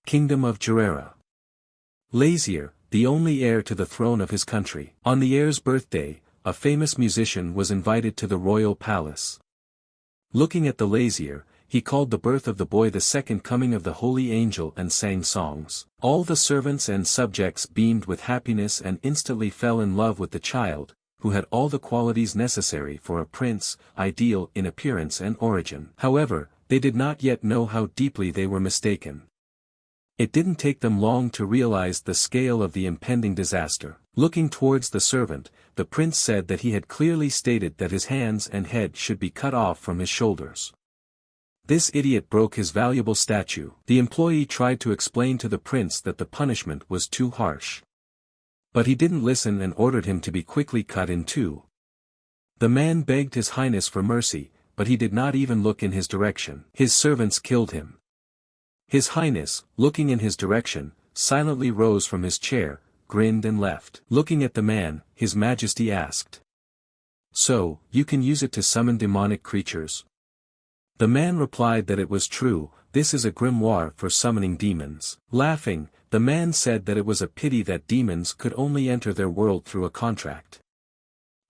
Kingdom of Gerera. Lazier, the only heir to the throne of his country. On the heir's birthday, a famous musician was invited to the royal palace. Looking at the Lazier, he called the birth of the boy the second coming of the holy angel and sang songs. All the servants and subjects beamed with happiness and instantly fell in love with the child, who had all the qualities necessary for a prince, ideal in appearance and origin. However, they did not yet know how deeply they were mistaken. It didn't take them long to realize the scale of the impending disaster. Looking towards the servant, the prince said that he had clearly stated that his hands and head should be cut off from his shoulders. This idiot broke his valuable statue. The employee tried to explain to the prince that the punishment was too harsh. But he didn't listen and ordered him to be quickly cut in two. The man begged His Highness for mercy, but he did not even look in his direction. His servants killed him. His Highness, looking in his direction, silently rose from his chair, grinned and left. Looking at the man, His Majesty asked, "So, you can use it to summon demonic creatures?" The man replied that it was true, this is a grimoire for summoning demons. Laughing, the man said that it was a pity that demons could only enter their world through a contract.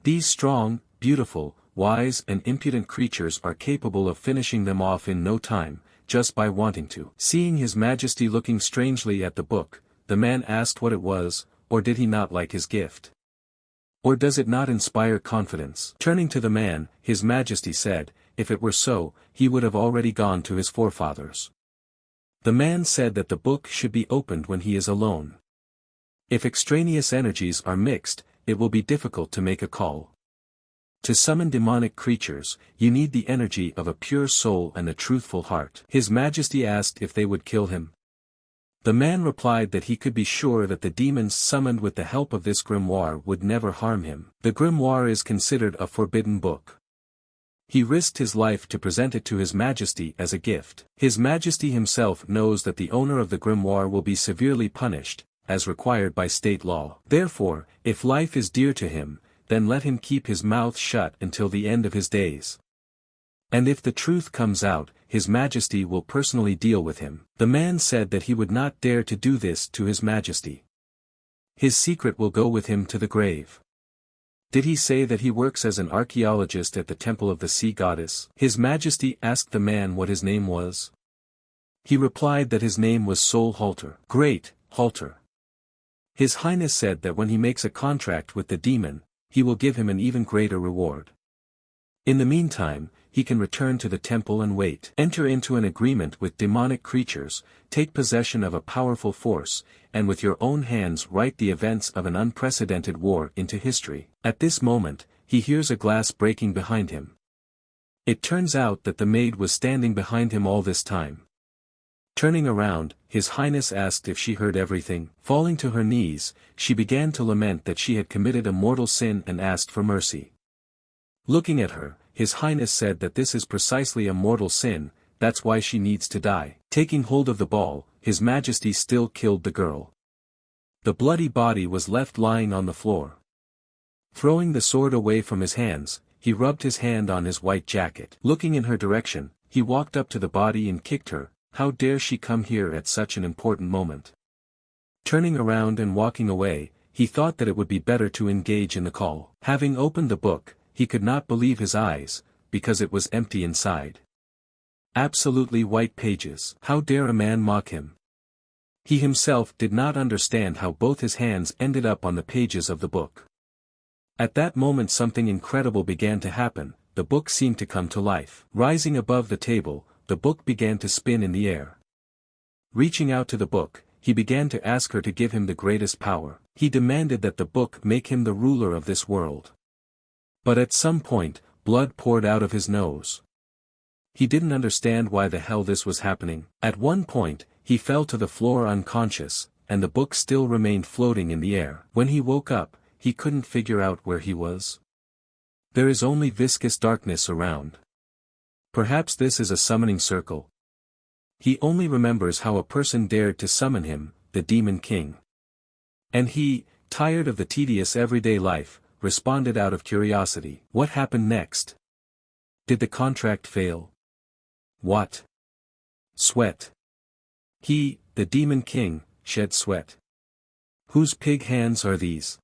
These strong, beautiful, wise and impudent creatures are capable of finishing them off in no time, just by wanting to. Seeing His Majesty looking strangely at the book, the man asked what it was, or did he not like his gift? Or does it not inspire confidence? Turning to the man, His Majesty said, if it were so, he would have already gone to his forefathers. The man said that the book should be opened when he is alone. If extraneous energies are mixed, it will be difficult to make a call. To summon demonic creatures, you need the energy of a pure soul and a truthful heart. His Majesty asked if they would kill him. The man replied that he could be sure that the demons summoned with the help of this grimoire would never harm him. The grimoire is considered a forbidden book. He risked his life to present it to His Majesty as a gift. His Majesty himself knows that the owner of the grimoire will be severely punished, as required by state law. Therefore, if life is dear to him, then let him keep his mouth shut until the end of his days. And if the truth comes out, His Majesty will personally deal with him. The man said that he would not dare to do this to His Majesty. His secret will go with him to the grave. Did he say that he works as an archaeologist at the temple of the sea goddess? His Majesty asked the man what his name was. He replied that his name was Soul Halter. Great, Halter. His Highness said that when he makes a contract with the demon, he will give him an even greater reward. In the meantime, he can return to the temple and wait. Enter into an agreement with demonic creatures, take possession of a powerful force, and with your own hands write the events of an unprecedented war into history. At this moment, he hears a glass breaking behind him. It turns out that the maid was standing behind him all this time. Turning around, His Highness asked if she heard everything. Falling to her knees, she began to lament that she had committed a mortal sin and asked for mercy. Looking at her, His Highness said that this is precisely a mortal sin, that's why she needs to die. Taking hold of the ball, His Majesty still killed the girl. The bloody body was left lying on the floor. Throwing the sword away from his hands, he rubbed his hand on his white jacket. Looking in her direction, he walked up to the body and kicked her. How dare she come here at such an important moment? Turning around and walking away, he thought that it would be better to engage in the call. Having opened the book, he could not believe his eyes, because it was empty inside. Absolutely white pages. How dare a man mock him? He himself did not understand how both his hands ended up on the pages of the book. At that moment something incredible began to happen, the book seemed to come to life. Rising above the table, the book began to spin in the air. Reaching out to the book, he began to ask her to give him the greatest power. He demanded that the book make him the ruler of this world. But at some point, blood poured out of his nose. He didn't understand why the hell this was happening. At one point, he fell to the floor unconscious, and the book still remained floating in the air. When he woke up, he couldn't figure out where he was. There is only viscous darkness around. Perhaps this is a summoning circle. He only remembers how a person dared to summon him, the Demon King. And he, tired of the tedious everyday life, responded out of curiosity. What happened next? Did the contract fail? What? Sweat. He, the demon king, shed sweat. Whose pig hands are these?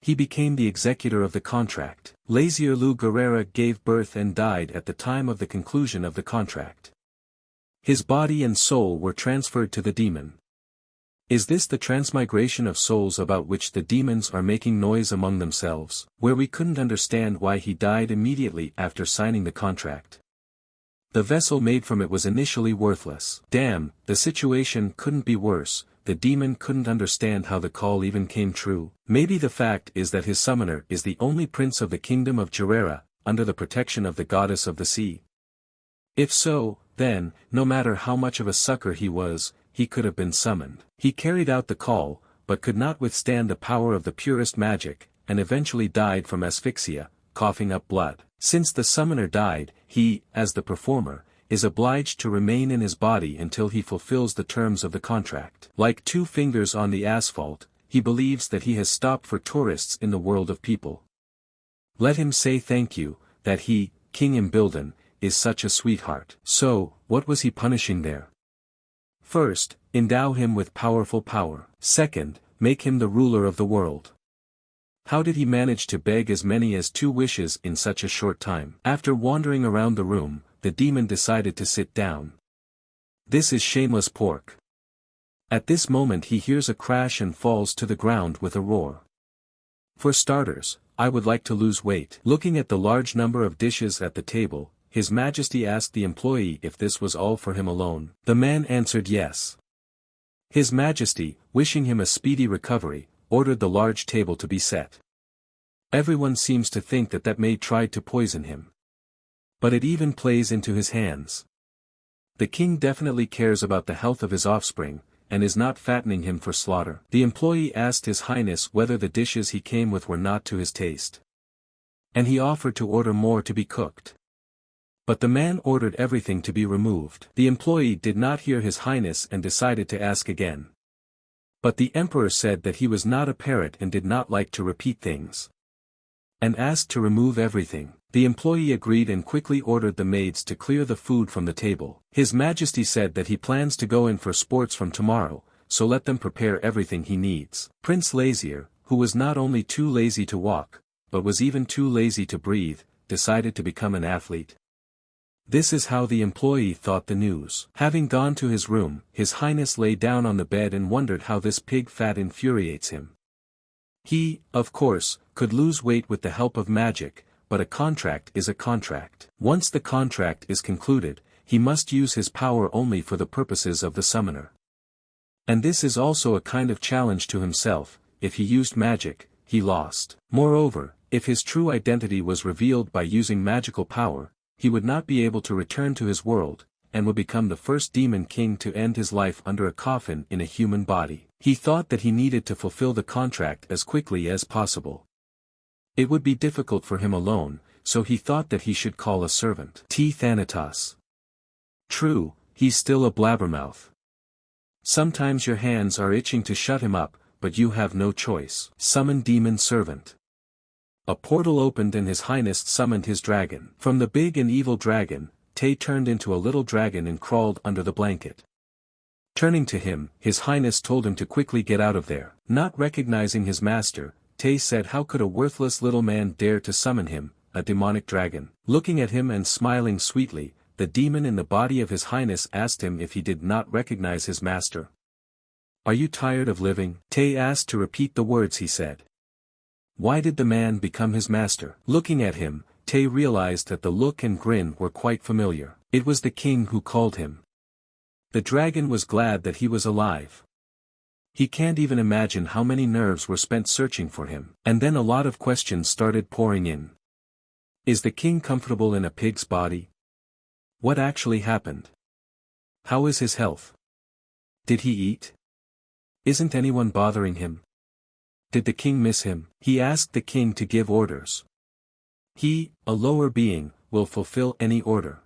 He became the executor of the contract. Lazier Lu Guerrera gave birth and died at the time of the conclusion of the contract. His body and soul were transferred to the demon. Is this the transmigration of souls about which the demons are making noise among themselves, where we couldn't understand why he died immediately after signing the contract? The vessel made from it was initially worthless. Damn, the situation couldn't be worse. The demon couldn't understand how the call even came true. Maybe the fact is that his summoner is the only prince of the kingdom of Guerrera, under the protection of the goddess of the sea. If so, then, no matter how much of a sucker he was, he could have been summoned. He carried out the call, but could not withstand the power of the purest magic, and eventually died from asphyxia, coughing up blood. Since the summoner died, he, as the performer, is obliged to remain in his body until he fulfills the terms of the contract. Like two fingers on the asphalt, he believes that he has stopped for tourists in the world of people. Let him say thank you, that he, King Embildon, is such a sweetheart. So, what was he punishing there? First, endow him with powerful power. Second, make him the ruler of the world. How did he manage to beg as many as 2 wishes in such a short time? After wandering around the room, the demon decided to sit down. This is shameless pork. At this moment he hears a crash and falls to the ground with a roar. For starters, I would like to lose weight. Looking at the large number of dishes at the table, His Majesty asked the employee if this was all for him alone. The man answered yes. His Majesty, wishing him a speedy recovery, ordered the large table to be set. Everyone seems to think that maid tried to poison him. But it even plays into his hands. The king definitely cares about the health of his offspring, and is not fattening him for slaughter. The employee asked His Highness whether the dishes he came with were not to his taste. And he offered to order more to be cooked. But the man ordered everything to be removed. The employee did not hear His Highness and decided to ask again. But the emperor said that he was not a parrot and did not like to repeat things. And asked to remove everything. The employee agreed and quickly ordered the maids to clear the food from the table. His Majesty said that he plans to go in for sports from tomorrow, so let them prepare everything he needs. Prince Lazier, who was not only too lazy to walk, but was even too lazy to breathe, decided to become an athlete. This is how the employee thought the news. Having gone to his room, His Highness lay down on the bed and wondered how this pig fat infuriates him. He, of course, could lose weight with the help of magic, but a contract is a contract. Once the contract is concluded, he must use his power only for the purposes of the summoner. And this is also a kind of challenge to himself. If he used magic, he lost. Moreover, if his true identity was revealed by using magical power, he would not be able to return to his world, and would become the first demon king to end his life under a coffin in a human body. He thought that he needed to fulfill the contract as quickly as possible. It would be difficult for him alone, so he thought that he should call a servant. Thanatos. True, he's still a blabbermouth. Sometimes your hands are itching to shut him up, but you have no choice. Summon demon servant. A portal opened and His Highness summoned his dragon. From the big and evil dragon, Tay turned into a little dragon and crawled under the blanket. Turning to him, His Highness told him to quickly get out of there. Not recognizing his master, Tay said how could a worthless little man dare to summon him, a demonic dragon. Looking at him and smiling sweetly, the demon in the body of His Highness asked him if he did not recognize his master. Are you tired of living? Tay asked to repeat the words he said. Why did the man become his master? Looking at him, Tay realized that the look and grin were quite familiar. It was the king who called him. The dragon was glad that he was alive. He can't even imagine how many nerves were spent searching for him. And then a lot of questions started pouring in. Is the king comfortable in a pig's body? What actually happened? How is his health? Did he eat? Isn't anyone bothering him? Did the king miss him? He asked the king to give orders. He, a lower being, will fulfill any order.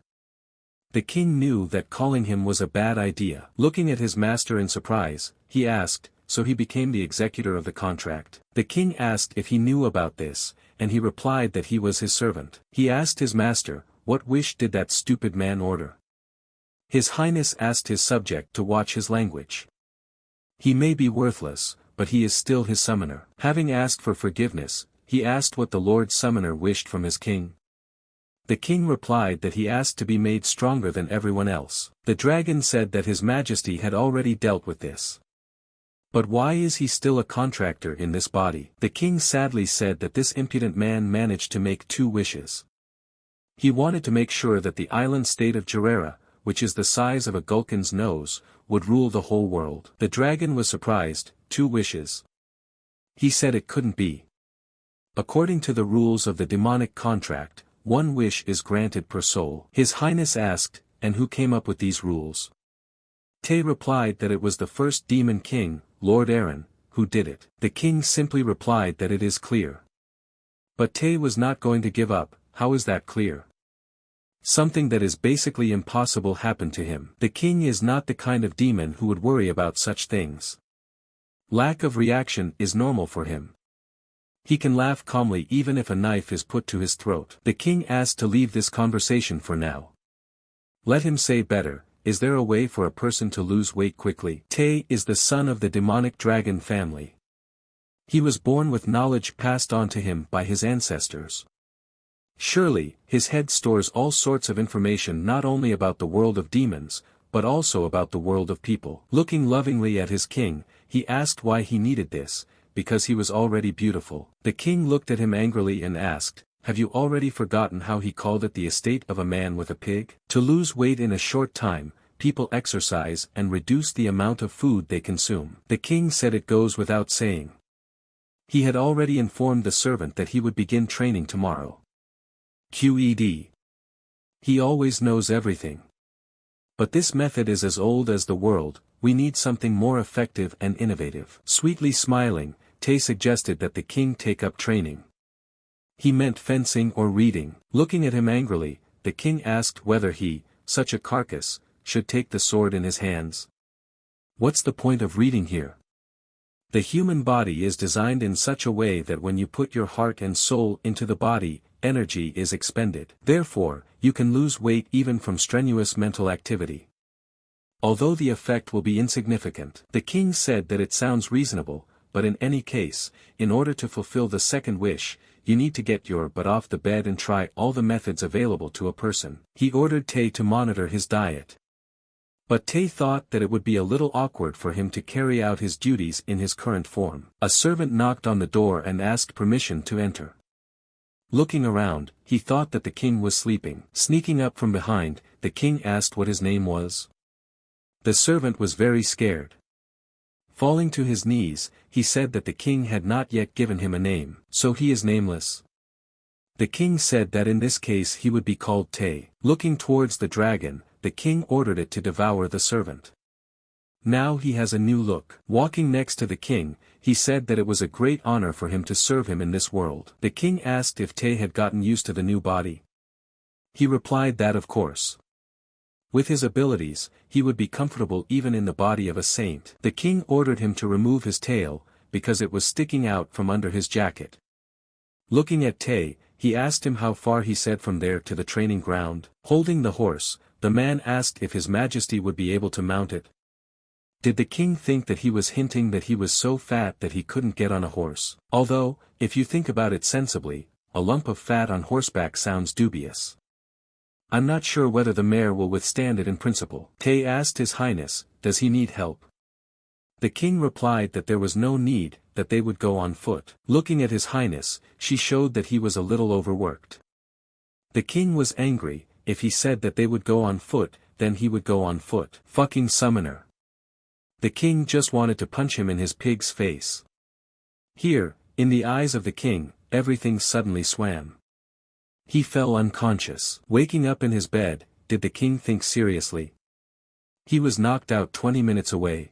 The king knew that calling him was a bad idea. Looking at his master in surprise, he asked, so he became the executor of the contract. The king asked if he knew about this, and he replied that he was his servant. He asked his master, what wish did that stupid man order? His Highness asked his subject to watch his language. He may be worthless, but he is still his summoner. Having asked for forgiveness, he asked what the Lord Summoner wished from his king. The king replied that he asked to be made stronger than everyone else. The dragon said that his majesty had already dealt with this. But why is he still a contractor in this body? The king sadly said that this impudent man managed to make 2 wishes. He wanted to make sure that the island state of Gerera, which is the size of a gulkin's nose, would rule the whole world. The dragon was surprised. 2 wishes. He said it couldn't be. According to the rules of the demonic contract, 1 wish is granted per soul. His Highness asked, and who came up with these rules? Tay replied that it was the first demon king, Lord Aaron, who did it. The king simply replied that it is clear. But Tay was not going to give up. How is that clear? Something that is basically impossible happened to him. The king is not the kind of demon who would worry about such things. Lack of reaction is normal for him. He can laugh calmly even if a knife is put to his throat. The king asked to leave this conversation for now. Let him say better, is there a way for a person to lose weight quickly? Tay is the son of the demonic dragon family. He was born with knowledge passed on to him by his ancestors. Surely, his head stores all sorts of information not only about the world of demons, but also about the world of people. Looking lovingly at his king, he asked why he needed this, because he was already beautiful. The king looked at him angrily and asked, have you already forgotten how he called it the estate of a man with a pig? To lose weight in a short time, people exercise and reduce the amount of food they consume. The king said it goes without saying. He had already informed the servant that he would begin training tomorrow. QED. He always knows everything. But this method is as old as the world, we need something more effective and innovative. Sweetly smiling, Tay suggested that the king take up training. He meant fencing or reading. Looking at him angrily, the king asked whether he, such a carcass, should take the sword in his hands. What's the point of reading here? The human body is designed in such a way that when you put your heart and soul into the body, energy is expended. Therefore, you can lose weight even from strenuous mental activity. Although the effect will be insignificant. The king said that it sounds reasonable, but in any case, in order to fulfill the second wish, you need to get your butt off the bed and try all the methods available to a person. He ordered Tay to monitor his diet. But Tay thought that it would be a little awkward for him to carry out his duties in his current form. A servant knocked on the door and asked permission to enter. Looking around, he thought that the king was sleeping. Sneaking up from behind, the king asked what his name was. The servant was very scared. Falling to his knees, he said that the king had not yet given him a name, so he is nameless. The king said that in this case he would be called Tay. Looking towards the dragon, the king ordered it to devour the servant. Now he has a new look. Walking next to the king, he said that it was a great honor for him to serve him in this world. The king asked if Tay had gotten used to the new body. He replied that of course. With his abilities, he would be comfortable even in the body of a saint. The king ordered him to remove his tail, because it was sticking out from under his jacket. Looking at Tay, he asked him how far he said from there to the training ground. Holding the horse, the man asked if his majesty would be able to mount it. Did the king think that he was hinting that he was so fat that he couldn't get on a horse? Although, if you think about it sensibly, a lump of fat on horseback sounds dubious. I'm not sure whether the mare will withstand it in principle. Tay asked his highness, does he need help? The king replied that there was no need, that they would go on foot. Looking at his highness, she showed that he was a little overworked. The king was angry. If he said that they would go on foot, then he would go on foot. Fucking summoner. The king just wanted to punch him in his pig's face. Here, in the eyes of the king, everything suddenly swam. He fell unconscious. Waking up in his bed, did the king think seriously? He was knocked out 20 minutes away.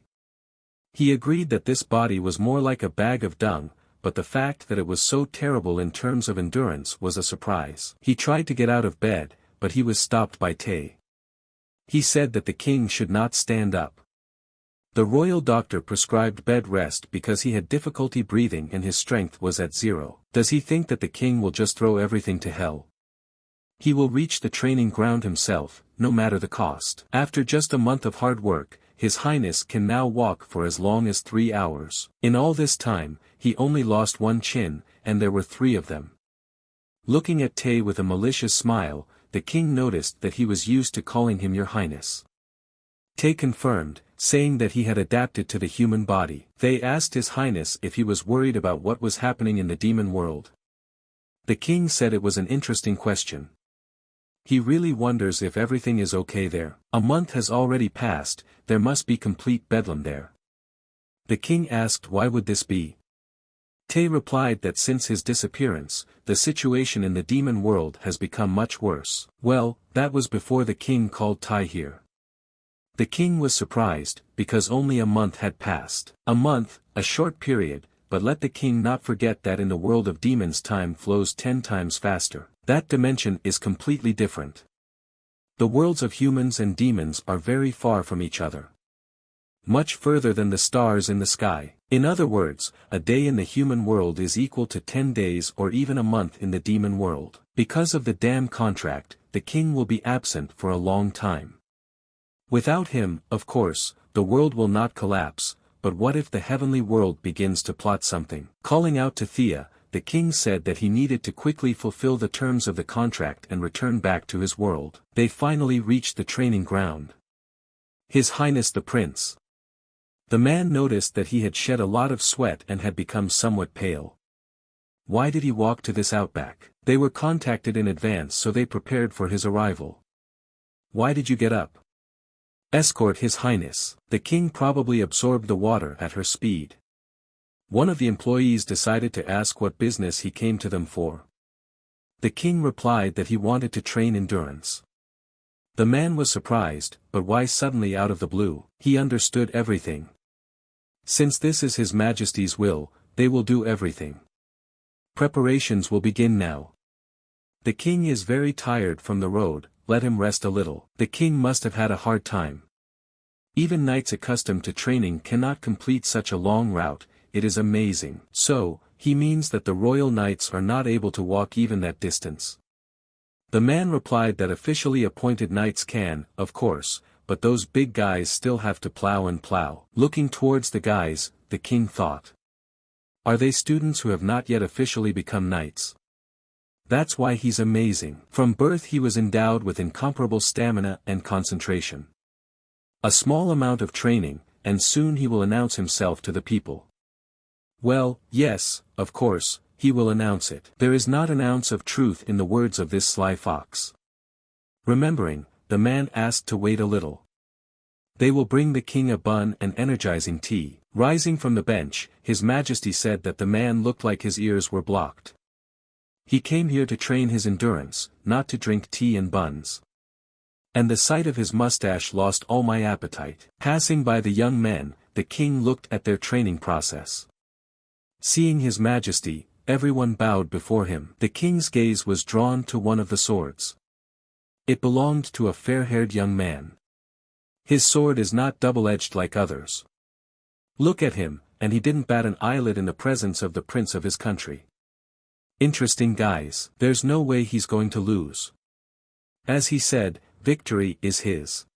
He agreed that this body was more like a bag of dung, but the fact that it was so terrible in terms of endurance was a surprise. He tried to get out of bed, but he was stopped by Tay. He said that the king should not stand up. The royal doctor prescribed bed rest because he had difficulty breathing and his strength was at 0. Does he think that the king will just throw everything to hell? He will reach the training ground himself, no matter the cost. After just a month of hard work, His Highness can now walk for as long as 3 hours. In all this time, he only lost one chin, and there were 3 of them. Looking at Tay with a malicious smile, the king noticed that he was used to calling him Your Highness. Tay confirmed, saying that he had adapted to the human body. They asked His Highness if he was worried about what was happening in the demon world. The king said it was an interesting question. He really wonders if everything is okay there. A month has already passed, there must be complete bedlam there. The king asked why would this be. Tay replied that since his disappearance, the situation in the demon world has become much worse. Well, that was before the king called Tay here. The king was surprised, because only a month had passed. A month, a short period, but let the king not forget that in the world of demons time flows 10 times faster. That dimension is completely different. The worlds of humans and demons are very far from each other. Much further than the stars in the sky. In other words, a day in the human world is equal to 10 days or even a month in the demon world. Because of the damn contract, the king will be absent for a long time. Without him, of course, the world will not collapse, but what if the heavenly world begins to plot something? Calling out to Thea, the king said that he needed to quickly fulfill the terms of the contract and return back to his world. They finally reached the training ground. His Highness the Prince. The man noticed that he had shed a lot of sweat and had become somewhat pale. Why did he walk to this outback? They were contacted in advance so they prepared for his arrival. Why did you get up? Escort His Highness. The king probably absorbed the water at her speed. One of the employees decided to ask what business he came to them for. The king replied that he wanted to train endurance. The man was surprised, but why suddenly out of the blue? He understood everything. Since this is His Majesty's will, they will do everything. Preparations will begin now. The king is very tired from the road, let him rest a little. The king must have had a hard time. Even knights accustomed to training cannot complete such a long route. It is amazing. So, he means that the royal knights are not able to walk even that distance. The man replied that officially appointed knights can, of course, but those big guys still have to plow and plow. Looking towards the guys, the king thought. Are they students who have not yet officially become knights? That's why he's amazing. From birth he was endowed with incomparable stamina and concentration. A small amount of training, and soon he will announce himself to the people. Well, yes, of course, he will announce it. There is not an ounce of truth in the words of this sly fox. Remembering, the man asked to wait a little. They will bring the king a bun and energizing tea. Rising from the bench, His Majesty said that the man looked like his ears were blocked. He came here to train his endurance, not to drink tea and buns. And the sight of his mustache lost all my appetite. Passing by the young men, the king looked at their training process. Seeing His Majesty, everyone bowed before him. The king's gaze was drawn to one of the swords. It belonged to a fair-haired young man. His sword is not double-edged like others. Look at him, and he didn't bat an eyelid in the presence of the prince of his country. Interesting guys. There's no way he's going to lose. As he said, victory is his.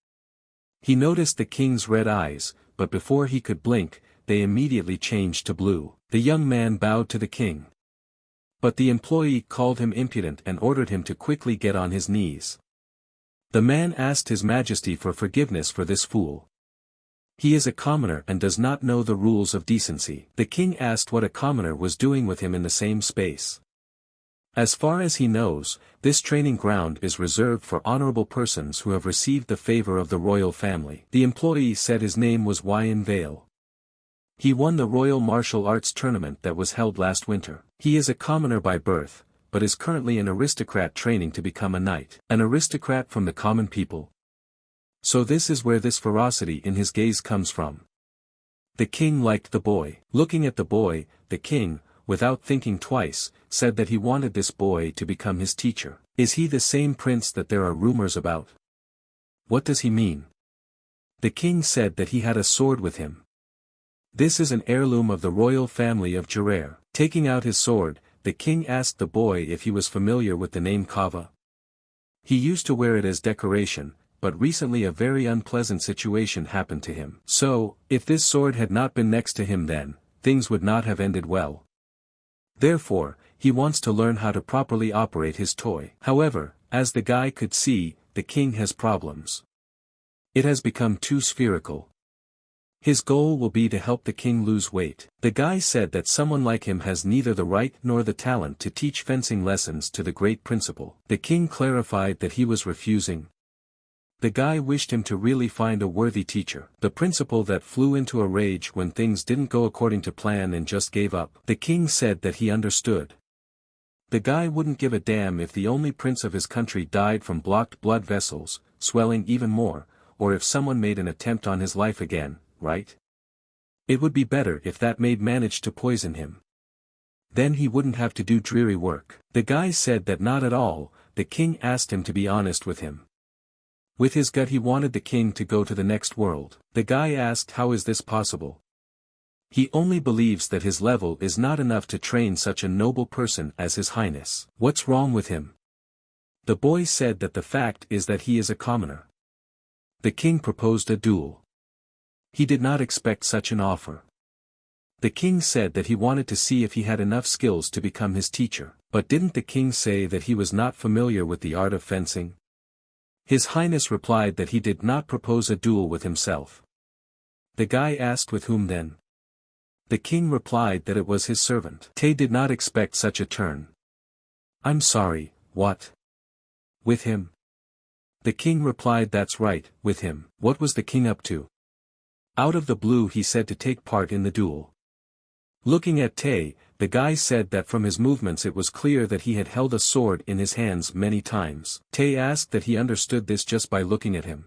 He noticed the king's red eyes, but before he could blink, they immediately changed to blue. The young man bowed to the king. But the employee called him impudent and ordered him to quickly get on his knees. The man asked His Majesty for forgiveness for this fool. He is a commoner and does not know the rules of decency. The king asked what a commoner was doing with him in the same space. As far as he knows, this training ground is reserved for honorable persons who have received the favor of the royal family. The employee said his name was Wyan Vale. He won the Royal Martial Arts tournament that was held last winter. He is a commoner by birth, but is currently an aristocrat training to become a knight. An aristocrat from the common people. So this is where this ferocity in his gaze comes from. The king liked the boy. Looking at the boy, the king, without thinking twice, said that he wanted this boy to become his teacher. Is he the same prince that there are rumors about? What does he mean? The king said that he had a sword with him. This is an heirloom of the royal family of Gerar. Taking out his sword, the king asked the boy if he was familiar with the name Kava. He used to wear it as decoration, but recently a very unpleasant situation happened to him. So, if this sword had not been next to him then, things would not have ended well. Therefore, he wants to learn how to properly operate his toy. However, as the guy could see, the king has problems. It has become too spherical. His goal will be to help the king lose weight. The guy said that someone like him has neither the right nor the talent to teach fencing lessons to the great principal. The king clarified that he was refusing. The guy wished him to really find a worthy teacher. The principal that flew into a rage when things didn't go according to plan and just gave up. The king said that he understood. The guy wouldn't give a damn if the only prince of his country died from blocked blood vessels, swelling even more, or if someone made an attempt on his life again, right? It would be better if that maid managed to poison him. Then he wouldn't have to do dreary work. The guy said that not at all. The king asked him to be honest with him. With his gut he wanted the king to go to the next world. The guy asked how is this possible? He only believes that his level is not enough to train such a noble person as His Highness. What's wrong with him? The boy said that the fact is that he is a commoner. The king proposed a duel. He did not expect such an offer. The king said that he wanted to see if he had enough skills to become his teacher. But didn't the king say that he was not familiar with the art of fencing? His Highness replied that he did not propose a duel with himself. The guy asked with whom then? The king replied that it was his servant. Tay did not expect such a turn. I'm sorry, what? With him? The king replied that's right, with him. What was the king up to? Out of the blue he said to take part in the duel. Looking at Tay, the guy said that from his movements it was clear that he had held a sword in his hands many times. Tay asked that he understood this just by looking at him.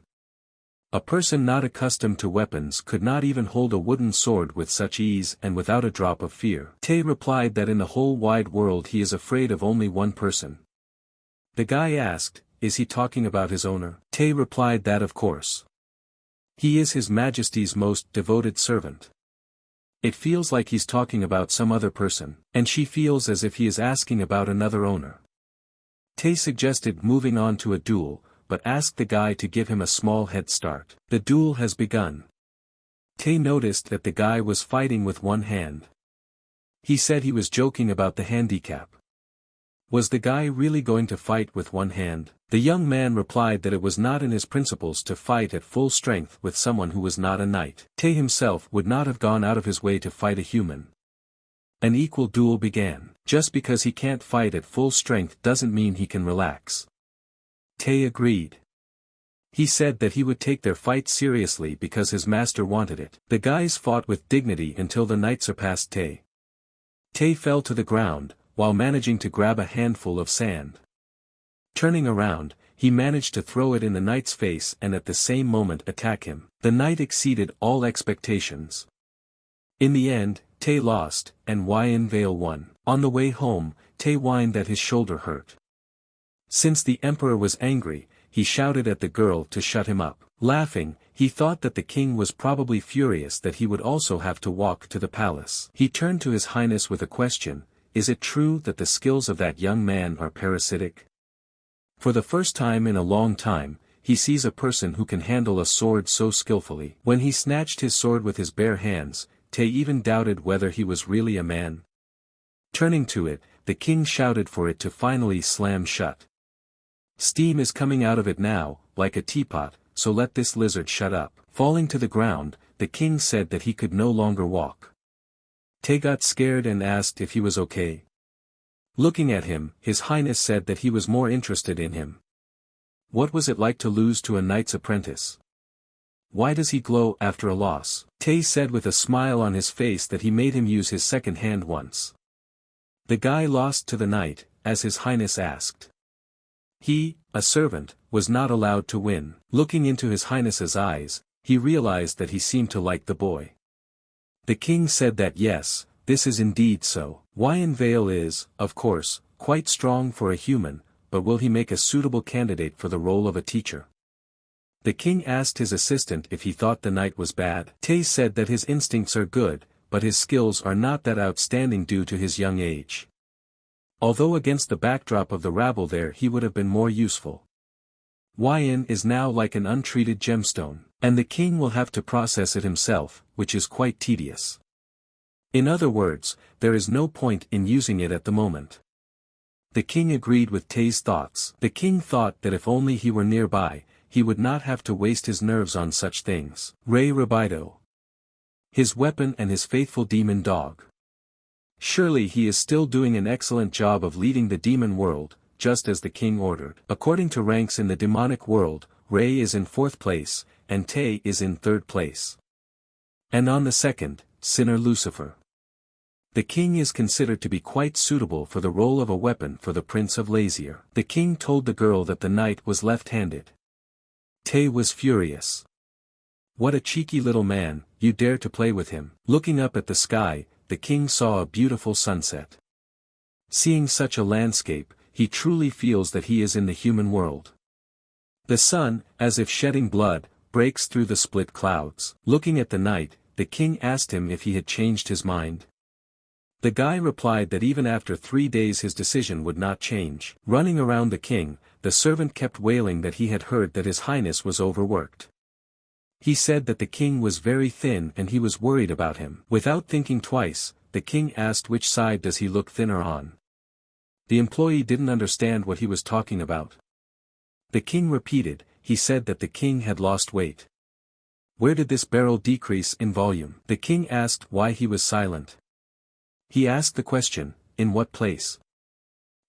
A person not accustomed to weapons could not even hold a wooden sword with such ease and without a drop of fear. Tay replied that in the whole wide world he is afraid of only one person. The guy asked, is he talking about his owner? Tay replied that of course. He is His Majesty's most devoted servant. It feels like he's talking about some other person, and she feels as if he is asking about another owner. Tay suggested moving on to a duel, but asked the guy to give him a small head start. The duel has begun. Tay noticed that the guy was fighting with one hand. He said he was joking about the handicap. Was the guy really going to fight with one hand? The young man replied that it was not in his principles to fight at full strength with someone who was not a knight. Tay himself would not have gone out of his way to fight a human. An equal duel began. Just because he can't fight at full strength doesn't mean he can relax. Tay agreed. He said that he would take their fight seriously because his master wanted it. The guys fought with dignity until the knight surpassed Tay. Tay fell to the ground, while managing to grab a handful of sand. Turning around, he managed to throw it in the knight's face and at the same moment attack him. The knight exceeded all expectations. In the end, Tay lost, and Vale won. On the way home, Tay whined that his shoulder hurt. Since the emperor was angry, he shouted at the girl to shut him up. Laughing, he thought that the king was probably furious that he would also have to walk to the palace. He turned to His Highness with a question, is it true that the skills of that young man are parasitic? For the first time in a long time, he sees a person who can handle a sword so skillfully. When he snatched his sword with his bare hands, Tay even doubted whether he was really a man. Turning to it, the king shouted for it to finally slam shut. Steam is coming out of it now, like a teapot, so let this lizard shut up. Falling to the ground, the king said that he could no longer walk. Tay got scared and asked if he was okay. Looking at him, His Highness said that he was more interested in him. What was it like to lose to a knight's apprentice? Why does he glow after a loss? Tay said with a smile on his face that he made him use his second hand once. The guy lost to the knight, as His Highness asked. He, a servant, was not allowed to win. Looking into His Highness's eyes, he realized that he seemed to like the boy. The king said that yes, this is indeed so. Vale is, of course, quite strong for a human, but will he make a suitable candidate for the role of a teacher? The king asked his assistant if he thought the knight was bad. Tay said that his instincts are good, but his skills are not that outstanding due to his young age. Although against the backdrop of the rabble there he would have been more useful. Yn is now like an untreated gemstone, and the king will have to process it himself, which is quite tedious. In other words, there is no point in using it at the moment. The king agreed with Tae's thoughts. The king thought that if only he were nearby, he would not have to waste his nerves on such things. Rey Rabido. His weapon and his faithful demon dog. Surely he is still doing an excellent job of leading the demon world, just as the king ordered. According to ranks in the demonic world, Rey is in 4th place, and Tae is in 3rd place. And on the 2nd, Sinner Lucifer. The king is considered to be quite suitable for the role of a weapon for the Prince of Lazier. The king told the girl that the knight was left-handed. Tae was furious. What a cheeky little man, you dare to play with him. Looking up at the sky, the king saw a beautiful sunset. Seeing such a landscape, he truly feels that he is in the human world. The sun, as if shedding blood, breaks through the split clouds. Looking at the knight, the king asked him if he had changed his mind. The guy replied that even after 3 days his decision would not change. Running around the king, the servant kept wailing that he had heard that his highness was overworked. He said that the king was very thin and he was worried about him. Without thinking twice, the king asked which side does he look thinner on. The employee didn't understand what he was talking about. The king repeated, he said that the king had lost weight. Where did this barrel decrease in volume? The king asked why he was silent. He asked the question, in what place?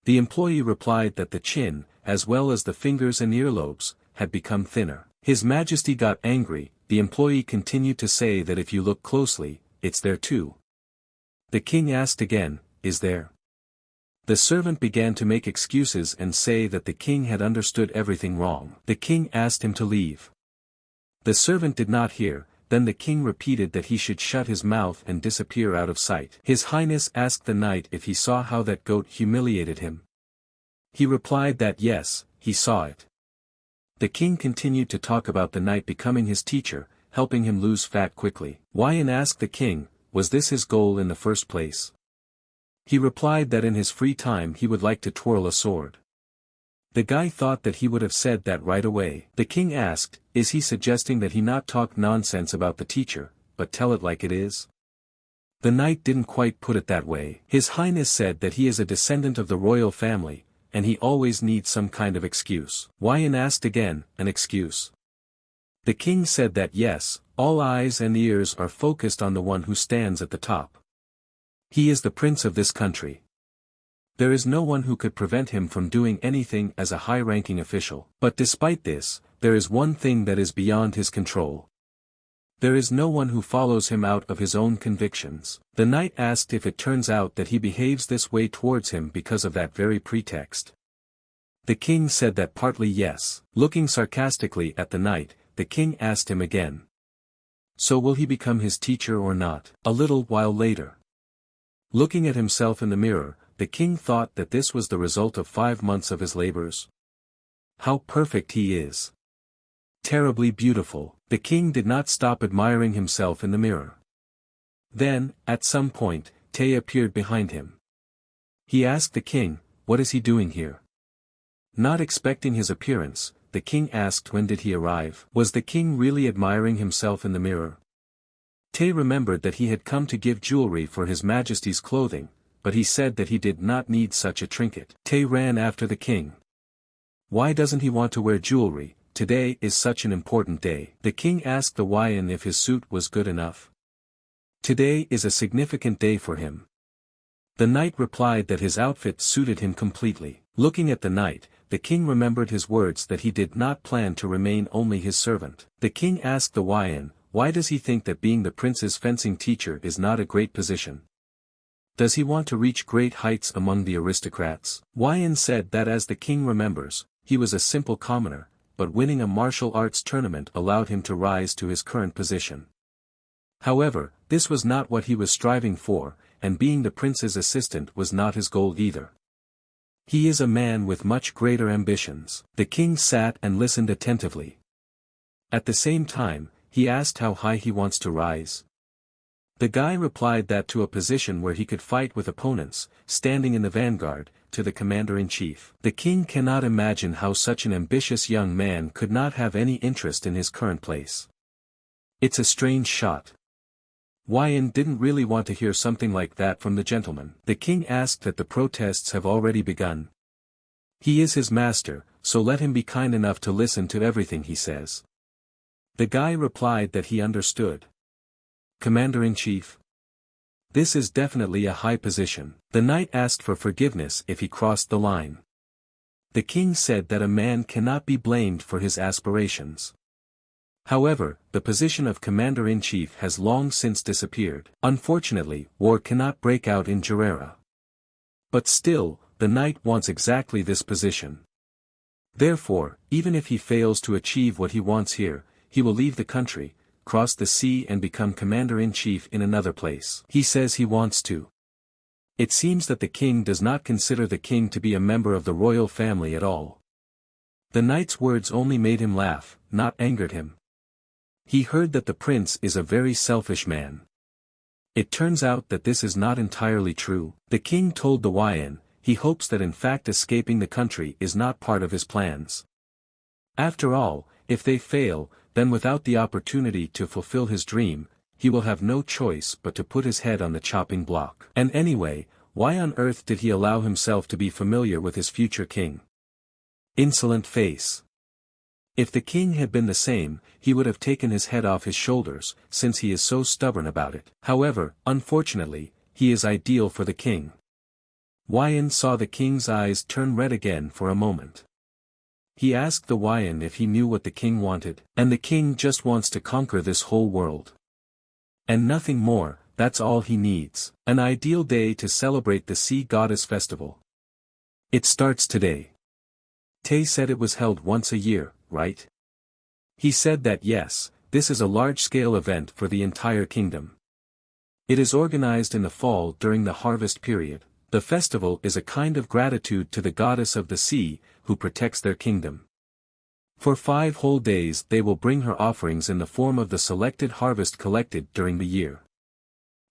The employee replied that the chin, as well as the fingers and earlobes, had become thinner. His Majesty got angry. The employee continued to say that if you look closely, it's there too. The king asked again, is there? The servant began to make excuses and say that the king had understood everything wrong. The king asked him to leave. The servant did not hear. Then the king repeated that he should shut his mouth and disappear out of sight. His Highness asked the knight if he saw how that goat humiliated him. He replied that yes, he saw it. The king continued to talk about the knight becoming his teacher, helping him lose fat quickly. Yn asked the king, was this his goal in the first place? He replied that in his free time he would like to twirl a sword. The guy thought that he would have said that right away. The king asked, is he suggesting that he not talk nonsense about the teacher, but tell it like it is? The knight didn't quite put it that way. His Highness said that he is a descendant of the royal family, and he always needs some kind of excuse. Yn asked again, an excuse. The king said that yes, all eyes and ears are focused on the one who stands at the top. He is the prince of this country. There is no one who could prevent him from doing anything as a high-ranking official. But despite this, there is one thing that is beyond his control. There is no one who follows him out of his own convictions. The knight asked if it turns out that he behaves this way towards him because of that very pretext. The king said that partly yes. Looking sarcastically at the knight, the king asked him again. So will he become his teacher or not? A little while later. Looking at himself in the mirror, the king thought that this was the result of 5 months of his labors. How perfect he is! Terribly beautiful. The king did not stop admiring himself in the mirror. Then, at some point, Tae appeared behind him. He asked the king, what is he doing here? Not expecting his appearance, the king asked when did he arrive. Was the king really admiring himself in the mirror? Tae remembered that he had come to give jewelry for his Majesty's clothing, but he said that he did not need such a trinket. Tae ran after the king. Why doesn't he want to wear jewelry? Today is such an important day. The king asked the Yn if his suit was good enough. Today is a significant day for him. The knight replied that his outfit suited him completely. Looking at the knight, the king remembered his words that he did not plan to remain only his servant. The king asked the Yn, why does he think that being the prince's fencing teacher is not a great position? Does he want to reach great heights among the aristocrats? Yn said that as the king remembers, he was a simple commoner, but winning a martial arts tournament allowed him to rise to his current position. However, this was not what he was striving for, and being the prince's assistant was not his goal either. He is a man with much greater ambitions. The king sat and listened attentively. At the same time, he asked how high he wants to rise. The guy replied that to a position where he could fight with opponents, standing in the vanguard, to the commander-in-chief. The king cannot imagine how such an ambitious young man could not have any interest in his current place. It's a strange shot. Wyan didn't really want to hear something like that from the gentleman. The king asked that the protests have already begun. He is his master, so let him be kind enough to listen to everything he says. The guy replied that he understood. Commander-in-chief. This is definitely a high position. The knight asked for forgiveness if he crossed the line. The king said that a man cannot be blamed for his aspirations. However, the position of commander-in-chief has long since disappeared. Unfortunately, war cannot break out in Gerera. But still, the knight wants exactly this position. Therefore, even if he fails to achieve what he wants here, he will leave the country, cross the sea and become commander-in-chief in another place. He says he wants to. It seems that the king does not consider the king to be a member of the royal family at all. The knight's words only made him laugh, not angered him. He heard that the prince is a very selfish man. It turns out that this is not entirely true. The king told the Wyan, he hopes that in fact escaping the country is not part of his plans. After all, if they fail, then without the opportunity to fulfill his dream, he will have no choice but to put his head on the chopping block. And anyway, why on earth did he allow himself to be familiar with his future king? Insolent face. If the king had been the same, he would have taken his head off his shoulders, since he is so stubborn about it. However, unfortunately, he is ideal for the king. Wyan saw the king's eyes turn red again for a moment. He asked the Wyan if he knew what the king wanted, and the king just wants to conquer this whole world. And nothing more, that's all he needs. An ideal day to celebrate the sea goddess festival. It starts today. Tay said it was held once a year, right? He said that yes, this is a large-scale event for the entire kingdom. It is organized in the fall during the harvest period. The festival is a kind of gratitude to the goddess of the sea, who protects their kingdom. For 5 whole days they will bring her offerings in the form of the selected harvest collected during the year.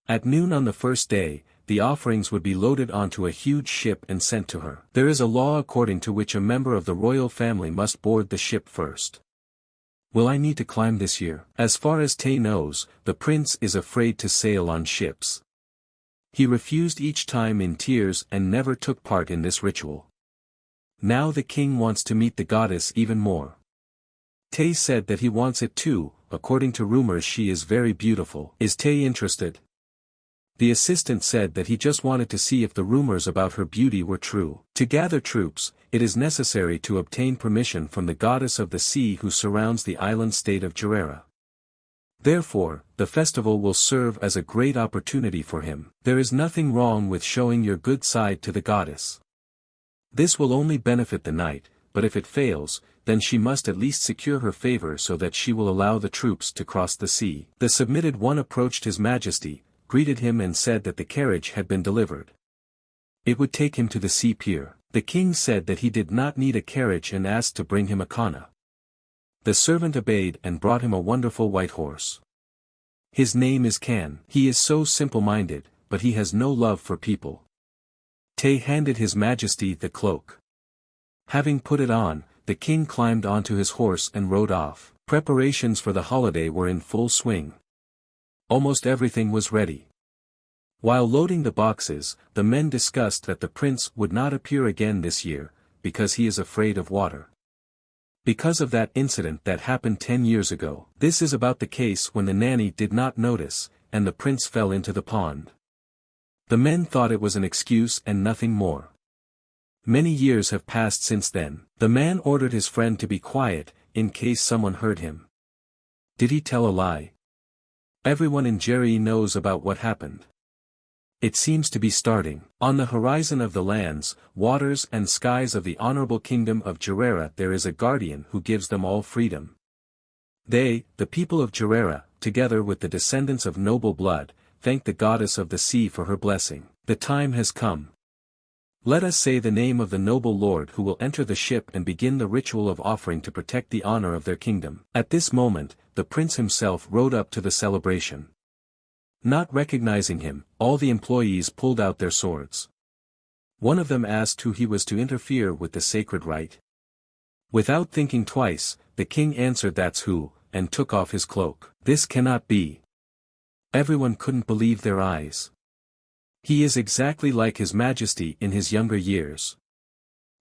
At noon on the first day, the offerings would be loaded onto a huge ship and sent to her. There is a law according to which a member of the royal family must board the ship first. Will I need to climb this year? As far as Tay knows, the prince is afraid to sail on ships. He refused each time in tears and never took part in this ritual. Now the king wants to meet the goddess even more. Tay said that he wants it too, according to rumors she is very beautiful. Is Tay interested? The assistant said that he just wanted to see if the rumors about her beauty were true. To gather troops, it is necessary to obtain permission from the goddess of the sea who surrounds the island state of Gerera. Therefore, the festival will serve as a great opportunity for him. There is nothing wrong with showing your good side to the goddess. This will only benefit the knight, but if it fails, then she must at least secure her favor so that she will allow the troops to cross the sea. The submitted one approached His Majesty, greeted him and said that the carriage had been delivered. It would take him to the sea pier. The king said that he did not need a carriage and asked to bring him a kana. The servant obeyed and brought him a wonderful white horse. His name is Kan. He is so simple-minded, but he has no love for people. Tay handed His Majesty the cloak. Having put it on, the king climbed onto his horse and rode off. Preparations for the holiday were in full swing. Almost everything was ready. While loading the boxes, the men discussed that the prince would not appear again this year, because he is afraid of water. Because of that incident that happened 10 years ago. This is about the case when the nanny did not notice, and the prince fell into the pond. The men thought it was an excuse and nothing more. Many years have passed since then. The man ordered his friend to be quiet, in case someone heard him. Did he tell a lie? Everyone in Jerry knows about what happened. It seems to be starting. On the horizon of the lands, waters and skies of the honorable kingdom of Gerera there is a guardian who gives them all freedom. They, the people of Gerera, together with the descendants of noble blood, thank the goddess of the sea for her blessing. The time has come. Let us say the name of the noble lord who will enter the ship and begin the ritual of offering to protect the honor of their kingdom. At this moment, the prince himself rode up to the celebration. Not recognizing him, all the employees pulled out their swords. One of them asked who he was to interfere with the sacred rite. Without thinking twice, the king answered that's who, and took off his cloak. This cannot be. Everyone couldn't believe their eyes. He is exactly like His Majesty in his younger years.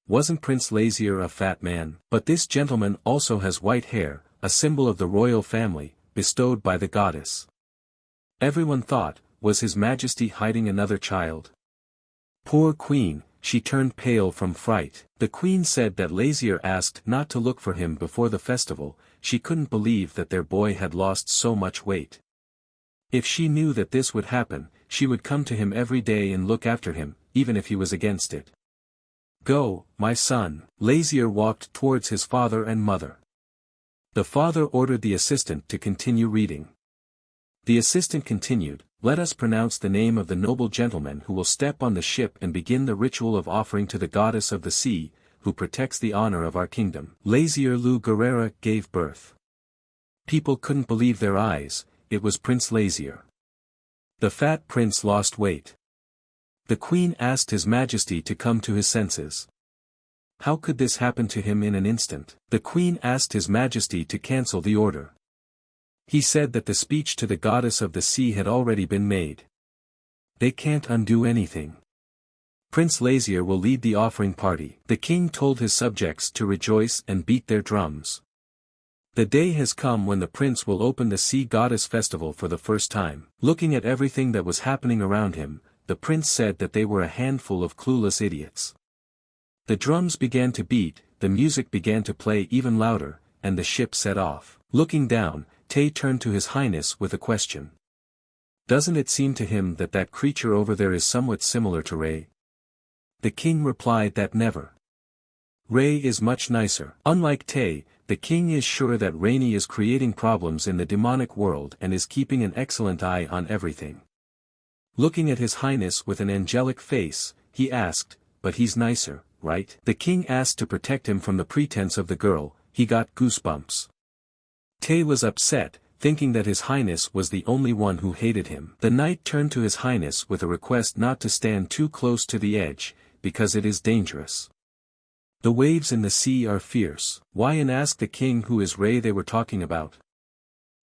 Wasn't Prince Lazier a fat man? But this gentleman also has white hair, a symbol of the royal family, bestowed by the goddess. Everyone thought, was His Majesty hiding another child? Poor queen, she turned pale from fright. The queen said that Lazier asked not to look for him before the festival. She couldn't believe that their boy had lost so much weight. If she knew that this would happen, she would come to him every day and look after him, even if he was against it. Go, my son. Lazier walked towards his father and mother. The father ordered the assistant to continue reading. The assistant continued, let us pronounce the name of the noble gentleman who will step on the ship and begin the ritual of offering to the goddess of the sea, who protects the honor of our kingdom. Lazier Lu Guerrera gave birth. People couldn't believe their eyes. It was Prince Lazier. The fat prince lost weight. The queen asked His Majesty to come to his senses. How could this happen to him in an instant? The queen asked His Majesty to cancel the order. He said that the speech to the goddess of the sea had already been made. They can't undo anything. Prince Lazier will lead the offering party. The king told his subjects to rejoice and beat their drums. The day has come when the prince will open the sea goddess festival for the first time. Looking at everything that was happening around him, the prince said that they were a handful of clueless idiots. The drums began to beat, the music began to play even louder, and the ship set off. Looking down, Tay turned to His Highness with a question. Doesn't it seem to him that that creature over there is somewhat similar to Ray? The king replied that never. Ray is much nicer. Unlike Tay, the king is sure that Rainy is creating problems in the demonic world and is keeping an excellent eye on everything. Looking at His Highness with an angelic face, he asked, but he's nicer, right? The king asked to protect him from the pretense of the girl. He got goosebumps. Tay was upset, thinking that His Highness was the only one who hated him. The knight turned to His Highness with a request not to stand too close to the edge, because it is dangerous. The waves in the sea are fierce. Wyan asked the king who is Ray they were talking about.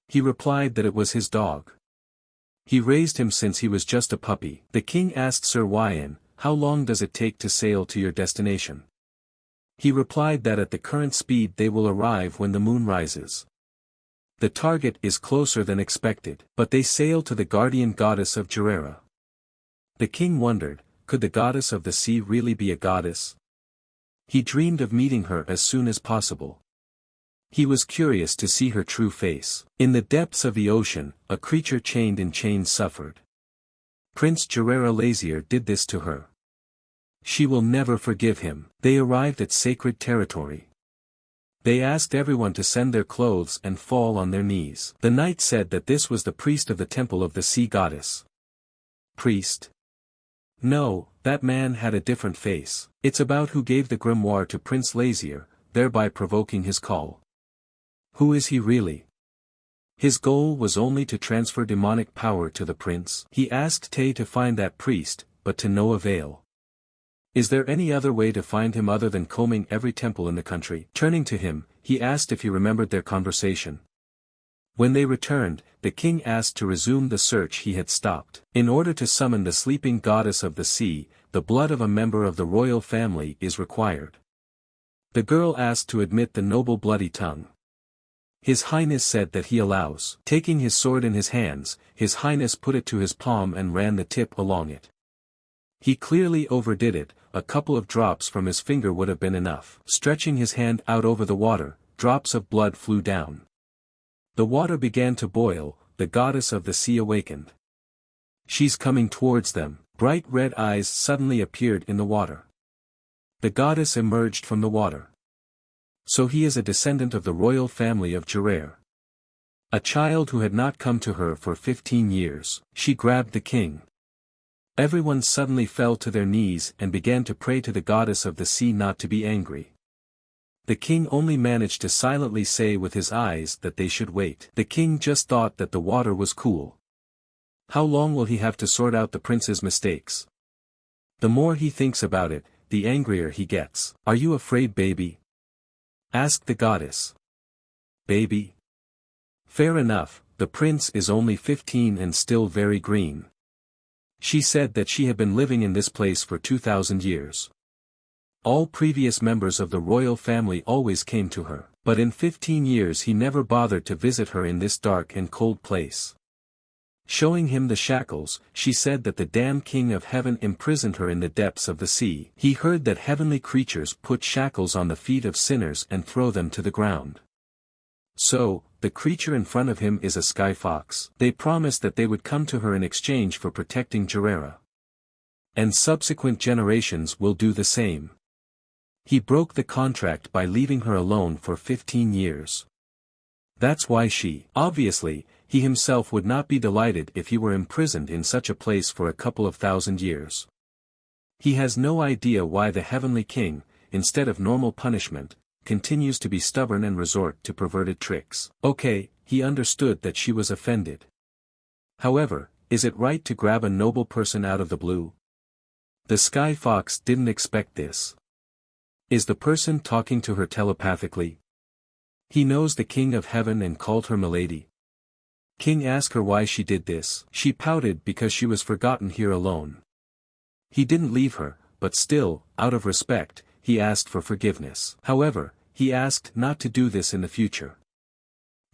He replied that it was his dog. He raised him since he was just a puppy. The king asked Sir Wyan, how long does it take to sail to your destination? He replied that at the current speed they will arrive when the moon rises. The target is closer than expected, but they sail to the guardian goddess of Gerera. The king wondered, could the goddess of the sea really be a goddess? He dreamed of meeting her as soon as possible. He was curious to see her true face. In the depths of the ocean, a creature chained in chains suffered. Prince Gerera Lazier did this to her. She will never forgive him. They arrived at sacred territory. They asked everyone to send their clothes and fall on their knees. The knight said that this was the priest of the temple of the sea goddess. Priest? No, that man had a different face. It's about who gave the grimoire to Prince Lazier, thereby provoking his call. Who is he really? His goal was only to transfer demonic power to the prince. He asked Tay to find that priest, but to no avail. Is there any other way to find him other than combing every temple in the country? Turning to him, he asked if he remembered their conversation. When they returned, the king asked to resume the search he had stopped. In order to summon the sleeping goddess of the sea, the blood of a member of the royal family is required. The girl asked to admit the noble bloody tongue. His Highness said that he allows. Taking his sword in his hands, His Highness put it to his palm and ran the tip along it. He clearly overdid it, a couple of drops from his finger would have been enough. Stretching his hand out over the water, drops of blood flew down. The water began to boil, the goddess of the sea awakened. She's coming towards them. Bright red eyes suddenly appeared in the water. The goddess emerged from the water. So he is a descendant of the royal family of Gerera. A child who had not come to her for 15 years. She grabbed the king. Everyone suddenly fell to their knees and began to pray to the goddess of the sea not to be angry. The king only managed to silently say with his eyes that they should wait. The king just thought that the water was cool. How long will he have to sort out the prince's mistakes? The more he thinks about it, the angrier he gets. Are you afraid, baby? Asked the goddess. Baby? Fair enough, the prince is only 15 and still very green. She said that she had been living in this place for 2,000 years. All previous members of the royal family always came to her, but in 15 years he never bothered to visit her in this dark and cold place. Showing him the shackles, she said that the damned king of heaven imprisoned her in the depths of the sea. He heard that heavenly creatures put shackles on the feet of sinners and throw them to the ground. So, the creature in front of him is a sky fox. They promised that they would come to her in exchange for protecting Gerera. And subsequent generations will do the same. He broke the contract by leaving her alone for 15 years. That's why obviously, he himself would not be delighted if he were imprisoned in such a place for a couple of thousand years. He has no idea why the heavenly king, instead of normal punishment, continues to be stubborn and resort to perverted tricks. Okay, he understood that she was offended. However, is it right to grab a noble person out of the blue? The sky fox didn't expect this. Is the person talking to her telepathically? He knows the king of heaven and called her milady. King asked her why she did this. She pouted because she was forgotten here alone. He didn't leave her, but still, out of respect, he asked for forgiveness. However, he asked not to do this in the future.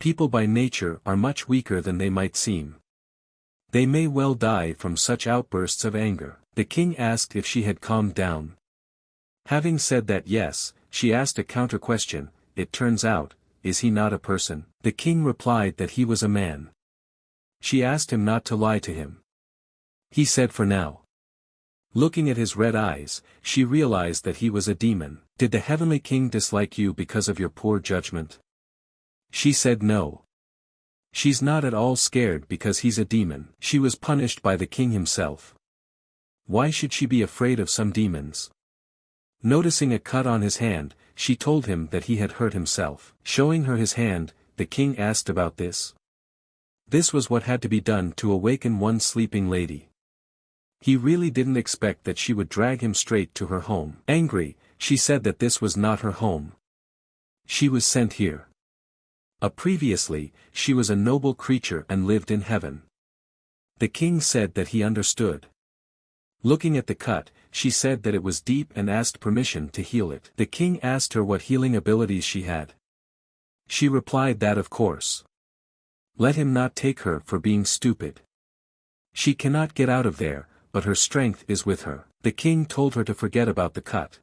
People by nature are much weaker than they might seem. They may well die from such outbursts of anger. The king asked if she had calmed down. Having said that yes, she asked a counter question. It turns out, is he not a person? The king replied that he was a man. She asked him not to lie to him. He said for now. Looking at his red eyes, she realized that he was a demon. Did the heavenly king dislike you because of your poor judgment? She said no. She's not at all scared because he's a demon. She was punished by the king himself. Why should she be afraid of some demons? Noticing a cut on his hand, she told him that he had hurt himself. Showing her his hand, the king asked about this. This was what had to be done to awaken one sleeping lady. He really didn't expect that she would drag him straight to her home. Angry, she said that this was not her home. She was sent here. Previously, she was a noble creature and lived in heaven. The king said that he understood. Looking at the cut, she said that it was deep and asked permission to heal it. The king asked her what healing abilities she had. She replied that of course. Let him not take her for being stupid. She cannot get out of there, but her strength is with her. The king told her to forget about the cut.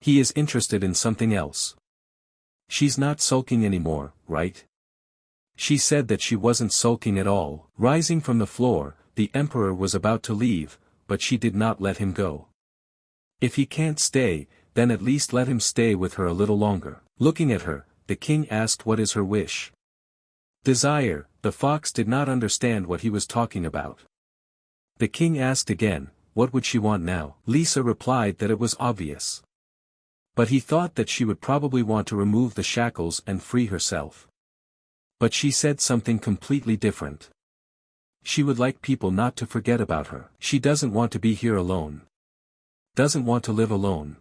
He is interested in something else. She's not sulking anymore, right? She said that she wasn't sulking at all. Rising from the floor, the emperor was about to leave, but she did not let him go. If he can't stay, then at least let him stay with her a little longer. Looking at her, the king asked what is her wish. Desire. The fox did not understand what he was talking about. The king asked again, what would she want now? Lisa replied that it was obvious. But he thought that she would probably want to remove the shackles and free herself. But she said something completely different. She would like people not to forget about her. She doesn't want to be here alone. Doesn't want to live alone.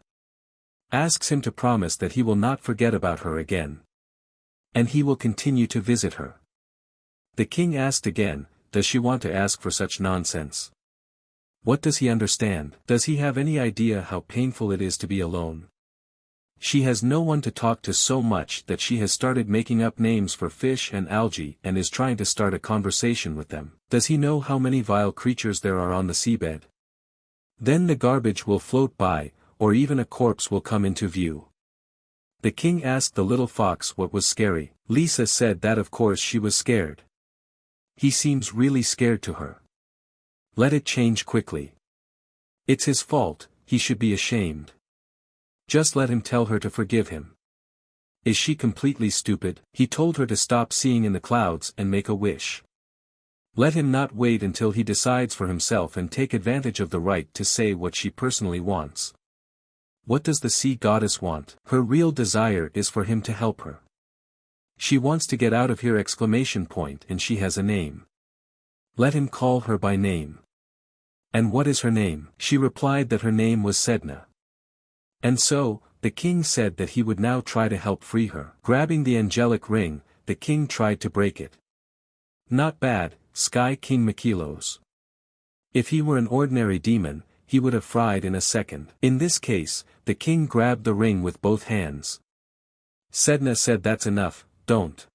Asks him to promise that he will not forget about her again. And he will continue to visit her. The king asked again, does she want to ask for such nonsense? What does he understand? Does he have any idea how painful it is to be alone? She has no one to talk to so much that she has started making up names for fish and algae and is trying to start a conversation with them. Does he know how many vile creatures there are on the seabed? Then the garbage will float by, or even a corpse will come into view. The king asked the little fox what was scary. Lisa said that of course she was scared. He seems really scared to her. Let it change quickly. It's his fault, he should be ashamed. Just let him tell her to forgive him. Is she completely stupid? He told her to stop seeing in the clouds and make a wish. Let him not wait until he decides for himself and take advantage of the right to say what she personally wants. What does the sea goddess want? Her real desire is for him to help her. She wants to get out of here ! And she has a name. Let him call her by name. "And what is her name?" She replied that her name was Sedna. And so, the king said that he would now try to help free her. Grabbing the angelic ring, the king tried to break it. Not bad, Sky King Makilos. If he were an ordinary demon, he would have fried in a second. In this case, the king grabbed the ring with both hands. Sedna said, "That's enough, don't.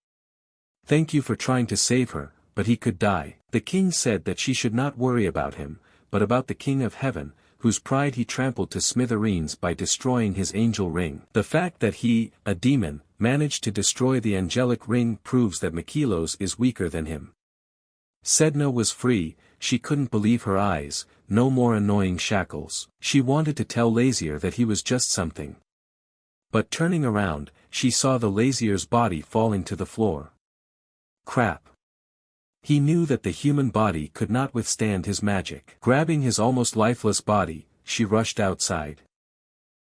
Thank you for trying to save her, but he could die." The king said that she should not worry about him, but about the king of heaven, whose pride he trampled to smithereens by destroying his angel ring. The fact that he, a demon, managed to destroy the angelic ring proves that Makilos is weaker than him. Sedna was free, she couldn't believe her eyes, no more annoying shackles. She wanted to tell Lazier that he was just something. But turning around, she saw the Lazier's body falling to the floor. Crap. He knew that the human body could not withstand his magic. Grabbing his almost lifeless body, she rushed outside.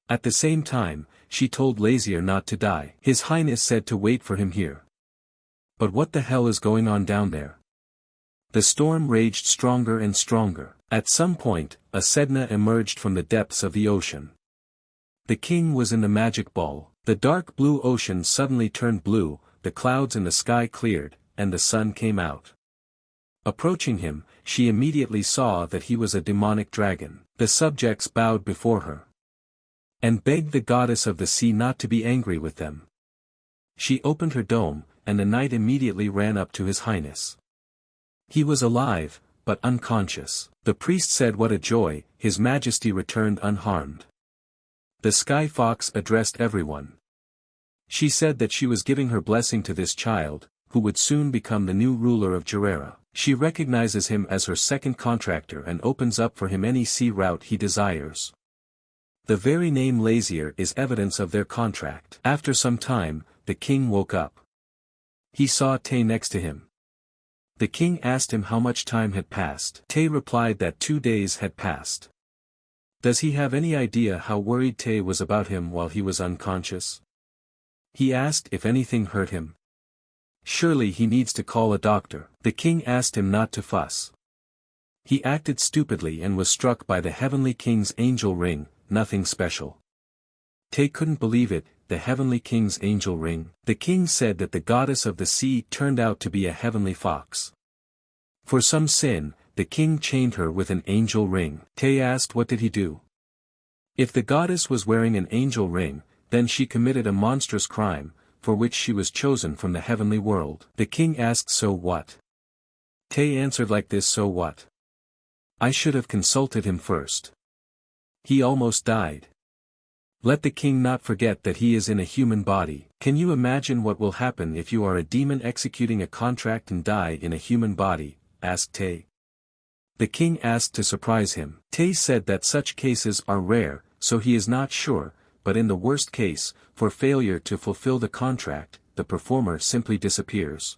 At the same time, she told Lazier not to die. His Highness said to wait for him here. But what the hell is going on down there? The storm raged stronger and stronger. At some point, a Sedna emerged from the depths of the ocean. The king was in the magic ball. The dark blue ocean suddenly turned blue, the clouds in the sky cleared, and the sun came out. Approaching him, she immediately saw that he was a demonic dragon. The subjects bowed before her and begged the goddess of the sea not to be angry with them. She opened her dome, and the knight immediately ran up to his highness. He was alive, but unconscious. The priest said what a joy, his majesty returned unharmed. The sky fox addressed everyone. She said that she was giving her blessing to this child, who would soon become the new ruler of Gerera. She recognizes him as her second contractor and opens up for him any sea route he desires. The very name Lazier is evidence of their contract. After some time, the king woke up. He saw Tay next to him. The king asked him how much time had passed. Tay replied that 2 days had passed. Does he have any idea how worried Tay was about him while he was unconscious? He asked if anything hurt him. Surely he needs to call a doctor. The king asked him not to fuss. He acted stupidly and was struck by the heavenly king's angel ring, nothing special. Tay couldn't believe it, the heavenly king's angel ring. The king said that the goddess of the sea turned out to be a heavenly fox. For some sin, the king chained her with an angel ring. Tay asked what did he do? If the goddess was wearing an angel ring, then she committed a monstrous crime, for which she was chosen from the heavenly world. The king asked, so what? Tay answered like this, so what? I should have consulted him first. He almost died. Let the king not forget that he is in a human body. Can you imagine what will happen if you are a demon executing a contract and die in a human body? Asked Tay. The king asked to surprise him. Tay said that such cases are rare, so he is not sure, but in the worst case, for failure to fulfill the contract, the performer simply disappears.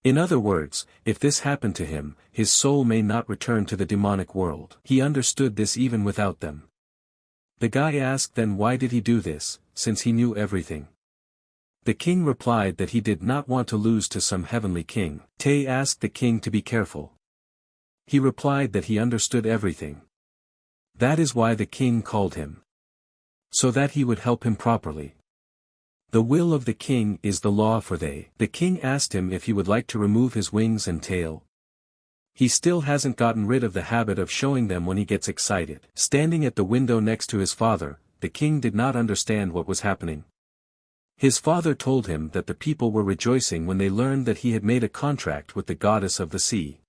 In other words, if this happened to him, his soul may not return to the demonic world. He understood this even without them. The guy asked then why did he do this, since he knew everything. The king replied that he did not want to lose to some heavenly king. Tay asked the king to be careful. He replied that he understood everything. That is why the king called him. So that he would help him properly. The will of the king is the law for they. The king asked him if he would like to remove his wings and tail. He still hasn't gotten rid of the habit of showing them when he gets excited. Standing at the window next to his father, the king did not understand what was happening. His father told him that the people were rejoicing when they learned that he had made a contract with the goddess of the sea.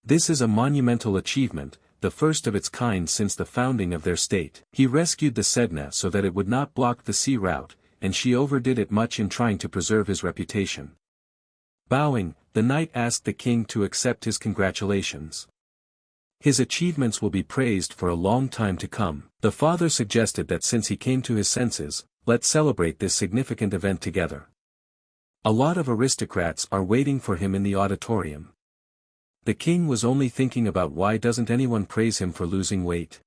This is a monumental achievement, the first of its kind since the founding of their state. He rescued the Sedna so that it would not block the sea route, and she overdid it much in trying to preserve his reputation. Bowing, the knight asked the king to accept his congratulations. His achievements will be praised for a long time to come. The father suggested that since he came to his senses, let's celebrate this significant event together. A lot of aristocrats are waiting for him in the auditorium. The king was only thinking about why doesn't anyone praise him for losing weight.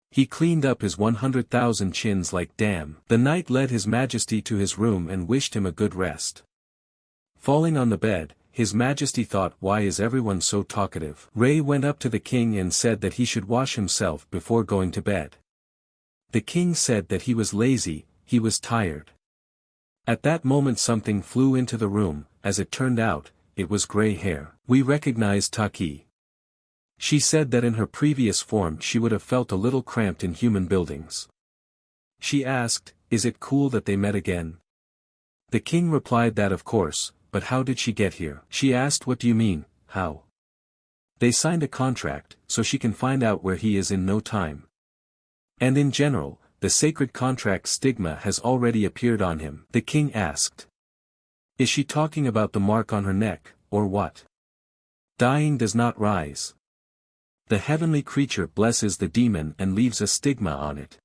He cleaned up his 100,000 chins like damn. The knight led his majesty to his room and wished him a good rest. Falling on the bed, His Majesty thought, why is everyone so talkative? Ray went up to the king and said that he should wash himself before going to bed. The king said that he was lazy, he was tired. At that moment something flew into the room. As it turned out, it was gray hair. We recognized Taki. She said that in her previous form she would have felt a little cramped in human buildings. She asked, is it cool that they met again? The king replied that of course, but how did she get here? She asked, what do you mean, how? They signed a contract, so she can find out where he is in no time. And in general, the sacred contract stigma has already appeared on him. The king asked. Is she talking about the mark on her neck, or what? Dying does not rise. The heavenly creature blesses the demon and leaves a stigma on it.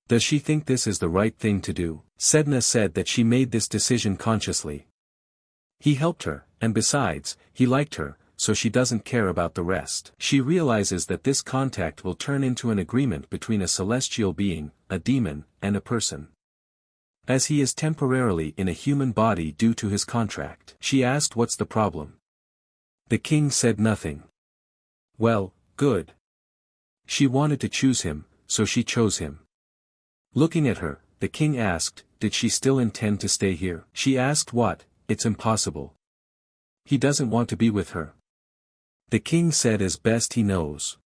Does she think this is the right thing to do? Sedna said that she made this decision consciously. He helped her, and besides, he liked her, so she doesn't care about the rest. She realizes that this contact will turn into an agreement between a celestial being, a demon, and a person. As he is temporarily in a human body due to his contract. She asked what's the problem. The king said nothing. Well, good. She wanted to choose him, so she chose him. Looking at her, the king asked, did she still intend to stay here? She asked what, it's impossible. He doesn't want to be with her. The king said as best he knows.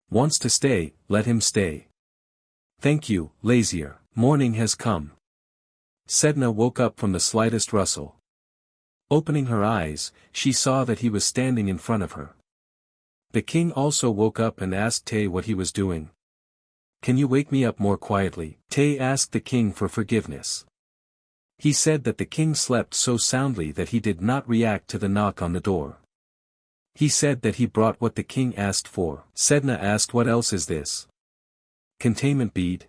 Wants to stay, let him stay. Thank you, lazier. Morning has come. Sedna woke up from the slightest rustle. Opening her eyes, she saw that he was standing in front of her. The king also woke up and asked Tay what he was doing. Can you wake me up more quietly? Tay asked the king for forgiveness. He said that the king slept so soundly that he did not react to the knock on the door. He said that he brought what the king asked for. Sedna asked what else is this? Containment bead?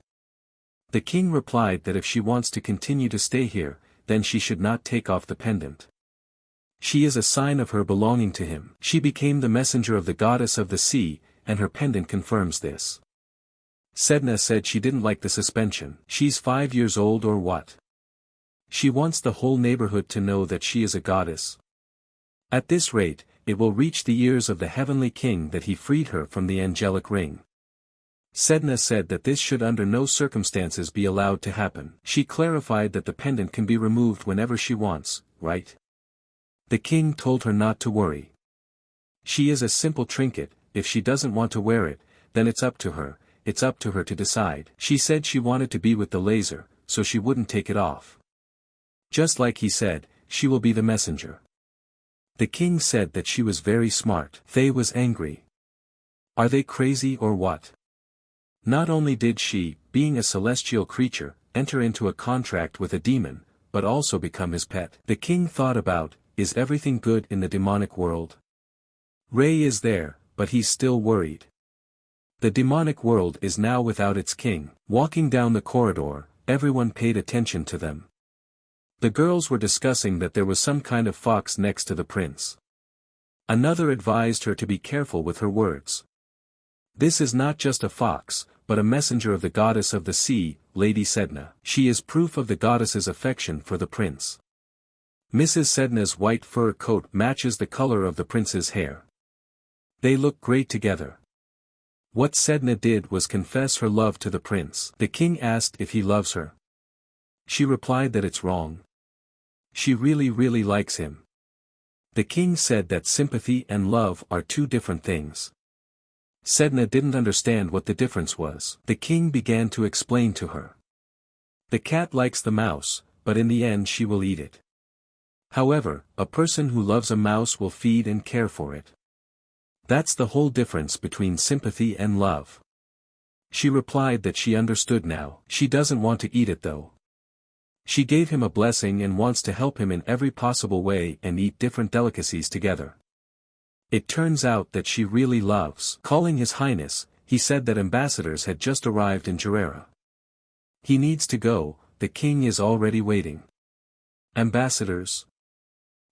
The king replied that if she wants to continue to stay here, then she should not take off the pendant. She is a sign of her belonging to him. She became the messenger of the goddess of the sea, and her pendant confirms this. Sedna said she didn't like the suspension. She's 5 years old or what? She wants the whole neighborhood to know that she is a goddess. At this rate, it will reach the ears of the heavenly king that he freed her from the angelic ring. Sedna said that this should under no circumstances be allowed to happen. She clarified that the pendant can be removed whenever she wants, right? The king told her not to worry. She is a simple trinket, if she doesn't want to wear it, then it's up to her to decide. She said she wanted to be with the laser, so she wouldn't take it off. Just like he said, she will be the messenger. The king said that she was very smart. Faye was angry. Are they crazy or what? Not only did she, being a celestial creature, enter into a contract with a demon, but also become his pet. The king thought about, is everything good in the demonic world? Ray is there, but he's still worried. The demonic world is now without its king. Walking down the corridor, everyone paid attention to them. The girls were discussing that there was some kind of fox next to the prince. Another advised her to be careful with her words. This is not just a fox, but a messenger of the goddess of the sea, Lady Sedna. She is proof of the goddess's affection for the prince. Mrs. Sedna's white fur coat matches the color of the prince's hair. They look great together. What Sedna did was confess her love to the prince. The king asked if he loves her. She replied that it's wrong. She really likes him. The king said that sympathy and love are two different things. Sedna didn't understand what the difference was. The king began to explain to her. The cat likes the mouse, but in the end she will eat it. However, a person who loves a mouse will feed and care for it. That's the whole difference between sympathy and love. She replied that she understood now. She doesn't want to eat it though. She gave him a blessing and wants to help him in every possible way and eat different delicacies together. It turns out that she really loves. Calling His Highness, he said that ambassadors had just arrived in Jarrera. He needs to go, the king is already waiting. Ambassadors?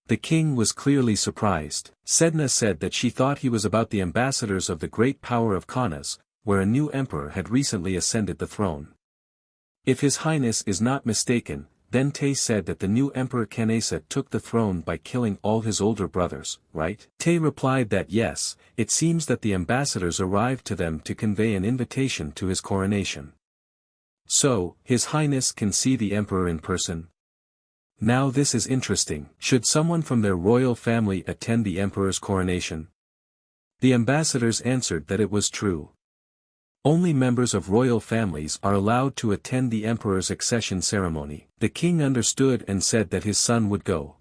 The king was clearly surprised. Sedna said that she thought he was about the ambassadors of the great power of Kanas, where a new emperor had recently ascended the throne. If His Highness is not mistaken, Then Tay said that the new Emperor Kanas took the throne by killing all his older brothers, right? Tay replied that yes, it seems that the ambassadors arrived to them to convey an invitation to his coronation. So, His Highness can see the Emperor in person? Now this is interesting. Should someone from their royal family attend the Emperor's coronation? The ambassadors answered that it was true. Only members of royal families are allowed to attend the Emperor's accession ceremony. The king understood and said that his son would go.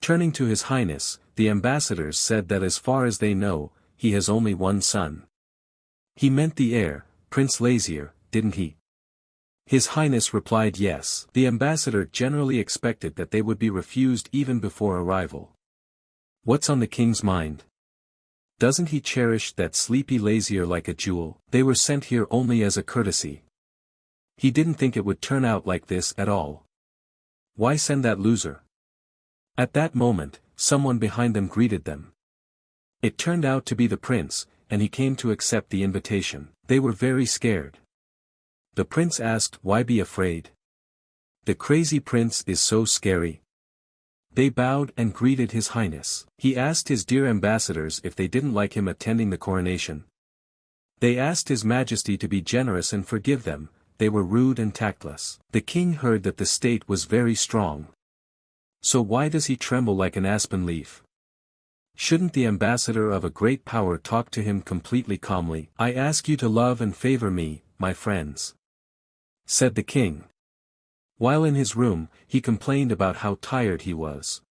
Turning to His Highness, the ambassadors said that as far as they know, he has only one son. He meant the heir, Prince Lazier, didn't he? His Highness replied yes. The ambassador generally expected that they would be refused even before arrival. What's on the king's mind? Doesn't he cherish that sleepy Lazier like a jewel? They were sent here only as a courtesy. He didn't think it would turn out like this at all. Why send that loser? At that moment, someone behind them greeted them. It turned out to be the prince, and he came to accept the invitation. They were very scared. The prince asked, "Why be afraid? The crazy prince is so scary." They bowed and greeted His Highness. He asked his dear ambassadors if they didn't like him attending the coronation. They asked His Majesty to be generous and forgive them, they were rude and tactless. The king heard that the state was very strong. So why does he tremble like an aspen leaf? Shouldn't the ambassador of a great power talk to him completely calmly? "I ask you to love and favor me, my friends," said the king. While in his room, he complained about how tired he was.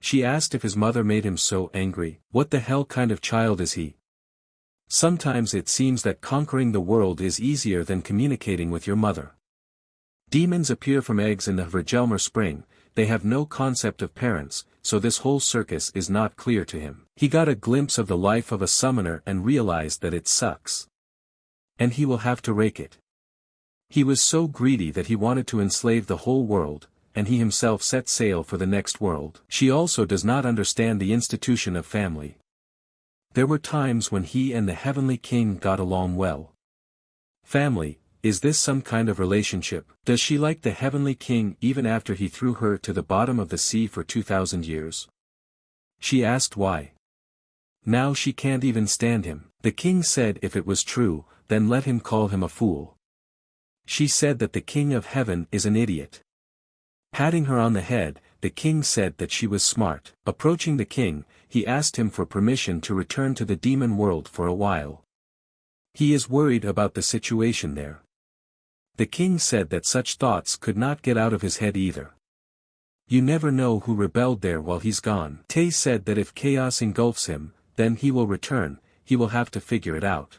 She asked if his mother made him so angry. What the hell kind of child is he? Sometimes it seems that conquering the world is easier than communicating with your mother. Demons appear from eggs in the Hvergelmer spring, they have no concept of parents, so this whole circus is not clear to him. He got a glimpse of the life of a summoner and realized that it sucks. And he will have to rake it. He was so greedy that he wanted to enslave the whole world, and he himself set sail for the next world. She also does not understand the institution of family. There were times when he and the heavenly king got along well. Family, is this some kind of relationship? Does she like the heavenly king even after he threw her to the bottom of the sea for 2,000 years? She asked why. Now she can't even stand him. The king said if it was true, then let him call him a fool. She said that the king of heaven is an idiot. Patting her on the head, the king said that she was smart. Approaching the king, he asked him for permission to return to the demon world for a while. He is worried about the situation there. The king said that such thoughts could not get out of his head either. You never know who rebelled there while he's gone. Tay said that if chaos engulfs him, then he will return, he will have to figure it out.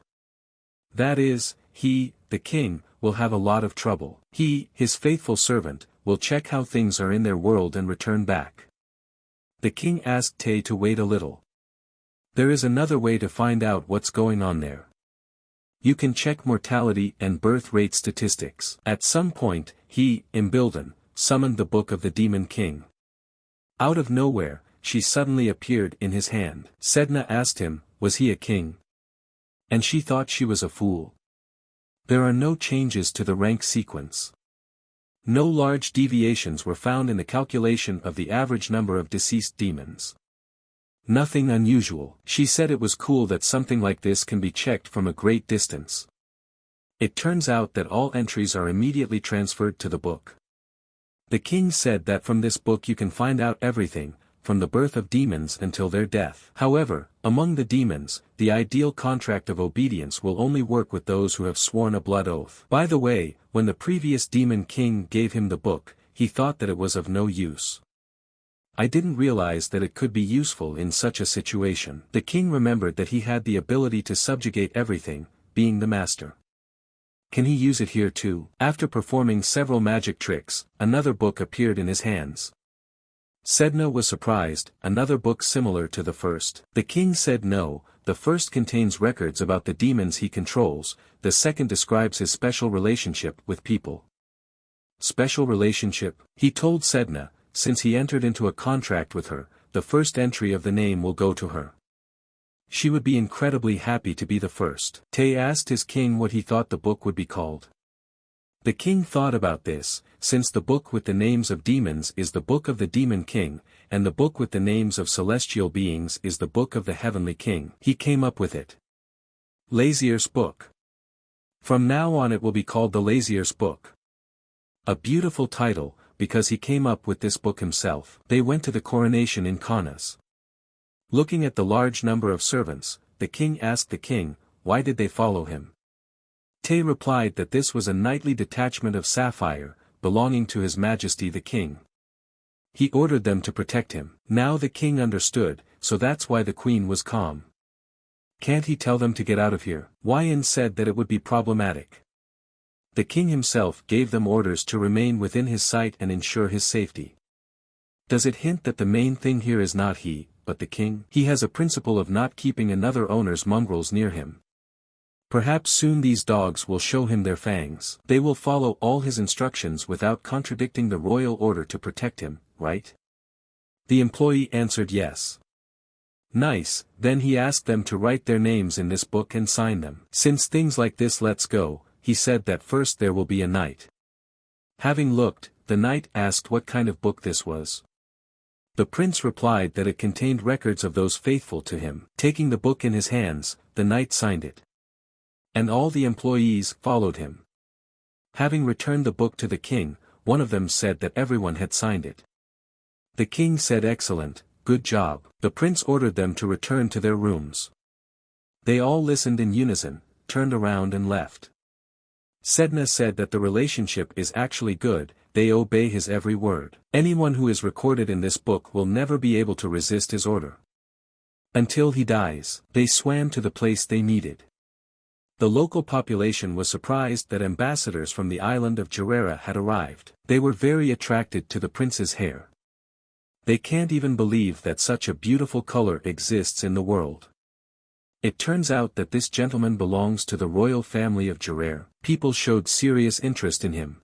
That is, he, the king, will have a lot of trouble. He, his faithful servant, will check how things are in their world and return back. The king asked Tay to wait a little. There is another way to find out what's going on there. You can check mortality and birth rate statistics. At some point, he, Embildon, summoned the book of the demon king. Out of nowhere, she suddenly appeared in his hand. Sedna asked him, was he a king? And she thought she was a fool. There are no changes to the rank sequence. No large deviations were found in the calculation of the average number of deceased demons. Nothing unusual. She said it was cool that something like this can be checked from a great distance. It turns out that all entries are immediately transferred to the book. The king said that from this book you can find out everything, from the birth of demons until their death. However, among the demons, the ideal contract of obedience will only work with those who have sworn a blood oath. By the way, when the previous demon king gave him the book, he thought that it was of no use. I didn't realize that it could be useful in such a situation. The king remembered that he had the ability to subjugate everything, being the master. Can he use it here too? After performing several magic tricks, another book appeared in his hands. Sedna was surprised, another book similar to the first. The king said no, the first contains records about the demons he controls, the second describes his special relationship with people. Special relationship? He told Sedna, since he entered into a contract with her, the first entry of the name will go to her. She would be incredibly happy to be the first. Tay asked his king what he thought the book would be called. The king thought about this, since the book with the names of demons is the book of the demon king, and the book with the names of celestial beings is the book of the heavenly king. He came up with it. Lazier's book. From now on it will be called the Lazier's book. A beautiful title, because he came up with this book himself. They went to the coronation in Kanas. Looking at the large number of servants, the king asked the king, why did they follow him? Tay replied that this was a knightly detachment of Sapphire, belonging to His Majesty the King. He ordered them to protect him. Now the king understood, so that's why the queen was calm. Can't he tell them to get out of here? Wyan said that it would be problematic. The king himself gave them orders to remain within his sight and ensure his safety. Does it hint that the main thing here is not he, but the king? He has a principle of not keeping another owner's mongrels near him. Perhaps soon these dogs will show him their fangs. They will follow all his instructions without contradicting the royal order to protect him, right? The employee answered yes. Nice, then he asked them to write their names in this book and sign them. Since things like this let's go, he said that first there will be a knight. Having looked, the knight asked what kind of book this was. The prince replied that it contained records of those faithful to him. Taking the book in his hands, the knight signed it. And all the employees followed him. Having returned the book to the king, one of them said that everyone had signed it. The king said excellent, good job. The prince ordered them to return to their rooms. They all listened in unison, turned around and left. Sedna said that the relationship is actually good, they obey his every word. Anyone who is recorded in this book will never be able to resist his order. Until he dies. They swam to the place they needed. The local population was surprised that ambassadors from the island of Jarera had arrived. They were very attracted to the prince's hair. They can't even believe that such a beautiful color exists in the world. It turns out that this gentleman belongs to the royal family of Jarera. People showed serious interest in him.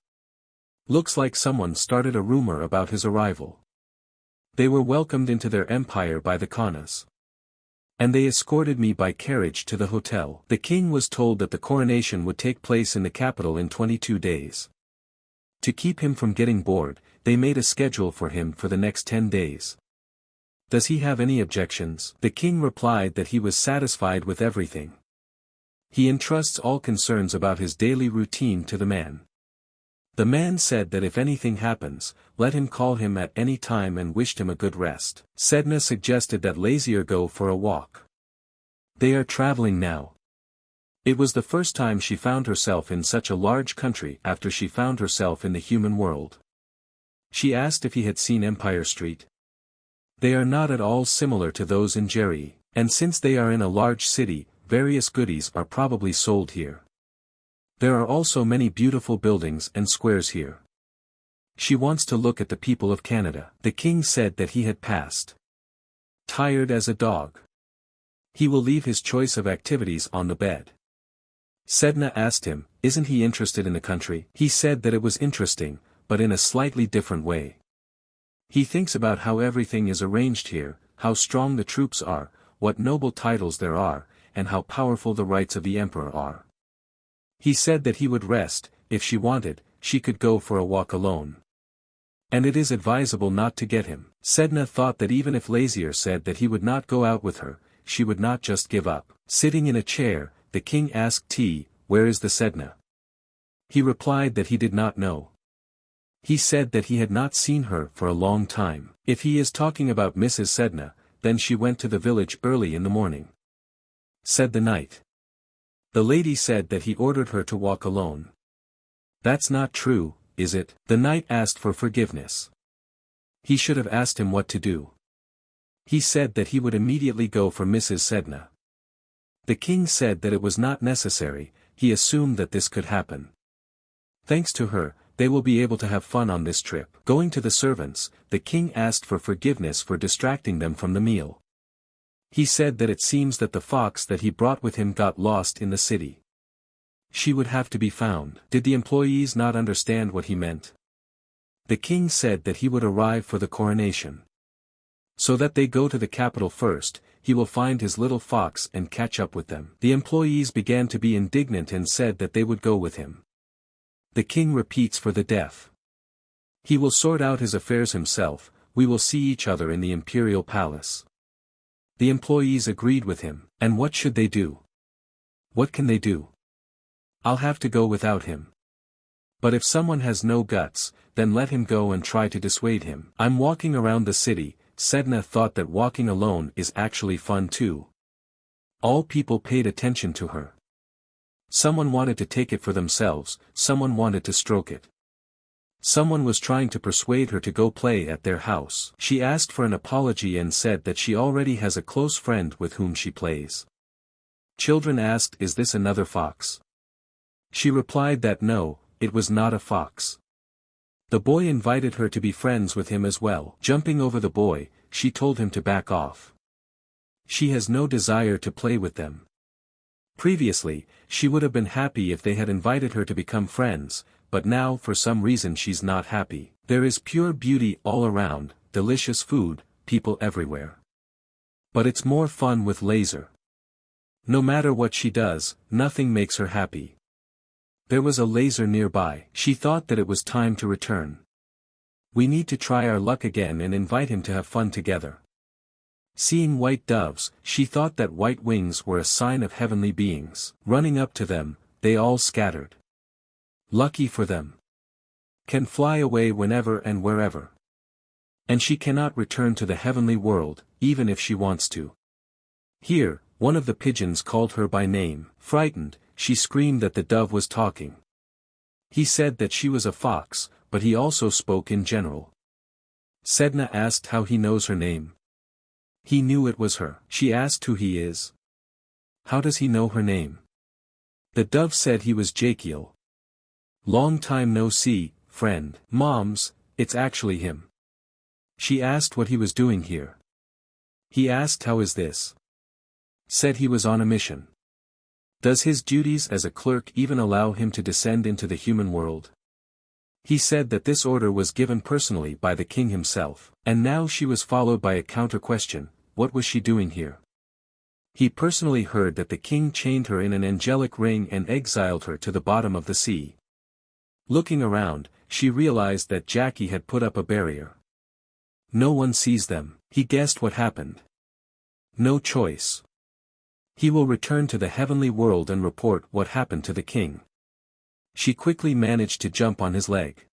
Looks like someone started a rumor about his arrival. They were welcomed into their empire by the Kanas. And they escorted me by carriage to the hotel. The king was told that the coronation would take place in the capital in 22 days. To keep him from getting bored, they made a schedule for him for the next 10 days. Does he have any objections? The king replied that he was satisfied with everything. He entrusts all concerns about his daily routine to the man. The man said that if anything happens, let him call him at any time and wished him a good rest. Sedna suggested that Lazier go for a walk. They are traveling now. It was the first time she found herself in such a large country after she found herself in the human world. She asked if he had seen Empire Street. They are not at all similar to those in Jerry, and since they are in a large city, various goodies are probably sold here. There are also many beautiful buildings and squares here. She wants to look at the people of Canada. The king said that he had passed. Tired as a dog. He will leave his choice of activities on the bed. Sedna asked him, isn't he interested in the country? He said that it was interesting, but in a slightly different way. He thinks about how everything is arranged here, how strong the troops are, what noble titles there are, and how powerful the rights of the emperor are. He said that he would rest, if she wanted, she could go for a walk alone. And it is advisable not to get him. Sedna thought that even if Lazier said that he would not go out with her, she would not just give up. Sitting in a chair, the king asked T, where is the Sedna? He replied that he did not know. He said that he had not seen her for a long time. If he is talking about Mrs. Sedna, then she went to the village early in the morning. Said the knight. The lady said that he ordered her to walk alone. That's not true, is it? The knight asked for forgiveness. He should have asked him what to do. He said that he would immediately go for Mrs. Sedna. The king said that it was not necessary, he assumed that this could happen. Thanks to her, they will be able to have fun on this trip. Going to the servants, the king asked for forgiveness for distracting them from the meal. He said that it seems that the fox that he brought with him got lost in the city. She would have to be found. Did the employees not understand what he meant? The king said that he would arrive for the coronation. So that they go to the capital first, he will find his little fox and catch up with them. The employees began to be indignant and said that they would go with him. The king repeats for the deaf. He will sort out his affairs himself, we will see each other in the imperial palace. The employees agreed with him, and what should they do? What can they do? I'll have to go without him. But if someone has no guts, then let him go and try to dissuade him. I'm walking around the city. Sedna thought that walking alone is actually fun too. All people paid attention to her. Someone wanted to take it for themselves, someone wanted to stroke it. Someone was trying to persuade her to go play at their house. She asked for an apology and said that she already has a close friend with whom she plays. Children asked, is this another fox? She replied that no, it was not a fox. The boy invited her to be friends with him as well. Jumping over the boy, she told him to back off. She has no desire to play with them. Previously, she would have been happy if they had invited her to become friends, but now for some reason she's not happy. There is pure beauty all around, delicious food, people everywhere. But it's more fun with laser. No matter what she does, nothing makes her happy. There was a laser nearby. She thought that it was time to return. We need to try our luck again and invite him to have fun together. Seeing white doves, she thought that white wings were a sign of heavenly beings. Running up to them, they all scattered. Lucky for them. Can fly away whenever and wherever. And she cannot return to the heavenly world, even if she wants to. Here, one of the pigeons called her by name. Frightened, she screamed that the dove was talking. He said that she was a fox, but he also spoke in general. Sedna asked how he knows her name. He knew it was her. She asked who he is. How does he know her name? The dove said he was Jakiel. Long time no see, friend. Moms, it's actually him. She asked what he was doing here. He asked how is this? Said he was on a mission. Does his duties as a clerk even allow him to descend into the human world? He said that this order was given personally by the king himself, and now she was followed by a counter-question, what was she doing here? He personally heard that the king chained her in an angelic ring and exiled her to the bottom of the sea. Looking around, she realized that Jackie had put up a barrier. No one sees them. He guessed what happened. No choice. He will return to the heavenly world and report what happened to the king. She quickly managed to jump on his leg.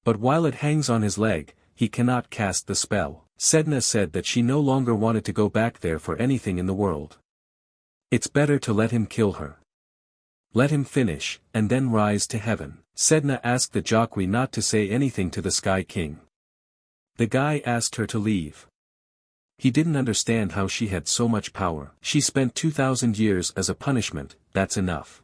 But while it hangs on his leg, he cannot cast the spell. Sedna said that she no longer wanted to go back there for anything in the world. It's better to let him kill her. Let him finish, and then rise to heaven. Sedna asked the jockey not to say anything to the Sky King. The guy asked her to leave. He didn't understand how she had so much power. She spent 2,000 years as a punishment, that's enough.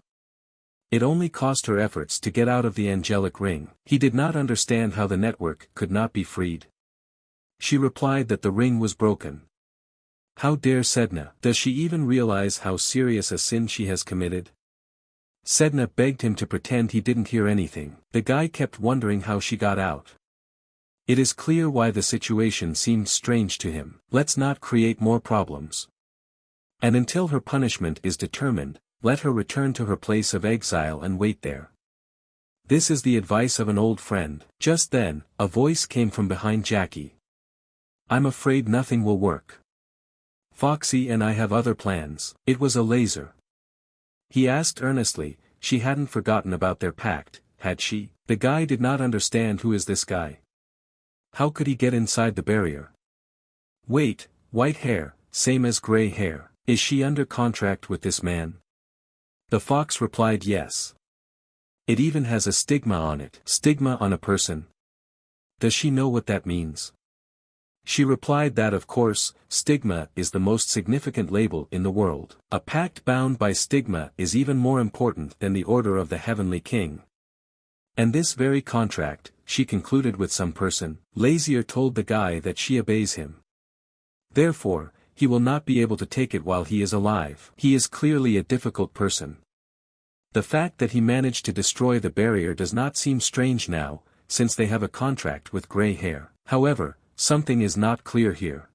It only cost her efforts to get out of the angelic ring. He did not understand how the network could not be freed. She replied that the ring was broken. How dare Sedna? Does she even realize how serious a sin she has committed? Sedna begged him to pretend he didn't hear anything. The guy kept wondering how she got out. It is clear why the situation seemed strange to him. Let's not create more problems. And until her punishment is determined, let her return to her place of exile and wait there. This is the advice of an old friend. Just then, a voice came from behind Jackie. I'm afraid nothing will work. Foxy and I have other plans. It was a laser. He asked earnestly, she hadn't forgotten about their pact, had she? The guy did not understand who is this guy. How could he get inside the barrier? Wait, white hair, same as gray hair. Is she under contract with this man? The fox replied yes. It even has a stigma on it. Stigma on a person? Does she know what that means? She replied that of course, stigma is the most significant label in the world. A pact bound by stigma is even more important than the order of the heavenly king. And this very contract, she concluded with some person. Lazier told the guy that she obeys him. Therefore, he will not be able to take it while he is alive. He is clearly a difficult person. The fact that he managed to destroy the barrier does not seem strange now, since they have a contract with gray hair. However, something is not clear here.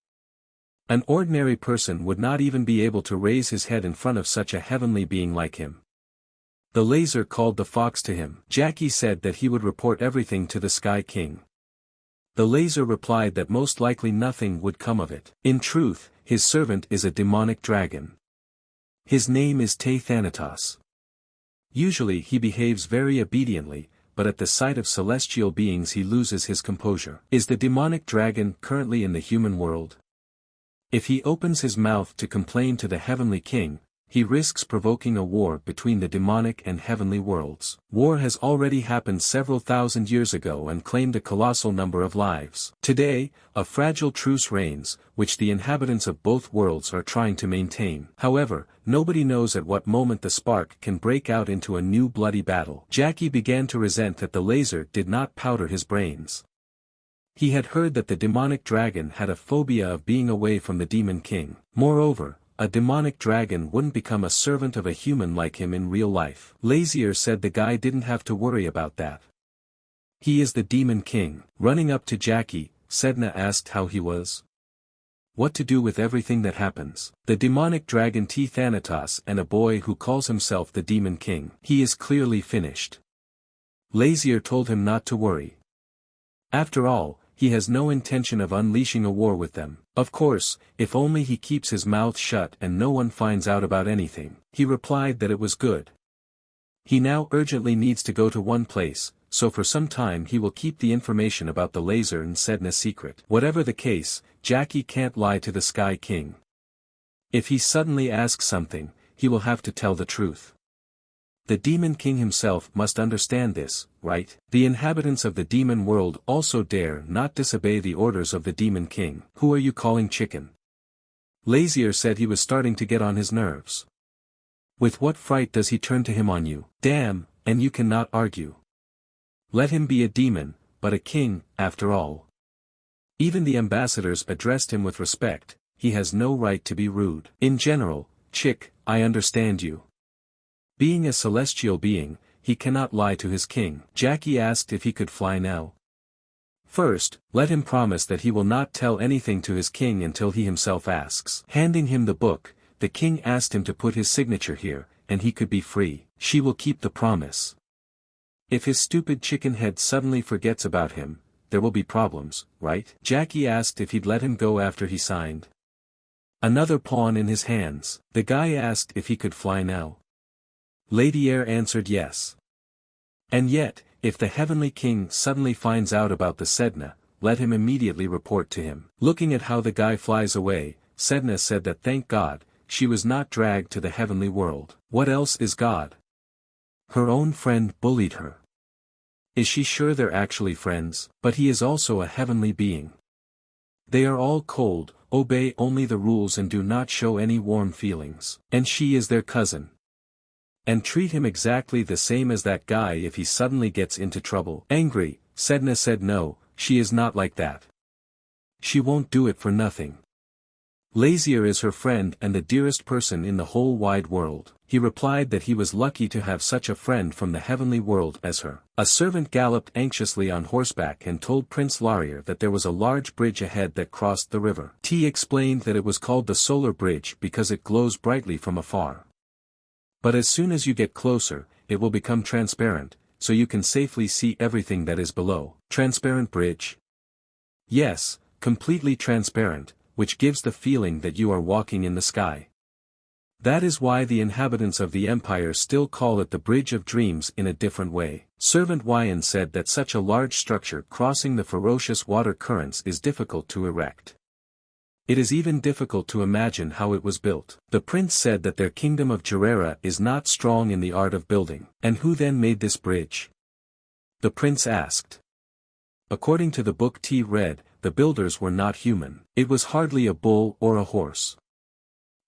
An ordinary person would not even be able to raise his head in front of such a heavenly being like him. The laser called the fox to him. Jackie said that he would report everything to the Sky King. The laser replied that most likely nothing would come of it. In truth, his servant is a demonic dragon. His name is Thanatos. Usually he behaves very obediently, but at the sight of celestial beings he loses his composure. Is the demonic dragon currently in the human world? If he opens his mouth to complain to the heavenly king, he risks provoking a war between the demonic and heavenly worlds. War has already happened several thousand years ago and claimed a colossal number of lives. Today, a fragile truce reigns, which the inhabitants of both worlds are trying to maintain. However, nobody knows at what moment the spark can break out into a new bloody battle. Jackie began to resent that the laser did not powder his brains. He had heard that the demonic dragon had a phobia of being away from the demon king. Moreover, a demonic dragon wouldn't become a servant of a human like him in real life. Lazier said the guy didn't have to worry about that. He is the demon king. Running up to Jackie, Sedna asked how he was. What to do with everything that happens. The demonic dragon Thanatos and a boy who calls himself the demon king. He is clearly finished. Lazier told him not to worry. After all, he has no intention of unleashing a war with them. Of course, if only he keeps his mouth shut and no one finds out about anything. He replied that it was good. He now urgently needs to go to one place, so for some time he will keep the information about the laser and Sedna secret. Whatever the case, Jackie can't lie to the Sky King. If he suddenly asks something, he will have to tell the truth. The Demon King himself must understand this, right? The inhabitants of the demon world also dare not disobey the orders of the Demon King. Who are you calling chicken? Lazier said he was starting to get on his nerves. With what fright does he turn to him on you? Damn, and you cannot argue. Let him be a demon, but a king, after all. Even the ambassadors addressed him with respect. He has no right to be rude. In general, chick, I understand you. Being a celestial being, he cannot lie to his king. Jackie asked if he could fly now. First, let him promise that he will not tell anything to his king until he himself asks. Handing him the book, the king asked him to put his signature here, and he could be free. She will keep the promise. If his stupid chicken head suddenly forgets about him, there will be problems, right? Jackie asked if he'd let him go after he signed. Another pawn in his hands. The guy asked if he could fly now. Lady Air answered yes. And yet, if the heavenly king suddenly finds out about the Sedna, let him immediately report to him. Looking at how the guy flies away, Sedna said that thank God, she was not dragged to the heavenly world. What else is God? Her own friend bullied her. Is she sure they're actually friends? But he is also a heavenly being. They are all cold, obey only the rules and do not show any warm feelings. And she is their cousin. And treat him exactly the same as that guy if he suddenly gets into trouble. Angry, Sedna said no, she is not like that. She won't do it for nothing. Lazier is her friend and the dearest person in the whole wide world. He replied that he was lucky to have such a friend from the heavenly world as her. A servant galloped anxiously on horseback and told Prince Larier that there was a large bridge ahead that crossed the river. T explained that it was called the Solar Bridge because it glows brightly from afar. But as soon as you get closer, it will become transparent, so you can safely see everything that is below. Transparent bridge? Yes, completely transparent, which gives the feeling that you are walking in the sky. That is why the inhabitants of the empire still call it the Bridge of Dreams in a different way. Servant Wyan said that such a large structure crossing the ferocious water currents is difficult to erect. It is even difficult to imagine how it was built. The prince said that their kingdom of Gerera is not strong in the art of building. And who then made this bridge? The prince asked. According to the book T read, the builders were not human. It was hardly a bull or a horse.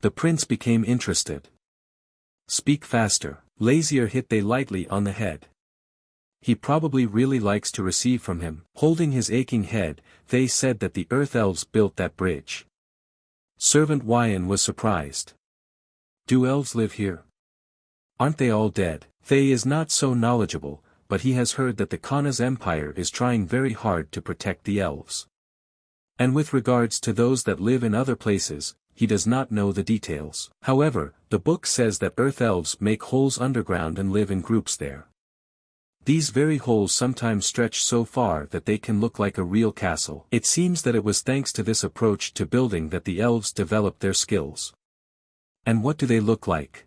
The prince became interested. Speak faster. Lazier hit they lightly on the head. He probably really likes to receive from him. Holding his aching head, they said that the Earth Elves built that bridge. Servant Wyan was surprised. Do elves live here? Aren't they all dead? Thay is not so knowledgeable, but he has heard that the Kanas Empire is trying very hard to protect the elves. And with regards to those that live in other places, he does not know the details. However, the book says that Earth Elves make holes underground and live in groups there. These very holes sometimes stretch so far that they can look like a real castle. It seems that it was thanks to this approach to building that the elves developed their skills. And what do they look like?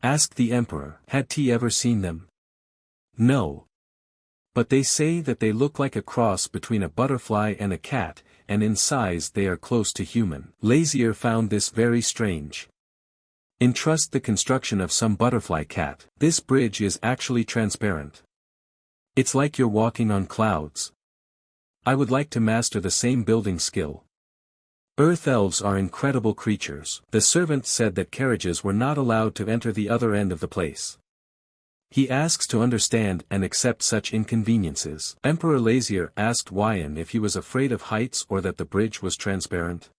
Asked the emperor. Had T ever seen them? No. But they say that they look like a cross between a butterfly and a cat, and in size they are close to human. Lazier found this very strange. Entrust the construction of some butterfly cat. This bridge is actually transparent. It's like you're walking on clouds. I would like to master the same building skill. Earth elves are incredible creatures. The servant said that carriages were not allowed to enter the other end of the place. He asks to understand and accept such inconveniences. Emperor Lazier asked Wyan if he was afraid of heights or that the bridge was transparent.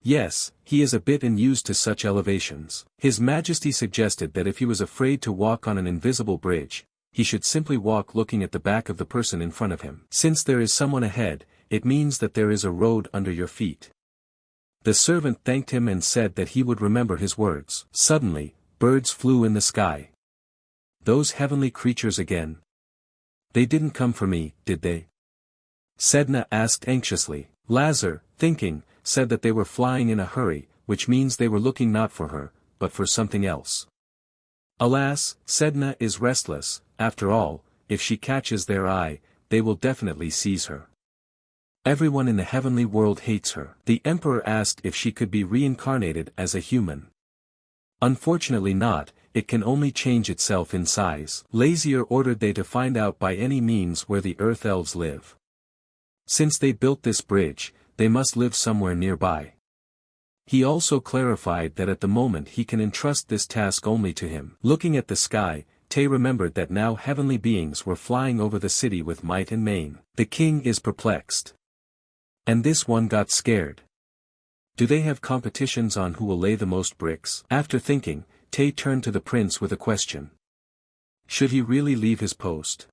Yes, he is a bit unused to such elevations. His Majesty suggested that if he was afraid to walk on an invisible bridge, he should simply walk looking at the back of the person in front of him. Since there is someone ahead, it means that there is a road under your feet. The servant thanked him and said that he would remember his words. Suddenly, birds flew in the sky. Those heavenly creatures again. They didn't come for me, did they? Sedna asked anxiously. Lazar, thinking, said that they were flying in a hurry, which means they were looking not for her, but for something else. Alas, Sedna is restless. After all, if she catches their eye, they will definitely seize her. Everyone in the heavenly world hates her. The emperor asked if she could be reincarnated as a human. Unfortunately not, it can only change itself in size. Lazier ordered they to find out by any means where the Earth Elves live. Since they built this bridge, they must live somewhere nearby. He also clarified that at the moment he can entrust this task only to him. Looking at the sky, Tay remembered that now heavenly beings were flying over the city with might and main. The king is perplexed. And this one got scared. Do they have competitions on who will lay the most bricks? After thinking, Tay turned to the prince with a question. Should he really leave his post?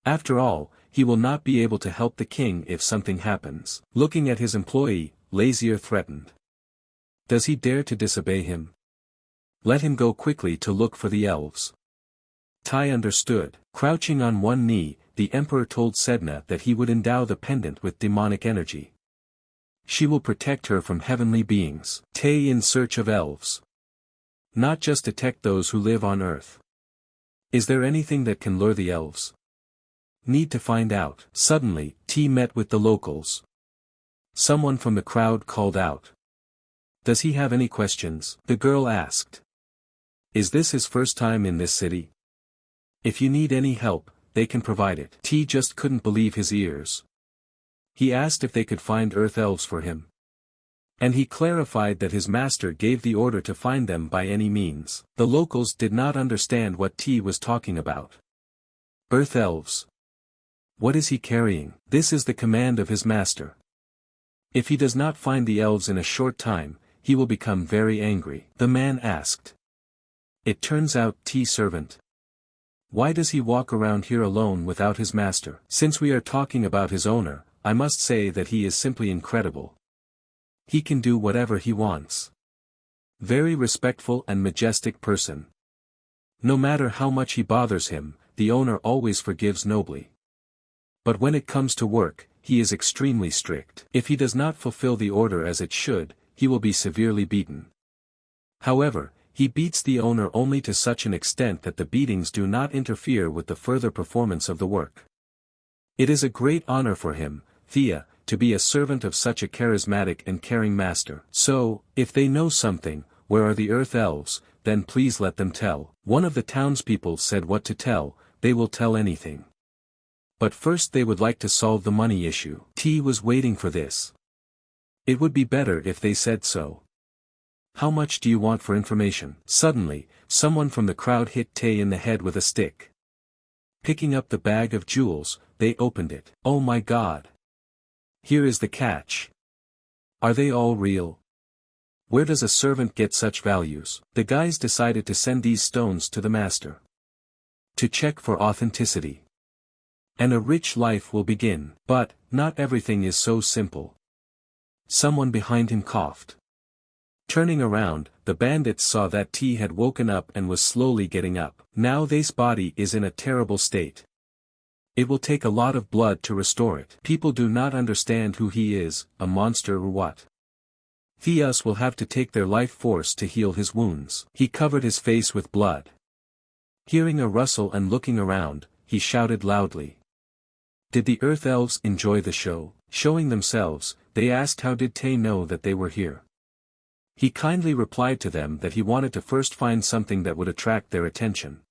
After all, he will not be able to help the king if something happens. Looking at his employee, Lazier threatened. Does he dare to disobey him? Let him go quickly to look for the elves. Tai understood. Crouching on one knee, the emperor told Sedna that he would endow the pendant with demonic energy. She will protect her from heavenly beings. Tay in search of elves. Not just detect those who live on earth. Is there anything that can lure the elves? Need to find out. Suddenly, T met with the locals. Someone from the crowd called out. Does he have any questions? The girl asked. Is this his first time in this city? If you need any help, they can provide it. T just couldn't believe his ears. He asked if they could find Earth Elves for him. And he clarified that his master gave the order to find them by any means. The locals did not understand what T was talking about. Earth Elves. What is he carrying? This is the command of his master. If he does not find the elves in a short time, he will become very angry. The man asked. It turns out T servant. Why does he walk around here alone without his master? Since we are talking about his owner, I must say that he is simply incredible. He can do whatever he wants. Very respectful and majestic person. No matter how much he bothers him, the owner always forgives nobly. But when it comes to work, he is extremely strict. If he does not fulfill the order as it should, he will be severely beaten. However, he beats the owner only to such an extent that the beatings do not interfere with the further performance of the work. It is a great honor for him, Thea, to be a servant of such a charismatic and caring master. So, if they know something, where are the Earth Elves, then please let them tell. One of the townspeople said what to tell, they will tell anything. But first they would like to solve the money issue. T was waiting for this. It would be better if they said so. How much do you want for information? Suddenly, someone from the crowd hit Tay in the head with a stick. Picking up the bag of jewels, they opened it. Oh my God! Here is the catch. Are they all real? Where does a servant get such values? The guys decided to send these stones to the master. To check for authenticity. And a rich life will begin. But, not everything is so simple. Someone behind him coughed. Turning around, the bandits saw that T had woken up and was slowly getting up. Now this body is in a terrible state. It will take a lot of blood to restore it. People do not understand who he is, a monster or what. Theus will have to take their life force to heal his wounds. He covered his face with blood. Hearing a rustle and looking around, he shouted loudly. Did the Earth Elves enjoy the show? Showing themselves, they asked how did Tay know that they were here. He kindly replied to them that he wanted to first find something that would attract their attention.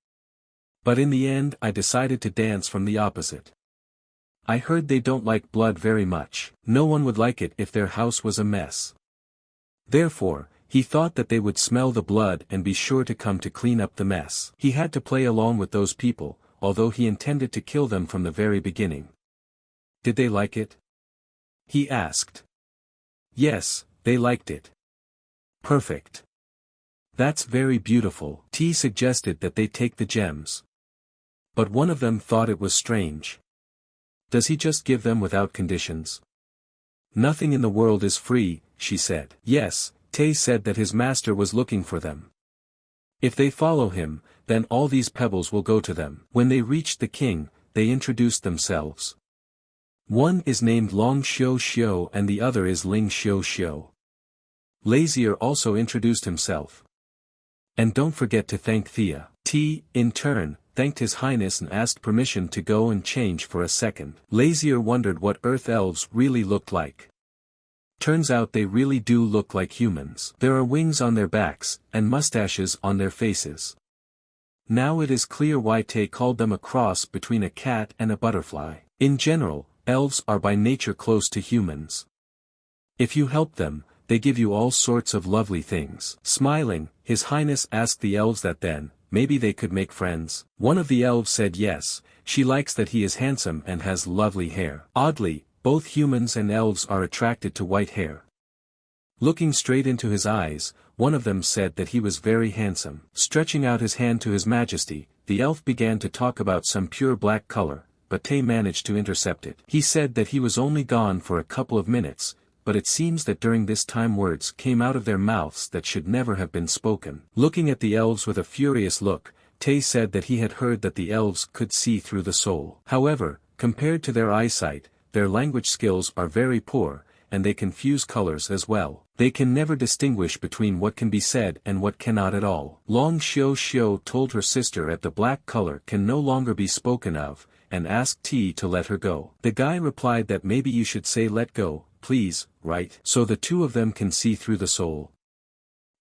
But in the end I decided to dance from the opposite. I heard they don't like blood very much. No one would like it if their house was a mess. Therefore, he thought that they would smell the blood and be sure to come to clean up the mess. He had to play along with those people, although he intended to kill them from the very beginning. Did they like it? He asked. Yes, they liked it. Perfect. That's very beautiful. T suggested that they take the gems. But one of them thought it was strange. Does he just give them without conditions? Nothing in the world is free, she said. Yes, Tay said that his master was looking for them. If they follow him, then all these pebbles will go to them. When they reached the king, they introduced themselves. One is named Long Xiu Xiu and the other is Ling Xiu Xiu. Lazier also introduced himself. And don't forget to thank Thea. T, in turn, thanked His Highness and asked permission to go and change for a second. Lazier wondered what Earth Elves really looked like. Turns out they really do look like humans. There are wings on their backs, and mustaches on their faces. Now it is clear why Tay called them a cross between a cat and a butterfly. In general, elves are by nature close to humans. If you help them, they give you all sorts of lovely things. Smiling, His Highness asked the elves that then, maybe they could make friends. One of the elves said yes, she likes that he is handsome and has lovely hair. Oddly, both humans and elves are attracted to white hair. Looking straight into his eyes, one of them said that he was very handsome. Stretching out his hand to His Majesty, the elf began to talk about some pure black color, but Tay managed to intercept it. He said that he was only gone for a couple of minutes, but it seems that during this time words came out of their mouths that should never have been spoken. Looking at the elves with a furious look, Tay said that he had heard that the elves could see through the soul. However, compared to their eyesight, their language skills are very poor, and they confuse colors as well. They can never distinguish between what can be said and what cannot at all. Long Xiu Xiu told her sister that the black color can no longer be spoken of, and asked T to let her go. The guy replied that maybe you should say let go, please, right? So the two of them can see through the soul.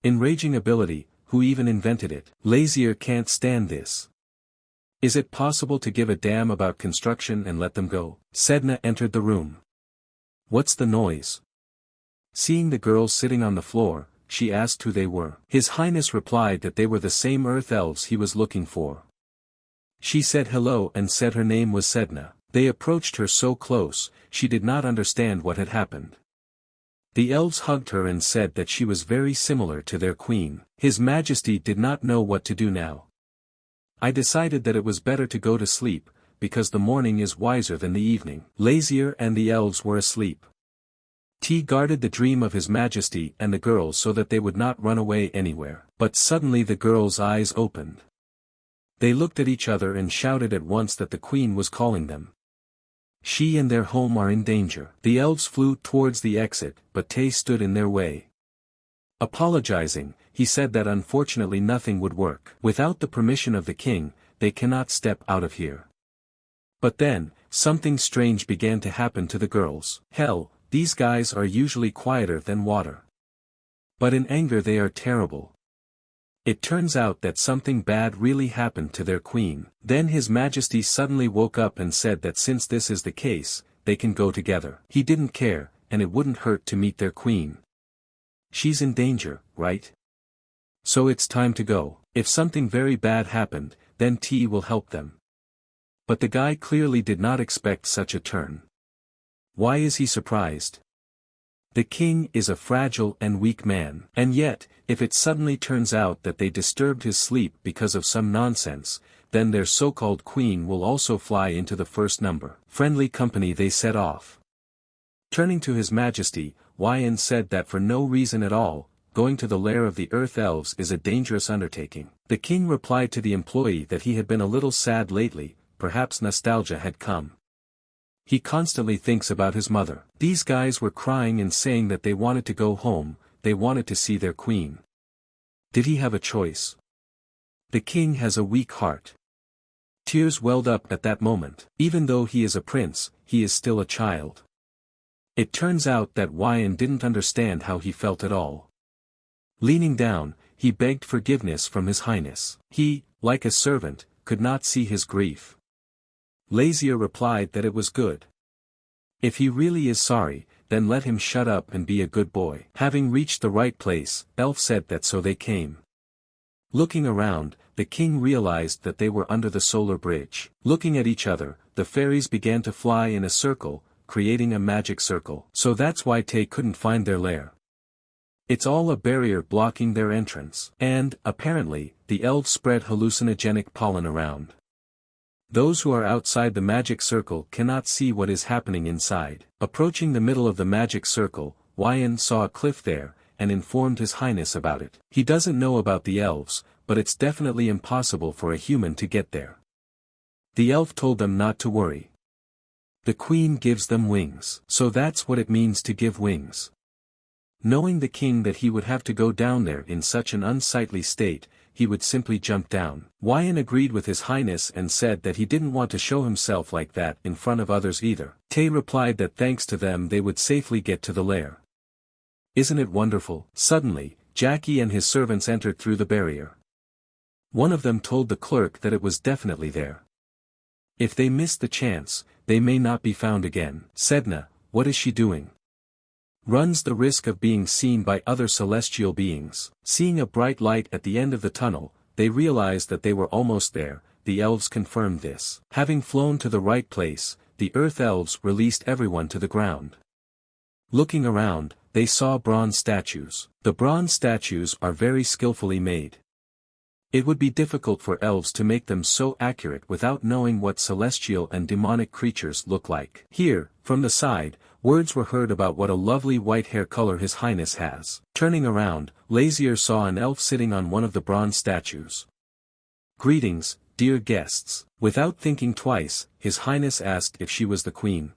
Enraging ability, who even invented it? Lazier can't stand this. Is it possible to give a damn about construction and let them go? Sedna entered the room. What's the noise? Seeing the girls sitting on the floor, she asked who they were. His Highness replied that they were the same Earth Elves he was looking for. She said hello and said her name was Sedna. They approached her so close, she did not understand what had happened. The elves hugged her and said that she was very similar to their queen. His Majesty did not know what to do now. I decided that it was better to go to sleep, because the morning is wiser than the evening. Lazier and the elves were asleep. T guarded the dream of His Majesty and the girls so that they would not run away anywhere. But suddenly the girls' eyes opened. They looked at each other and shouted at once that the queen was calling them. She and their home are in danger. The elves flew towards the exit, but Tay stood in their way. Apologizing, he said that unfortunately nothing would work. Without the permission of the king, they cannot step out of here. But then, something strange began to happen to the girls. Hell, these guys are usually quieter than water. But in anger they are terrible. It turns out that something bad really happened to their queen. Then His Majesty suddenly woke up and said that since this is the case, they can go together. He didn't care, and it wouldn't hurt to meet their queen. She's in danger, right? So it's time to go. If something very bad happened, then T will help them. But the guy clearly did not expect such a turn. Why is he surprised? The king is a fragile and weak man. And yet, if it suddenly turns out that they disturbed his sleep because of some nonsense, then their so-called queen will also fly into the first number. Friendly company they set off. Turning to His Majesty, Wyan said that for no reason at all, going to the lair of the Earth Elves is a dangerous undertaking. The king replied to the employee that he had been a little sad lately, perhaps nostalgia had come. He constantly thinks about his mother. These guys were crying and saying that they wanted to go home, they wanted to see their queen. Did he have a choice? The king has a weak heart. Tears welled up at that moment. Even though he is a prince, he is still a child. It turns out that Wyan didn't understand how he felt at all. Leaning down, he begged forgiveness from his highness. He, like a servant, could not see his grief. Lazier replied that it was good. If he really is sorry, then let him shut up and be a good boy. Having reached the right place, Elf said that so they came. Looking around, the king realized that they were under the solar bridge. Looking at each other, the fairies began to fly in a circle, creating a magic circle. So that's why Tay couldn't find their lair. It's all a barrier blocking their entrance. And, apparently, the elves spread hallucinogenic pollen around. Those who are outside the magic circle cannot see what is happening inside. Approaching the middle of the magic circle, Wyan saw a cliff there, and informed his highness about it. He doesn't know about the elves, but it's definitely impossible for a human to get there. The elf told them not to worry. The queen gives them wings. So that's what it means to give wings. Knowing the king that he would have to go down there in such an unsightly state, he would simply jump down. Wyan agreed with his highness and said that he didn't want to show himself like that in front of others either. Tay replied that thanks to them they would safely get to the lair. Isn't it wonderful? Suddenly, Jackie and his servants entered through the barrier. One of them told the clerk that it was definitely there. If they missed the chance, they may not be found again. Sedna, what is she doing? Runs the risk of being seen by other celestial beings. Seeing a bright light at the end of the tunnel, they realized that they were almost there. The elves confirmed this. Having flown to the right place, the Earth Elves released everyone to the ground. Looking around, they saw bronze statues. The bronze statues are very skillfully made. It would be difficult for elves to make them so accurate without knowing what celestial and demonic creatures look like. Here, from the side, words were heard about what a lovely white hair color his highness has. Turning around, Lazier saw an elf sitting on one of the bronze statues. Greetings, dear guests. Without thinking twice, his highness asked if she was the queen.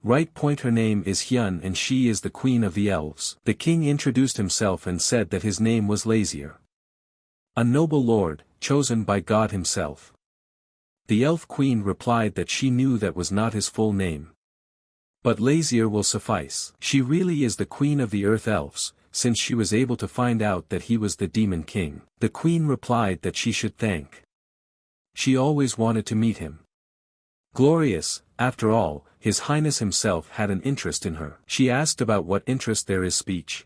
Right point, her name is Hyun and she is the queen of the elves. The king introduced himself and said that his name was Lazier. A noble lord, chosen by God himself. The elf queen replied that she knew that was not his full name. But Lazier will suffice. She really is the queen of the Earth Elves, since she was able to find out that he was the demon king. The queen replied that she should thank. She always wanted to meet him. Glorious, after all, his highness himself had an interest in her. She asked about what interest there is speech.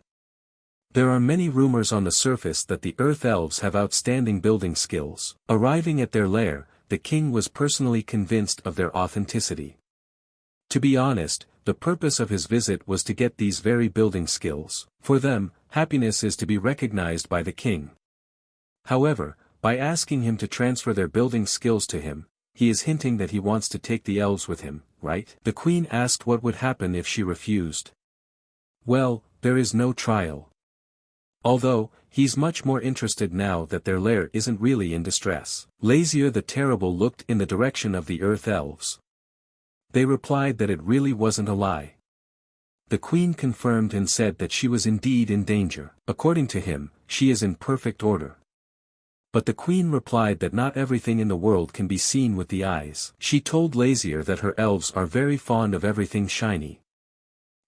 There are many rumors on the surface that the Earth Elves have outstanding building skills. Arriving at their lair, the king was personally convinced of their authenticity. To be honest, the purpose of his visit was to get these very building skills. For them, happiness is to be recognized by the king. However, by asking him to transfer their building skills to him, he is hinting that he wants to take the elves with him, right? The queen asked what would happen if she refused. Well, there is no trial. Although, he's much more interested now that their lair isn't really in distress. Lazier the Terrible looked in the direction of the Earth Elves. They replied that it really wasn't a lie. The queen confirmed and said that she was indeed in danger. According to him, she is in perfect order. But the queen replied that not everything in the world can be seen with the eyes. She told Lazier that her elves are very fond of everything shiny.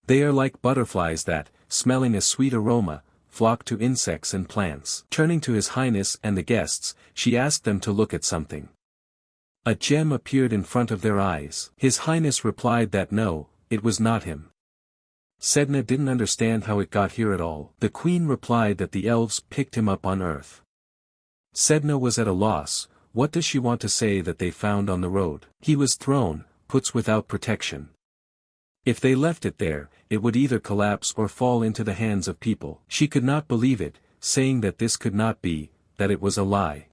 They are like butterflies that, smelling a sweet aroma, flock to insects and plants. Turning to his highness and the guests, she asked them to look at something. A gem appeared in front of their eyes. His highness replied that no, it was not him. Sedna didn't understand how it got here at all. The queen replied that the elves picked him up on earth. Sedna was at a loss. What does she want to say that they found on the road? He was thrown, puts without protection. If they left it there, it would either collapse or fall into the hands of people. She could not believe it, saying that this could not be, that it was a lie.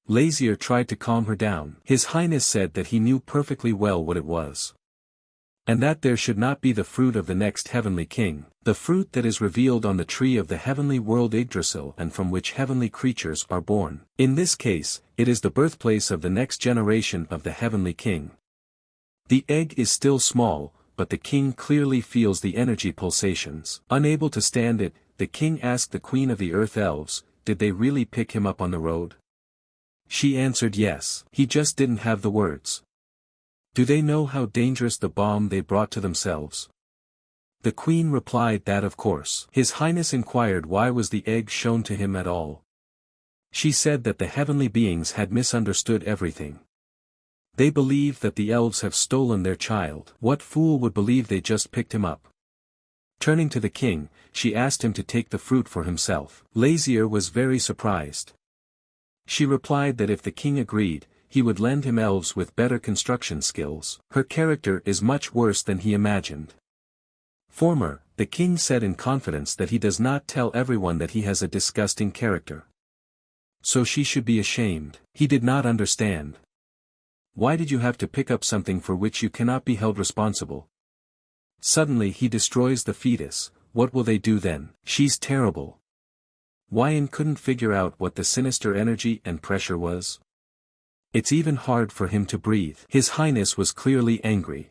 Lazier tried to calm her down. His highness said that he knew perfectly well what it was. And that there should not be the fruit of the next heavenly king, the fruit that is revealed on the tree of the heavenly world Yggdrasil and from which heavenly creatures are born. In this case, it is the birthplace of the next generation of the heavenly king. The egg is still small, but the king clearly feels the energy pulsations. Unable to stand it, the king asked the queen of the earth elves, did they really pick him up on the road? She answered yes. He just didn't have the words. Do they know how dangerous the bomb they brought to themselves? The queen replied that of course. His Highness inquired why was the egg shown to him at all. She said that the heavenly beings had misunderstood everything. They believe that the elves have stolen their child. What fool would believe they just picked him up? Turning to the king, she asked him to take the fruit for himself. Lazier was very surprised. She replied that if the king agreed, he would lend him elves with better construction skills. Her character is much worse than he imagined. The king said in confidence that he does not tell everyone that he has a disgusting character. So she should be ashamed. He did not understand. Why did you have to pick up something for which you cannot be held responsible? Suddenly he destroys the fetus, what will they do then? She's terrible. Wyan couldn't figure out what the sinister energy and pressure was. It's even hard for him to breathe. His Highness was clearly angry.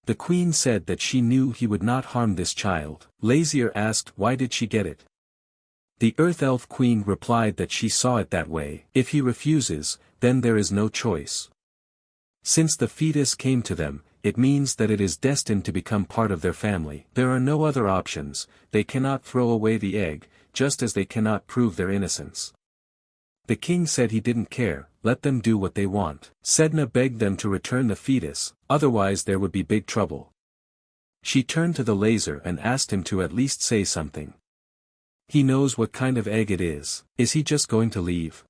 The queen said that she knew he would not harm this child. Lazier asked why did she get it. The Earth Elf Queen replied that she saw it that way. If he refuses, then there is no choice. Since the fetus came to them, it means that it is destined to become part of their family. There are no other options, they cannot throw away the egg, just as they cannot prove their innocence. The king said he didn't care, let them do what they want. Sedna begged them to return the fetus, otherwise there would be big trouble. She turned to the laser and asked him to at least say something. He knows what kind of egg it is he just going to leave?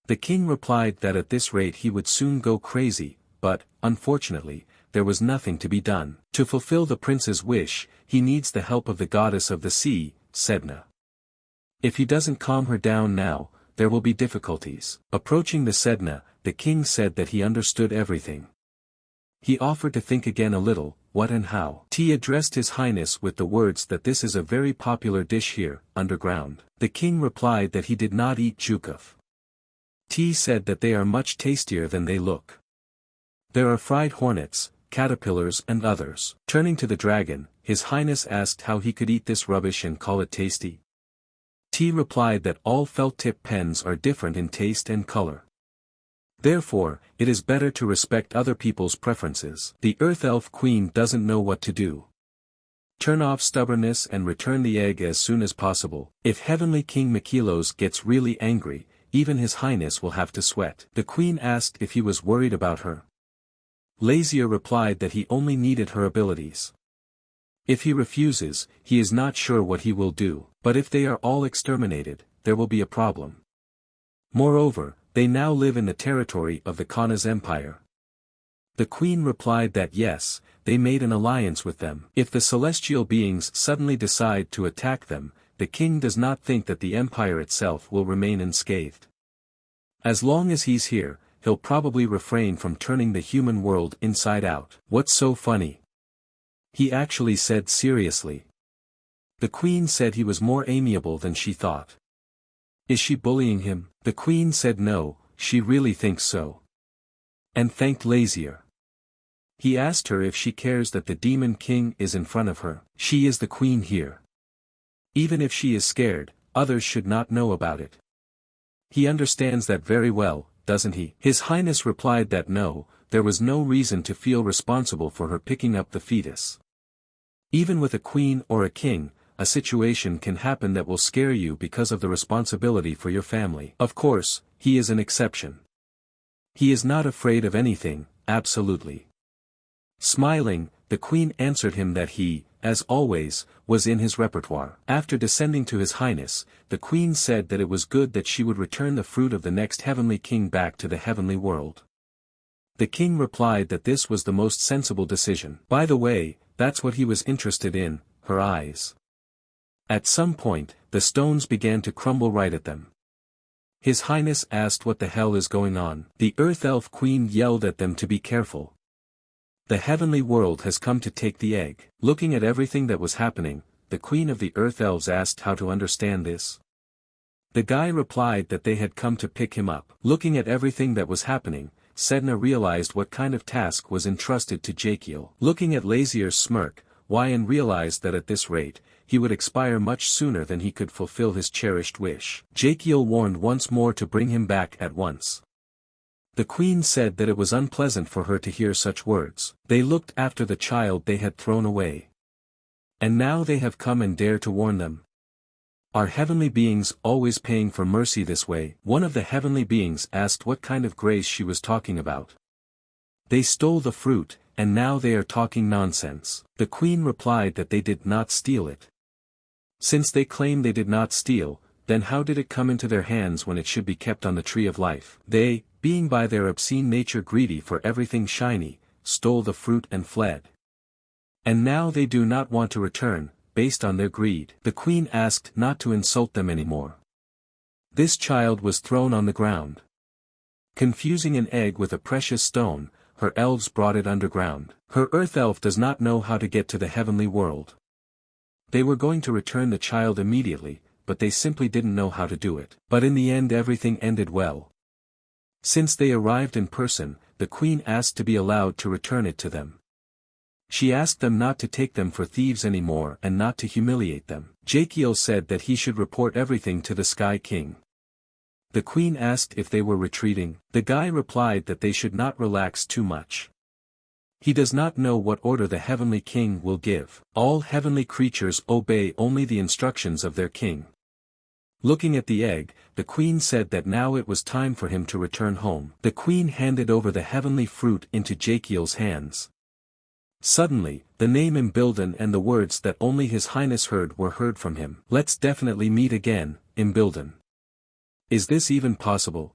The king replied that at this rate he would soon go crazy, but, unfortunately, there was nothing to be done. To fulfill the prince's wish, he needs the help of the goddess of the sea, Sedna. If he doesn't calm her down now, there will be difficulties. Approaching the Sedna, the king said that he understood everything. He offered to think again a little, what and how. He addressed his Highness with the words that this is a very popular dish here, underground. The king replied that he did not eat jukuf. He said that they are much tastier than they look. There are fried hornets, caterpillars and others. Turning to the dragon, his Highness asked how he could eat this rubbish and call it tasty. He replied that all felt-tip pens are different in taste and color. Therefore, it is better to respect other people's preferences. The Earth Elf Queen doesn't know what to do. Turn off stubbornness and return the egg as soon as possible. If Heavenly King Mikilos gets really angry, even his Highness will have to sweat. The queen asked if he was worried about her. Lazier replied that he only needed her abilities. If he refuses, he is not sure what he will do, but if they are all exterminated, there will be a problem. Moreover, they now live in the territory of the Kanas Empire. The queen replied that yes, they made an alliance with them. If the celestial beings suddenly decide to attack them, the king does not think that the empire itself will remain unscathed. As long as he's here, he'll probably refrain from turning the human world inside out. What's so funny? He actually said seriously. The queen said he was more amiable than she thought. Is she bullying him? The queen said no, she really thinks so. And thanked Lazier. He asked her if she cares that the demon king is in front of her. She is the queen here. Even if she is scared, others should not know about it. He understands that very well, doesn't he? His Highness replied that no, there was no reason to feel responsible for her picking up the fetus. Even with a queen or a king, a situation can happen that will scare you because of the responsibility for your family. Of course, he is an exception. He is not afraid of anything, absolutely. Smiling, the queen answered him that he, as always, was in his repertoire. After descending to his Highness, the queen said that it was good that she would return the fruit of the next heavenly king back to the heavenly world. The king replied that this was the most sensible decision. By the way, that's what he was interested in, her eyes. At some point, the stones began to crumble right at them. His Highness asked what the hell is going on. The Earth Elf Queen yelled at them to be careful. The heavenly world has come to take the egg. Looking at everything that was happening, the queen of the earth elves asked how to understand this. The guy replied that they had come to pick him up. Looking at everything that was happening, Sedna realized what kind of task was entrusted to Jakiel. Looking at Lazier's smirk, Wyan realized that at this rate, he would expire much sooner than he could fulfill his cherished wish. Jakiel warned once more to bring him back at once. The queen said that it was unpleasant for her to hear such words. They looked after the child they had thrown away. And now they have come and dare to warn them. Are heavenly beings always paying for mercy this way? One of the heavenly beings asked what kind of grace she was talking about. They stole the fruit, and now they are talking nonsense. The queen replied that they did not steal it. Since they claim they did not steal, then how did it come into their hands when it should be kept on the tree of life? They, being by their obscene nature greedy for everything shiny, stole the fruit and fled. And now they do not want to return, based on their greed. The queen asked not to insult them anymore. This child was thrown on the ground. Confusing an egg with a precious stone, her elves brought it underground. Her earth elf does not know how to get to the heavenly world. They were going to return the child immediately, but they simply didn't know how to do it. But in the end everything ended well. Since they arrived in person, the queen asked to be allowed to return it to them. She asked them not to take them for thieves anymore and not to humiliate them. Jakiel said that he should report everything to the Sky King. The queen asked if they were retreating. The guy replied that they should not relax too much. He does not know what order the heavenly king will give. All heavenly creatures obey only the instructions of their king. Looking at the egg, the queen said that now it was time for him to return home. The queen handed over the heavenly fruit into Jakiel's hands. Suddenly, the name Embildon and the words that only His Highness heard were heard from him. Let's definitely meet again, Embildon. Is this even possible?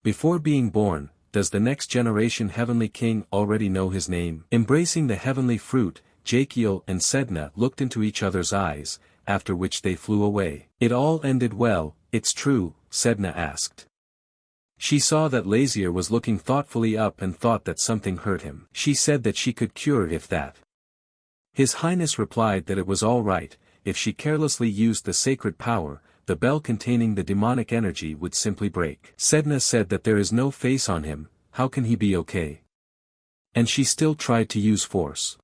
Before being born, does the next generation heavenly king already know his name? Embracing the heavenly fruit, Jakiel and Sedna looked into each other's eyes, after which they flew away. It all ended well, it's true, Sedna asked. She saw that Lazier was looking thoughtfully up and thought that something hurt him. She said that she could cure if that. His Highness replied that it was all right, if she carelessly used the sacred power, the bell containing the demonic energy would simply break. Sedna said that there is no face on him, how can he be okay? And she still tried to use force.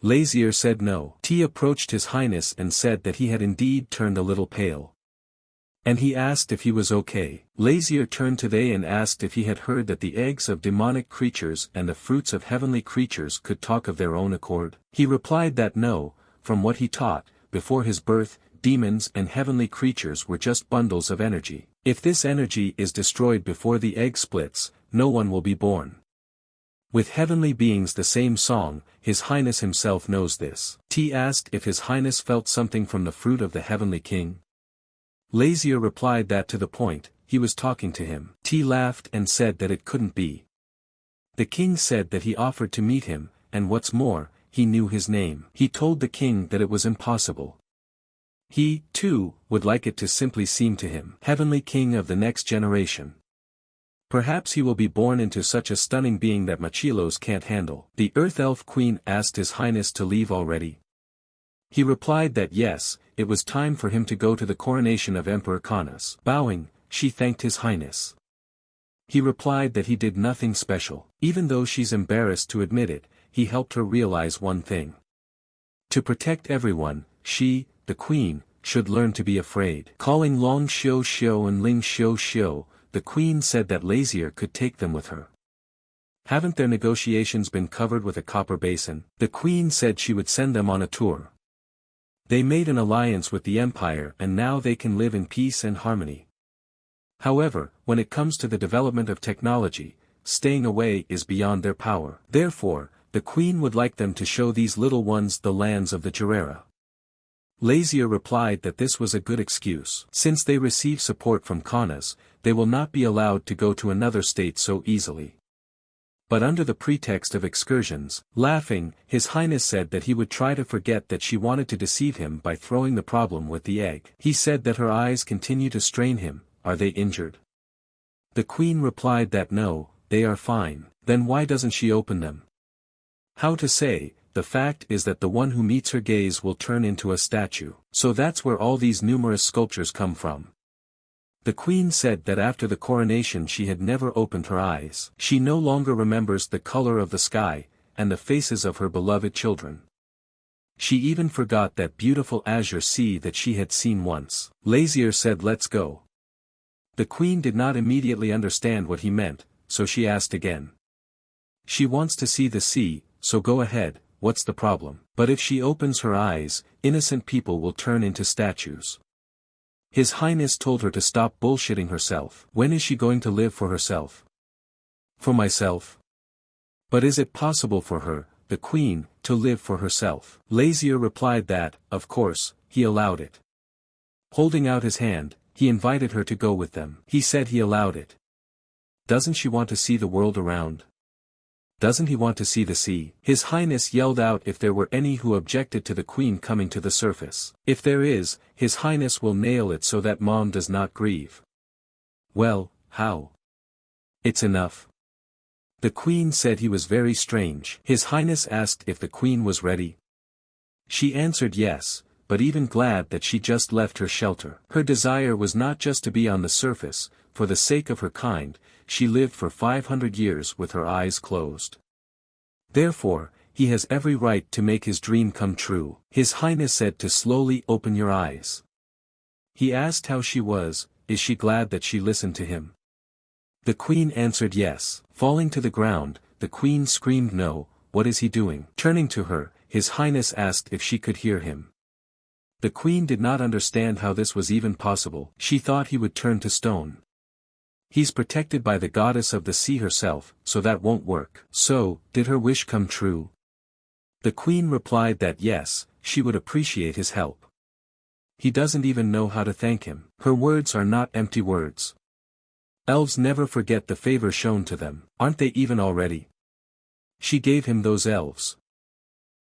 Lazier said no. T approached His Highness and said that he had indeed turned a little pale. And he asked if he was okay. Lazier turned to they and asked if he had heard that the eggs of demonic creatures and the fruits of heavenly creatures could talk of their own accord. He replied that no, from what he taught, before his birth, demons and heavenly creatures were just bundles of energy. If this energy is destroyed before the egg splits, no one will be born. With heavenly beings the same song, His Highness himself knows this. T asked if His Highness felt something from the fruit of the heavenly king. Lazier replied that to the point, he was talking to him. T laughed and said that it couldn't be. The king said that he offered to meet him, and what's more, he knew his name. He told the king that it was impossible. He, too, would like it to simply seem to him. Heavenly king of the next generation. Perhaps he will be born into such a stunning being that Machilos can't handle. The Earth Elf Queen asked His Highness to leave already. He replied that yes, it was time for him to go to the coronation of Emperor Kanas. Bowing, she thanked His Highness. He replied that he did nothing special. Even though she's embarrassed to admit it, he helped her realize one thing. To protect everyone, she, the queen, should learn to be afraid. Calling Long Xiu Xiu and Ling Xiu Xiu, the queen said that Lazier could take them with her. Haven't their negotiations been covered with a copper basin? The queen said she would send them on a tour. They made an alliance with the empire and now they can live in peace and harmony. However, when it comes to the development of technology, staying away is beyond their power. Therefore, the queen would like them to show these little ones the lands of the Gerera. Lazier replied that this was a good excuse. Since they receive support from Kanas, they will not be allowed to go to another state so easily. But under the pretext of excursions, laughing, His Highness said that he would try to forget that she wanted to deceive him by throwing the problem with the egg. He said that her eyes continue to strain him. Are they injured? The queen replied that no, they are fine. Then why doesn't she open them? How to say, the fact is that the one who meets her gaze will turn into a statue. So that's where all these numerous sculptures come from. The queen said that after the coronation she had never opened her eyes. She no longer remembers the color of the sky, and the faces of her beloved children. She even forgot that beautiful azure sea that she had seen once. Lazier said, "Let's go." The queen did not immediately understand what he meant, so she asked again. She wants to see the sea, so go ahead, what's the problem? But if she opens her eyes, innocent people will turn into statues. His Highness told her to stop bullshitting herself. When is she going to live for herself? For myself? But is it possible for her, the queen, to live for herself? Lazier replied that, of course, he allowed it. Holding out his hand, he invited her to go with them. He said he allowed it. Doesn't she want to see the world around? Doesn't he want to see the sea? His Highness yelled out if there were any who objected to the queen coming to the surface. If there is, His Highness will nail it so that Mom does not grieve. Well, how? It's enough. The queen said he was very strange. His Highness asked if the queen was ready. She answered yes, but even glad that she just left her shelter. Her desire was not just to be on the surface, for the sake of her kind, she lived for 500 years with her eyes closed. Therefore, he has every right to make his dream come true. His Highness said to slowly open your eyes. He asked how she was, is she glad that she listened to him? The queen answered yes. Falling to the ground, the queen screamed no, what is he doing? Turning to her, His Highness asked if she could hear him. The queen did not understand how this was even possible. She thought he would turn to stone. He's protected by the goddess of the sea herself, so that won't work. So, did her wish come true? The queen replied that yes, she would appreciate his help. He doesn't even know how to thank him. Her words are not empty words. Elves never forget the favor shown to them, aren't they even already? She gave him those elves.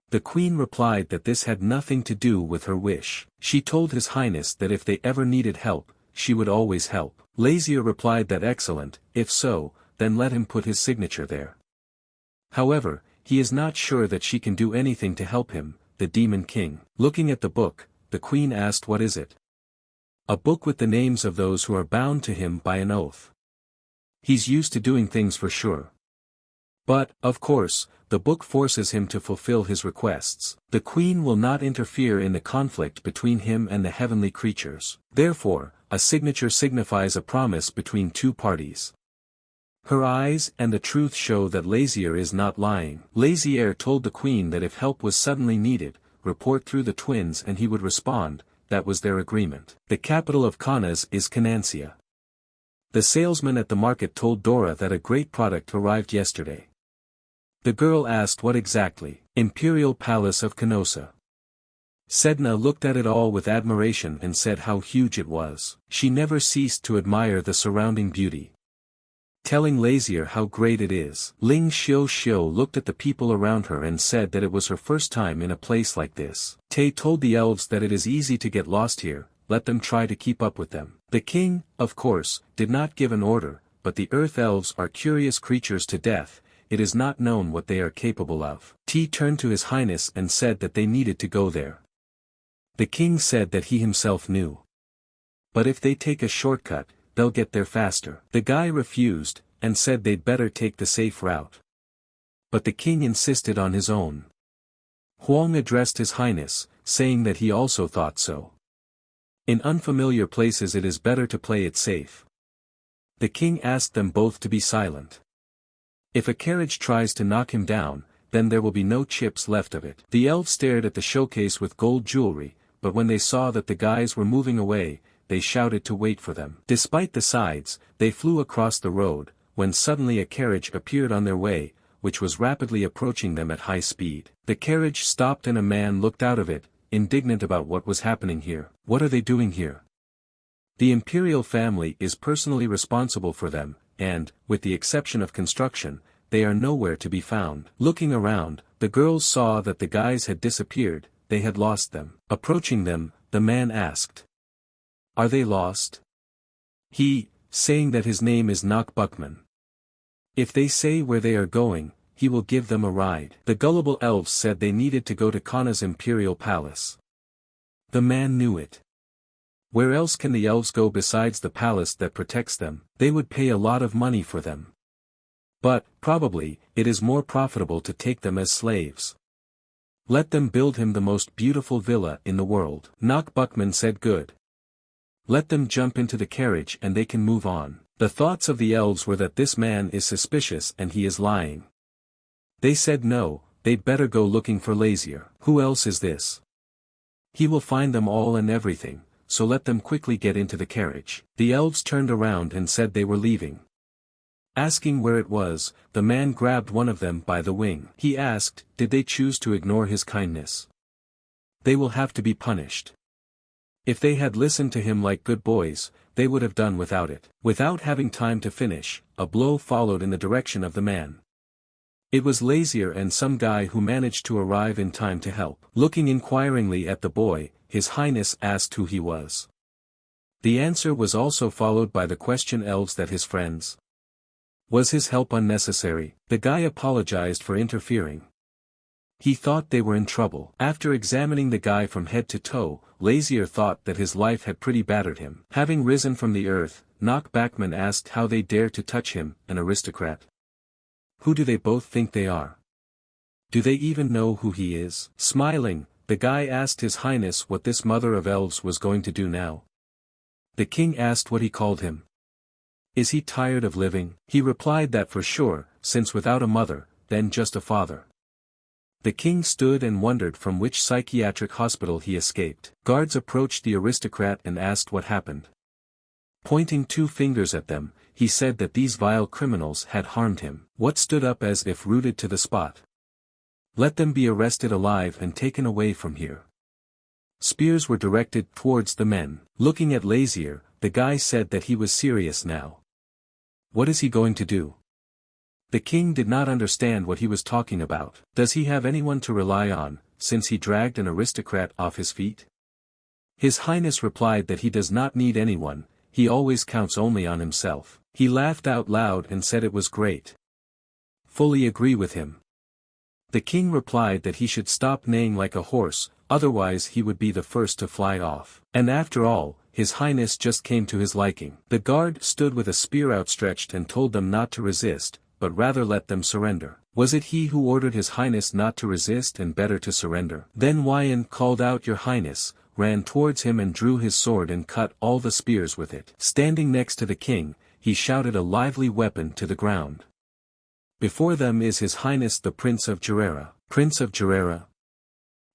The queen replied that this had nothing to do with her wish. She told His Highness that if they ever needed help, she would always help. Lazier replied that excellent, if so, then let him put his signature there. However, he is not sure that she can do anything to help him, the Demon King. Looking at the book, the queen asked what is it? A book with the names of those who are bound to him by an oath. He's used to doing things for sure. But, of course, the book forces him to fulfill his requests. The queen will not interfere in the conflict between him and the heavenly creatures. Therefore, a signature signifies a promise between two parties. Her eyes and the truth show that Lazier is not lying. Lazier told the queen that if help was suddenly needed, report through the twins and he would respond. That was their agreement. The capital of Kanas is Canancia. The salesman at the market told Dora that a great product arrived yesterday. The girl asked what exactly. Imperial Palace of Canossa. Sedna looked at it all with admiration and said how huge it was. She never ceased to admire the surrounding beauty. Telling Lazier how great it is. Ling Xiu Xiu looked at the people around her and said that it was her first time in a place like this. Tay told the elves that it is easy to get lost here, let them try to keep up with them. The king, of course, did not give an order, but the earth elves are curious creatures to death. It is not known what they are capable of. T turned to His Highness and said that they needed to go there. The king said that he himself knew. But if they take a shortcut, they'll get there faster. The guy refused, and said they'd better take the safe route. But the king insisted on his own. Huang addressed His Highness, saying that he also thought so. In unfamiliar places it is better to play it safe. The king asked them both to be silent. If a carriage tries to knock him down, then there will be no chips left of it. The elves stared at the showcase with gold jewelry, but when they saw that the guys were moving away, they shouted to wait for them. Despite the sides, they flew across the road, when suddenly a carriage appeared on their way, which was rapidly approaching them at high speed. The carriage stopped and a man looked out of it, indignant about what was happening here. What are they doing here? The imperial family is personally responsible for them, and, with the exception of construction, they are nowhere to be found. Looking around, the girls saw that the guys had disappeared, they had lost them. Approaching them, the man asked. Are they lost? He, saying that his name is Nok Buckman. If they say where they are going, he will give them a ride. The gullible elves said they needed to go to Kanas' imperial palace. The man knew it. Where else can the elves go besides the palace that protects them? They would pay a lot of money for them. But, probably, it is more profitable to take them as slaves. Let them build him the most beautiful villa in the world. Knock Buckman said good. Let them jump into the carriage and they can move on. The thoughts of the elves were that this man is suspicious and he is lying. They said no, they'd better go looking for Lazier. Who else is this? He will find them all and everything, so let them quickly get into the carriage. The elves turned around and said they were leaving. Asking where it was, the man grabbed one of them by the wing. He asked, did they choose to ignore his kindness? They will have to be punished. If they had listened to him like good boys, they would have done without it. Without having time to finish, a blow followed in the direction of the man. It was Lazier and some guy who managed to arrive in time to help. Looking inquiringly at the boy, His Highness asked who he was. The answer was also followed by the question elves that his friends. Was his help unnecessary? The guy apologized for interfering. He thought they were in trouble. After examining the guy from head to toe, Lazier thought that his life had pretty battered him. Having risen from the earth, Knock Backman asked how they dare to touch him, an aristocrat. Who do they both think they are? Do they even know who he is? Smiling, the guy asked His Highness what this mother of elves was going to do now. The king asked what he called him. Is he tired of living? He replied that for sure, since without a mother, then just a father. The king stood and wondered from which psychiatric hospital he escaped. Guards approached the aristocrat and asked what happened. Pointing two fingers at them, he said that these vile criminals had harmed him. What stood up as if rooted to the spot? Let them be arrested alive and taken away from here. Spears were directed towards the men. Looking at Lazier, the guy said that he was serious now. What is he going to do? The king did not understand what he was talking about. Does he have anyone to rely on, since he dragged an aristocrat off his feet? His Highness replied that he does not need anyone, he always counts only on himself. He laughed out loud and said it was great. Fully agree with him. The king replied that he should stop neighing like a horse, otherwise he would be the first to fly off. And after all, His Highness just came to his liking. The guard stood with a spear outstretched and told them not to resist, but rather let them surrender. Was it he who ordered His Highness not to resist and better to surrender? Then Wyan called out Your Highness, ran towards him and drew his sword and cut all the spears with it. Standing next to the king, he shouted a lively weapon to the ground. Before them is His Highness the Prince of Gerera. Prince of Gerera.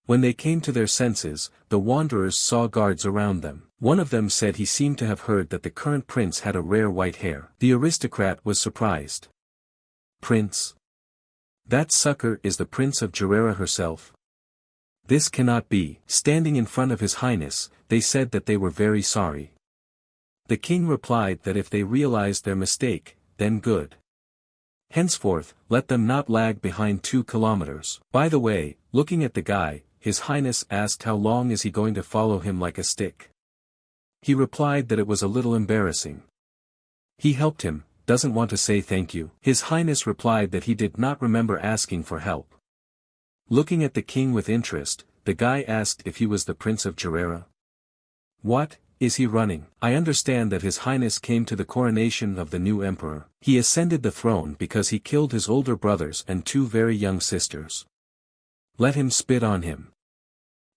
When they came to their senses, the wanderers saw guards around them. One of them said he seemed to have heard that the current prince had a rare white hair. The aristocrat was surprised. Prince? That sucker is the Prince of Gerera herself? This cannot be. Standing in front of His Highness, they said that they were very sorry. The king replied that if they realized their mistake, then good. Henceforth, let them not lag behind 2 kilometers. By the way, looking at the guy, His Highness asked how long is he going to follow him like a stick. He replied that it was a little embarrassing. He helped him, doesn't want to say thank you. His Highness replied that he did not remember asking for help. Looking at the king with interest, the guy asked if he was the Prince of Gerera. What, is he running? I understand that His Highness came to the coronation of the new emperor. He ascended the throne because he killed his older brothers and 2 very young sisters. Let him spit on him.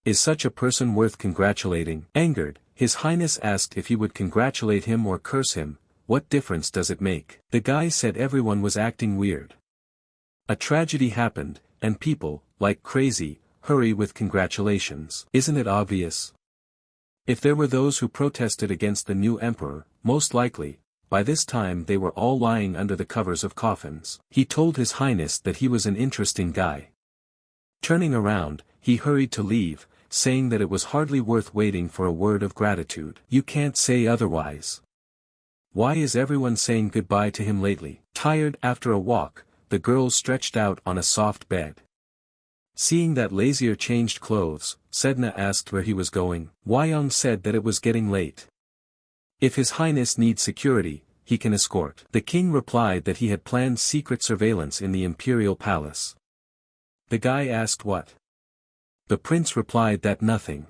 Is such a person worth congratulating? Angered, His Highness asked if he would congratulate him or curse him. What difference does it make? The guy said everyone was acting weird. A tragedy happened, and people, like crazy, hurry with congratulations. Isn't it obvious? If there were those who protested against the new emperor, most likely, by this time they were all lying under the covers of coffins. He told His Highness that he was an interesting guy. Turning around, he hurried to leave, saying that it was hardly worth waiting for a word of gratitude. You can't say otherwise. Why is everyone saying goodbye to him lately? Tired after a walk, the girls stretched out on a soft bed. Seeing that Lazier changed clothes, Sedna asked where he was going. Wyong said that it was getting late. If His Highness needs security, he can escort. The king replied that he had planned secret surveillance in the imperial palace. The guy asked what? The prince replied that nothing.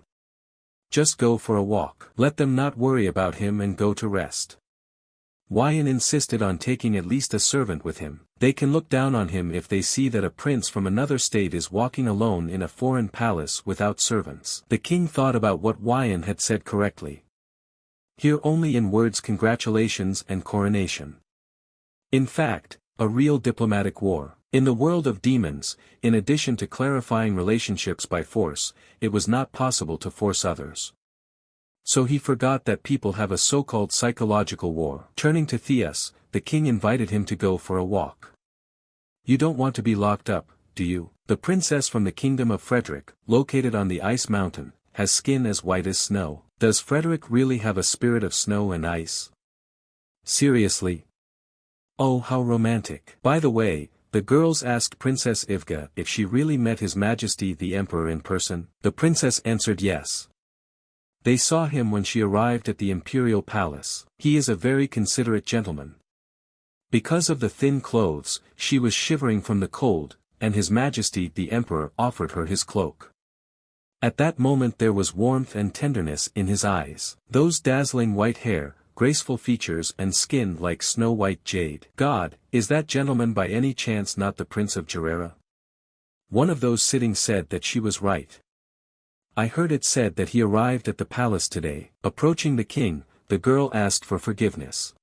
Just go for a walk. Let them not worry about him and go to rest. Wyan insisted on taking at least a servant with him. They can look down on him if they see that a prince from another state is walking alone in a foreign palace without servants. The king thought about what Wyan had said correctly. Here only in words congratulations and coronation. In fact, a real diplomatic war. In the world of demons, in addition to clarifying relationships by force, it was not possible to force others. So he forgot that people have a so-called psychological war. Turning to Theus, the king invited him to go for a walk. You don't want to be locked up, do you? The princess from the kingdom of Frederick, located on the ice mountain, has skin as white as snow. Does Frederick really have a spirit of snow and ice? Seriously? Oh, how romantic. By the way, the girls asked Princess Ivga if she really met His Majesty the Emperor in person. The princess answered yes. They saw him when she arrived at the imperial palace. He is a very considerate gentleman. Because of the thin clothes, she was shivering from the cold, and His Majesty the Emperor offered her his cloak. At that moment there was warmth and tenderness in his eyes. Those dazzling white hair, graceful features and skin like snow-white jade. God, is that gentleman by any chance not the Prince of Gerera? One of those sitting said that she was right. I heard it said that he arrived at the palace today. Approaching the king, the girl asked for forgiveness.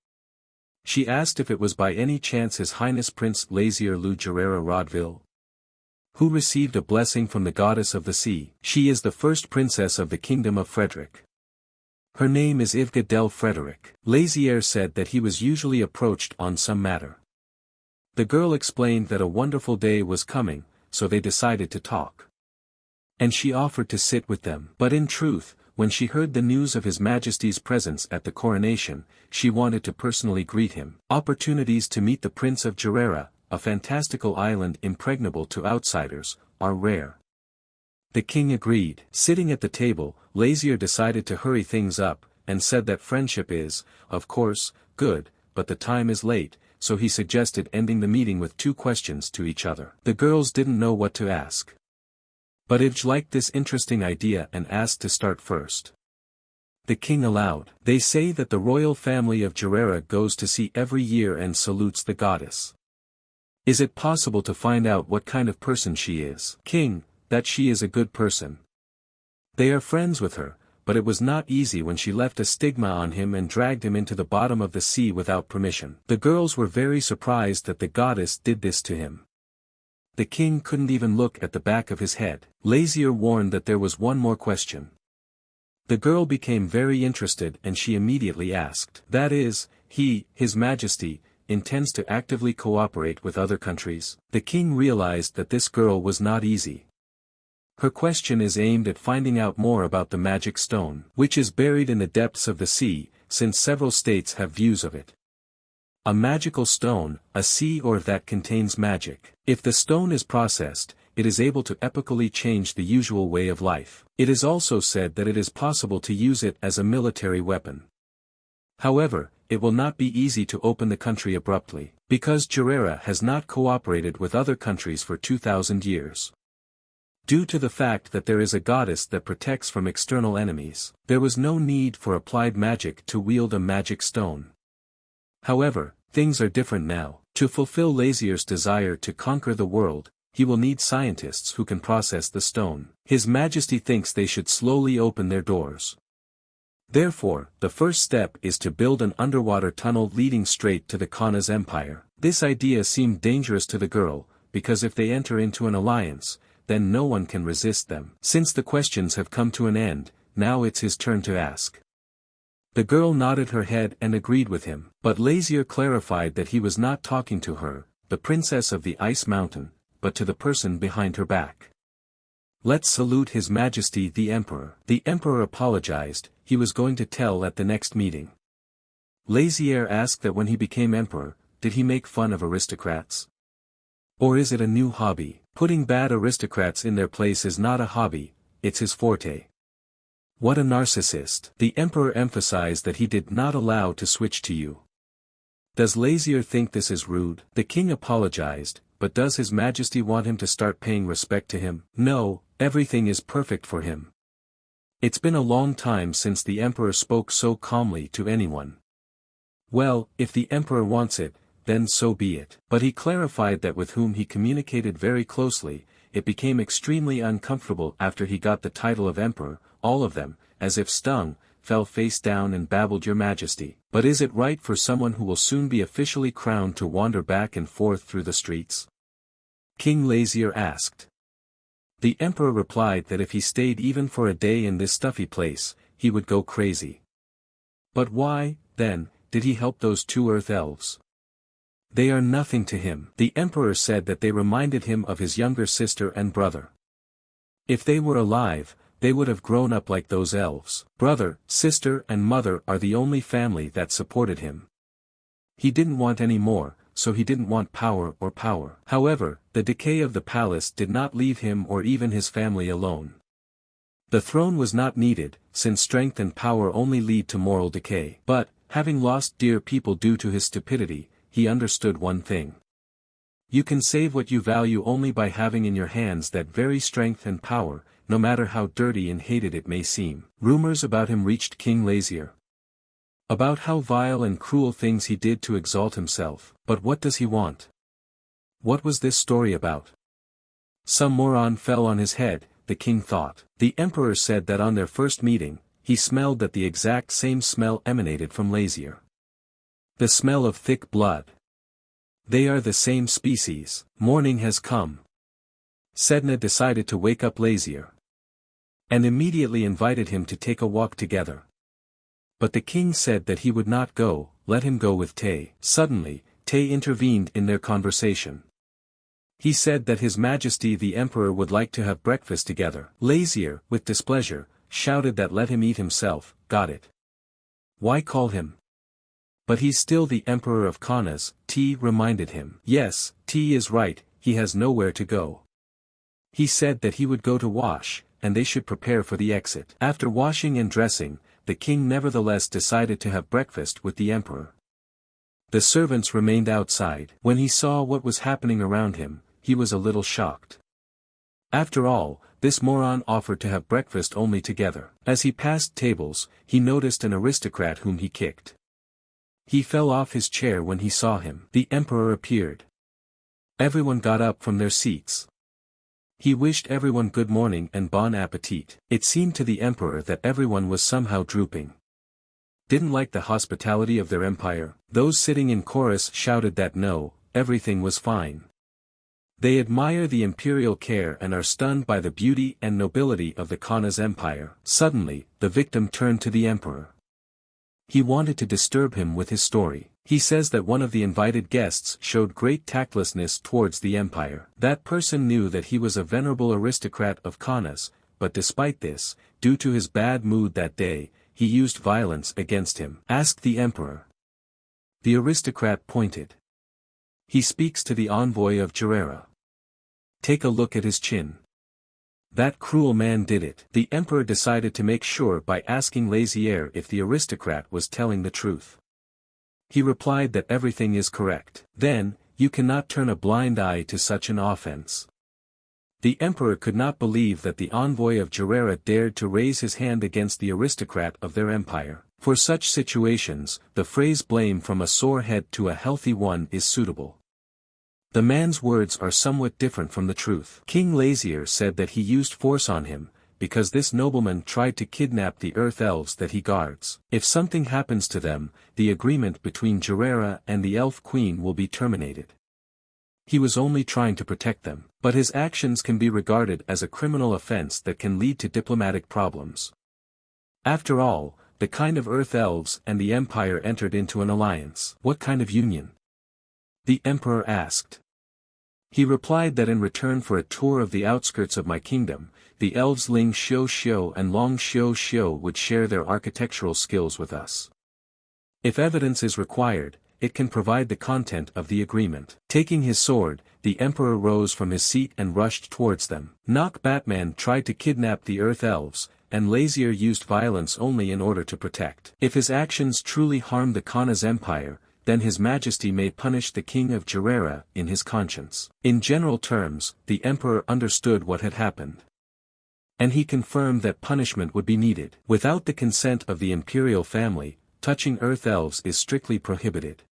She asked if it was by any chance His Highness Prince Lazier Lu Gerera Rodville, who received a blessing from the goddess of the sea. She is the first princess of the kingdom of Frederick. Her name is Ivga del Frederick. Lazier said that he was usually approached on some matter. The girl explained that a wonderful day was coming, so they decided to talk. And she offered to sit with them. But in truth, when she heard the news of His Majesty's presence at the coronation, she wanted to personally greet him. Opportunities to meet the Prince of Gerera, a fantastical island impregnable to outsiders, are rare. The king agreed. Sitting at the table, Lazier decided to hurry things up, and said that friendship is, of course, good, but the time is late, so he suggested ending the meeting with 2 questions to each other. The girls didn't know what to ask. But Ivj liked this interesting idea and asked to start first. The king allowed. They say that the royal family of Gerera goes to sea every year and salutes the goddess. Is it possible to find out what kind of person she is? King, that she is a good person. They are friends with her, but it was not easy when she left a stigma on him and dragged him into the bottom of the sea without permission. The girls were very surprised that the goddess did this to him. The king couldn't even look at the back of his head. Lazier warned that there was one more question. The girl became very interested and she immediately asked. That is, His Majesty, intends to actively cooperate with other countries? The king realized that this girl was not easy. Her question is aimed at finding out more about the magic stone, which is buried in the depths of the sea, since several states have views of it. A magical stone, a sea or that contains magic. If the stone is processed, it is able to epically change the usual way of life. It is also said that it is possible to use it as a military weapon. However, it will not be easy to open the country abruptly, because Gerera has not cooperated with other countries for 2,000 years. Due to the fact that there is a goddess that protects from external enemies, there was no need for applied magic to wield a magic stone. However, things are different now. To fulfill Lazier's desire to conquer the world, he will need scientists who can process the stone. His Majesty thinks they should slowly open their doors. Therefore, the first step is to build an underwater tunnel leading straight to the Kanas Empire. This idea seemed dangerous to the girl, because if they enter into an alliance, then no one can resist them. Since the questions have come to an end, now it's his turn to ask. The girl nodded her head and agreed with him, but Lazier clarified that he was not talking to her, the princess of the ice mountain, but to the person behind her back. Let's salute His Majesty the Emperor. The Emperor apologized, he was going to tell at the next meeting. Lazier asked that when he became emperor, did he make fun of aristocrats? Or is it a new hobby? Putting bad aristocrats in their place is not a hobby, it's his forte. What a narcissist. The emperor emphasized that he did not allow to switch to you. Does Lazier think this is rude? The king apologized, but does his majesty want him to start paying respect to him? No, everything is perfect for him. It's been a long time since the emperor spoke so calmly to anyone. Well, if the emperor wants it, then so be it. But he clarified that with whom he communicated very closely, it became extremely uncomfortable after he got the title of emperor. All of them, as if stung, fell face down and babbled, "Your Majesty, but is it right for someone who will soon be officially crowned to wander back and forth through the streets?" King Lazier asked. The emperor replied that if he stayed even for a day in this stuffy place, he would go crazy. But why, then, did he help those two earth elves? They are nothing to him. The emperor said that they reminded him of his younger sister and brother. If they were alive, they would have grown up like those elves. Brother, sister and mother are the only family that supported him. He didn't want any more, so he didn't want power or power. However, the decay of the palace did not leave him or even his family alone. The throne was not needed, since strength and power only lead to moral decay. But, having lost dear people due to his stupidity, he understood one thing. You can save what you value only by having in your hands that very strength and power, no matter how dirty and hated it may seem. Rumors about him reached King Lazier. About how vile and cruel things he did to exalt himself. But what does he want? What was this story about? Some moron fell on his head, the king thought. The emperor said that on their first meeting, he smelled that the exact same smell emanated from Lazier. The smell of thick blood. They are the same species. Morning has come. Sedna decided to wake up Lazier, and immediately invited him to take a walk together. But the king said that he would not go, let him go with Tay. Suddenly, Tay intervened in their conversation. He said that His Majesty the Emperor would like to have breakfast together. Lazier, with displeasure, shouted that let him eat himself. Got it. Why call him? But he's still the Emperor of Kanas, T reminded him. Yes, T is right, he has nowhere to go. He said that he would go to wash, and they should prepare for the exit. After washing and dressing, the king nevertheless decided to have breakfast with the emperor. The servants remained outside. When he saw what was happening around him, he was a little shocked. After all, this moron offered to have breakfast only together. As he passed tables, he noticed an aristocrat whom he kicked. He fell off his chair when he saw him. The emperor appeared. Everyone got up from their seats. He wished everyone good morning and bon appetit. It seemed to the emperor that everyone was somehow drooping. Didn't like the hospitality of their empire. Those sitting in chorus shouted that no, everything was fine. They admire the imperial care and are stunned by the beauty and nobility of the Kanas empire. Suddenly, the victim turned to the emperor. He wanted to disturb him with his story. He says that one of the invited guests showed great tactlessness towards the empire. That person knew that he was a venerable aristocrat of Kanas, but despite this, due to his bad mood that day, he used violence against him. Asked the emperor. The aristocrat pointed. He speaks to the envoy of Gerera. Take a look at his chin. That cruel man did it. The emperor decided to make sure by asking Lazier if the aristocrat was telling the truth. He replied that everything is correct. Then, you cannot turn a blind eye to such an offense. The emperor could not believe that the envoy of Gerera dared to raise his hand against the aristocrat of their empire. For such situations, the phrase blame from a sore head to a healthy one is suitable. The man's words are somewhat different from the truth. King Lazier said that he used force on him, because this nobleman tried to kidnap the earth elves that he guards. If something happens to them, the agreement between Gerera and the Elf Queen will be terminated. He was only trying to protect them, but his actions can be regarded as a criminal offense that can lead to diplomatic problems. After all, the kind of earth elves and the empire entered into an alliance. What kind of union? The emperor asked. He replied that in return for a tour of the outskirts of my kingdom, the elves Ling Xiu Xiu and Long Xiu Xiu would share their architectural skills with us. If evidence is required, it can provide the content of the agreement. Taking his sword, the emperor rose from his seat and rushed towards them. Knock Batman tried to kidnap the earth elves, and Lazier used violence only in order to protect. If his actions truly harmed the Kanas empire, then His Majesty may punish the king of Gerera in his conscience. In general terms, the emperor understood what had happened. And he confirmed that punishment would be needed. Without the consent of the imperial family, touching earth elves is strictly prohibited.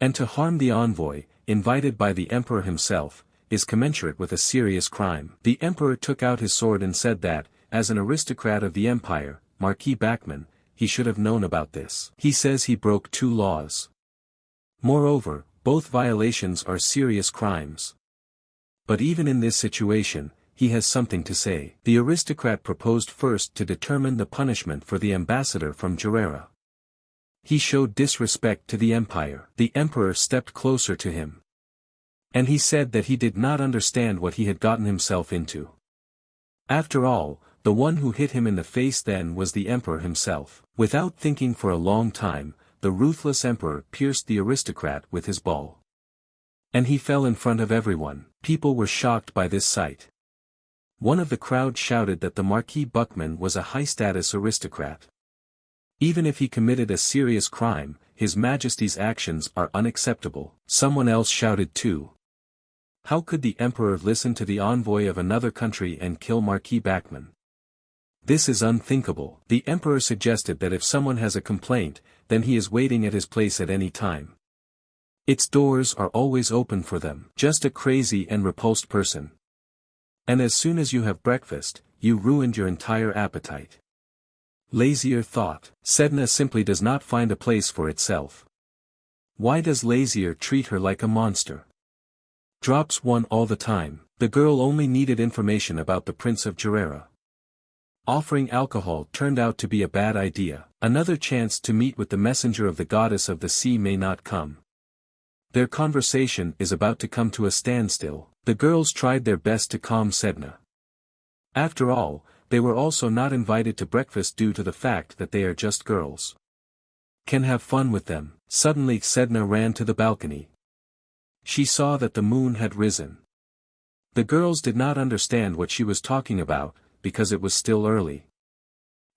And to harm the envoy, invited by the emperor himself, is commensurate with a serious crime. The emperor took out his sword and said that, as an aristocrat of the empire, Marquis Bachmann, he should have known about this. He says he broke 2 laws. Moreover, both violations are serious crimes. But even in this situation, he has something to say. The aristocrat proposed first to determine the punishment for the ambassador from Gerera. He showed disrespect to the empire. The emperor stepped closer to him. And he said that he did not understand what he had gotten himself into. After all, the one who hit him in the face then was the emperor himself. Without thinking for a long time, the ruthless emperor pierced the aristocrat with his ball. And he fell in front of everyone. People were shocked by this sight. One of the crowd shouted that the Marquis Bachmann was a high-status aristocrat. Even if he committed a serious crime, His Majesty's actions are unacceptable. Someone else shouted too. How could the emperor listen to the envoy of another country and kill Marquis Bachmann? This is unthinkable. The emperor suggested that if someone has a complaint, then he is waiting at his place at any time. Its doors are always open for them. Just a crazy and repulsed person. And as soon as you have breakfast, you ruined your entire appetite. Lazier thought. Sedna simply does not find a place for itself. Why does Lazier treat her like a monster? Drops 1 all the time. The girl only needed information about the Prince of Gerera. Offering alcohol turned out to be a bad idea. Another chance to meet with the messenger of the goddess of the sea may not come. Their conversation is about to come to a standstill. The girls tried their best to calm Sedna. After all, they were also not invited to breakfast due to the fact that they are just girls. Can have fun with them. Suddenly Sedna ran to the balcony. She saw that the moon had risen. The girls did not understand what she was talking about, because it was still early.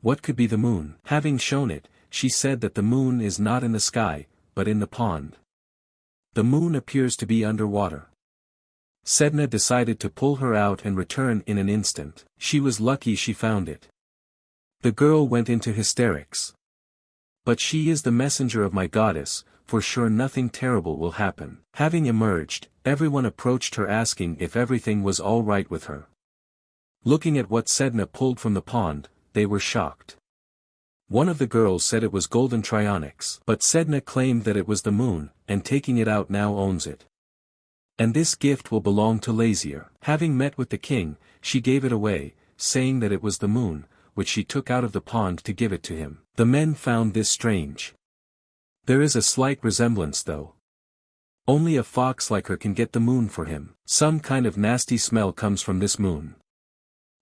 What could be the moon? Having shown it, she said that the moon is not in the sky, but in the pond. The moon appears to be underwater. Sedna decided to pull her out and return in an instant. She was lucky she found it. The girl went into hysterics. But she is the messenger of my goddess, for sure nothing terrible will happen. Having emerged, everyone approached her asking if everything was all right with her. Looking at what Sedna pulled from the pond, they were shocked. One of the girls said it was golden trionyx, but Sedna claimed that it was the moon, and taking it out now owns it. And this gift will belong to Lazier. Having met with the king, she gave it away, saying that it was the moon, which she took out of the pond to give it to him. The men found this strange. There is a slight resemblance though. Only a fox like her can get the moon for him. Some kind of nasty smell comes from this moon.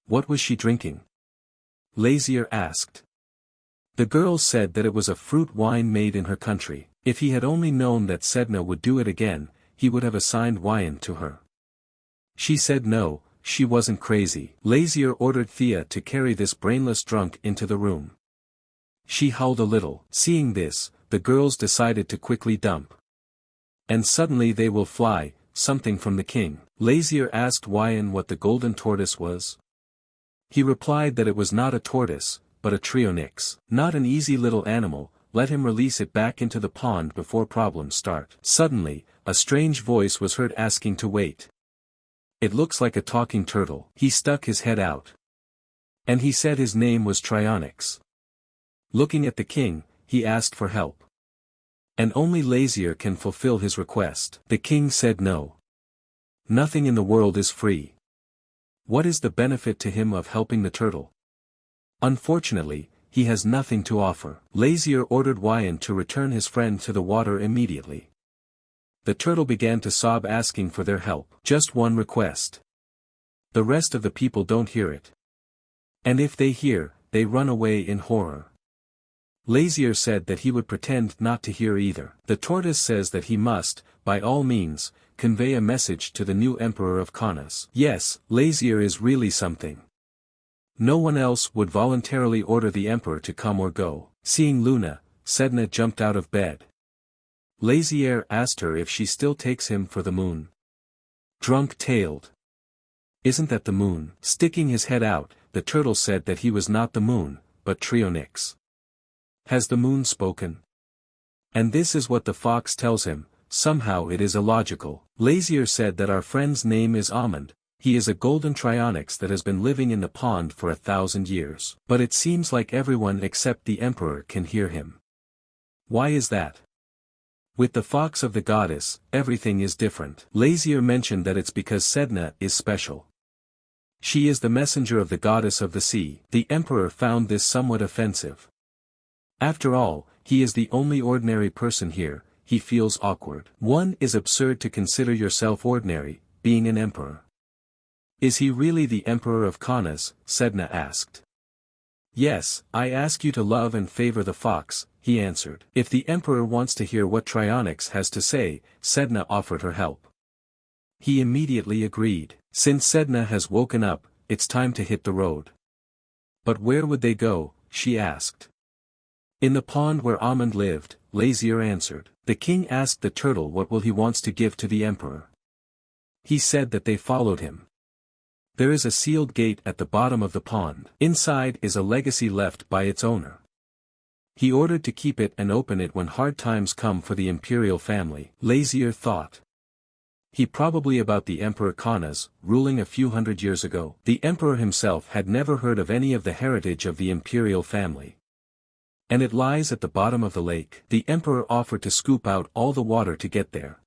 What was she drinking? Lazier asked. The girl said that it was a fruit wine made in her country. If he had only known that Sedna would do it again, he would have assigned wine to her. She said no, she wasn't crazy. Lazier ordered Thea to carry this brainless drunk into the room. She howled a little. Seeing this, the girls decided to quickly dump. And suddenly they will fly, something from the king. Lazier asked Wyan what the golden tortoise was. He replied that it was not a tortoise, but a trionyx. Not an easy little animal, let him release it back into the pond before problems start. Suddenly, a strange voice was heard asking to wait. It looks like a talking turtle. He stuck his head out. And he said his name was Trionyx. Looking at the king, he asked for help. And only Lazier can fulfill his request. The king said no. Nothing in the world is free. What is the benefit to him of helping the turtle? Unfortunately, he has nothing to offer. Lazier ordered Wyan to return his friend to the water immediately. The turtle began to sob asking for their help. Just one request. The rest of the people don't hear it. And if they hear, they run away in horror. Lazier said that he would pretend not to hear either. The tortoise says that he must, by all means, convey a message to the new emperor of Kanas. Yes, Lazier is really something. No one else would voluntarily order the emperor to come or go. Seeing Luna, Sedna jumped out of bed. Lazier asked her if she still takes him for the moon. Drunk-tailed. Isn't that the moon? Sticking his head out, the turtle said that he was not the moon, but Trionix. Has the moon spoken? And this is what the fox tells him. Somehow it is illogical. Lazier said that our friend's name is Almond. He is a golden Trionix that has been living in the pond for 1,000 years. But it seems like everyone except the emperor can hear him. Why is that? With the fox of the goddess, everything is different. Lazier mentioned that it's because Sedna is special. She is the messenger of the goddess of the sea. The emperor found this somewhat offensive. After all, he is the only ordinary person here. He feels awkward. One is absurd to consider yourself ordinary, being an emperor. Is he really the emperor of Kanas? Sedna asked. Yes, I ask you to love and favor the fox, he answered. If the emperor wants to hear what Trionix has to say, Sedna offered her help. He immediately agreed. Since Sedna has woken up, it's time to hit the road. But where would they go? She asked. In the pond where Almond lived, Lazier answered. The king asked the turtle what will he wants to give to the emperor. He said that they followed him. There is a sealed gate at the bottom of the pond. Inside is a legacy left by its owner. He ordered to keep it and open it when hard times come for the imperial family. Lazier thought. He probably about the Emperor Kanas, ruling a few hundred years ago. The emperor himself had never heard of any of the heritage of the imperial family. And it lies at the bottom of the lake. The emperor offered to scoop out all the water to get there.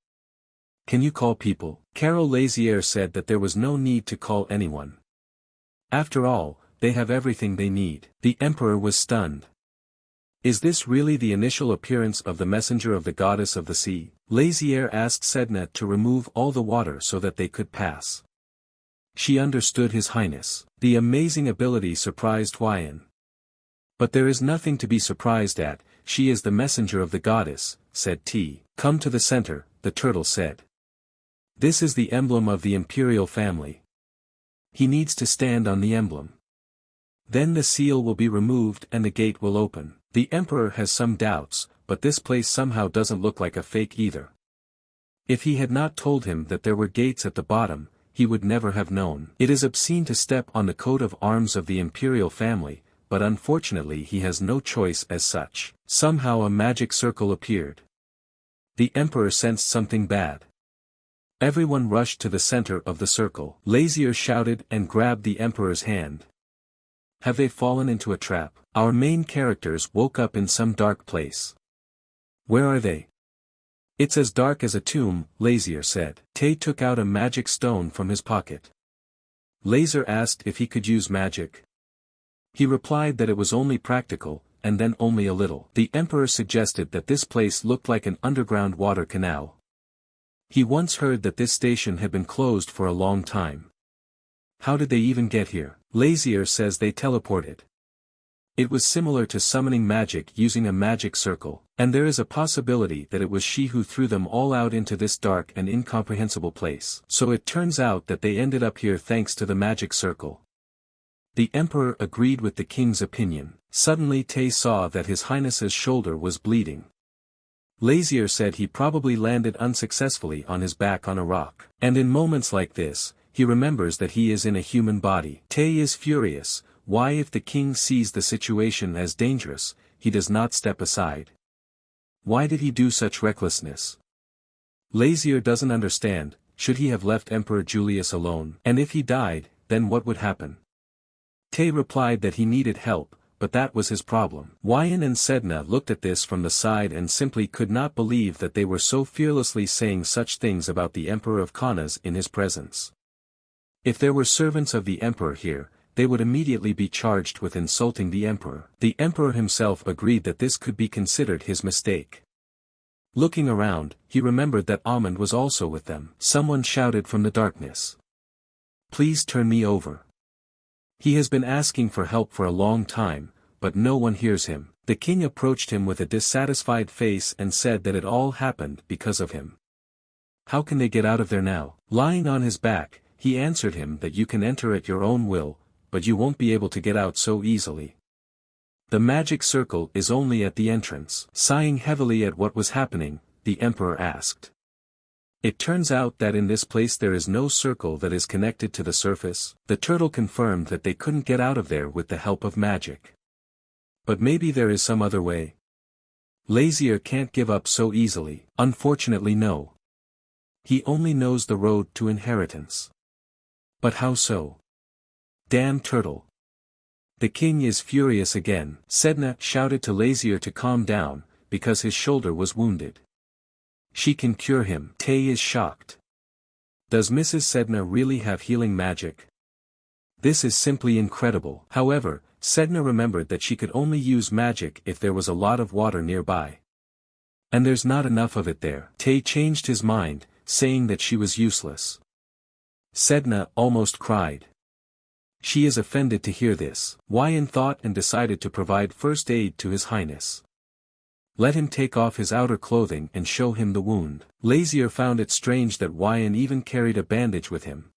Can you call people? Carol Lazier said that there was no need to call anyone. After all, they have everything they need. The emperor was stunned. Is this really the initial appearance of the messenger of the goddess of the sea? Lazier asked Sedna to remove all the water so that they could pass. She understood his highness. The amazing ability surprised Hwyan. But there is nothing to be surprised at, she is the messenger of the goddess, said T. Come to the center, the turtle said. This is the emblem of the imperial family. He needs to stand on the emblem. Then the seal will be removed and the gate will open. The emperor has some doubts, but this place somehow doesn't look like a fake either. If he had not told him that there were gates at the bottom, he would never have known. It is obscene to step on the coat of arms of the imperial family, but unfortunately he has no choice as such. Somehow a magic circle appeared. The emperor sensed something bad. Everyone rushed to the center of the circle. Lazier shouted and grabbed the emperor's hand. Have they fallen into a trap? Our main characters woke up in some dark place. Where are they? It's as dark as a tomb, Lazier said. Tay took out a magic stone from his pocket. Lazier asked if he could use magic. He replied that it was only practical, and then only a little. The emperor suggested that this place looked like an underground water canal. He once heard that this station had been closed for a long time. How did they even get here? Lazier says they teleported. It was similar to summoning magic using a magic circle, and there is a possibility that it was she who threw them all out into this dark and incomprehensible place. So it turns out that they ended up here thanks to the magic circle. The emperor agreed with the king's opinion. Suddenly Tay saw that his highness's shoulder was bleeding. Lazier said he probably landed unsuccessfully on his back on a rock. And in moments like this, he remembers that he is in a human body. Tay is furious. Why, if the king sees the situation as dangerous, he does not step aside? Why did he do such recklessness? Lazier doesn't understand. Should he have left Emperor Julius alone? And if he died, then what would happen? Tay replied that he needed help, but that was his problem. Hwyan and Sedna looked at this from the side and simply could not believe that they were so fearlessly saying such things about the Emperor of Kanas in his presence. If there were servants of the Emperor here, they would immediately be charged with insulting the Emperor. The Emperor himself agreed that this could be considered his mistake. Looking around, he remembered that Almond was also with them. Someone shouted from the darkness. Please turn me over. He has been asking for help for a long time, but no one hears him. The king approached him with a dissatisfied face and said that it all happened because of him. How can they get out of there now? Lying on his back, he answered him that you can enter at your own will, but you won't be able to get out so easily. The magic circle is only at the entrance. Sighing heavily at what was happening, the emperor asked. It turns out that in this place there is no circle that is connected to the surface. The turtle confirmed that they couldn't get out of there with the help of magic. But maybe there is some other way. Lazier can't give up so easily. Unfortunately no. He only knows the road to inheritance. But how so? Damn turtle. The king is furious again. Sedna shouted to Lazier to calm down, because his shoulder was wounded. She can cure him. Tay is shocked. Does Mrs. Sedna really have healing magic? This is simply incredible. However, Sedna remembered that she could only use magic if there was a lot of water nearby. And there's not enough of it there. Tay changed his mind, saying that she was useless. Sedna almost cried. She is offended to hear this. Wyan thought and decided to provide first aid to His Highness. Let him take off his outer clothing and show him the wound. Lazier found it strange that Wyan even carried a bandage with him.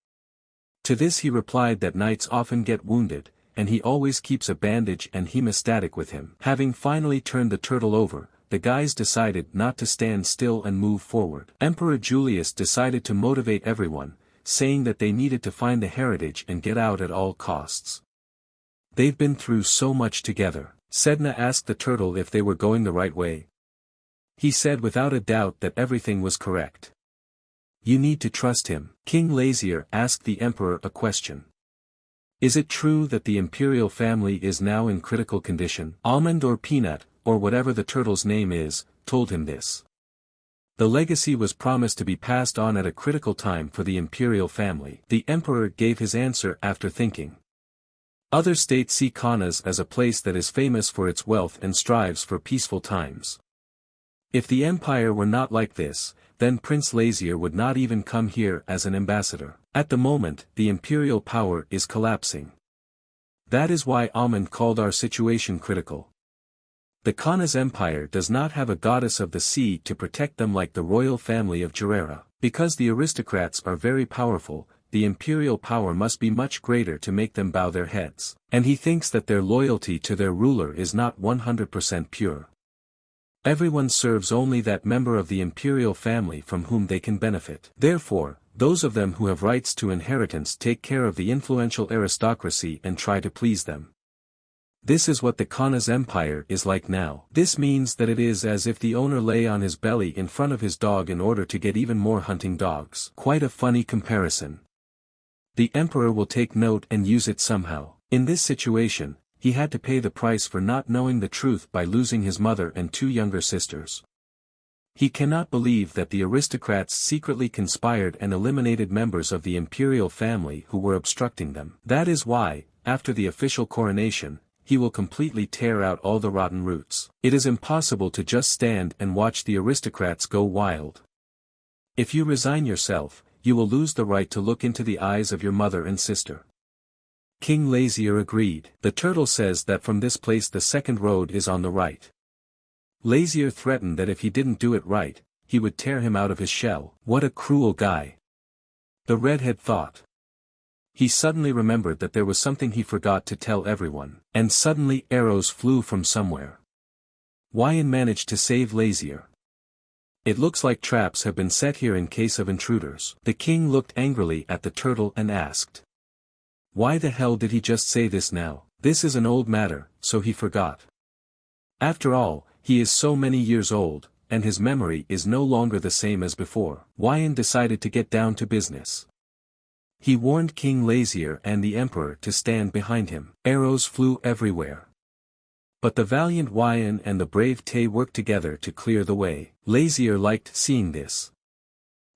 To this he replied that knights often get wounded, and he always keeps a bandage and hemostatic with him. Having finally turned the turtle over, the guys decided not to stand still and move forward. Emperor Julius decided to motivate everyone, saying that they needed to find the heritage and get out at all costs. They've been through so much together. Sedna asked the turtle if they were going the right way. He said without a doubt that everything was correct. You need to trust him. King Lazier asked the emperor a question. Is it true that the imperial family is now in critical condition? Almond or Peanut, or whatever the turtle's name is, told him this. The legacy was promised to be passed on at a critical time for the imperial family. The emperor gave his answer after thinking. Other states see Kanas as a place that is famous for its wealth and strives for peaceful times. If the empire were not like this, then Prince Lazier would not even come here as an ambassador. At the moment, the imperial power is collapsing. That is why Almond called our situation critical. The Kanas Empire does not have a goddess of the sea to protect them like the royal family of Gerera. Because the aristocrats are very powerful, the imperial power must be much greater to make them bow their heads. And he thinks that their loyalty to their ruler is not 100% pure. Everyone serves only that member of the imperial family from whom they can benefit. Therefore, those of them who have rights to inheritance take care of the influential aristocracy and try to please them. This is what the Kanas Empire is like now. This means that it is as if the owner lay on his belly in front of his dog in order to get even more hunting dogs. Quite a funny comparison. The emperor will take note and use it somehow. In this situation, he had to pay the price for not knowing the truth by losing his mother and 2 younger sisters. He cannot believe that the aristocrats secretly conspired and eliminated members of the imperial family who were obstructing them. That is why, after the official coronation, he will completely tear out all the rotten roots. It is impossible to just stand and watch the aristocrats go wild. If you resign yourself, you will lose the right to look into the eyes of your mother and sister. King Lazier agreed. The turtle says that from this place the second road is on the right. Lazier threatened that if he didn't do it right, he would tear him out of his shell. What a cruel guy. The redhead thought. He suddenly remembered that there was something he forgot to tell everyone. And suddenly arrows flew from somewhere. Wyan managed to save Lazier. It looks like traps have been set here in case of intruders. The king looked angrily at the turtle and asked. Why the hell did he just say this now? This is an old matter, so he forgot. After all, he is so many years old, and his memory is no longer the same as before. Wyan decided to get down to business. He warned King Lazier and the emperor to stand behind him. Arrows flew everywhere. But the valiant Wyan and the brave Tay worked together to clear the way. Lazier liked seeing this.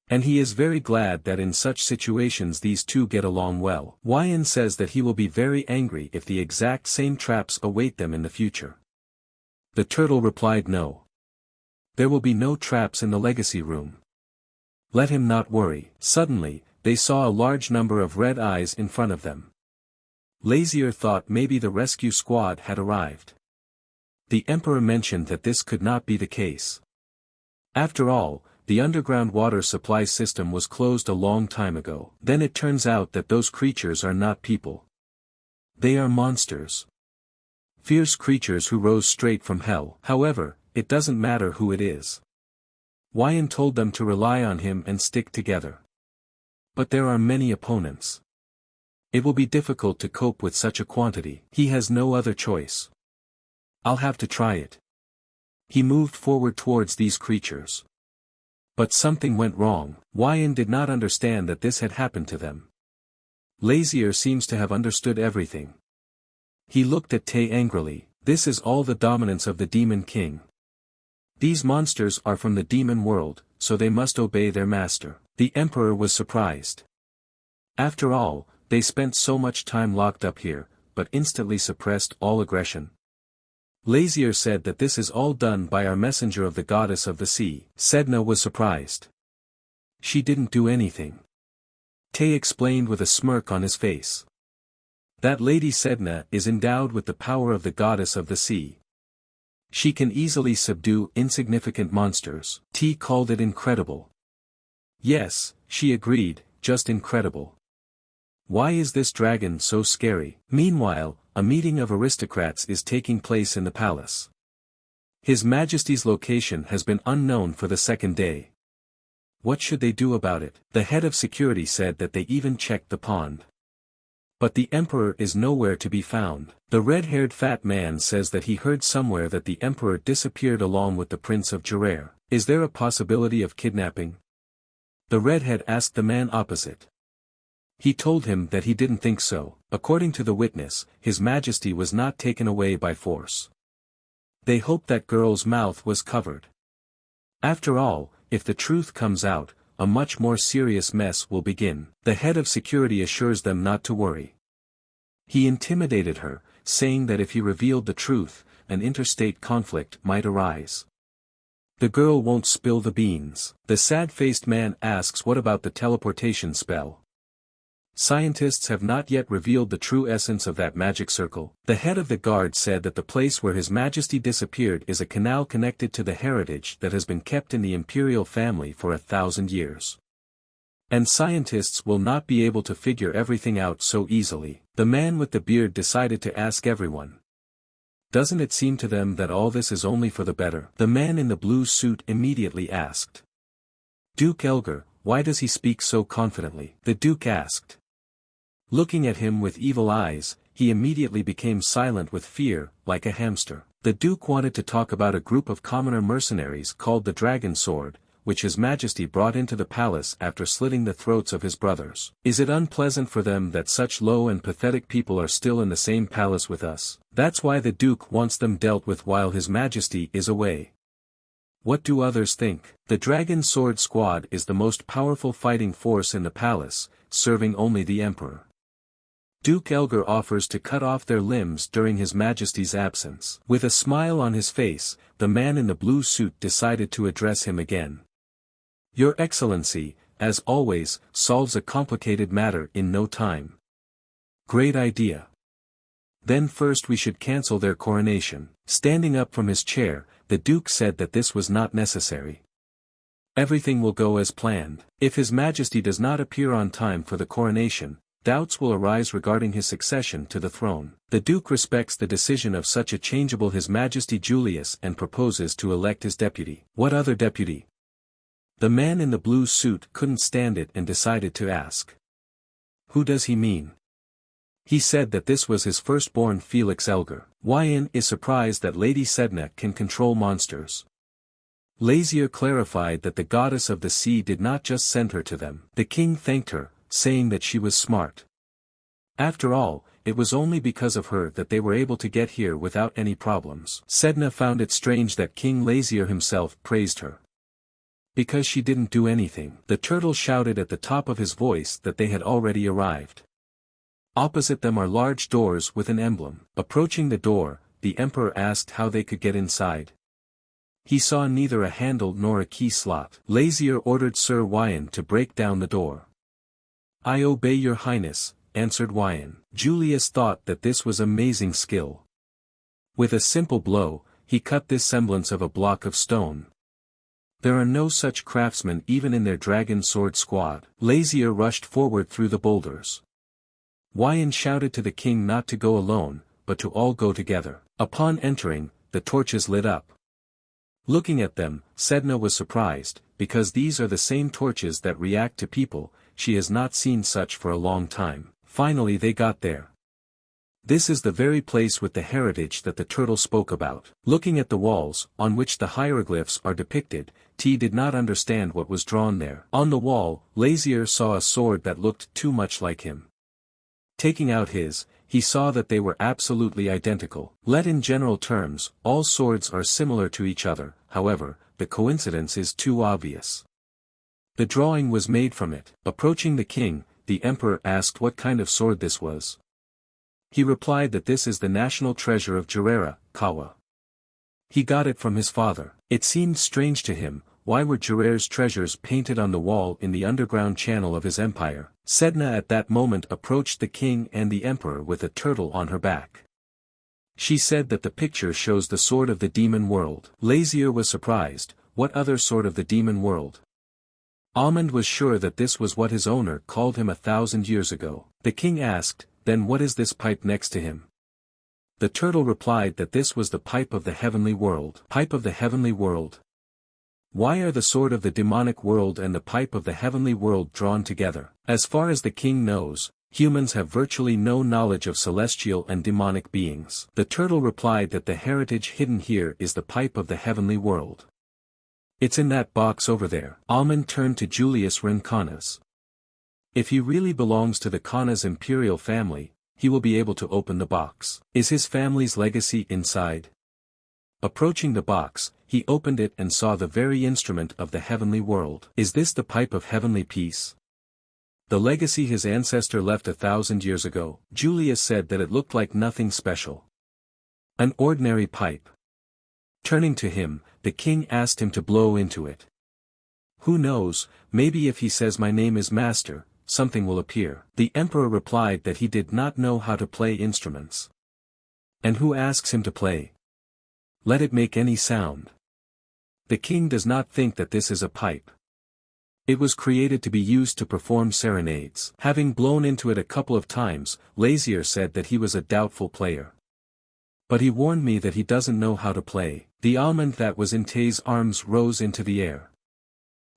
And he is very glad that in such situations these two get along well. Wyan says that he will be very angry if the exact same traps await them in the future. The turtle replied no. There will be no traps in the legacy room. Let him not worry. Suddenly, they saw a large number of red eyes in front of them. Lazier thought maybe the rescue squad had arrived. The emperor mentioned that this could not be the case. After all, the underground water supply system was closed a long time ago. Then it turns out that those creatures are not people. They are monsters. Fierce creatures who rose straight from hell. However, it doesn't matter who it is. Wyan told them to rely on him and stick together. But there are many opponents. It will be difficult to cope with such a quantity. He has no other choice. I'll have to try it. He moved forward towards these creatures. But something went wrong. Wyan did not understand that this had happened to them. Lazier seems to have understood everything. He looked at Tay angrily. This is all the dominance of the Demon King. These monsters are from the demon world, so they must obey their master. The Emperor was surprised. After all, they spent so much time locked up here, but instantly suppressed all aggression. Lazier said that this is all done by our messenger of the goddess of the sea. Sedna was surprised. She didn't do anything. Tay explained with a smirk on his face. That lady Sedna is endowed with the power of the goddess of the sea. She can easily subdue insignificant monsters. T called it incredible. Yes, she agreed, just incredible. Why is this dragon so scary? Meanwhile, a meeting of aristocrats is taking place in the palace. His Majesty's location has been unknown for the second day. What should they do about it? The head of security said that they even checked the pond. But the Emperor is nowhere to be found. The red-haired fat man says that he heard somewhere that the Emperor disappeared along with the Prince of Gerar. Is there a possibility of kidnapping? The redhead asked the man opposite. He told him that he didn't think so. According to the witness, His Majesty was not taken away by force. They hoped that girl's mouth was covered. After all, if the truth comes out, a much more serious mess will begin. The head of security assures them not to worry. He intimidated her, saying that if he revealed the truth, an interstate conflict might arise. The girl won't spill the beans. The sad-faced man asks what about the teleportation spell. Scientists have not yet revealed the true essence of that magic circle. The head of the guard said that the place where His Majesty disappeared is a canal connected to the heritage that has been kept in the imperial family for 1,000 years. And scientists will not be able to figure everything out so easily. The man with the beard decided to ask everyone. Doesn't it seem to them that all this is only for the better? The man in the blue suit immediately asked. Duke Elgar, why does he speak so confidently? The Duke asked. Looking at him with evil eyes, he immediately became silent with fear, like a hamster. The Duke wanted to talk about a group of commoner mercenaries called the Dragon Sword, which His Majesty brought into the palace after slitting the throats of his brothers. Is it unpleasant for them that such low and pathetic people are still in the same palace with us? That's why the Duke wants them dealt with while His Majesty is away. What do others think? The Dragon Sword Squad is the most powerful fighting force in the palace, serving only the Emperor. Duke Elgar offers to cut off their limbs during His Majesty's absence. With a smile on his face, the man in the blue suit decided to address him again. Your Excellency, as always, solves a complicated matter in no time. Great idea. Then first we should cancel their coronation. Standing up from his chair, the Duke said that this was not necessary. Everything will go as planned. If His Majesty does not appear on time for the coronation, doubts will arise regarding his succession to the throne. The Duke respects the decision of such a changeable His Majesty Julius and proposes to elect his deputy. What other deputy? The man in the blue suit couldn't stand it and decided to ask. Who does he mean? He said that this was his firstborn Felix Elgar. Wyan is surprised that Lady Sedna can control monsters. Lazier clarified that the goddess of the sea did not just send her to them. The king thanked her, saying that she was smart. After all, it was only because of her that they were able to get here without any problems. Sedna found it strange that King Lazier himself praised her. Because she didn't do anything. The turtle shouted at the top of his voice that they had already arrived. Opposite them are large doors with an emblem. Approaching the door, the Emperor asked how they could get inside. He saw neither a handle nor a key slot. Lazier ordered Sir Wyan to break down the door. I obey your highness, answered Wyan. Julius thought that this was amazing skill. With a simple blow, he cut this semblance of a block of stone. There are no such craftsmen even in their Dragon Sword Squad. Lazier rushed forward through the boulders. Wyan shouted to the king not to go alone, but to all go together. Upon entering, the torches lit up. Looking at them, Sedna was surprised, because these are the same torches that react to people. She has not seen such for a long time. Finally they got there. This is the very place with the heritage that the turtle spoke about. Looking at the walls, on which the hieroglyphs are depicted, T did not understand what was drawn there. On the wall, Lazier saw a sword that looked too much like him. Taking out his, he saw that they were absolutely identical. Let in general terms, all swords are similar to each other, however, the coincidence is too obvious. The drawing was made from it. Approaching the king, the emperor asked what kind of sword this was. He replied that this is the national treasure of Jirera, Kawa. He got it from his father. It seemed strange to him, why were Jirera's treasures painted on the wall in the underground channel of his empire? Sedna at that moment approached the king and the emperor with a turtle on her back. She said that the picture shows the sword of the demon world. Lazier was surprised. What other sword of the demon world? Almond was sure that this was what his owner called him 1,000 years ago. The king asked, then what is this pipe next to him? The turtle replied that this was the pipe of the heavenly world. Pipe of the heavenly world. Why are the sword of the demonic world and the pipe of the heavenly world drawn together? As far as the king knows, humans have virtually no knowledge of celestial and demonic beings. The turtle replied that the heritage hidden here is the pipe of the heavenly world. It's in that box over there. Almond turned to Julius Kanas. If he really belongs to the Kanas imperial family, he will be able to open the box. Is his family's legacy inside? Approaching the box, he opened it and saw the very instrument of the heavenly world. Is this the pipe of heavenly peace? The legacy his ancestor left 1,000 years ago. Julius said that it looked like nothing special. An ordinary pipe. Turning to him, the king asked him to blow into it. Who knows, maybe if he says my name is master, something will appear. The emperor replied that he did not know how to play instruments. And who asks him to play? Let it make any sound. The king does not think that this is a pipe. It was created to be used to perform serenades. Having blown into it a couple of times, Lazier said that he was a doubtful player. But he warned me that he doesn't know how to play. The almond that was in Tay's arms rose into the air.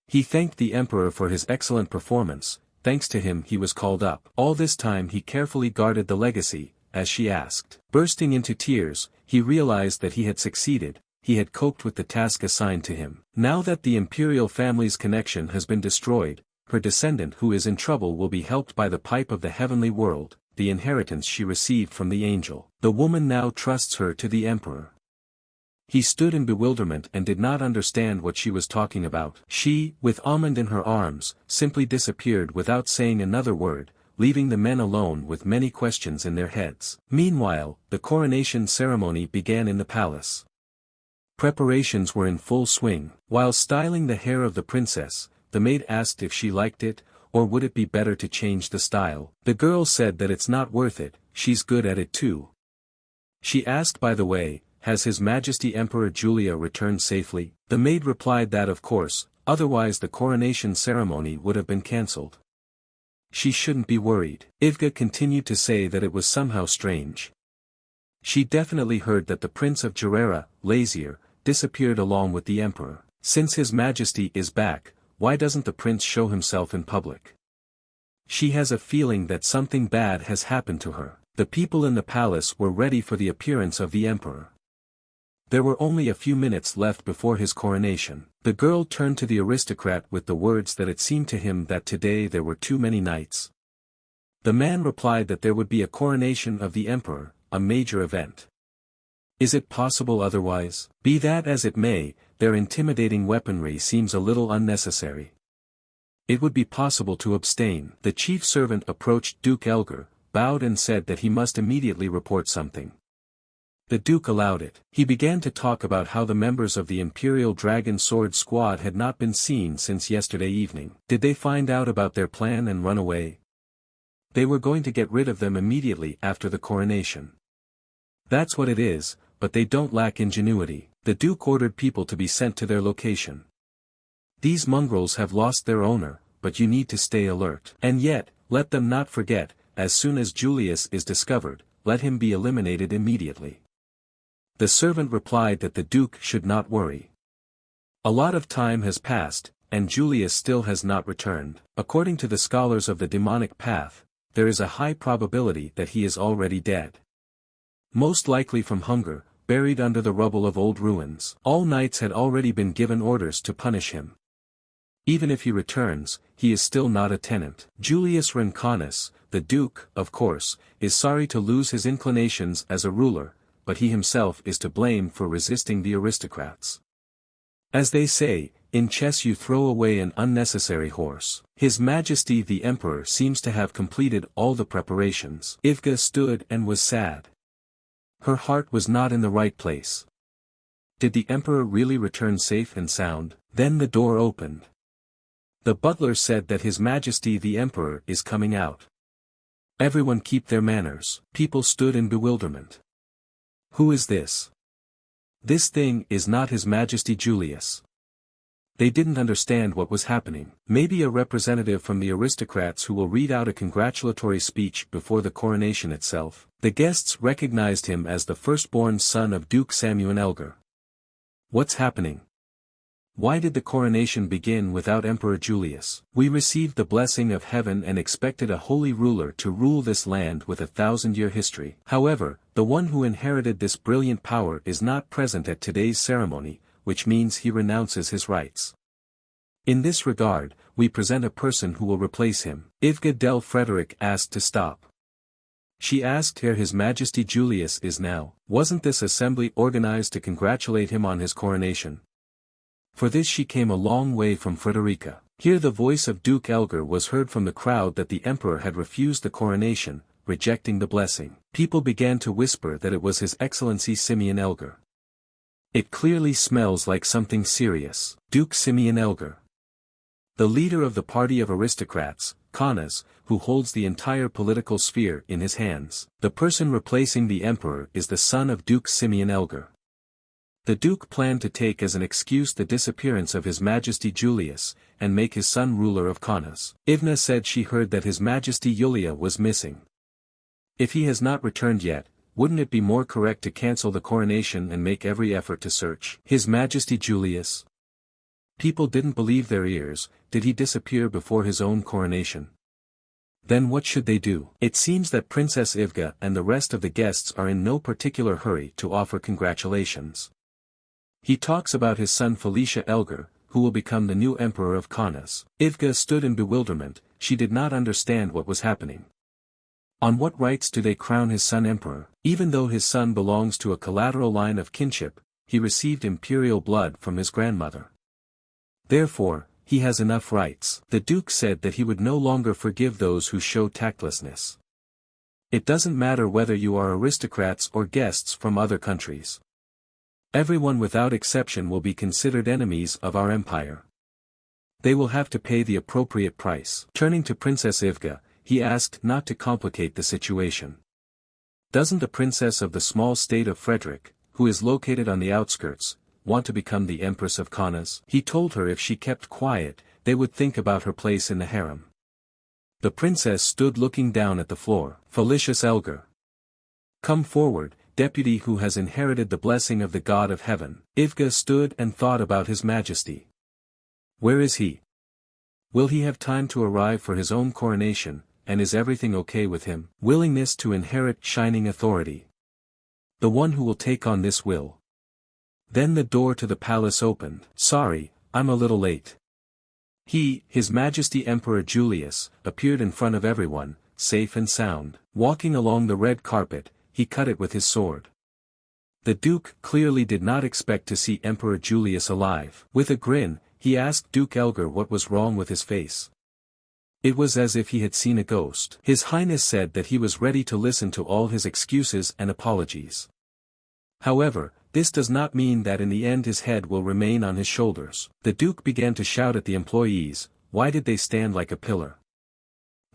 He thanked the emperor for his excellent performance. Thanks to him he was called up. All this time he carefully guarded the legacy, as she asked. Bursting into tears, he realized that he had succeeded. He had coped with the task assigned to him. Now that the imperial family's connection has been destroyed, her descendant who is in trouble will be helped by the pipe of the heavenly world, the inheritance she received from the angel. The woman now trusts her to the emperor. He stood in bewilderment and did not understand what she was talking about. She, with Almond in her arms, simply disappeared without saying another word, leaving the men alone with many questions in their heads. Meanwhile, the coronation ceremony began in the palace. Preparations were in full swing. While styling the hair of the princess, the maid asked if she liked it, or would it be better to change the style. The girl said that it's not worth it, she's good at it too. She asked, by the way, has His Majesty Emperor Julia returned safely? The maid replied that of course, otherwise the coronation ceremony would have been cancelled. She shouldn't be worried. Ivga continued to say that it was somehow strange. She definitely heard that the Prince of Jirera, Lazier, disappeared along with the Emperor. Since His Majesty is back, why doesn't the prince show himself in public? She has a feeling that something bad has happened to her. The people in the palace were ready for the appearance of the Emperor. There were only a few minutes left before his coronation. The girl turned to the aristocrat with the words that it seemed to him that today there were too many knights. The man replied that there would be a coronation of the Emperor, a major event. Is it possible otherwise? Be that as it may, their intimidating weaponry seems a little unnecessary. It would be possible to abstain. The chief servant approached Duke Elgar, bowed and said that he must immediately report something. The Duke allowed it. He began to talk about how the members of the Imperial Dragon Sword Squad had not been seen since yesterday evening. Did they find out about their plan and run away? They were going to get rid of them immediately after the coronation. That's what it is, but they don't lack ingenuity. The Duke ordered people to be sent to their location. These mongrels have lost their owner, but you need to stay alert. And yet, let them not forget, as soon as Julius is discovered, let him be eliminated immediately. The servant replied that the Duke should not worry. A lot of time has passed, and Julius still has not returned. According to the scholars of the demonic path, there is a high probability that he is already dead. Most likely from hunger, buried under the rubble of old ruins. All knights had already been given orders to punish him. Even if he returns, he is still not a tenant. Julius Kanas, the Duke, of course, is sorry to lose his inclinations as a ruler, but he himself is to blame for resisting the aristocrats. As they say, in chess you throw away an unnecessary horse. His Majesty the Emperor seems to have completed all the preparations. Ivga stood and was sad. Her heart was not in the right place. Did the Emperor really return safe and sound? Then the door opened. The butler said that His Majesty the Emperor is coming out. Everyone keep their manners. People stood in bewilderment. Who is this? This thing is not His Majesty Julius. They didn't understand what was happening. Maybe a representative from the aristocrats who will read out a congratulatory speech before the coronation itself. The guests recognized him as the firstborn son of Duke Samuel Elgar. What's happening? Why did the coronation begin without Emperor Julius? We received the blessing of heaven and expected a holy ruler to rule this land with a 1,000-year history. However, the one who inherited this brilliant power is not present at today's ceremony, which means he renounces his rights. In this regard, we present a person who will replace him. Ivga del Frederick asked to stop. She asked where His Majesty Julius is now. Wasn't this assembly organized to congratulate him on his coronation? For this she came a long way from Frederica. Here the voice of Duke Elgar was heard from the crowd that the emperor had refused the coronation, rejecting the blessing. People began to whisper that it was His Excellency Simeon Elgar. It clearly smells like something serious. Duke Simeon Elgar, the leader of the party of aristocrats, Kanas, who holds the entire political sphere in his hands. The person replacing the emperor is the son of Duke Simeon Elgar. The Duke planned to take as an excuse the disappearance of His Majesty Julius, and make his son ruler of Kanas. Ivna said she heard that His Majesty Yulia was missing. If he has not returned yet, wouldn't it be more correct to cancel the coronation and make every effort to search His Majesty Julius? People didn't believe their ears. Did he disappear before his own coronation? Then what should they do? It seems that Princess Ivga and the rest of the guests are in no particular hurry to offer congratulations. He talks about his son Felicia Elgar, who will become the new emperor of Kanas. Ivga stood in bewilderment. She did not understand what was happening. On what rights do they crown his son emperor? Even though his son belongs to a collateral line of kinship, he received imperial blood from his grandmother. Therefore, he has enough rights. The Duke said that he would no longer forgive those who show tactlessness. It doesn't matter whether you are aristocrats or guests from other countries. Everyone without exception will be considered enemies of our empire. They will have to pay the appropriate price. Turning to Princess Ivga, he asked not to complicate the situation. Doesn't the princess of the small state of Frederick, who is located on the outskirts, want to become the Empress of Kanas? He told her if she kept quiet, they would think about her place in the harem. The princess stood looking down at the floor. Felicius Elgar, come forward, deputy who has inherited the blessing of the God of heaven. Ivga stood and thought about His Majesty. Where is he? Will he have time to arrive for his own coronation, and is everything okay with him? Willingness to inherit shining authority. The one who will take on this will. Then the door to the palace opened. Sorry, I'm a little late. He, His Majesty Emperor Julius, appeared in front of everyone, safe and sound. Walking along the red carpet, he cut it with his sword. The Duke clearly did not expect to see Emperor Julius alive. With a grin, he asked Duke Elgar what was wrong with his face. It was as if he had seen a ghost. His Highness said that he was ready to listen to all his excuses and apologies. However, this does not mean that in the end his head will remain on his shoulders. The Duke began to shout at the employees. Why did they stand like a pillar?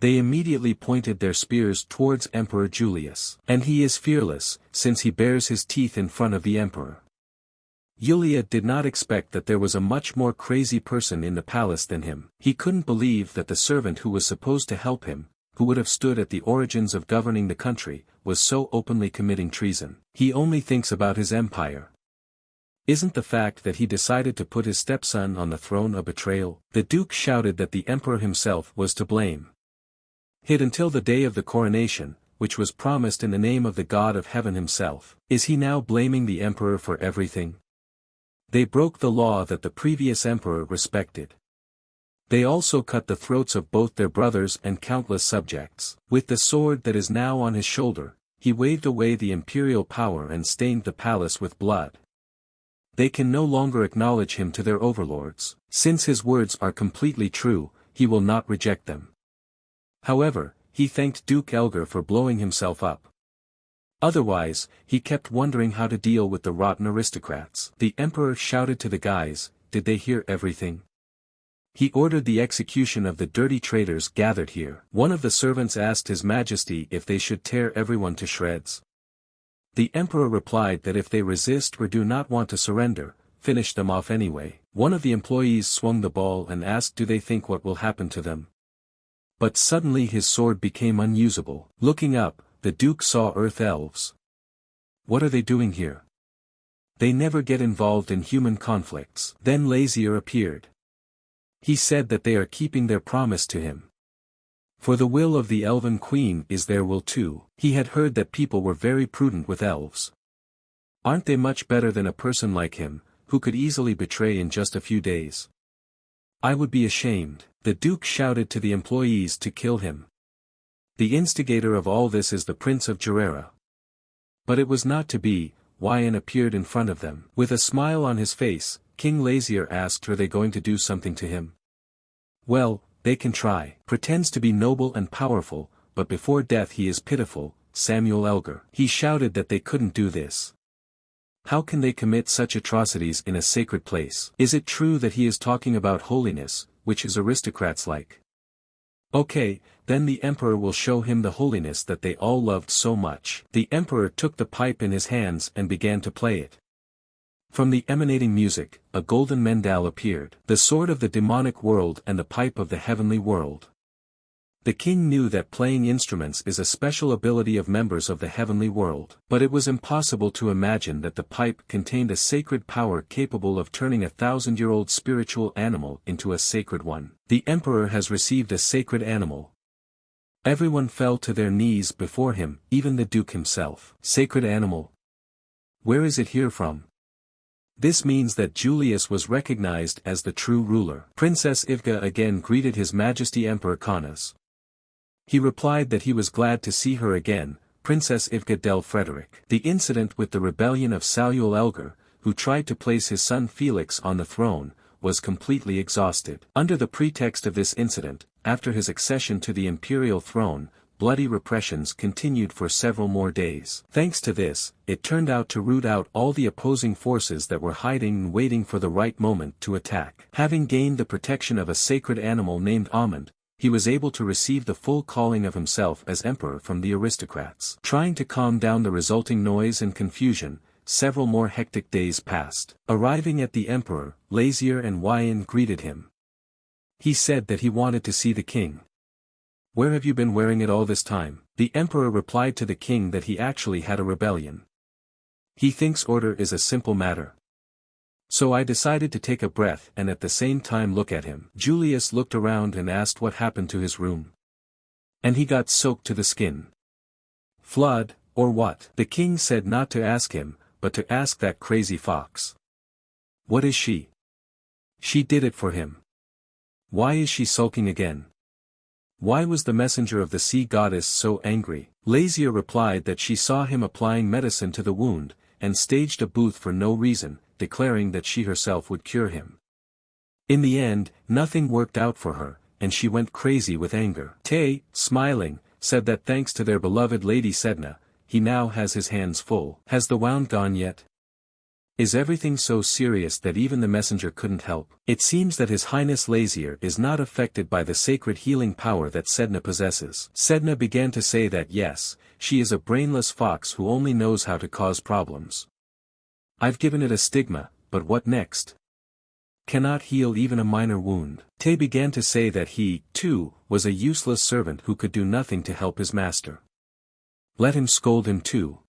They immediately pointed their spears towards Emperor Julius. And he is fearless, since he bares his teeth in front of the emperor. Yulia did not expect that there was a much more crazy person in the palace than him. He couldn't believe that the servant who was supposed to help him, who would have stood at the origins of governing the country, was so openly committing treason. He only thinks about his empire. Isn't the fact that he decided to put his stepson on the throne a betrayal? The Duke shouted that the Emperor himself was to blame. Hid until the day of the coronation, which was promised in the name of the God of Heaven himself. Is he now blaming the Emperor for everything? They broke the law that the previous Emperor respected. They also cut the throats of both their brothers and countless subjects. With the sword that is now on his shoulder, he waved away the imperial power and stained the palace with blood. They can no longer acknowledge him to their overlords. Since his words are completely true, he will not reject them. However, he thanked Duke Elgar for blowing himself up. Otherwise, he kept wondering how to deal with the rotten aristocrats. The Emperor shouted to the guys, did they hear everything? He ordered the execution of the dirty traitors gathered here. One of the servants asked His Majesty if they should tear everyone to shreds. The Emperor replied that if they resist or do not want to surrender, finish them off anyway. One of the employees swung the ball and asked do they think what will happen to them. But suddenly his sword became unusable. Looking up, the Duke saw Earth Elves. What are they doing here? They never get involved in human conflicts. Then Lazier appeared. He said that they are keeping their promise to him. For the will of the Elven Queen is their will too. He had heard that people were very prudent with elves. Aren't they much better than a person like him, who could easily betray in just a few days? I would be ashamed. The Duke shouted to the employees to kill him. The instigator of all this is the Prince of Gerera. But it was not to be. Wyan appeared in front of them. With a smile on his face, King Lazier asked are they going to do something to him? Well, they can try. Pretends to be noble and powerful, but before death he is pitiful, Samuel Elgar. He shouted that they couldn't do this. How can they commit such atrocities in a sacred place? Is it true that he is talking about holiness, which is aristocrats like? Okay, then the Emperor will show him the holiness that they all loved so much. The Emperor took the pipe in his hands and began to play it. From the emanating music, a golden mendal appeared. The sword of the demonic world and the pipe of the heavenly world. The king knew that playing instruments is a special ability of members of the heavenly world. But it was impossible to imagine that the pipe contained a sacred power capable of turning a 1,000-year-old spiritual animal into a sacred one. The Emperor has received a sacred animal. Everyone fell to their knees before him, even the Duke himself. Sacred animal? Where is it here from? This means that Julius was recognized as the true ruler. Princess Ivga again greeted His Majesty Emperor Kanas. He replied that he was glad to see her again, Princess Ivga del Frederick. The incident with the rebellion of Samuel Elgar, who tried to place his son Felix on the throne, was completely exhausted. Under the pretext of this incident, after his accession to the imperial throne, bloody repressions continued for several more days. Thanks to this, it turned out to root out all the opposing forces that were hiding and waiting for the right moment to attack. Having gained the protection of a sacred animal named Almond, he was able to receive the full calling of himself as emperor from the aristocrats. Trying to calm down the resulting noise and confusion, several more hectic days passed. Arriving at the emperor, Lazier and Wyan greeted him. He said that he wanted to see the king. Where have you been wearing it all this time? The emperor replied to the king that he actually had a rebellion. He thinks order is a simple matter. So I decided to take a breath and at the same time look at him. Julius looked around and asked what happened to his room. And he got soaked to the skin. Flood, or what? The king said not to ask him, but to ask that crazy fox. What is she? She did it for him. Why is she sulking again? Why was the messenger of the sea goddess so angry? Lazier replied that she saw him applying medicine to the wound, and staged a booth for no reason, declaring that she herself would cure him. In the end, nothing worked out for her, and she went crazy with anger. Tay, smiling, said that thanks to their beloved Lady Sedna, he now has his hands full. Has the wound gone yet? Is everything so serious that even the messenger couldn't help? It seems that His Highness Lazier is not affected by the sacred healing power that Sedna possesses. Sedna began to say that yes, she is a brainless fox who only knows how to cause problems. I've given it a stigma, but what next? Cannot heal even a minor wound. Tay began to say that he, too, was a useless servant who could do nothing to help his master. Let him scold him too.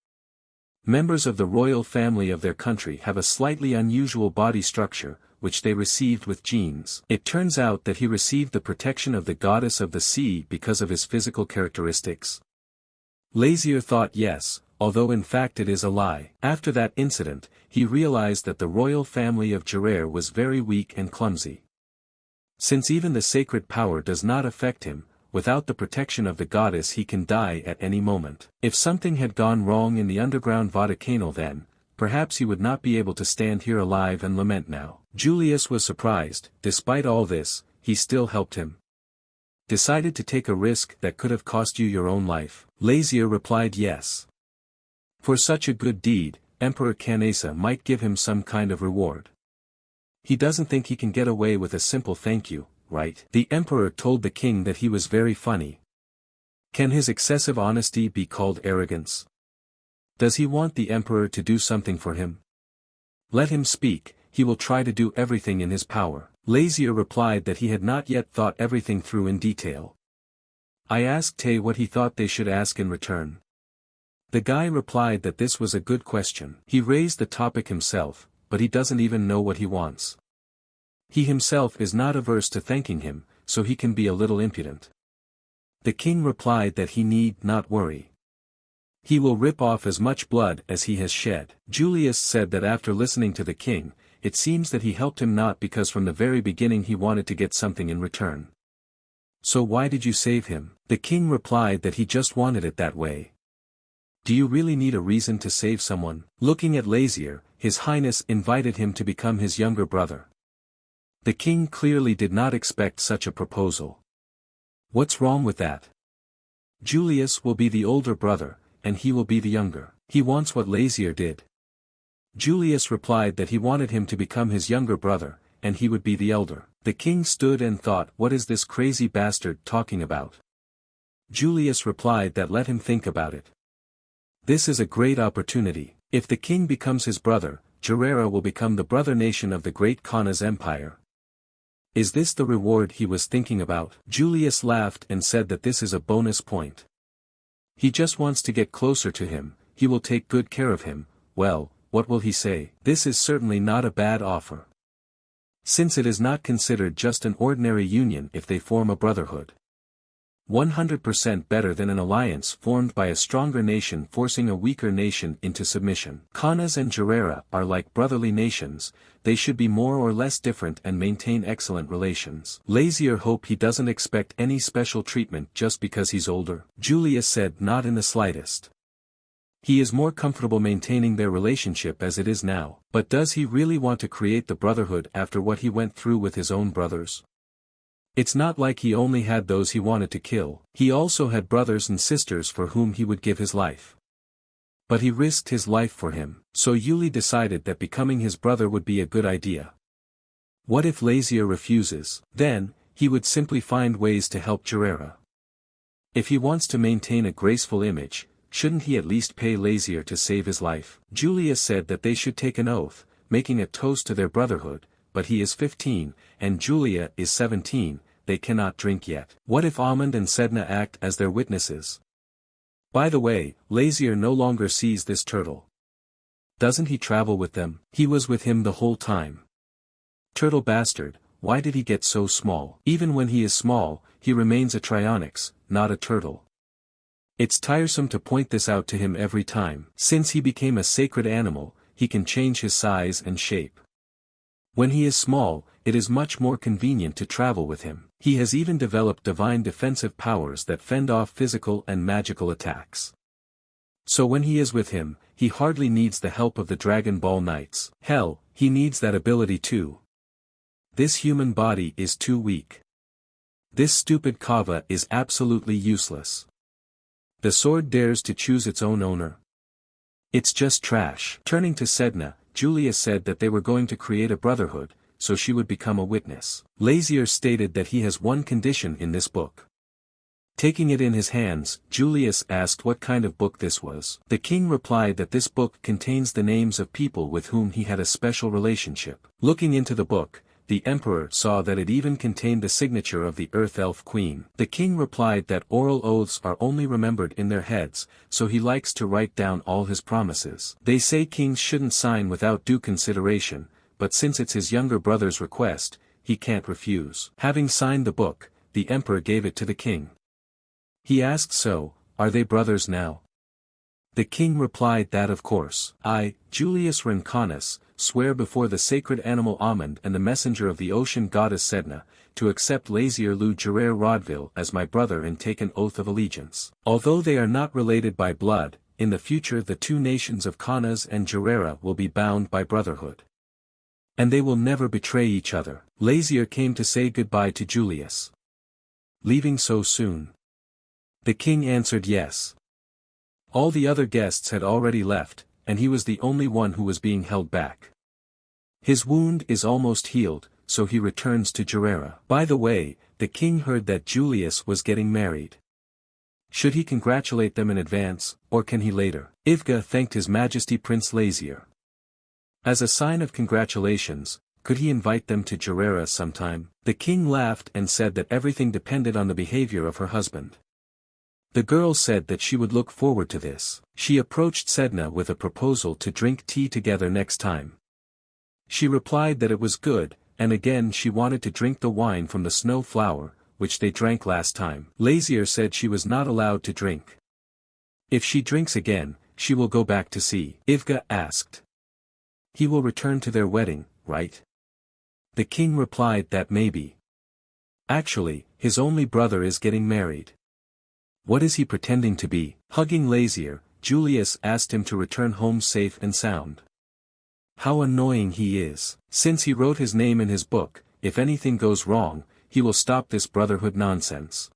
Members of the royal family of their country have a slightly unusual body structure, which they received with genes. It turns out that he received the protection of the goddess of the sea because of his physical characteristics. Lazier thought yes, although in fact it is a lie. After that incident, he realized that the royal family of Gerar was very weak and clumsy. Since even the sacred power does not affect him, without the protection of the goddess he can die at any moment. If something had gone wrong in the underground Vaticanal then, perhaps he would not be able to stand here alive and lament now. Julius was surprised. Despite all this, he still helped him. Decided to take a risk that could have cost you your own life? Lazier replied yes. For such a good deed, Emperor Kanas might give him some kind of reward. He doesn't think he can get away with a simple thank you, right? The emperor told the king that he was very funny. Can his excessive honesty be called arrogance? Does he want the emperor to do something for him? Let him speak, he will try to do everything in his power. Lazier replied that he had not yet thought everything through in detail. I asked Tay what he thought they should ask in return. The guy replied that this was a good question. He raised the topic himself, but he doesn't even know what he wants. He himself is not averse to thanking him, so he can be a little impudent. The king replied that he need not worry. He will rip off as much blood as he has shed. Julius said that after listening to the king, it seems that he helped him not because from the very beginning he wanted to get something in return. So why did you save him? The king replied that he just wanted it that way. Do you really need a reason to save someone? Looking at Lazier, His Highness invited him to become his younger brother. The king clearly did not expect such a proposal. What's wrong with that? Julius will be the older brother, and he will be the younger. He wants what Lazier did. Julius replied that he wanted him to become his younger brother, and he would be the elder. The king stood and thought, what is this crazy bastard talking about? Julius replied that let him think about it. This is a great opportunity. If the king becomes his brother, Gerar will become the brother nation of the great Kanas empire. Is this the reward he was thinking about? Julius laughed and said that this is a bonus point. He just wants to get closer to him, he will take good care of him. Well, what will he say? This is certainly not a bad offer. Since it is not considered just an ordinary union if they form a brotherhood. 100% better than an alliance formed by a stronger nation forcing a weaker nation into submission. Kanas and Gerar are like brotherly nations, they should be more or less different and maintain excellent relations. Lazier hope he doesn't expect any special treatment just because he's older. Julius said not in the slightest. He is more comfortable maintaining their relationship as it is now. But does he really want to create the brotherhood after what he went through with his own brothers? It's not like he only had those he wanted to kill, he also had brothers and sisters for whom he would give his life. But he risked his life for him, so Yuli decided that becoming his brother would be a good idea. What if Lazier refuses? Then, he would simply find ways to help Gerar. If he wants to maintain a graceful image, shouldn't he at least pay Lazier to save his life? Julius said that they should take an oath, making a toast to their brotherhood, but he is 15, and Julia is 17, they cannot drink yet. What if Amund and Sedna act as their witnesses? By the way, Lazier no longer sees this turtle. Doesn't he travel with them? He was with him the whole time. Turtle bastard, why did he get so small? Even when he is small, he remains a Trionyx, not a turtle. It's tiresome to point this out to him every time. Since he became a sacred animal, he can change his size and shape. When he is small, it is much more convenient to travel with him. He has even developed divine defensive powers that fend off physical and magical attacks. So when he is with him, he hardly needs the help of the Dragon Ball Knights. Hell, he needs that ability too. This human body is too weak. This stupid Kava is absolutely useless. The sword dares to choose its own owner. It's just trash. Turning to Sedna, Julius said that they were going to create a brotherhood, so she would become a witness. Lazier stated that he has one condition in this book. Taking it in his hands, Julius asked what kind of book this was. The king replied that this book contains the names of people with whom he had a special relationship. Looking into the book, the emperor saw that it even contained the signature of the Earth Elf Queen. The king replied that oral oaths are only remembered in their heads, so he likes to write down all his promises. They say kings shouldn't sign without due consideration, but since it's his younger brother's request, he can't refuse. Having signed the book, the emperor gave it to the king. He asked, "So, are they brothers now?" The king replied that of course. "I, Julius Kanas, swear before the sacred animal Almond and the messenger of the ocean goddess Sedna, to accept Lazier Lu Gerer Rodville as my brother and take an oath of allegiance. Although they are not related by blood, in the future the two nations of Kanas and Gerera will be bound by brotherhood. And they will never betray each other." Lazier came to say goodbye to Julius. "Leaving so soon?" The king answered yes. All the other guests had already left, and he was the only one who was being held back. His wound is almost healed, so he returns to Gerera. By the way, the king heard that Julius was getting married. Should he congratulate them in advance, or can he later? Ivga thanked His Majesty Prince Lazier. As a sign of congratulations, could he invite them to Gerera sometime? The king laughed and said that everything depended on the behavior of her husband. The girl said that she would look forward to this. She approached Sedna with a proposal to drink tea together next time. She replied that it was good, and again she wanted to drink the wine from the snow flower, which they drank last time. Lazier said she was not allowed to drink. If she drinks again, she will go back to sea. Ivga asked. He will return to their wedding, right? The king replied that maybe. Actually, his only brother is getting married. What is he pretending to be? Hugging Lazier, Julius asked him to return home safe and sound. How annoying he is. Since he wrote his name in his book, if anything goes wrong, he will stop this brotherhood nonsense.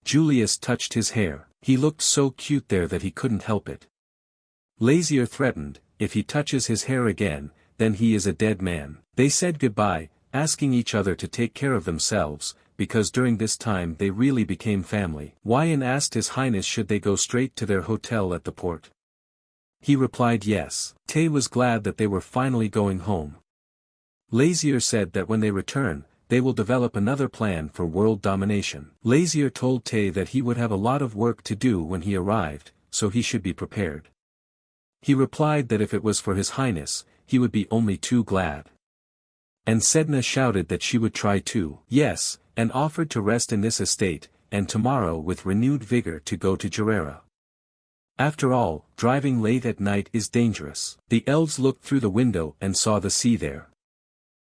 Julius touched his hair. He looked so cute there that he couldn't help it. Lazier threatened, if he touches his hair again, then he is a dead man. They said goodbye, asking each other to take care of themselves, because during this time they really became family. Wyan asked His Highness should they go straight to their hotel at the port. He replied yes. Tay was glad that they were finally going home. Lazier said that when they return, they will develop another plan for world domination. Lazier told Tay that he would have a lot of work to do when he arrived, so he should be prepared. He replied that if it was for His Highness, he would be only too glad. And Sedna shouted that she would try too. Yes, and offered to rest in this estate, and tomorrow with renewed vigor to go to Gerera. After all, driving late at night is dangerous. The elves looked through the window and saw the sea there.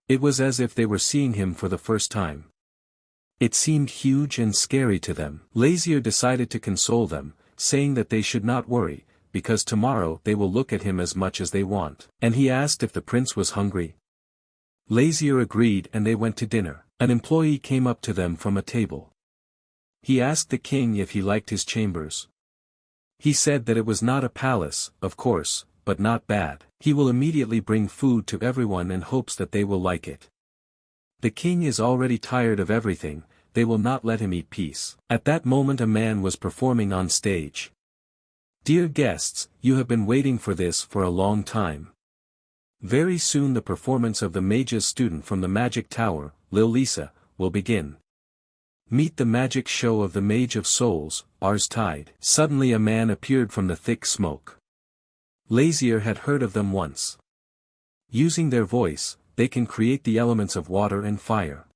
It was as if they were seeing him for the first time. It seemed huge and scary to them. Lazier decided to console them, saying that they should not worry, because tomorrow they will look at him as much as they want. And he asked if the prince was hungry. Lazier agreed and they went to dinner. An employee came up to them from a table. He asked the king if he liked his chambers. He said that it was not a palace, of course, but not bad. He will immediately bring food to everyone and hopes that they will like it. The king is already tired of everything, they will not let him eat peace. At that moment a man was performing on stage. Dear guests, you have been waiting for this for a long time. Very soon the performance of the mage's student from the magic tower, Lil Lisa, will begin. Meet the magic show of the Mage of Souls, Ars Tide. Suddenly a man appeared from the thick smoke. Lazier had heard of them once. Using their voice, they can create the elements of water and fire.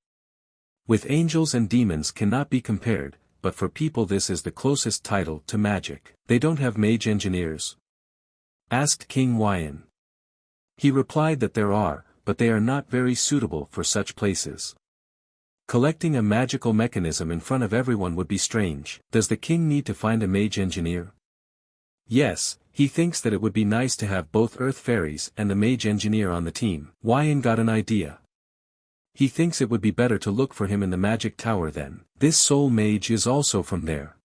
With angels and demons cannot be compared, but for people this is the closest title to magic. They don't have mage engineers? Asked King Wyan. He replied that there are, but they are not very suitable for such places. Collecting a magical mechanism in front of everyone would be strange. Does the king need to find a mage engineer? Yes, he thinks that it would be nice to have both earth fairies and the mage engineer on the team. Wyan got an idea. He thinks it would be better to look for him in the magic tower then. This soul mage is also from there.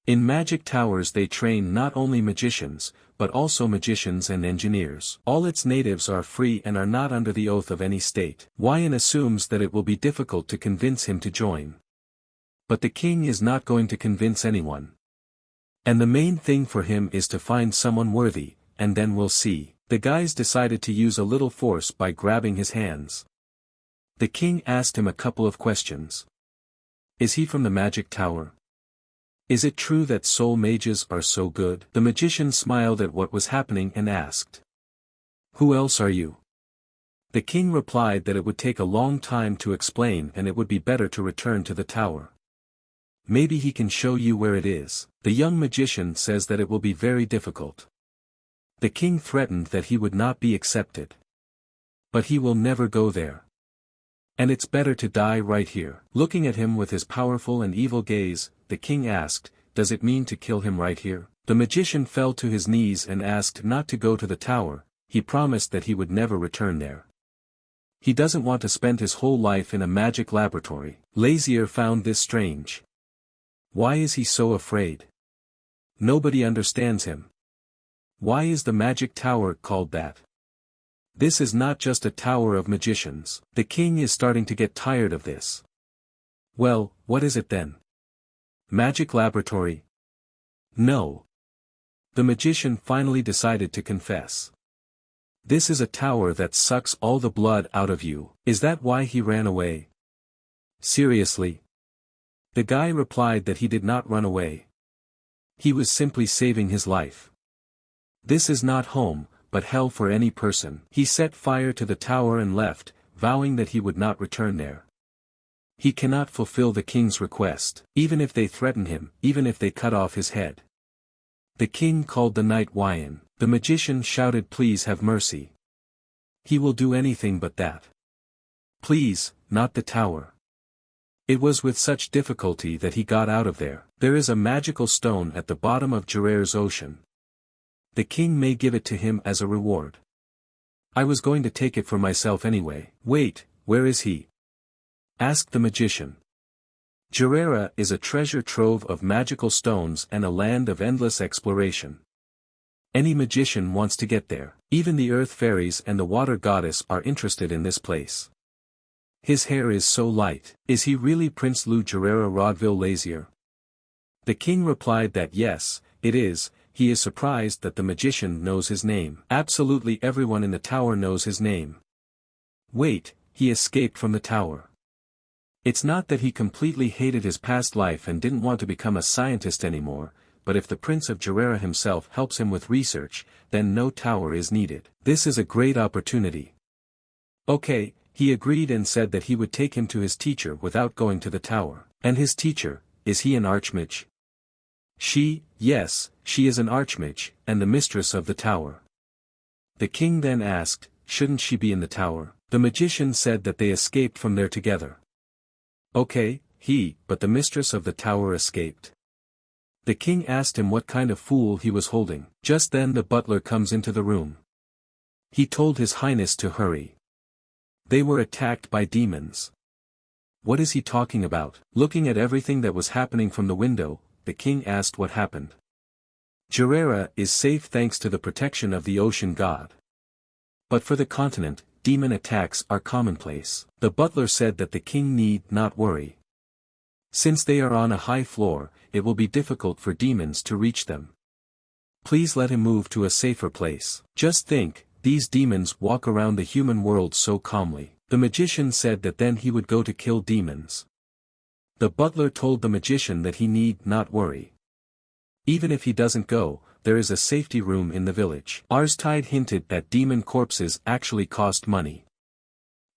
In magic towers they train not only magicians, but also magicians and engineers. All its natives are free and are not under the oath of any state. Wyan assumes that it will be difficult to convince him to join. But the king is not going to convince anyone. And the main thing for him is to find someone worthy, and then we'll see. The guys decided to use a little force by grabbing his hands. The king asked him a couple of questions. Is he from the magic tower? Is it true that soul mages are so good? The magician smiled at what was happening and asked. Who else are you? The king replied that it would take a long time to explain and it would be better to return to the tower. Maybe he can show you where it is. The young magician says that it will be very difficult. The king threatened that he would not be accepted. But he will never go there. And it's better to die right here. Looking at him with his powerful and evil gaze, the king asked, does it mean to kill him right here? The magician fell to his knees and asked not to go to the tower. He promised that he would never return there. He doesn't want to spend his whole life in a magic laboratory. Lazier found this strange. Why is he so afraid? Nobody understands him. Why is the magic tower called that? This is not just a tower of magicians. The king is starting to get tired of this. Well, what is it then? Magic laboratory? No. The magician finally decided to confess. This is a tower that sucks all the blood out of you. Is that why he ran away? Seriously? The guy replied that he did not run away. He was simply saving his life. This is not home, but hell for any person. He set fire to the tower and left, vowing that he would not return there. He cannot fulfill the king's request, even if they threaten him, even if they cut off his head. The king called the knight Wyan. The magician shouted, please have mercy. He will do anything but that. Please, not the tower. It was with such difficulty that he got out of there. There is a magical stone at the bottom of Gerer's ocean. The king may give it to him as a reward. I was going to take it for myself anyway. Wait, where is he? Asked the magician. Gerera is a treasure trove of magical stones and a land of endless exploration. Any magician wants to get there. Even the earth fairies and the water goddess are interested in this place. His hair is so light. Is he really Prince Lou Gerera Rodville Lazier? The king replied that yes, it is. He is surprised that the magician knows his name. Absolutely everyone in the tower knows his name. Wait, he escaped from the tower. It's not that he completely hated his past life and didn't want to become a scientist anymore, but if the Prince of Gerera himself helps him with research, then no tower is needed. This is a great opportunity. Okay, he agreed and said that he would take him to his teacher without going to the tower. And his teacher, is he an archmage? Yes, she is an archmage, and the mistress of the tower. The king then asked, shouldn't she be in the tower? The magician said that they escaped from there together. Okay, but the mistress of the tower escaped. The king asked him what kind of fool he was holding. Just then the butler comes into the room. He told his highness to hurry. They were attacked by demons. What is he talking about? Looking at everything that was happening from the window, the king asked what happened. Gerera is safe thanks to the protection of the ocean god. But for the continent, demon attacks are commonplace. The butler said that the king need not worry. Since they are on a high floor, it will be difficult for demons to reach them. Please let him move to a safer place. Just think, these demons walk around the human world so calmly. The magician said that then he would go to kill demons. The butler told the magician that he need not worry. Even if he doesn't go, there is a safety room in the village. Arstide hinted that demon corpses actually cost money.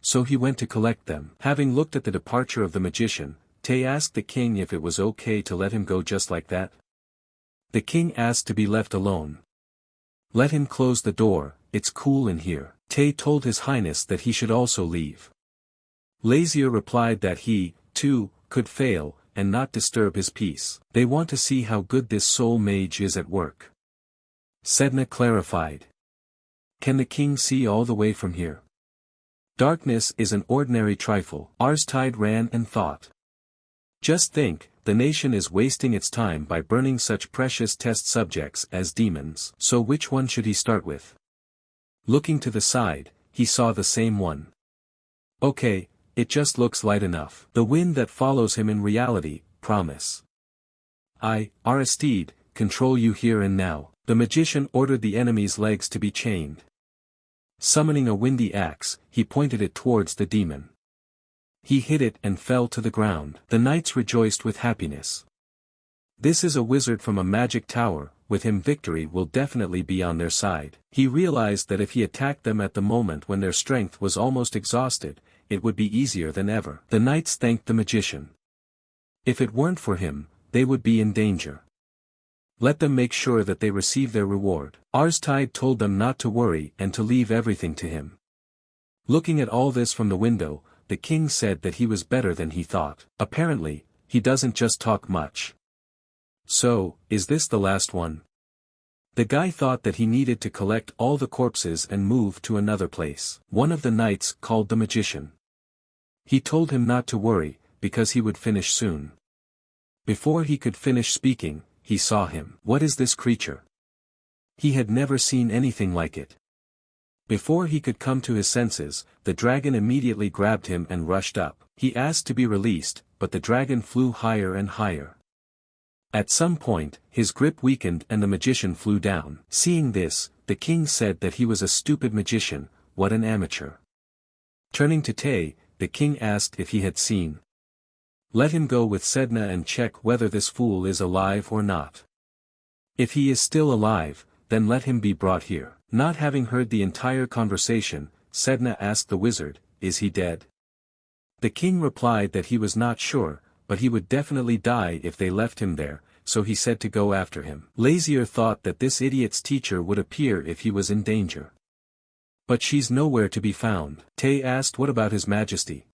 So he went to collect them. Having looked at the departure of the magician, Tay asked the king if it was okay to let him go just like that. The king asked to be left alone. Let him close the door, it's cool in here. Tay told his highness that he should also leave. Lazier replied that he, too, could fail, and not disturb his peace. They want to see how good this soul mage is at work. Sedna clarified. Can the king see all the way from here? Darkness is an ordinary trifle. Arstide ran and thought. Just think, the nation is wasting its time by burning such precious test subjects as demons. So which one should he start with? Looking to the side, he saw the same one. Okay, it just looks light enough. The wind that follows him in reality, promise. I, Aristide, control you here and now. The magician ordered the enemy's legs to be chained. Summoning a windy axe, he pointed it towards the demon. He hit it and fell to the ground. The knights rejoiced with happiness. This is a wizard from a magic tower, with him victory will definitely be on their side. He realized that if he attacked them at the moment when their strength was almost exhausted, it would be easier than ever. The knights thanked the magician. If it weren't for him, they would be in danger. Let them make sure that they receive their reward. Arstide told them not to worry and to leave everything to him. Looking at all this from the window, the king said that he was better than he thought. Apparently, he doesn't just talk much. So, is this the last one? The guy thought that he needed to collect all the corpses and move to another place. One of the knights called the magician. He told him not to worry, because he would finish soon. Before he could finish speaking, he saw him. What is this creature? He had never seen anything like it. Before he could come to his senses, the dragon immediately grabbed him and rushed up. He asked to be released, but the dragon flew higher and higher. At some point, his grip weakened and the magician flew down. Seeing this, the king said that he was a stupid magician, what an amateur. Turning to Tay, the king asked if he had seen. Let him go with Sedna and check whether this fool is alive or not. If he is still alive, then let him be brought here. Not having heard the entire conversation, Sedna asked the wizard, is he dead? The king replied that he was not sure, but he would definitely die if they left him there, so he said to go after him. Lazier thought that this idiot's teacher would appear if he was in danger. But she's nowhere to be found. Tay asked what about his majesty.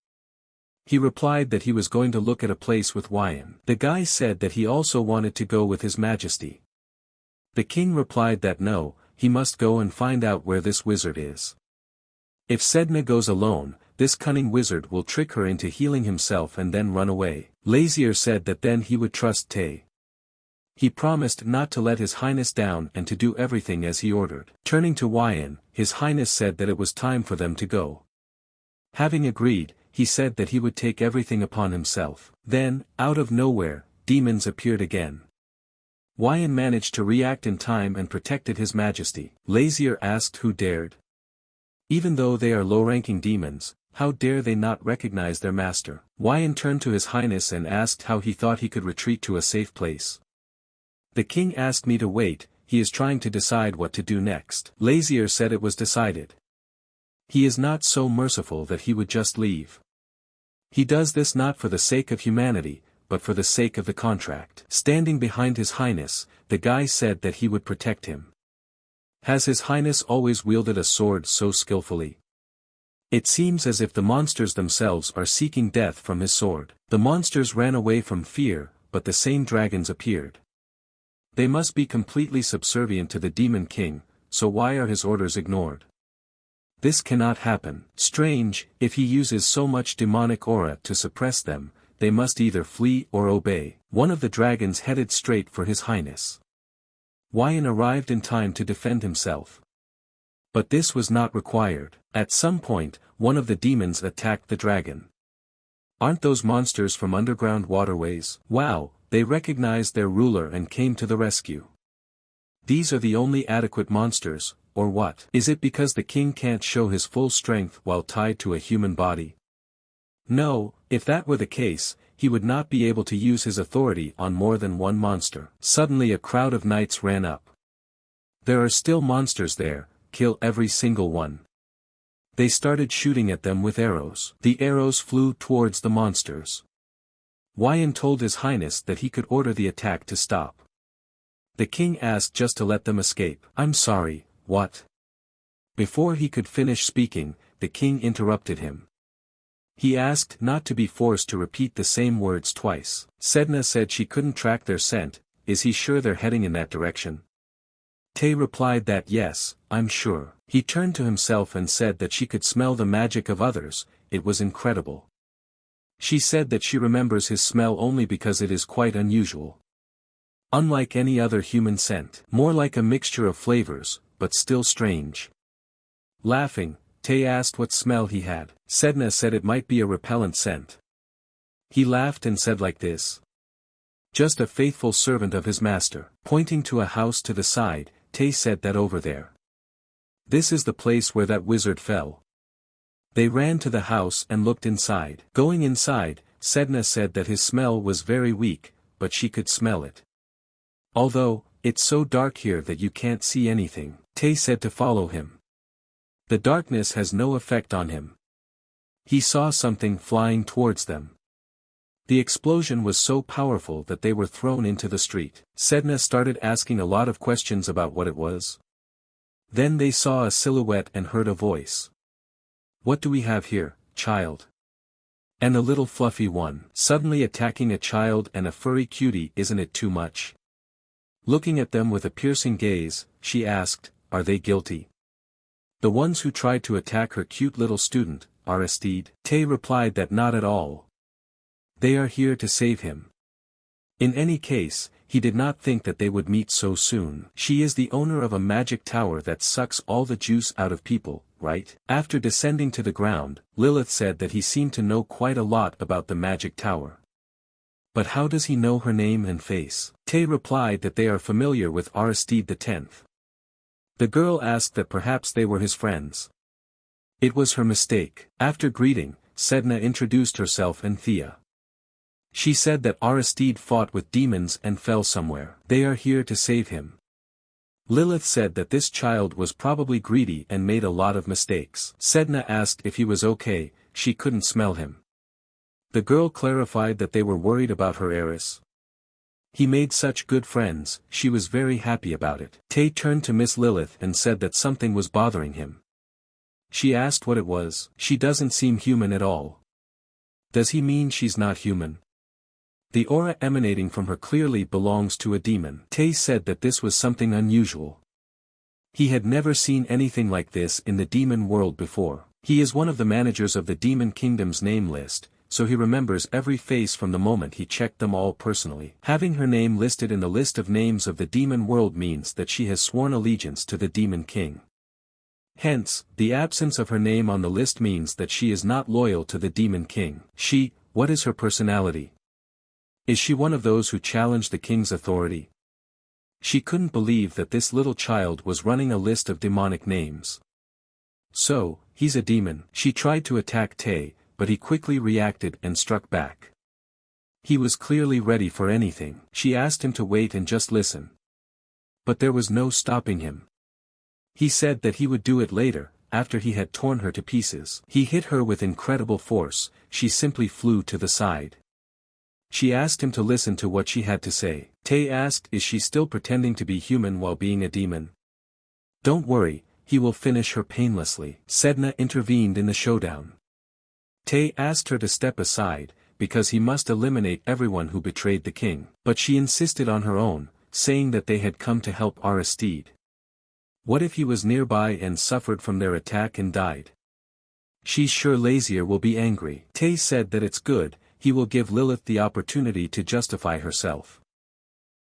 He replied that he was going to look at a place with Wyan. The guy said that he also wanted to go with his majesty. The king replied that no, he must go and find out where this wizard is. If Sedna goes alone, this cunning wizard will trick her into healing himself and then run away. Lazier said that then he would trust Tay. He promised not to let His Highness down and to do everything as he ordered. Turning to Wyan, His Highness said that it was time for them to go. Having agreed, he said that he would take everything upon himself. Then, out of nowhere, demons appeared again. Wyan managed to react in time and protected His Majesty. Lazier asked who dared. Even though they are low-ranking demons, how dare they not recognize their master? Wyan turned to His Highness and asked how he thought he could retreat to a safe place. The king asked me to wait, he is trying to decide what to do next. Lazier said it was decided. He is not so merciful that he would just leave. He does this not for the sake of humanity, but for the sake of the contract. Standing behind His Highness, the guy said that he would protect him. Has His Highness always wielded a sword so skillfully? It seems as if the monsters themselves are seeking death from his sword. The monsters ran away from fear, but the same dragons appeared. They must be completely subservient to the demon king, so why are his orders ignored? This cannot happen. Strange, if he uses so much demonic aura to suppress them, they must either flee or obey. One of the dragons headed straight for His Highness. Wyan arrived in time to defend himself. But this was not required. At some point, one of the demons attacked the dragon. Aren't those monsters from underground waterways? Wow, they recognized their ruler and came to the rescue. These are the only adequate monsters, or what? Is it because the king can't show his full strength while tied to a human body? No, if that were the case, he would not be able to use his authority on more than one monster. Suddenly a crowd of knights ran up. There are still monsters there, kill every single one. They started shooting at them with arrows. The arrows flew towards the monsters. Wyan told His Highness that he could order the attack to stop. The king asked just to let them escape. I'm sorry, what? Before he could finish speaking, the king interrupted him. He asked not to be forced to repeat the same words twice. Sedna said she couldn't track their scent. Is he sure they're heading in that direction? Tay replied that yes, I'm sure. He turned to himself and said that she could smell the magic of others, it was incredible. She said that she remembers his smell only because it is quite unusual. Unlike any other human scent. More like a mixture of flavors, but still strange. Laughing, Tay asked what smell he had. Sedna said it might be a repellent scent. He laughed and said like this. Just a faithful servant of his master. Pointing to a house to the side, Tay said that over there. This is the place where that wizard fell. They ran to the house and looked inside. Going inside, Sedna said that his smell was very weak, but she could smell it. Although, it's so dark here that you can't see anything, Tay said to follow him. The darkness has no effect on him. He saw something flying towards them. The explosion was so powerful that they were thrown into the street. Sedna started asking a lot of questions about what it was. Then they saw a silhouette and heard a voice. "What do we have here, child?" "And a little fluffy one." Suddenly attacking a child and a furry cutie, isn't it too much? Looking at them with a piercing gaze, she asked, "Are they guilty?" "The ones who tried to attack her cute little student, Aristide." Tay replied that not at all. They are here to save him. In any case, he did not think that they would meet so soon. She is the owner of a magic tower that sucks all the juice out of people, right? After descending to the ground, Lilith said that he seemed to know quite a lot about the magic tower. But how does he know her name and face? Tay replied that they are familiar with Aristide X. The girl asked that perhaps they were his friends. It was her mistake. After greeting, Sedna introduced herself and Thea. She said that Aristide fought with demons and fell somewhere. They are here to save him. Lilith said that this child was probably greedy and made a lot of mistakes. Sedna asked if he was okay, she couldn't smell him. The girl clarified that they were worried about her heiress. He made such good friends, she was very happy about it. Tay turned to Miss Lilith and said that something was bothering him. She asked what it was. "She doesn't seem human at all." "Does he mean she's not human?" "The aura emanating from her clearly belongs to a demon." Tay said that this was something unusual. He had never seen anything like this in the demon world before. He is one of the managers of the demon kingdom's name list, so he remembers every face from the moment he checked them all personally. Having her name listed in the list of names of the demon world means that she has sworn allegiance to the demon king. Hence, the absence of her name on the list means that she is not loyal to the demon king. What is her personality? Is she one of those who challenge the king's authority? She couldn't believe that this little child was running a list of demonic names. So, he's a demon. She tried to attack Tay, but he quickly reacted and struck back. He was clearly ready for anything. She asked him to wait and just listen. But there was no stopping him. He said that he would do it later, after he had torn her to pieces. He hit her with incredible force, she simply flew to the side. She asked him to listen to what she had to say. Tay asked, is she still pretending to be human while being a demon? Don't worry, he will finish her painlessly. Sedna intervened in the showdown. Tay asked her to step aside, because he must eliminate everyone who betrayed the king. But she insisted on her own, saying that they had come to help Aristide. What if he was nearby and suffered from their attack and died? She's sure Lazier will be angry. Tay said that it's good, he will give Lilith the opportunity to justify herself.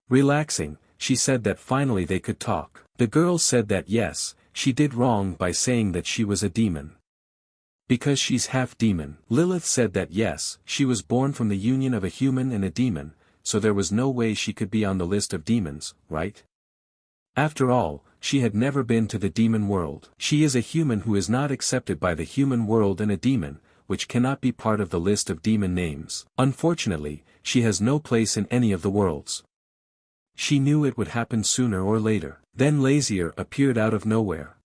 Relaxing, she said that finally they could talk. The girl said that yes, she did wrong by saying that she was a demon. Because she's half demon. Lilith said that yes, she was born from the union of a human and a demon, so there was no way she could be on the list of demons, right? After all, she had never been to the demon world. She is a human who is not accepted by the human world and a demon, which cannot be part of the list of demon names. Unfortunately, she has no place in any of the worlds. She knew it would happen sooner or later. Then Lazier appeared out of nowhere.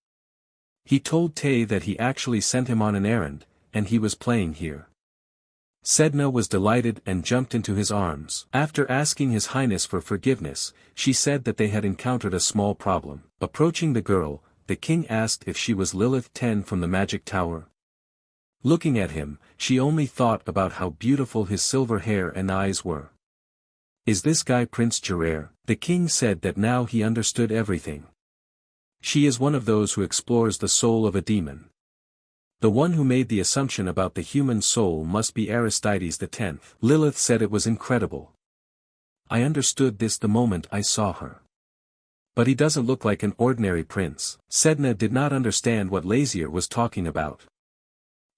He told Tay that he actually sent him on an errand, and he was playing here. Sedna was delighted and jumped into his arms. After asking His Highness for forgiveness, she said that they had encountered a small problem. Approaching the girl, the king asked if she was Lilith 10 from the magic tower. Looking at him, she only thought about how beautiful his silver hair and eyes were. Is this guy Prince Gerard? The king said that now he understood everything. She is one of those who explores the soul of a demon. The one who made the assumption about the human soul must be Aristides X. Lilith said it was incredible. I understood this the moment I saw her. But he doesn't look like an ordinary prince. Sedna did not understand what Lazier was talking about.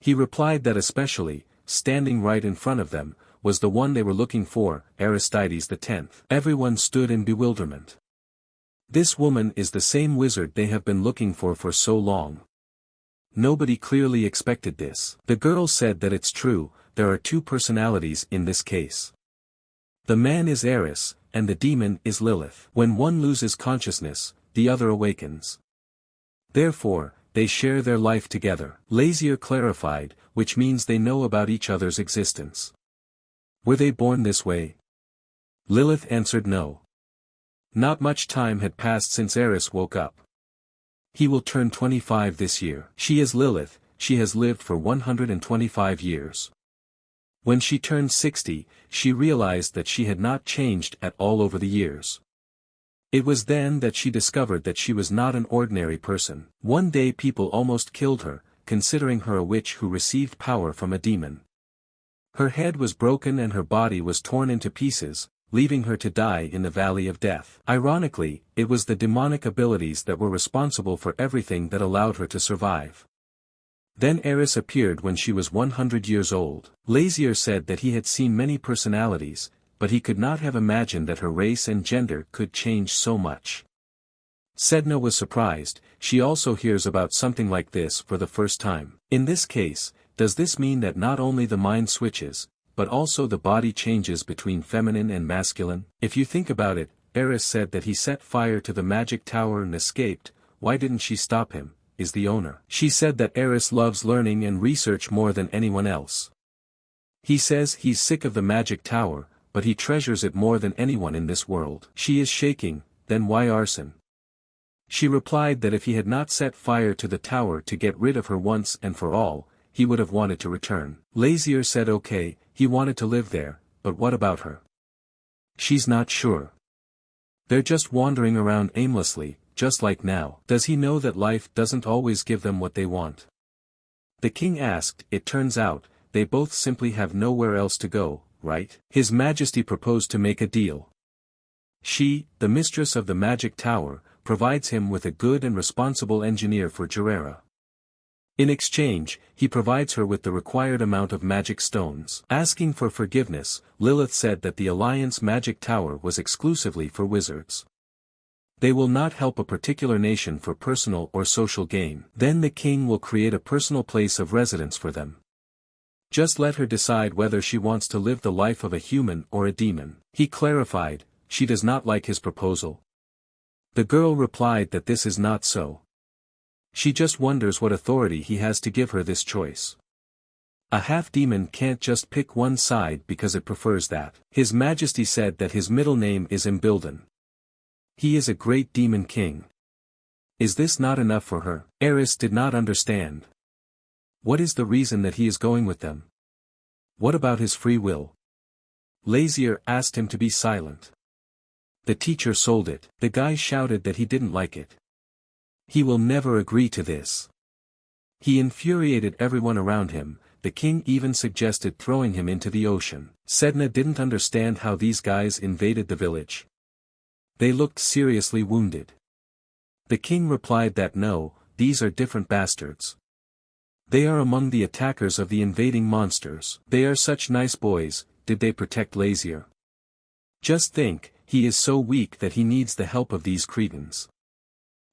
He replied that especially, standing right in front of them, was the one they were looking for, Aristides X. Everyone stood in bewilderment. This woman is the same wizard they have been looking for so long. Nobody clearly expected this. The girl said that it's true, there are two personalities in this case. The man is Eris, and the demon is Lilith. When one loses consciousness, the other awakens. Therefore, they share their life together. Lazier clarified, which means they know about each other's existence. Were they born this way? Lilith answered no. Not much time had passed since Eris woke up. He will turn 25 this year. She is Lilith, she has lived for 125 years. When she turned 60, she realized that she had not changed at all over the years. It was then that she discovered that she was not an ordinary person. One day people almost killed her, considering her a witch who received power from a demon. Her head was broken and her body was torn into pieces, leaving her to die in the valley of death. Ironically, it was the demonic abilities that were responsible for everything that allowed her to survive. Then Eris appeared when she was 100 years old. Lazier said that he had seen many personalities, but he could not have imagined that her race and gender could change so much. Sedna was surprised, she also hears about something like this for the first time. In this case, does this mean that not only the mind switches, but also the body changes between feminine and masculine? If you think about it, Eris said that he set fire to the magic tower and escaped, why didn't she stop him, is the owner. She said that Eris loves learning and research more than anyone else. He says he's sick of the magic tower, but he treasures it more than anyone in this world. She is shaking, then why arson? She replied that if he had not set fire to the tower to get rid of her once and for all, he would have wanted to return. Lazier said okay, he wanted to live there, but what about her? She's not sure. They're just wandering around aimlessly, just like now. Does he know that life doesn't always give them what they want? The king asked. It turns out, they both simply have nowhere else to go, right? His Majesty proposed to make a deal. She, the mistress of the magic tower, provides him with a good and responsible engineer for Gerera. In exchange, he provides her with the required amount of magic stones. Asking for forgiveness, Lilith said that the Alliance magic tower was exclusively for wizards. They will not help a particular nation for personal or social gain. Then the king will create a personal place of residence for them. Just let her decide whether she wants to live the life of a human or a demon. He clarified, she does not like his proposal. The girl replied that this is not so. She just wonders what authority he has to give her this choice. A half-demon can't just pick one side because it prefers that. His Majesty said that his middle name is Embildon. He is a great demon king. Is this not enough for her? Eris did not understand. What is the reason that he is going with them? What about his free will? Lazier asked him to be silent. The teacher sold it. The guy shouted that he didn't like it. He will never agree to this. He infuriated everyone around him, the king even suggested throwing him into the ocean. Sedna didn't understand how these guys invaded the village. They looked seriously wounded. The king replied that no, these are different bastards. They are among the attackers of the invading monsters. They are such nice boys, did they protect Lazier? Just think, he is so weak that he needs the help of these cretins.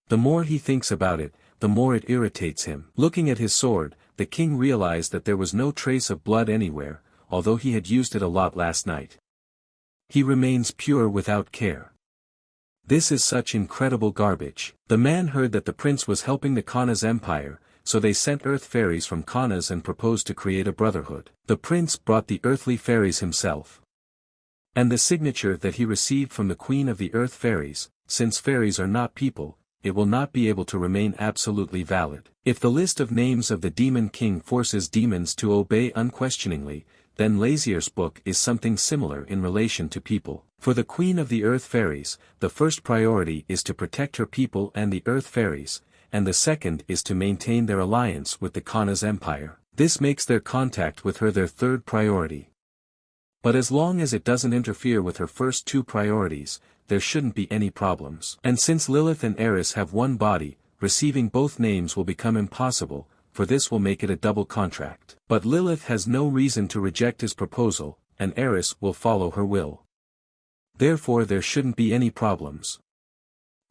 The more he thinks about it, the more it irritates him. Looking at his sword, the king realized that there was no trace of blood anywhere, although he had used it a lot last night. He remains pure without care. This is such incredible garbage. The man heard that the prince was helping the Kanas empire, so they sent earth fairies from Kanas and proposed to create a brotherhood. The prince brought the earthly fairies himself. And the signature that he received from the queen of the earth fairies, since fairies are not people, it will not be able to remain absolutely valid. If the list of names of the demon king forces demons to obey unquestioningly, then Lazier's book is something similar in relation to people. For the queen of the earth fairies, the first priority is to protect her people and the earth fairies, and the second is to maintain their alliance with the Kanas empire. This makes their contact with her their third priority. But as long as it doesn't interfere with her first two priorities, there shouldn't be any problems. And since Lilith and Eris have one body, receiving both names will become impossible, for this will make it a double contract. But Lilith has no reason to reject his proposal, and Eris will follow her will. Therefore there shouldn't be any problems.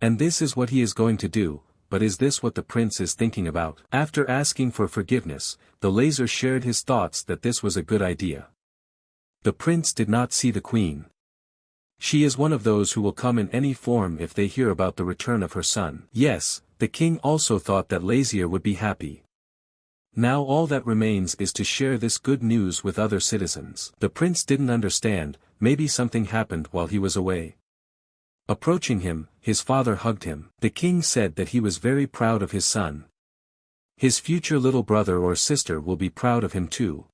And this is what he is going to do, but is this what the prince is thinking about? After asking for forgiveness, the laser shared his thoughts that this was a good idea. The prince did not see the queen. She is one of those who will come in any form if they hear about the return of her son. Yes, the king also thought that Lazier would be happy. Now all that remains is to share this good news with other citizens. The prince didn't understand, maybe something happened while he was away. Approaching him, his father hugged him. The king said that he was very proud of his son. His future little brother or sister will be proud of him too.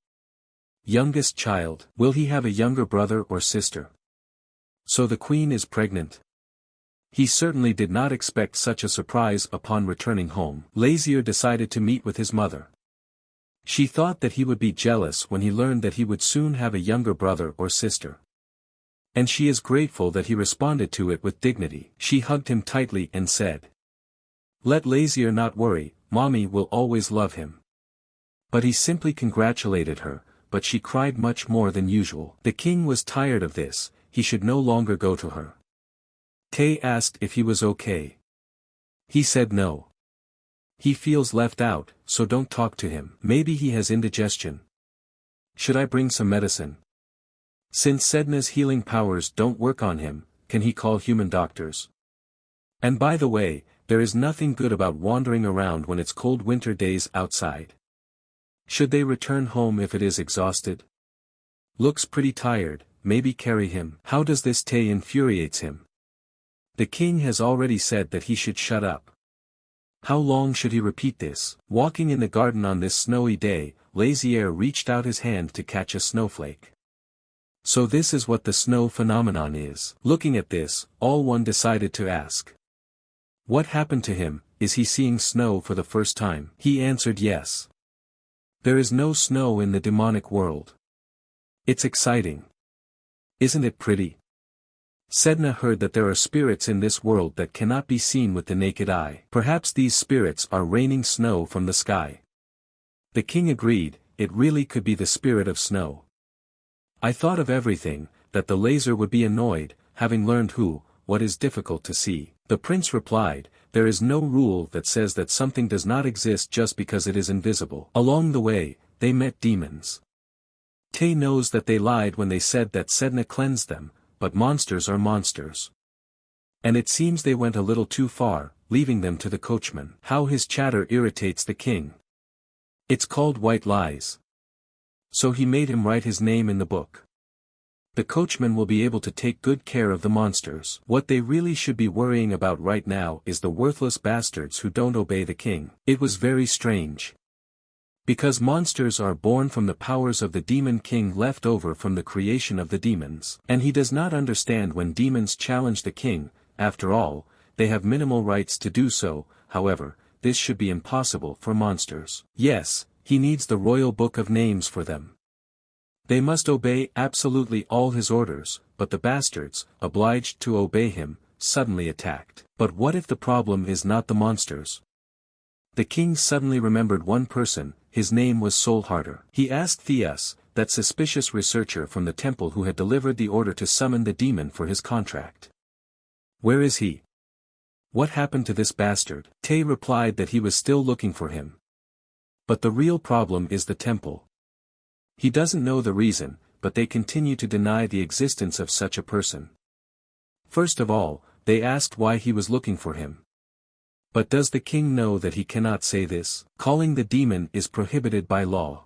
Youngest child, will he have a younger brother or sister? So the queen is pregnant. He certainly did not expect such a surprise upon returning home. Lazier decided to meet with his mother. She thought that he would be jealous when he learned that he would soon have a younger brother or sister. And she is grateful that he responded to it with dignity. She hugged him tightly and said, "Let Lazier not worry, mommy will always love him." But he simply congratulated her, but she cried much more than usual. The king was tired of this, he should no longer go to her. Tay asked if he was okay. He said no. He feels left out, so don't talk to him. Maybe he has indigestion. Should I bring some medicine? Since Sedna's healing powers don't work on him, can he call human doctors? And by the way, there is nothing good about wandering around when it's cold winter days outside. Should they return home if it is exhausted? Looks pretty tired, maybe carry him. How does this Tay infuriates him? The king has already said that he should shut up. How long should he repeat this? Walking in the garden on this snowy day, Lazier reached out his hand to catch a snowflake. So this is what the snow phenomenon is. Looking at this, all one decided to ask. What happened to him? Is he seeing snow for the first time? He answered yes. There is no snow in the demonic world. It's exciting. Isn't it pretty? Sedna heard that there are spirits in this world that cannot be seen with the naked eye. Perhaps these spirits are raining snow from the sky. The king agreed, it really could be the spirit of snow. I thought of everything, that the laser would be annoyed, having learned what is difficult to see. The prince replied, there is no rule that says that something does not exist just because it is invisible. Along the way, they met demons. Tay knows that they lied when they said that Sedna cleansed them, but monsters are monsters. And it seems they went a little too far, leaving them to the coachman. How his chatter irritates the king. It's called white lies. So he made him write his name in the book. The coachman will be able to take good care of the monsters. What they really should be worrying about right now is the worthless bastards who don't obey the king. It was very strange. Because monsters are born from the powers of the demon king left over from the creation of the demons. And he does not understand when demons challenge the king, after all, they have minimal rights to do so, however, this should be impossible for monsters. Yes, he needs the royal book of names for them. They must obey absolutely all his orders, but the bastards, obliged to obey him, suddenly attacked. But what if the problem is not the monsters? The king suddenly remembered one person, his name was Soulharder. He asked Theus, that suspicious researcher from the temple who had delivered the order to summon the demon for his contract. Where is he? What happened to this bastard? Tay replied that he was still looking for him. But the real problem is the temple. He doesn't know the reason, but they continue to deny the existence of such a person. First of all, they asked why he was looking for him. But does the king know that he cannot say this? Calling the demon is prohibited by law.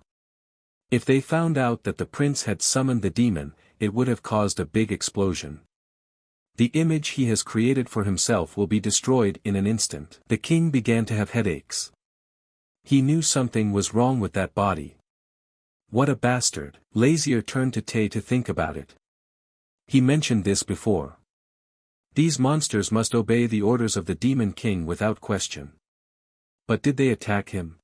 If they found out that the prince had summoned the demon, it would have caused a big explosion. The image he has created for himself will be destroyed in an instant. The king began to have headaches. He knew something was wrong with that body. What a bastard. Lazier turned to Tay to think about it. He mentioned this before. These monsters must obey the orders of the demon king without question. But did they attack him?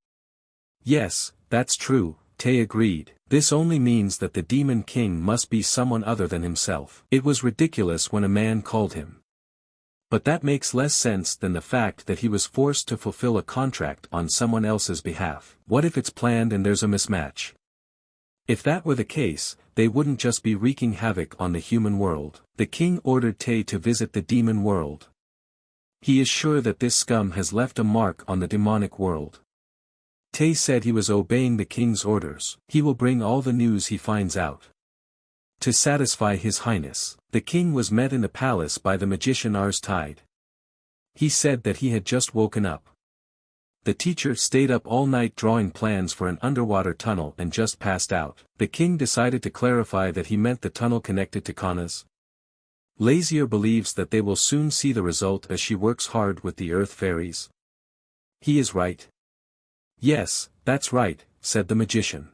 Yes, that's true, Tay agreed. This only means that the demon king must be someone other than himself. It was ridiculous when a man called him. But that makes less sense than the fact that he was forced to fulfill a contract on someone else's behalf. What if it's planned and there's a mismatch? If that were the case, they wouldn't just be wreaking havoc on the human world. The king ordered Tay to visit the demon world. He is sure that this scum has left a mark on the demonic world. Tay said he was obeying the king's orders. He will bring all the news he finds out to satisfy his highness. The king was met in the palace by the magician Tide. He said that he had just woken up. The teacher stayed up all night drawing plans for an underwater tunnel and just passed out. The king decided to clarify that he meant the tunnel connected to Kanas. Lazier believes that they will soon see the result as she works hard with the earth fairies. He is right. Yes, that's right, said the magician.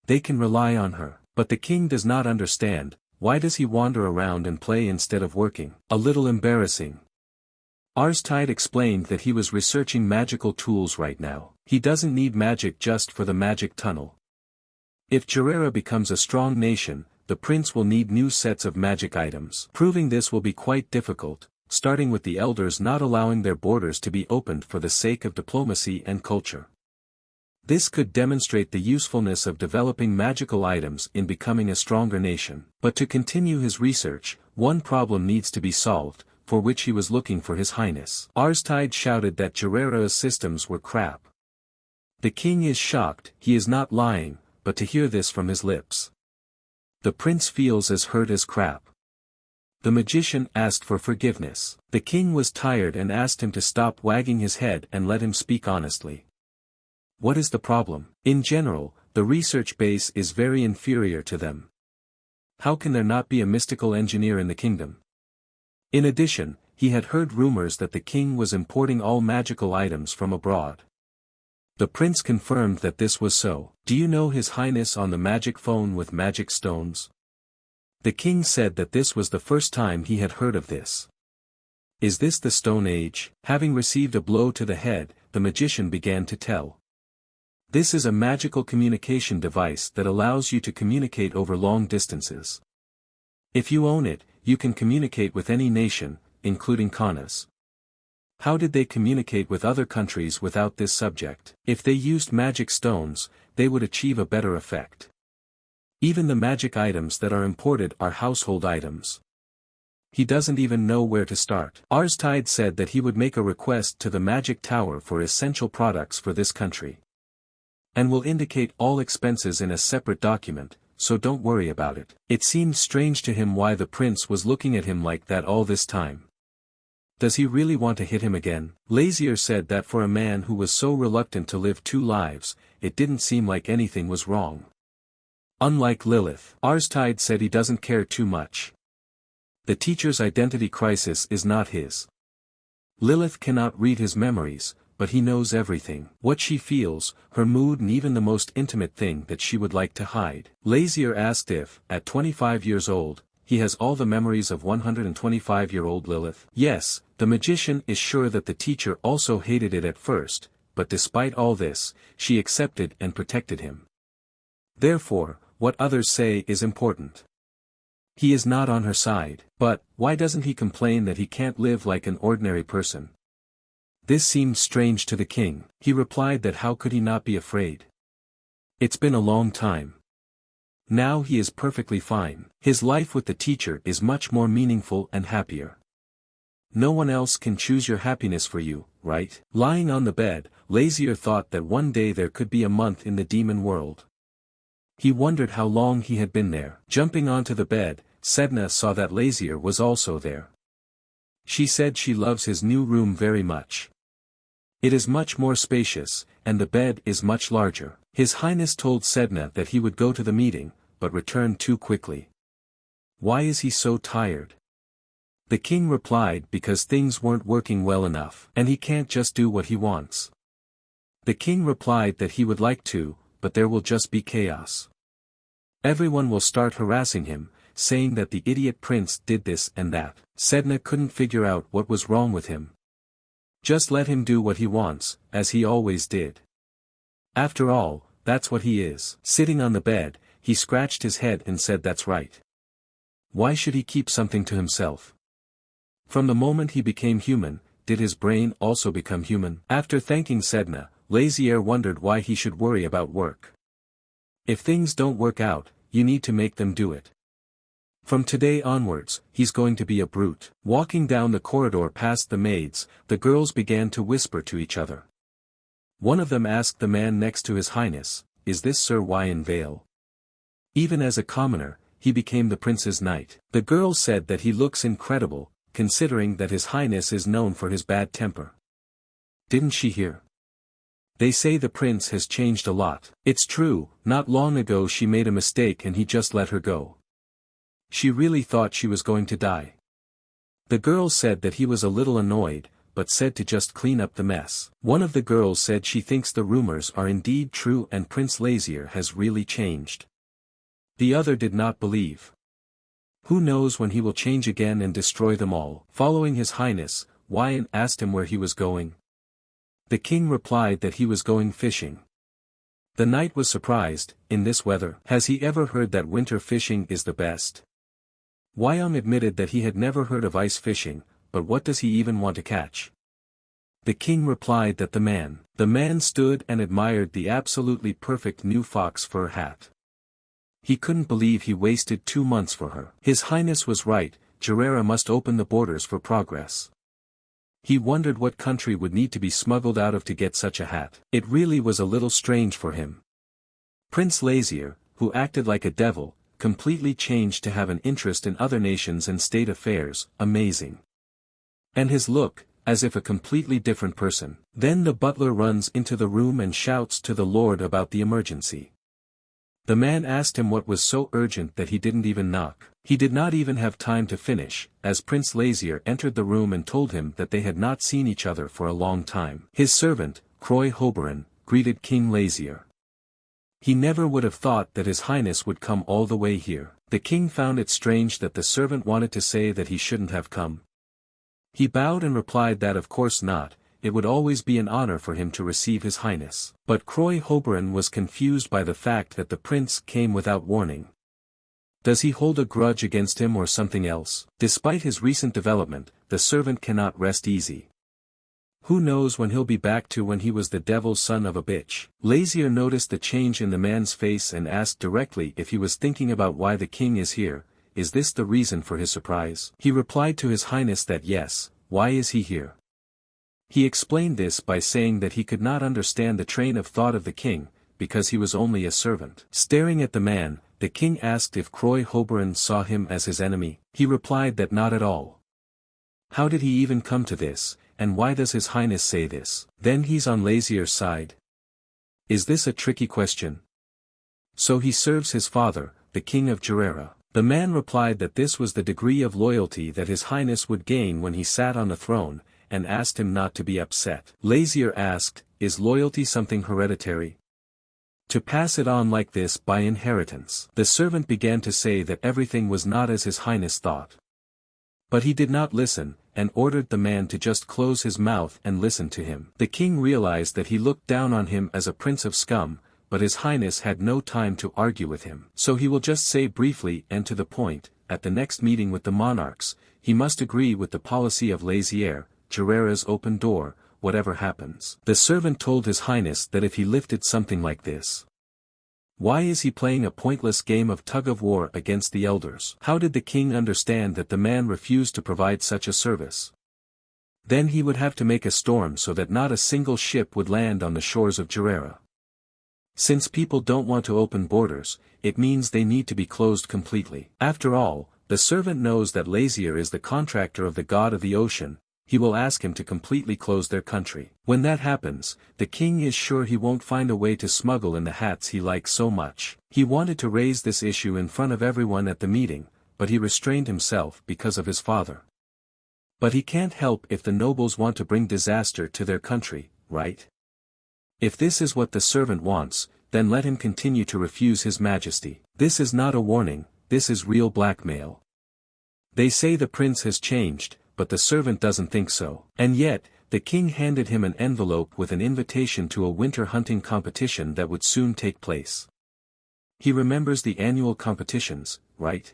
They can rely on her. But the king does not understand. Why does he wander around and play instead of working? A little embarrassing. Tide explained that he was researching magical tools right now. He doesn't need magic just for the magic tunnel. If Gerera becomes a strong nation, the prince will need new sets of magic items. Proving this will be quite difficult, starting with the elders not allowing their borders to be opened for the sake of diplomacy and culture. This could demonstrate the usefulness of developing magical items in becoming a stronger nation. But to continue his research, one problem needs to be solved, for which he was looking for his highness. Tide shouted that Gerera's systems were crap. The king is shocked. He is not lying, but to hear this from his lips. The prince feels as hurt as crap. The magician asked for forgiveness. The king was tired and asked him to stop wagging his head and let him speak honestly. What is the problem? In general, the research base is very inferior to them. How can there not be a mystical engineer in the kingdom? In addition, he had heard rumors that the king was importing all magical items from abroad. The prince confirmed that this was so. Do you know His Highness on the magic phone with magic stones? The king said that this was the first time he had heard of this. Is this the Stone Age? Having received a blow to the head, the magician began to tell. This is a magical communication device that allows you to communicate over long distances. If you own it, you can communicate with any nation, including Kanas. How did they communicate with other countries without this subject? If they used magic stones, they would achieve a better effect. Even the magic items that are imported are household items. He doesn't even know where to start. Tide said that he would make a request to the magic tower for essential products for this country. And will indicate all expenses in a separate document, so don't worry about it. It seemed strange to him why the prince was looking at him like that all this time. Does he really want to hit him again? Lazier said that for a man who was so reluctant to live two lives, it didn't seem like anything was wrong. Unlike Lilith, Tide said he doesn't care too much. The teacher's identity crisis is not his. Lilith cannot read his memories, but he knows everything. What she feels, her mood and even the most intimate thing that she would like to hide. Lazier asked if, at 25 years old, he has all the memories of 125-year-old Lilith. Yes, the magician is sure that the teacher also hated it at first, but despite all this, she accepted and protected him. Therefore, what others say is important. He is not on her side, but, why doesn't he complain that he can't live like an ordinary person? This seemed strange to the king. He replied that how could he not be afraid? It's been a long time. Now he is perfectly fine. His life with the teacher is much more meaningful and happier. No one else can choose your happiness for you, right? Lying on the bed, Lazier thought that one day there could be a month in the demon world. He wondered how long he had been there. Jumping onto the bed, Sedna saw that Lazier was also there. She said she loves his new room very much. It is much more spacious, and the bed is much larger. His Highness told Sedna that he would go to the meeting, but returned too quickly. Why is he so tired? The king replied because things weren't working well enough, and he can't just do what he wants. The king replied that he would like to, but there will just be chaos. Everyone will start harassing him, saying that the idiot prince did this and that. Sedna couldn't figure out what was wrong with him. Just let him do what he wants, as he always did. After all, that's what he is. Sitting on the bed, he scratched his head and said that's right. Why should he keep something to himself? From the moment he became human, did his brain also become human? After thanking Sedna, Lazier wondered why he should worry about work. If things don't work out, you need to make them do it. From today onwards, he's going to be a brute. Walking down the corridor past the maids, the girls began to whisper to each other. One of them asked the man next to His Highness, "Is this Sir Wyan Vale?" Even as a commoner, he became the prince's knight. The girl said that he looks incredible, considering that His Highness is known for his bad temper. Didn't she hear? They say the prince has changed a lot. It's true, not long ago she made a mistake and he just let her go. She really thought she was going to die. The girl said that he was a little annoyed, but said to just clean up the mess. One of the girls said she thinks the rumors are indeed true and Prince Lazier has really changed. The other did not believe. Who knows when he will change again and destroy them all. Following His Highness, Wyan asked him where he was going. The king replied that he was going fishing. The knight was surprised. In this weather, has he ever heard that winter fishing is the best? Wyan admitted that he had never heard of ice fishing, but what does he even want to catch? The king replied that the man stood and admired the absolutely perfect new fox fur hat. He couldn't believe he wasted 2 months for her. His Highness was right, Gerera must open the borders for progress. He wondered what country would need to be smuggled out of to get such a hat. It really was a little strange for him. Prince Lazier, who acted like a devil, completely changed to have an interest in other nations and state affairs, amazing. And his look, as if a completely different person. Then the butler runs into the room and shouts to the lord about the emergency. The man asked him what was so urgent that he didn't even knock. He did not even have time to finish, as Prince Lazier entered the room and told him that they had not seen each other for a long time. His servant, Croy Hoberon, greeted King Lazier. He never would have thought that His Highness would come all the way here. The king found it strange that the servant wanted to say that he shouldn't have come. He bowed and replied that of course not, it would always be an honor for him to receive His Highness. But Croy Hoberon was confused by the fact that the prince came without warning. Does he hold a grudge against him or something else? Despite his recent development, the servant cannot rest easy. Who knows when he'll be back to when he was the devil's son of a bitch. Lazier noticed the change in the man's face and asked directly if he was thinking about why the king is here. Is this the reason for his surprise? He replied to His Highness that yes. Why is he here? He explained this by saying that he could not understand the train of thought of the king, because he was only a servant. Staring at the man, the king asked if Croy Hoberon saw him as his enemy. He replied that not at all. How did he even come to this, and why does His Highness say this? Then he's on Lazier's side. Is this a tricky question? So he serves his father, the king of Gerera. The man replied that this was the degree of loyalty that His Highness would gain when he sat on the throne, and asked him not to be upset. Lazier asked, is loyalty something hereditary? To pass it on like this by inheritance. The servant began to say that everything was not as His Highness thought. But he did not listen, and ordered the man to just close his mouth and listen to him. The king realized that he looked down on him as a prince of scum, but His Highness had no time to argue with him. So he will just say briefly and to the point, at the next meeting with the monarchs, he must agree with the policy of Lazier, Gerera's open door, whatever happens. The servant told His Highness that if he lifted something like this, why is he playing a pointless game of tug-of-war against the elders? How did the king understand that the man refused to provide such a service? Then he would have to make a storm so that not a single ship would land on the shores of Gerera. Since people don't want to open borders, it means they need to be closed completely. After all, the servant knows that Lazier is the contractor of the god of the ocean. He will ask him to completely close their country. When that happens, the king is sure he won't find a way to smuggle in the hats he likes so much. He wanted to raise this issue in front of everyone at the meeting, but he restrained himself because of his father. But he can't help if the nobles want to bring disaster to their country, right? If this is what the servant wants, then let him continue to refuse His Majesty. This is not a warning, this is real blackmail. They say the prince has changed, but the servant doesn't think so. And yet, the king handed him an envelope with an invitation to a winter hunting competition that would soon take place. He remembers the annual competitions, right?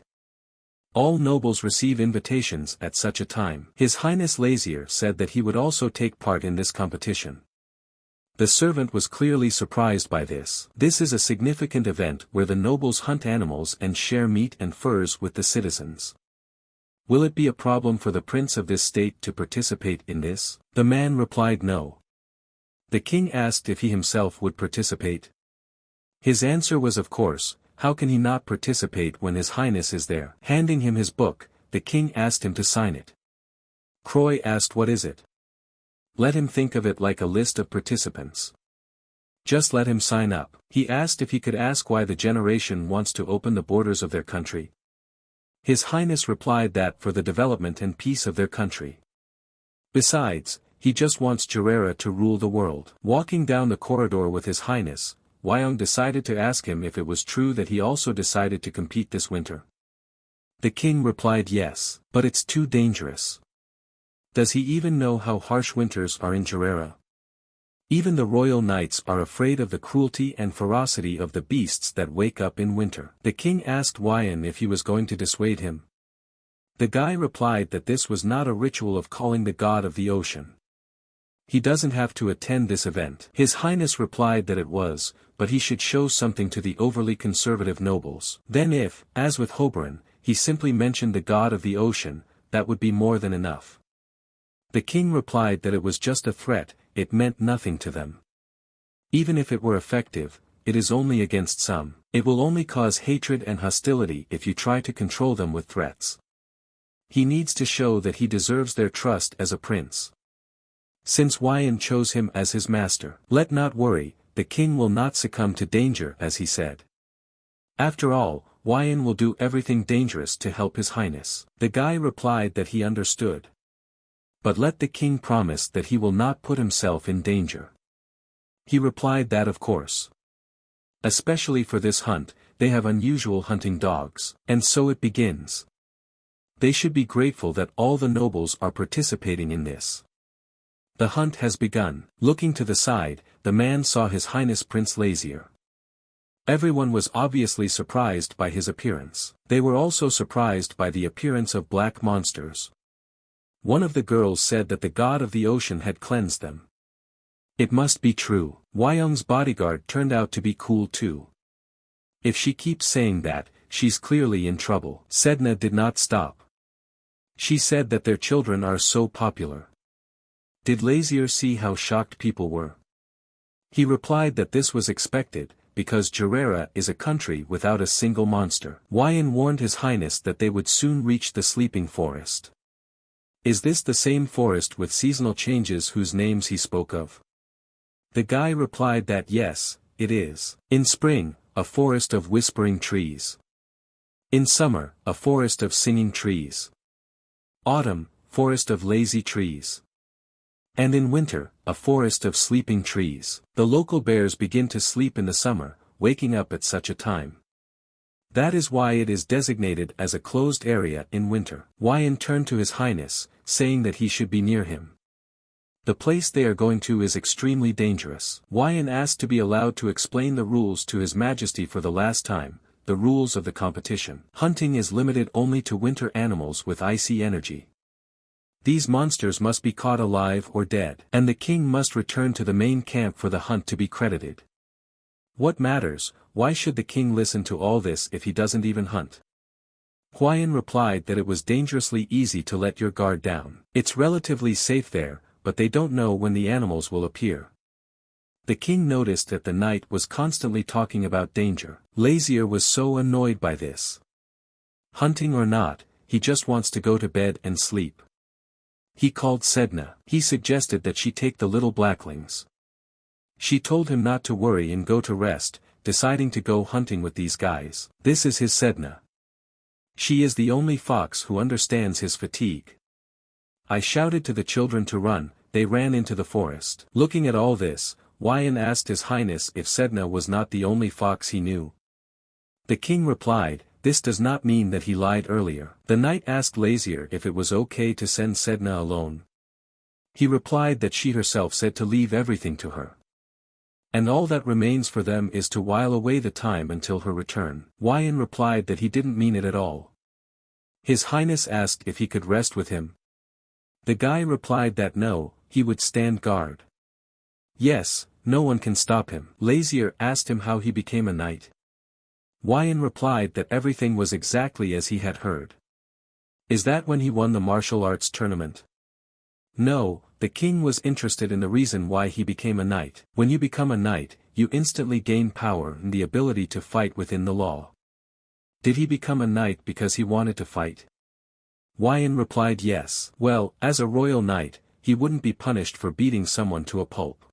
All nobles receive invitations at such a time. His Highness Lazier said that he would also take part in this competition. The servant was clearly surprised by this. This is a significant event where the nobles hunt animals and share meat and furs with the citizens. Will it be a problem for the prince of this state to participate in this? The man replied no. The king asked if he himself would participate. His answer was of course. How can he not participate when his highness is there? Handing him his book, the king asked him to sign it. Croy asked what is it? Let him think of it like a list of participants. Just let him sign up. He asked if he could ask why the generation wants to open the borders of their country. His highness replied that for the development and peace of their country. Besides, he just wants Jirera to rule the world. Walking down the corridor with his highness, Wyong decided to ask him if it was true that he also decided to compete this winter. The king replied yes, but it's too dangerous. Does he even know how harsh winters are in Jirera? Even the royal knights are afraid of the cruelty and ferocity of the beasts that wake up in winter. The king asked Wyong if he was going to dissuade him. The guy replied that this was not a ritual of calling the god of the ocean. He doesn't have to attend this event. His highness replied that it was, but he should show something to the overly conservative nobles. Then if, as with Hoberon, he simply mentioned the god of the ocean, that would be more than enough. The king replied that it was just a threat, it meant nothing to them. Even if it were effective, it is only against some. It will only cause hatred and hostility if you try to control them with threats. He needs to show that he deserves their trust as a prince. Since Wyong chose him as his master, let not worry, the king will not succumb to danger as he said. After all, Wyong will do everything dangerous to help his highness. The guy replied that he understood. But let the king promise that he will not put himself in danger. He replied that of course. Especially for this hunt, they have unusual hunting dogs. And so it begins. They should be grateful that all the nobles are participating in this. The hunt has begun. Looking to the side, the man saw His Highness Prince Lazier. Everyone was obviously surprised by his appearance. They were also surprised by the appearance of black monsters. One of the girls said that the god of the ocean had cleansed them. It must be true. Wyong's bodyguard turned out to be cool too. If she keeps saying that, she's clearly in trouble. Sedna did not stop. She said that their children are so popular. Did Lazier see how shocked people were? He replied that this was expected, because Jirera is a country without a single monster. Wyong warned His Highness that they would soon reach the sleeping forest. Is this the same forest with seasonal changes whose names he spoke of? The guy replied that yes, it is. In spring, a forest of whispering trees. In summer, a forest of singing trees. Autumn, forest of lazy trees. And in winter, a forest of sleeping trees. The local bears begin to sleep in the summer, waking up at such a time. That is why it is designated as a closed area in winter. Wyong turned to His Highness, saying that he should be near him. The place they are going to is extremely dangerous. Wyong asked to be allowed to explain the rules to His Majesty for the last time, the rules of the competition. Hunting is limited only to winter animals with icy energy. These monsters must be caught alive or dead, and the king must return to the main camp for the hunt to be credited. What matters? Why should the king listen to all this if he doesn't even hunt? Wyong replied that it was dangerously easy to let your guard down. It's relatively safe there, but they don't know when the animals will appear. The king noticed that the knight was constantly talking about danger. Lazier was so annoyed by this. Hunting or not, he just wants to go to bed and sleep. He called Sedna. He suggested that she take the little blacklings. She told him not to worry and go to rest, deciding to go hunting with these guys. This is his Sedna. She is the only fox who understands his fatigue. I shouted to the children to run, they ran into the forest. Looking at all this, Wyong asked His Highness if Sedna was not the only fox he knew. The king replied, this does not mean that he lied earlier. The knight asked Lazier if it was okay to send Sedna alone. He replied that she herself said to leave everything to her. And all that remains for them is to while away the time until her return. Wyong replied that he didn't mean it at all. His Highness asked if he could rest with him. The guy replied that no, he would stand guard. Yes, no one can stop him. Lazier asked him how he became a knight. Wyan replied that everything was exactly as he had heard. Is that when he won the martial arts tournament? No, the king was interested in the reason why he became a knight. When you become a knight, you instantly gain power and the ability to fight within the law. Did he become a knight because he wanted to fight? Wyan replied yes. Well, as a royal knight, he wouldn't be punished for beating someone to a pulp.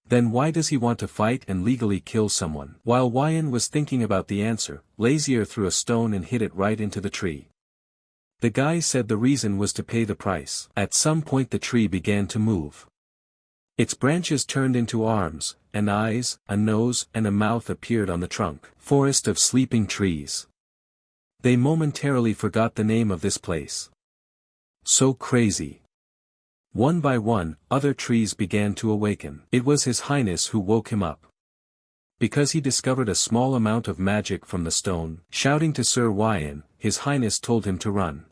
Then why does he want to fight and legally kill someone? While Wyan was thinking about the answer, Lazier threw a stone and hit it right into the tree. The guy said the reason was to pay the price. At some point the tree began to move. Its branches turned into arms, and eyes, a nose and a mouth appeared on the trunk. Forest of sleeping trees. They momentarily forgot the name of this place. So crazy. One by one, other trees began to awaken. It was His Highness who woke him up. Because he discovered a small amount of magic from the stone. Shouting to Sir Wyan, His Highness told him to run.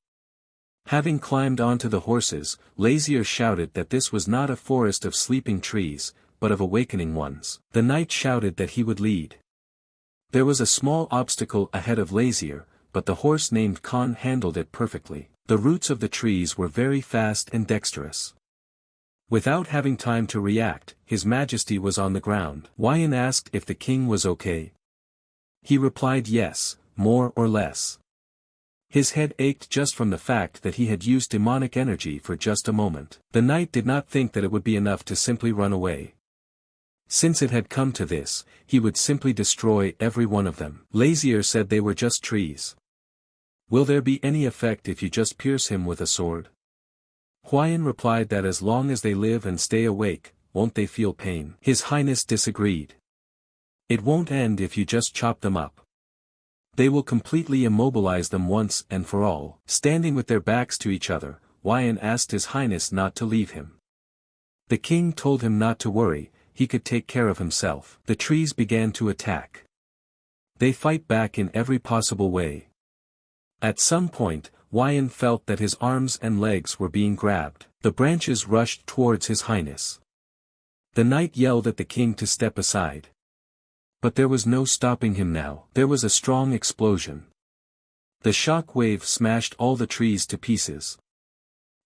Having climbed onto the horses, Lazier shouted that this was not a forest of sleeping trees, but of awakening ones. The knight shouted that he would lead. There was a small obstacle ahead of Lazier, but the horse named Khan handled it perfectly. The roots of the trees were very fast and dexterous. Without having time to react, His Majesty was on the ground. Wyan asked if the king was okay. He replied yes, more or less. His head ached just from the fact that he had used demonic energy for just a moment. The knight did not think that it would be enough to simply run away. Since it had come to this, he would simply destroy every one of them. Lazier said they were just trees. Will there be any effect if you just pierce him with a sword? Wyan replied that as long as they live and stay awake, won't they feel pain? His Highness disagreed. It won't end if you just chop them up. They will completely immobilize them once and for all. Standing with their backs to each other, Wyan asked His Highness not to leave him. The king told him not to worry, he could take care of himself. The trees began to attack. They fight back in every possible way. At some point, Wyan felt that his arms and legs were being grabbed. The branches rushed towards His Highness. The knight yelled at the king to step aside. But there was no stopping him now. There was a strong explosion. The shock wave smashed all the trees to pieces.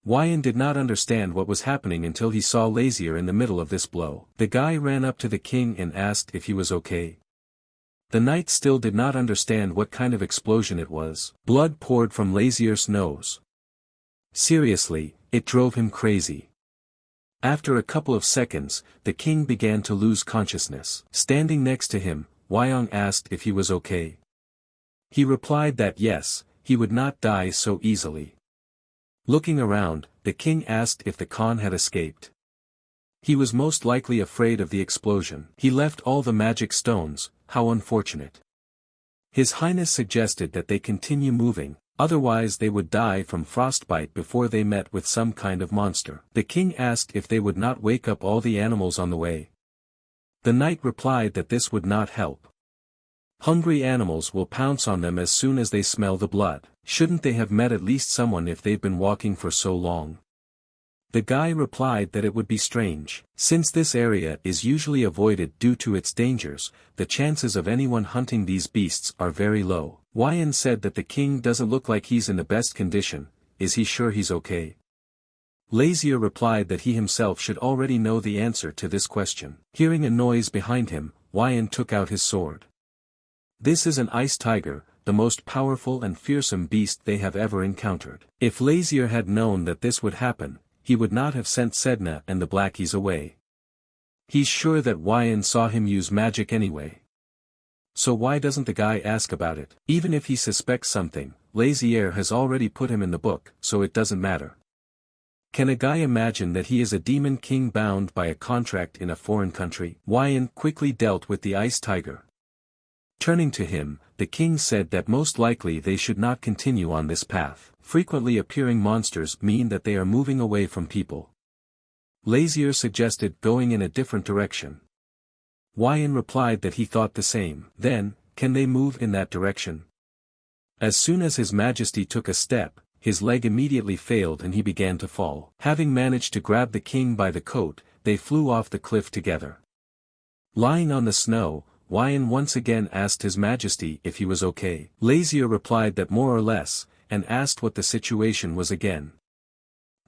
Wyan did not understand what was happening until he saw Lazier in the middle of this blow. The guy ran up to the king and asked if he was okay. The knight still did not understand what kind of explosion it was. Blood poured from Lazier's nose. Seriously, it drove him crazy. After a couple of seconds, the king began to lose consciousness. Standing next to him, Wyan asked if he was okay. He replied that yes, he would not die so easily. Looking around, the king asked if the Khan had escaped. He was most likely afraid of the explosion. He left all the magic stones, how unfortunate. His Highness suggested that they continue moving, otherwise they would die from frostbite before they met with some kind of monster. The king asked if they would not wake up all the animals on the way. The knight replied that this would not help. Hungry animals will pounce on them as soon as they smell the blood. Shouldn't they have met at least someone if they've been walking for so long? The guy replied that it would be strange. Since this area is usually avoided due to its dangers, the chances of anyone hunting these beasts are very low. Wyan said that the king doesn't look like he's in the best condition. Is he sure he's okay? Lazier replied that he himself should already know the answer to this question. Hearing a noise behind him, Wyan took out his sword. This is an ice tiger, the most powerful and fearsome beast they have ever encountered. If Lazier had known that this would happen, he would not have sent Sedna and the Blackies away. He's sure that Wyan saw him use magic anyway. So why doesn't the guy ask about it? Even if he suspects something, Lazier has already put him in the book, so it doesn't matter. Can a guy imagine that he is a demon king bound by a contract in a foreign country? Wyan quickly dealt with the ice tiger. Turning to him, the king said that most likely they should not continue on this path. Frequently appearing monsters mean that they are moving away from people. Lazier suggested going in a different direction. Wyan replied that he thought the same. Then, can they move in that direction? As soon as His Majesty took a step, his leg immediately failed and he began to fall. Having managed to grab the king by the coat, they flew off the cliff together. Lying on the snow, Wyan once again asked His Majesty if he was okay. Lazier replied that more or less, and asked what the situation was again.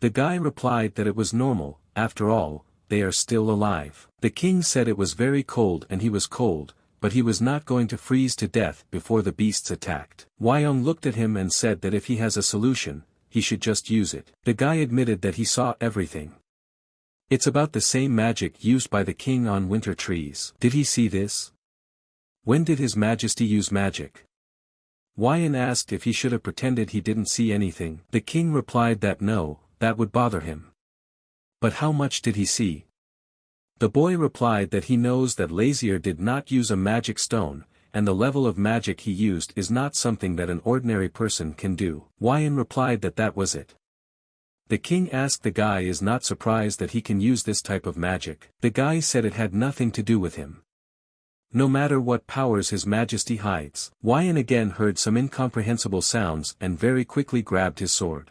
The guy replied that it was normal, after all, they are still alive. The king said it was very cold and he was cold, but he was not going to freeze to death before the beasts attacked. Wyong looked at him and said that if he has a solution, he should just use it. The guy admitted that he saw everything. It's about the same magic used by the king on winter trees. Did he see this? When did His Majesty use magic? Wyan asked if he should have pretended he didn't see anything. The king replied that no, that would bother him. But how much did he see? The boy replied that he knows that Lazier did not use a magic stone, and the level of magic he used is not something that an ordinary person can do. Wyan replied that that was it. The king asked the guy is not surprised that he can use this type of magic. The guy said it had nothing to do with him. No matter what powers His Majesty hides. Wyan again heard some incomprehensible sounds and very quickly grabbed his sword.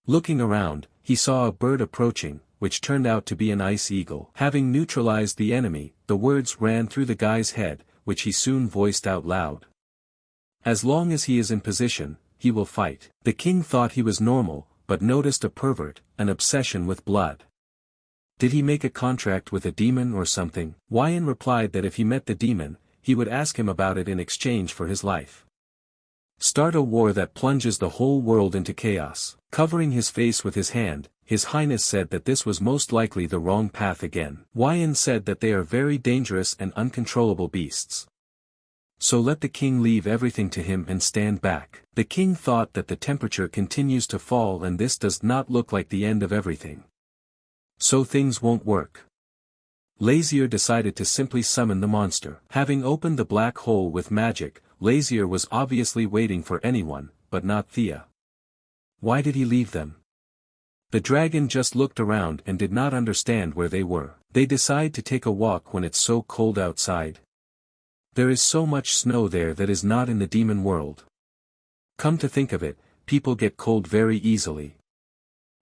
Looking around, he saw a bird approaching, which turned out to be an ice eagle. Having neutralized the enemy, the words ran through the guy's head, which he soon voiced out loud. As long as he is in position, he will fight. The king thought he was normal, but noticed a pervert, an obsession with blood. Did he make a contract with a demon or something? Wyan replied that if he met the demon, he would ask him about it in exchange for his life. Start a war that plunges the whole world into chaos. Covering his face with his hand, His Highness said that this was most likely the wrong path again. Wyan said that they are very dangerous and uncontrollable beasts. So let the king leave everything to him and stand back. The king thought that the temperature continues to fall and this does not look like the end of everything. So things won't work. Lazier decided to simply summon the monster. Having opened the black hole with magic, Lazier was obviously waiting for anyone, but not Thea. Why did he leave them? The dragon just looked around and did not understand where they were. They decide to take a walk when it's so cold outside. There is so much snow there that is not in the demon world. Come to think of it, people get cold very easily.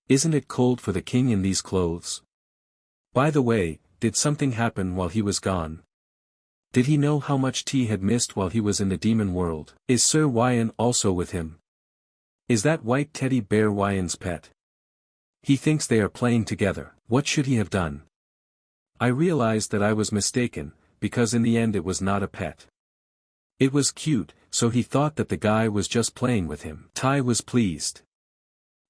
Isn't it cold for the king in these clothes? By the way, did something happen while he was gone? Did he know how much tea had missed while he was in the demon world? Is Sir Wyan also with him? Is that white teddy bear Wyan's pet? He thinks they are playing together. What should he have done? I realized that I was mistaken, because in the end it was not a pet. It was cute, so he thought that the guy was just playing with him. Tai was pleased.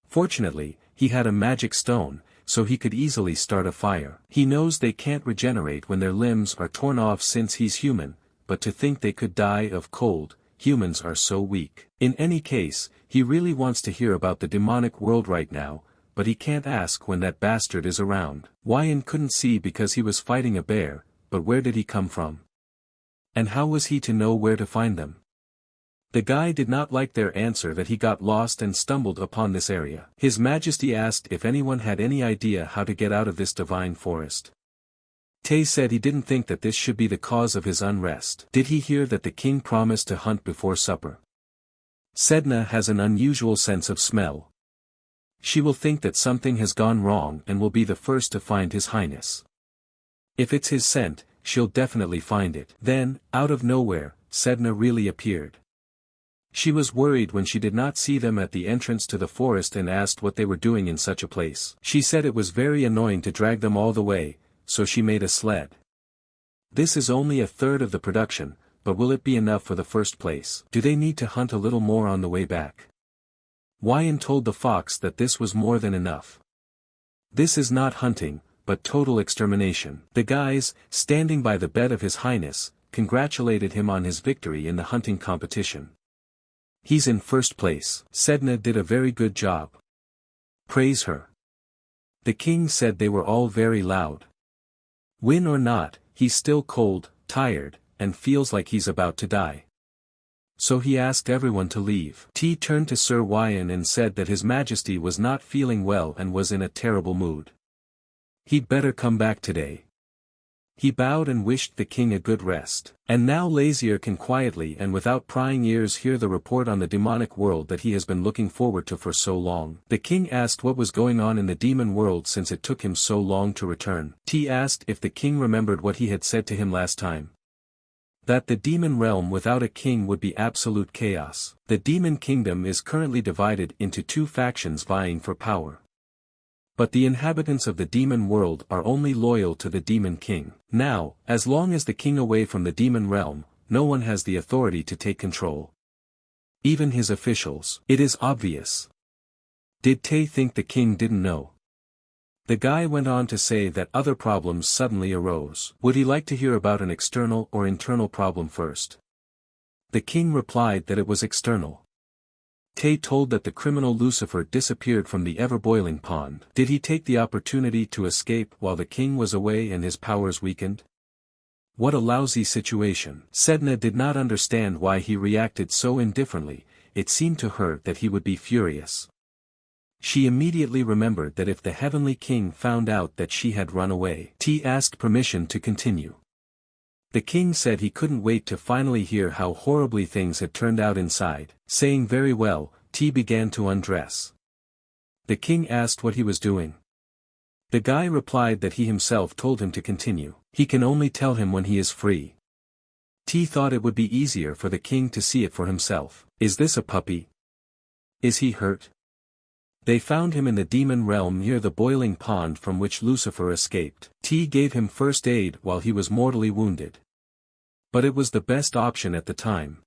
Fortunately, he had a magic stone, so he could easily start a fire. He knows they can't regenerate when their limbs are torn off since he's human, but to think they could die of cold, humans are so weak. In any case, he really wants to hear about the demonic world right now, but he can't ask when that bastard is around. Wyan couldn't see because he was fighting a bear, but where did he come from? And how was he to know where to find them? The guy did not like their answer that he got lost and stumbled upon this area. His Majesty asked if anyone had any idea how to get out of this divine forest. Tay said he didn't think that this should be the cause of his unrest. Did he hear that the king promised to hunt before supper? Sedna has an unusual sense of smell. She will think that something has gone wrong and will be the first to find His Highness. If it's his scent, she'll definitely find it. Then, out of nowhere, Sedna really appeared. She was worried when she did not see them at the entrance to the forest and asked what they were doing in such a place. She said it was very annoying to drag them all the way, so she made a sled. This is only a third of the production, but will it be enough for the first place? Do they need to hunt a little more on the way back? Wyan told the fox that this was more than enough. This is not hunting, but total extermination. The guys, standing by the bed of His Highness, congratulated him on his victory in the hunting competition. He's in first place. Sedna did a very good job. Praise her. The king said they were all very loud. Win or not, he's still cold, tired, and feels like he's about to die. So he asked everyone to leave. T turned to Sir Wyan and said that His Majesty was not feeling well and was in a terrible mood. He'd better come back today. He bowed and wished the king a good rest. And now Lazier can quietly and without prying ears hear the report on the demonic world that he has been looking forward to for so long. The king asked what was going on in the demon world since it took him so long to return. T asked if the king remembered what he had said to him last time. That the demon realm without a king would be absolute chaos. The demon kingdom is currently divided into two factions vying for power. But the inhabitants of the demon world are only loyal to the demon king. Now, as long as the king away from the demon realm, no one has the authority to take control. Even his officials. It is obvious. Did Tay think the king didn't know? The guy went on to say that other problems suddenly arose. Would he like to hear about an external or internal problem first? The king replied that it was external. Tay told that the criminal Lucifer disappeared from the ever-boiling pond. Did he take the opportunity to escape while the king was away and his powers weakened? What a lousy situation. Sedna did not understand why he reacted so indifferently. It seemed to her that he would be furious. She immediately remembered that if the heavenly king found out that she had run away. T asked permission to continue. The king said he couldn't wait to finally hear how horribly things had turned out inside. Saying very well, T began to undress. The king asked what he was doing. The guy replied that he himself told him to continue. He can only tell him when he is free. T thought it would be easier for the king to see it for himself. Is this a puppy? Is he hurt? They found him in the demon realm near the boiling pond from which Lucifer escaped. T gave him first aid while he was mortally wounded. But it was the best option at the time.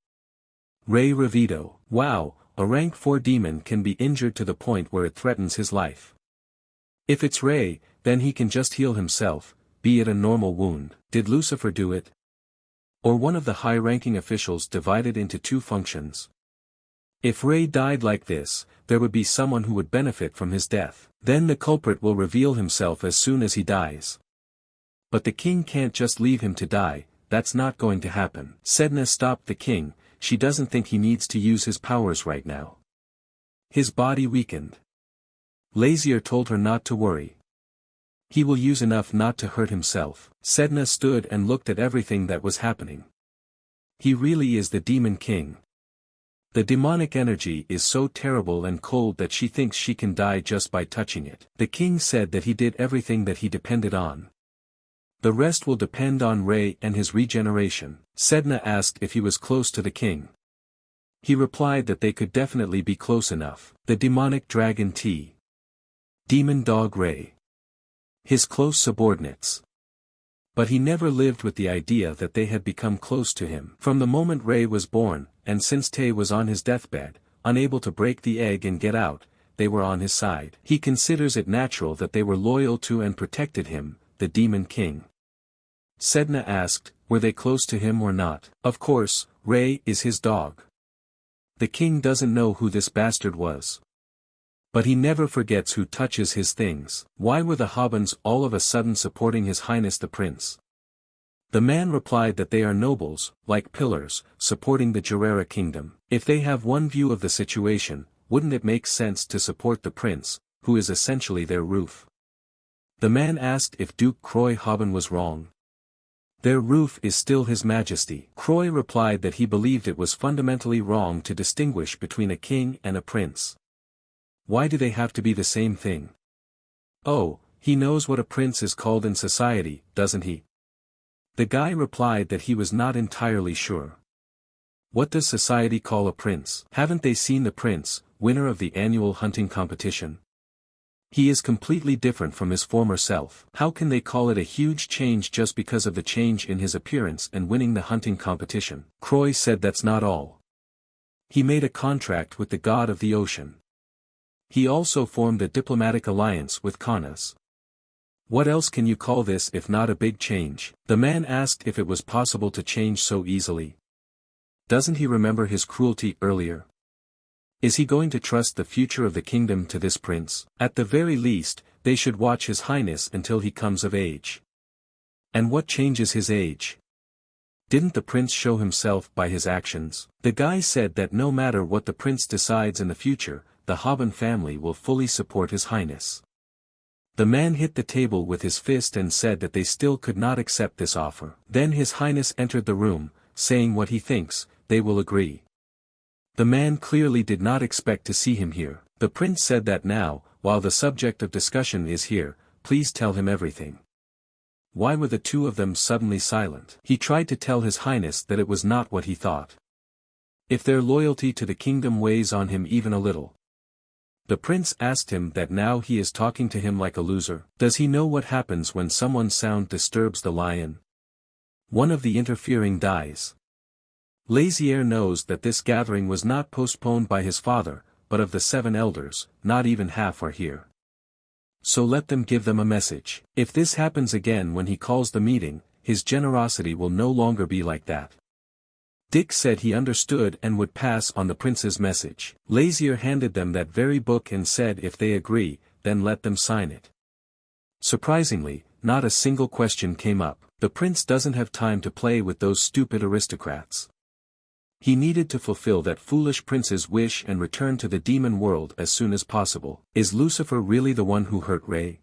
Ray Revito. Wow, a rank 4 demon can be injured to the point where it threatens his life. If it's Ray, then he can just heal himself, be it a normal wound. Did Lucifer do it? Or one of the high-ranking officials divided into two functions? If Ray died like this, there would be someone who would benefit from his death. Then the culprit will reveal himself as soon as he dies. But the king can't just leave him to die, that's not going to happen. Sedna stopped the king, she doesn't think he needs to use his powers right now. His body weakened. Lazier told her not to worry. He will use enough not to hurt himself. Sedna stood and looked at everything that was happening. He really is the demon king. The demonic energy is so terrible and cold that she thinks she can die just by touching it. The king said that he did everything that he depended on. The rest will depend on Ray and his regeneration. Sedna asked if he was close to the king. He replied that they could definitely be close enough. The demonic dragon T. Demon dog Ray. His close subordinates. But he never lived with the idea that they had become close to him. From the moment Ray was born, and since Tay was on his deathbed, unable to break the egg and get out, they were on his side. He considers it natural that they were loyal to and protected him, the demon king. Sedna asked, were they close to him or not? Of course, Ray is his dog. The king doesn't know who this bastard was. But he never forgets who touches his things. Why were the Hobbins all of a sudden supporting His Highness the Prince? The man replied that they are nobles, like pillars, supporting the Gerera kingdom. If they have one view of the situation, wouldn't it make sense to support the prince, who is essentially their roof? The man asked if Duke Croy Hobbin was wrong. Their roof is still His Majesty. Croy replied that he believed it was fundamentally wrong to distinguish between a king and a prince. Why do they have to be the same thing? Oh, he knows what a prince is called in society, doesn't he? The guy replied that he was not entirely sure. What does society call a prince? Haven't they seen the prince, winner of the annual hunting competition? He is completely different from his former self. How can they call it a huge change just because of the change in his appearance and winning the hunting competition? Croy said that's not all. He made a contract with the god of the ocean. He also formed a diplomatic alliance with Kanas. What else can you call this if not a big change? The man asked if it was possible to change so easily. Doesn't he remember his cruelty earlier? Is he going to trust the future of the kingdom to this prince? At the very least, they should watch His Highness until he comes of age. And what changes his age? Didn't the prince show himself by his actions? The guy said that no matter what the prince decides in the future, the Hobbin family will fully support His Highness. The man hit the table with his fist and said that they still could not accept this offer. Then His Highness entered the room, saying what he thinks, they will agree. The man clearly did not expect to see him here. The prince said that now, while the subject of discussion is here, please tell him everything. Why were the two of them suddenly silent? He tried to tell His Highness that it was not what he thought. If their loyalty to the kingdom weighs on him even a little. The prince asked him that now he is talking to him like a loser. Does he know what happens when someone's sound disturbs the lion? One of the interfering dies. Lazier knows that this gathering was not postponed by his father, but of the 7 elders, not even half are here. So let them give them a message. If this happens again when he calls the meeting, his generosity will no longer be like that. Dick said he understood and would pass on the prince's message. Lazier handed them that very book and said if they agree, then let them sign it. Surprisingly, not a single question came up. The prince doesn't have time to play with those stupid aristocrats. He needed to fulfill that foolish prince's wish and return to the demon world as soon as possible. Is Lucifer really the one who hurt Ray?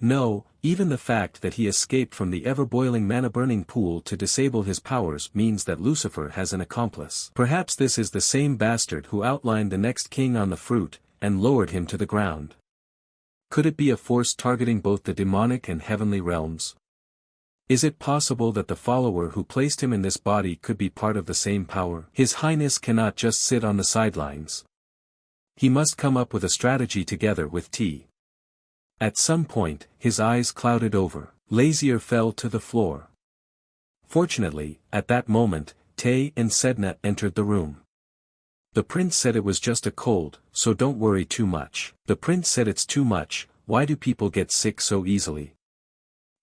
No, even the fact that he escaped from the ever-boiling mana-burning pool to disable his powers means that Lucifer has an accomplice. Perhaps this is the same bastard who outlined the next king on the fruit, and lowered him to the ground. Could it be a force targeting both the demonic and heavenly realms? Is it possible that the follower who placed him in this body could be part of the same power? His Highness cannot just sit on the sidelines. He must come up with a strategy together with T. At some point, his eyes clouded over. Lazier fell to the floor. Fortunately, at that moment, Tay and Sedna entered the room. The prince said it was just a cold, so don't worry too much. The prince said it's too much, why do people get sick so easily?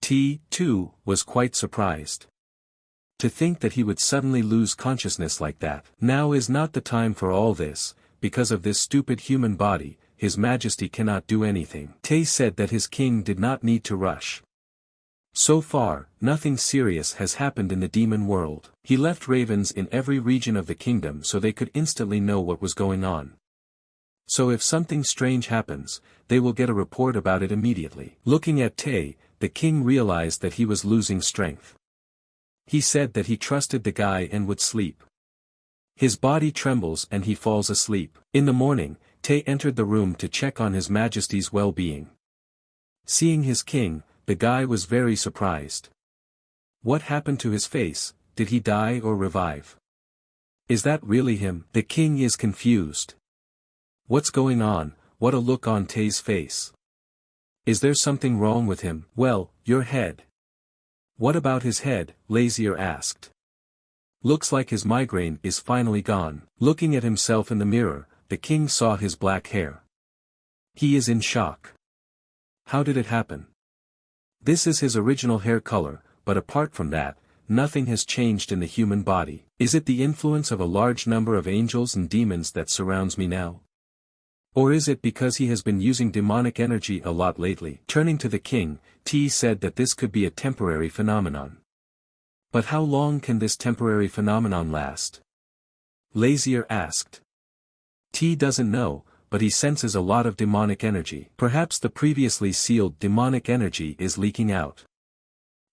T, too, was quite surprised. To think that he would suddenly lose consciousness like that. Now is not the time for all this, because of this stupid human body. His Majesty cannot do anything. Tay said that his king did not need to rush. So far, nothing serious has happened in the demon world. He left ravens in every region of the kingdom so they could instantly know what was going on. So if something strange happens, they will get a report about it immediately. Looking at Tay, the king realized that he was losing strength. He said that he trusted the guy and would sleep. His body trembles and he falls asleep. In the morning, Tay entered the room to check on His Majesty's well-being. Seeing his king, the guy was very surprised. What happened to his face? Did he die or revive? Is that really him? The king is confused. What's going on? What a look on Tay's face. Is there something wrong with him? Well, your head. What about his head? Lazier asked. Looks like his migraine is finally gone. Looking at himself in the mirror, the king saw his black hair. He is in shock. How did it happen? This is his original hair color, but apart from that, nothing has changed in the human body. Is it the influence of a large number of angels and demons that surrounds me now? Or is it because he has been using demonic energy a lot lately? Turning to the king, T said that this could be a temporary phenomenon. But how long can this temporary phenomenon last? Lazier asked. T doesn't know, but he senses a lot of demonic energy. Perhaps the previously sealed demonic energy is leaking out.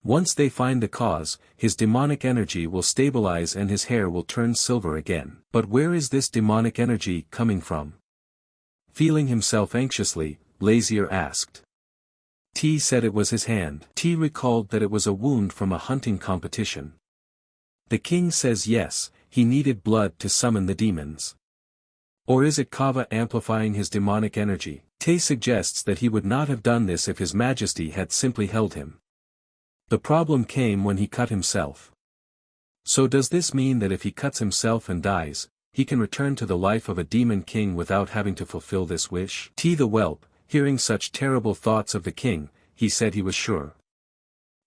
Once they find the cause, his demonic energy will stabilize and his hair will turn silver again. But where is this demonic energy coming from? Feeling himself anxiously, Lazier asked. T said it was his hand. T recalled that it was a wound from a hunting competition. The king says yes, he needed blood to summon the demons. Or is it Kava amplifying his demonic energy? Tay suggests that he would not have done this if His Majesty had simply held him. The problem came when he cut himself. So does this mean that if he cuts himself and dies, he can return to the life of a demon king without having to fulfill this wish? T the whelp, hearing such terrible thoughts of the king, he said he was sure.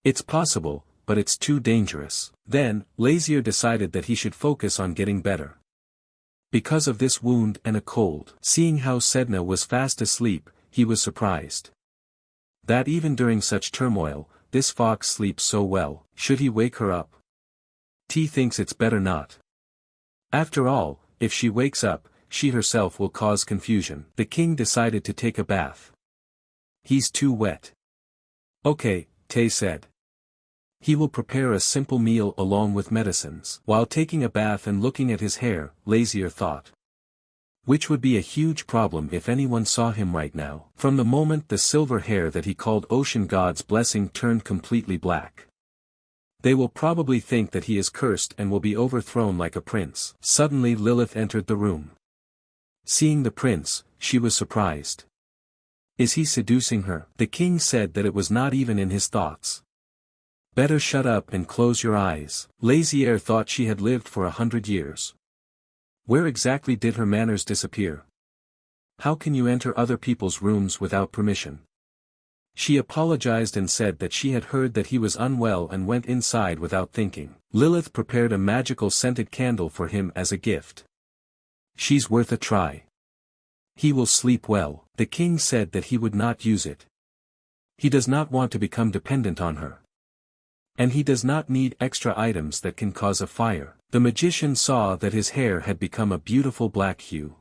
It's possible, but it's too dangerous. Then, Lazier decided that he should focus on getting better. Because of this wound and a cold. Seeing how Sedna was fast asleep, he was surprised. That even during such turmoil, this fox sleeps so well. Should he wake her up? T thinks it's better not. After all, if she wakes up, she herself will cause confusion. The king decided to take a bath. He's too wet. Okay, Tay said. He will prepare a simple meal along with medicines. While taking a bath and looking at his hair, Lazier thought. Which would be a huge problem if anyone saw him right now. From the moment the silver hair that he called Ocean God's blessing turned completely black. They will probably think that he is cursed and will be overthrown like a prince. Suddenly Lilith entered the room. Seeing the prince, she was surprised. Is he seducing her? The king said that it was not even in his thoughts. Better shut up and close your eyes. Lazier thought she had lived for 100 years. Where exactly did her manners disappear? How can you enter other people's rooms without permission? She apologized and said that she had heard that he was unwell and went inside without thinking. Lilith prepared a magical scented candle for him as a gift. She's worth a try. He will sleep well. The king said that he would not use it. He does not want to become dependent on her. And he does not need extra items that can cause a fire. The magician saw that his hair had become a beautiful black hue.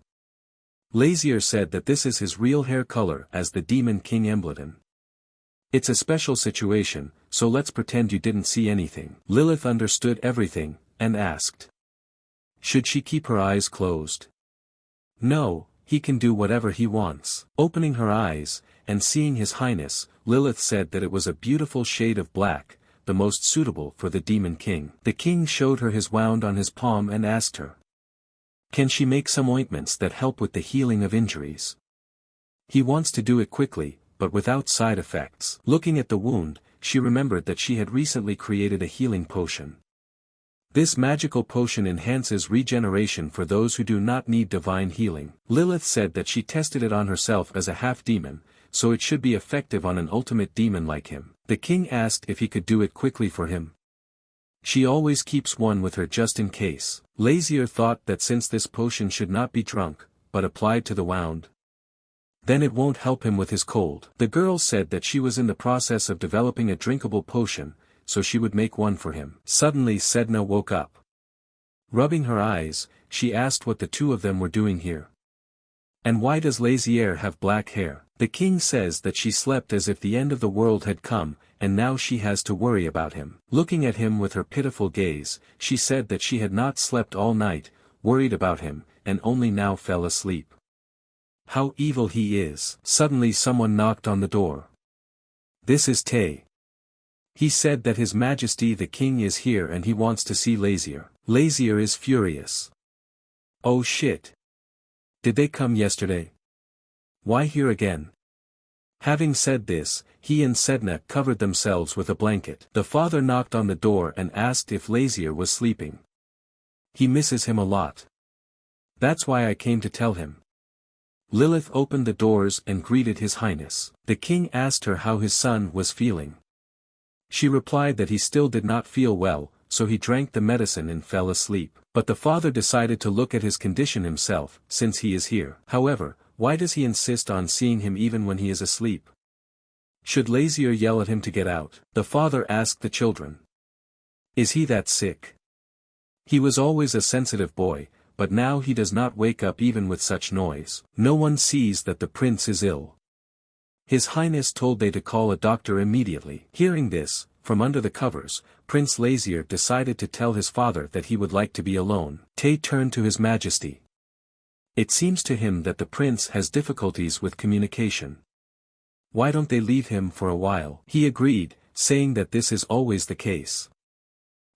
Lazier said that this is his real hair color as the demon king Embildon. It's a special situation, so let's pretend you didn't see anything. Lilith understood everything, and asked. Should she keep her eyes closed? No, he can do whatever he wants. Opening her eyes, and seeing his highness, Lilith said that it was a beautiful shade of black, the most suitable for the demon king. The king showed her his wand on his palm and asked her. Can she make some ointments that help with the healing of injuries? He wants to do it quickly, but without side effects. Looking at the wound, she remembered that she had recently created a healing potion. This magical potion enhances regeneration for those who do not need divine healing. Lilith said that she tested it on herself as a half-demon, so it should be effective on an ultimate demon like him. The king asked if he could do it quickly for him. She always keeps one with her just in case. Lazier thought that since this potion should not be drunk, but applied to the wound, then it won't help him with his cold. The girl said that she was in the process of developing a drinkable potion, so she would make one for him. Suddenly Sedna woke up. Rubbing her eyes, she asked what the two of them were doing here. And why does Lazier have black hair? The king says that she slept as if the end of the world had come, and now she has to worry about him. Looking at him with her pitiful gaze, she said that she had not slept all night, worried about him, and only now fell asleep. How evil he is. Suddenly someone knocked on the door. This is Tay. He said that His Majesty the King is here and he wants to see Lazier. Lazier is furious. Oh shit. Did they come yesterday? Why here again? Having said this, he and Sedna covered themselves with a blanket. The father knocked on the door and asked if Lazier was sleeping. He misses him a lot. That's why I came to tell him. Lilith opened the doors and greeted His Highness. The king asked her how his son was feeling. She replied that he still did not feel well, so he drank the medicine and fell asleep. But the father decided to look at his condition himself, since he is here. However, why does he insist on seeing him even when he is asleep? Should Lazier yell at him to get out? The father asked the children. Is he that sick? He was always a sensitive boy, but now he does not wake up even with such noise. No one sees that the prince is ill. His Highness told they to call a doctor immediately. Hearing this, from under the covers, Prince Lazier decided to tell his father that he would like to be alone. Tay turned to His Majesty. It seems to him that the prince has difficulties with communication. Why don't they leave him for a while? He agreed, saying that this is always the case.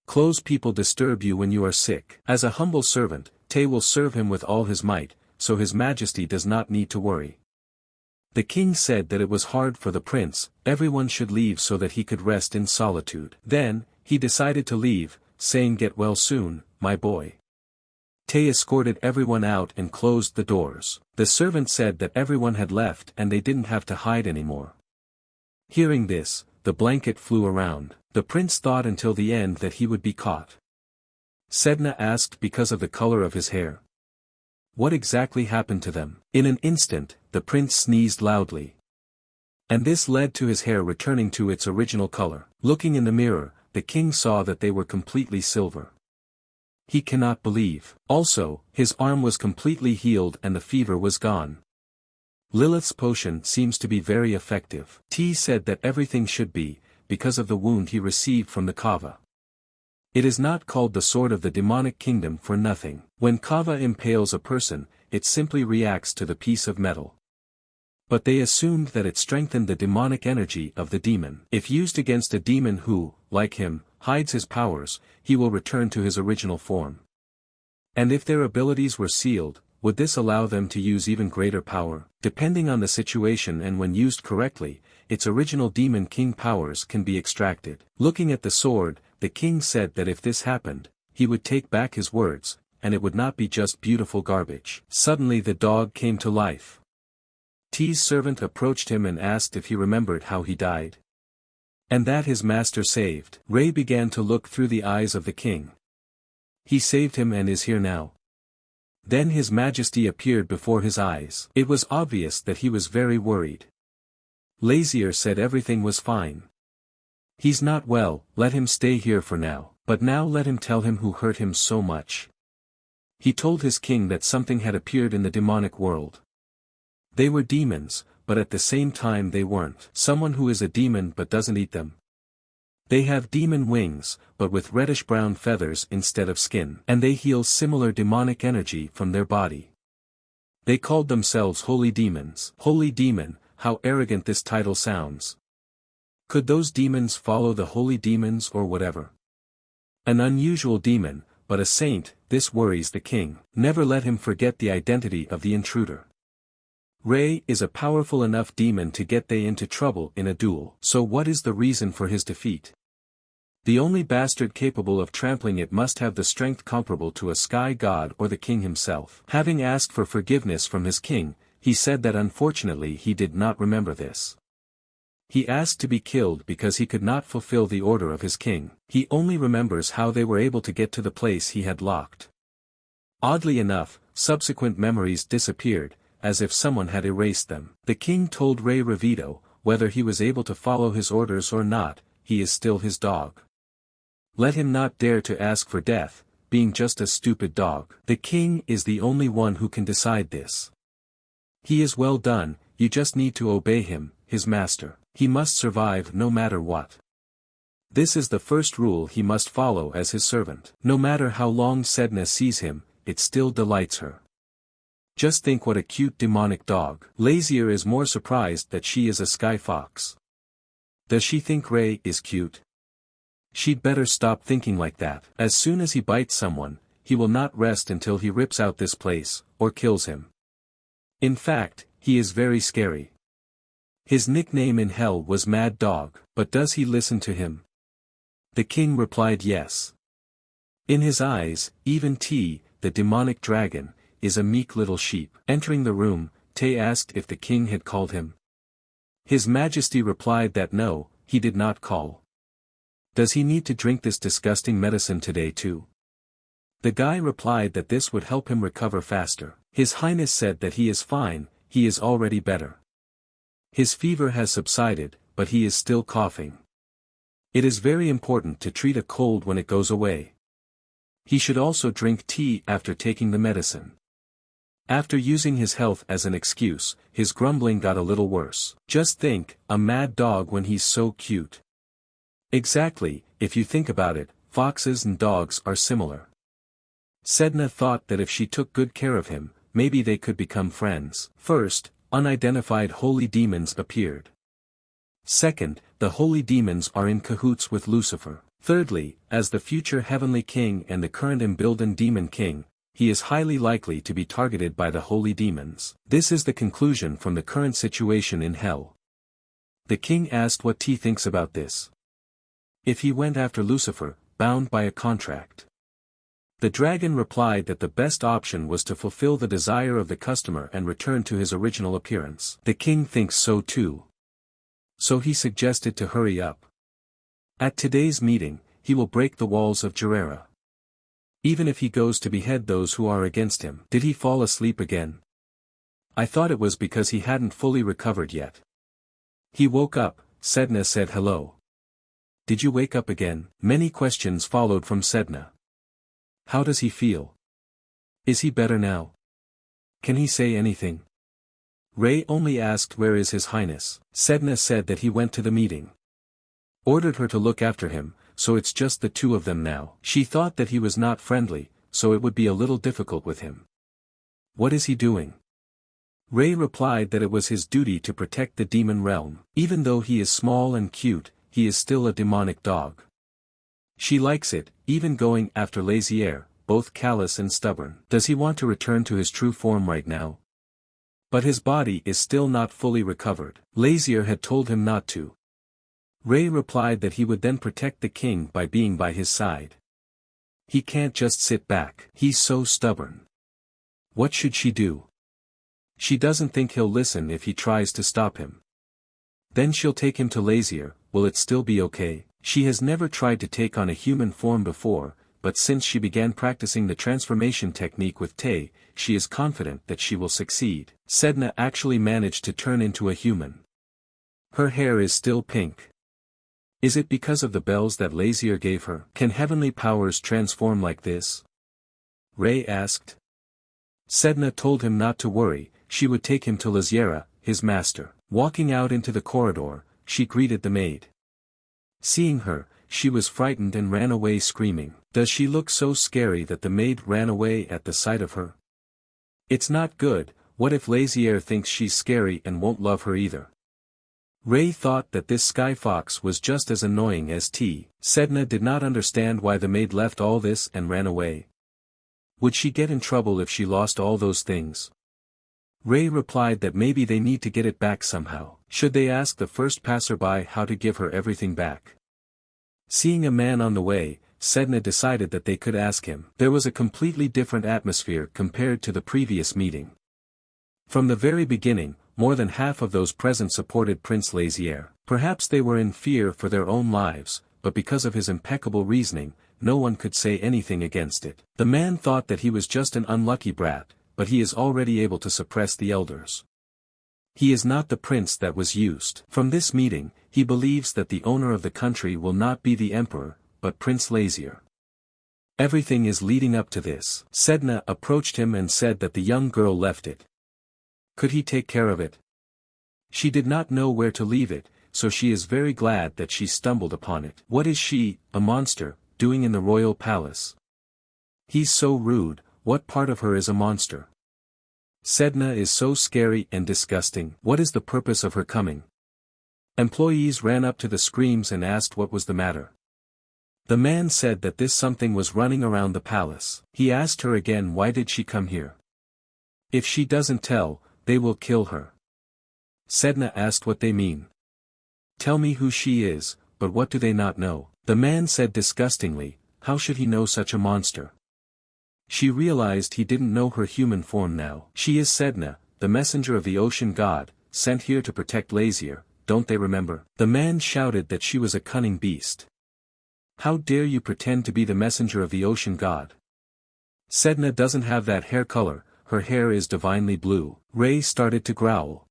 Close people disturb you when you are sick. As a humble servant, Tay will serve him with all his might, so His Majesty does not need to worry. The king said that it was hard for the prince, everyone should leave so that he could rest in solitude. Then, he decided to leave, saying get well soon, my boy. Tay escorted everyone out and closed the doors. The servant said that everyone had left and they didn't have to hide anymore. Hearing this, the blanket flew around. The prince thought until the end that he would be caught. Sedna asked because of the color of his hair. What exactly happened to them? In an instant, the prince sneezed loudly. And this led to his hair returning to its original color. Looking in the mirror, the king saw that they were completely silver. He cannot believe. Also, his arm was completely healed and the fever was gone. Lilith's potion seems to be very effective. T said that everything should be, because of the wound he received from the kava. It is not called the sword of the demonic kingdom for nothing. When kava impales a person, it simply reacts to the piece of metal. But they assumed that it strengthened the demonic energy of the demon. If used against a demon who, like him, hides his powers, he will return to his original form. And if their abilities were sealed, would this allow them to use even greater power? Depending on the situation and when used correctly, its original demon king powers can be extracted. Looking at the sword, the king said that if this happened, he would take back his words, and it would not be just beautiful garbage. Suddenly the dog came to life. T's servant approached him and asked if he remembered how he died. And that his master saved. Ray began to look through the eyes of the king. He saved him and is here now. Then his majesty appeared before his eyes. It was obvious that he was very worried. Lazier said everything was fine. He's not well, let him stay here for now, but now let him tell him who hurt him so much. He told his king that something had appeared in the demonic world. They were demons, but at the same time they weren't. Someone who is a demon but doesn't eat them. They have demon wings, but with reddish-brown feathers instead of skin. And they heal similar demonic energy from their body. They called themselves holy demons. Holy demon, how arrogant this title sounds. Could those demons follow the holy demons or whatever? An unusual demon, but a saint, this worries the king. Never let him forget the identity of the intruder. Ray is a powerful enough demon to get they into trouble in a duel. So what is the reason for his defeat? The only bastard capable of trampling it must have the strength comparable to a sky god or the king himself. Having asked for forgiveness from his king, he said that unfortunately he did not remember this. He asked to be killed because he could not fulfill the order of his king. He only remembers how they were able to get to the place he had locked. Oddly enough, subsequent memories disappeared, as if someone had erased them. The king told Ray Ravito, whether he was able to follow his orders or not, he is still his dog. Let him not dare to ask for death, being just a stupid dog. The king is the only one who can decide this. He is well done, you just need to obey him, his master. He must survive no matter what. This is the first rule he must follow as his servant. No matter how long Sedna sees him, it still delights her. Just think what a cute demonic dog. Lazier is more surprised that she is a sky fox. Does she think Ray is cute? She'd better stop thinking like that. As soon as he bites someone, he will not rest until he rips out this place, or kills him. In fact, he is very scary. His nickname in hell was Mad Dog, but does he listen to him? The king replied yes. In his eyes, even T, the demonic dragon, is a meek little sheep. Entering the room, Te asked if the king had called him. His Majesty replied that no, he did not call. Does he need to drink this disgusting medicine today too? The guy replied that this would help him recover faster. His Highness said that he is fine, he is already better. His fever has subsided, but he is still coughing. It is very important to treat a cold when it goes away. He should also drink tea after taking the medicine. After using his health as an excuse, his grumbling got a little worse. Just think, a mad dog when he's so cute. Exactly, if you think about it, foxes and dogs are similar. Sedna thought that if she took good care of him, maybe they could become friends. First, unidentified holy demons appeared. Second, the holy demons are in cahoots with Lucifer. Thirdly, as the future heavenly king and the current Embildon demon king, he is highly likely to be targeted by the holy demons. This is the conclusion from the current situation in hell. The king asked what T thinks about this. If he went after Lucifer, bound by a contract. The dragon replied that the best option was to fulfill the desire of the customer and return to his original appearance. The king thinks so too. So he suggested to hurry up. At today's meeting, he will break the walls of Gerera. Even if he goes to behead those who are against him. Did he fall asleep again? I thought it was because he hadn't fully recovered yet. He woke up, Sedna said hello. Did you wake up again? Many questions followed from Sedna. How does he feel? Is he better now? Can he say anything? Ray only asked where is his highness. Sedna said that he went to the meeting. Ordered her to look after him, so it's just the two of them now. She thought that he was not friendly, so it would be a little difficult with him. What is he doing? Ray replied that it was his duty to protect the demon realm. Even though he is small and cute, he is still a demonic dog. She likes it, even going after Lazier, both callous and stubborn. Does he want to return to his true form right now? But his body is still not fully recovered. Lazier had told him not to. Ray replied that he would then protect the king by being by his side. He can't just sit back. He's so stubborn. What should she do? She doesn't think he'll listen if he tries to stop him. Then she'll take him to Lazier. Will it still be okay? She has never tried to take on a human form before, but since she began practicing the transformation technique with Tay, she is confident that she will succeed. Sedna actually managed to turn into a human. Her hair is still pink. Is it because of the bells that Lazier gave her? Can heavenly powers transform like this? Ray asked. Sedna told him not to worry, she would take him to Laziera, his master. Walking out into the corridor, she greeted the maid. Seeing her, she was frightened and ran away screaming. Does she look so scary that the maid ran away at the sight of her? It's not good. What if Lazier thinks she's scary and won't love her either? Ray thought that this sky fox was just as annoying as T. Sedna did not understand why the maid left all this and ran away. Would she get in trouble if she lost all those things? Ray replied that maybe they need to get it back somehow. Should they ask the first passerby how to give her everything back? Seeing a man on the way, Sedna decided that they could ask him. There was a completely different atmosphere compared to the previous meeting. From the very beginning, more than half of those present supported Prince Lazier. Perhaps they were in fear for their own lives, but because of his impeccable reasoning, no one could say anything against it. The man thought that he was just an unlucky brat, but he is already able to suppress the elders. He is not the prince that was used. From this meeting, he believes that the owner of the country will not be the emperor, but Prince Lazier. Everything is leading up to this. Sedna approached him and said that the young girl left it. Could he take care of it? She did not know where to leave it, so she is very glad that she stumbled upon it. What is she, a monster, doing in the royal palace? He's so rude. What part of her is a monster? Sedna is so scary and disgusting. What is the purpose of her coming? Employees ran up to the screams and asked what was the matter. The man said that this something was running around the palace. He asked her again why did she come here? If she doesn't tell, they will kill her. Sedna asked what they mean. Tell me who she is, but what do they not know? The man said disgustingly, how should he know such a monster? She realized he didn't know her human form now. She is Sedna, the messenger of the ocean god, sent here to protect Lazier, don't they remember? The man shouted that she was a cunning beast. How dare you pretend to be the messenger of the ocean god? Sedna doesn't have that hair color, her hair is divinely blue. Ray started to growl.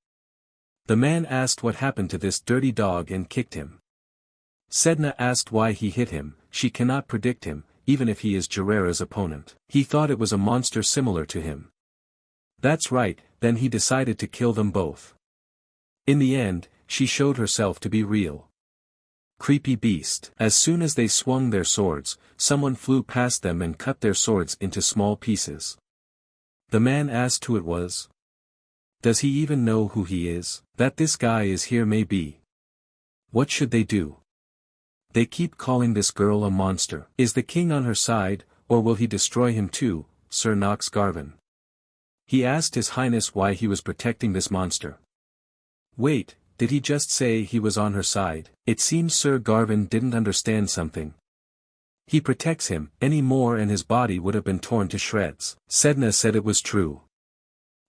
The man asked what happened to this dirty dog and kicked him. Sedna asked why he hit him. She cannot predict him, even if he is Jirera's opponent. He thought it was a monster similar to him. That's right, then he decided to kill them both. In the end, she showed herself to be real. Creepy beast. As soon as they swung their swords, someone flew past them and cut their swords into small pieces. The man asked who it was. Does he even know who he is? That this guy is here may be. What should they do? They keep calling this girl a monster. Is the king on her side, or will he destroy him too, Sir Nox Garvin? He asked his highness why he was protecting this monster. Wait, did he just say he was on her side? It seems Sir Garvin didn't understand something. He protects him any more and his body would have been torn to shreds. Sedna said it was true.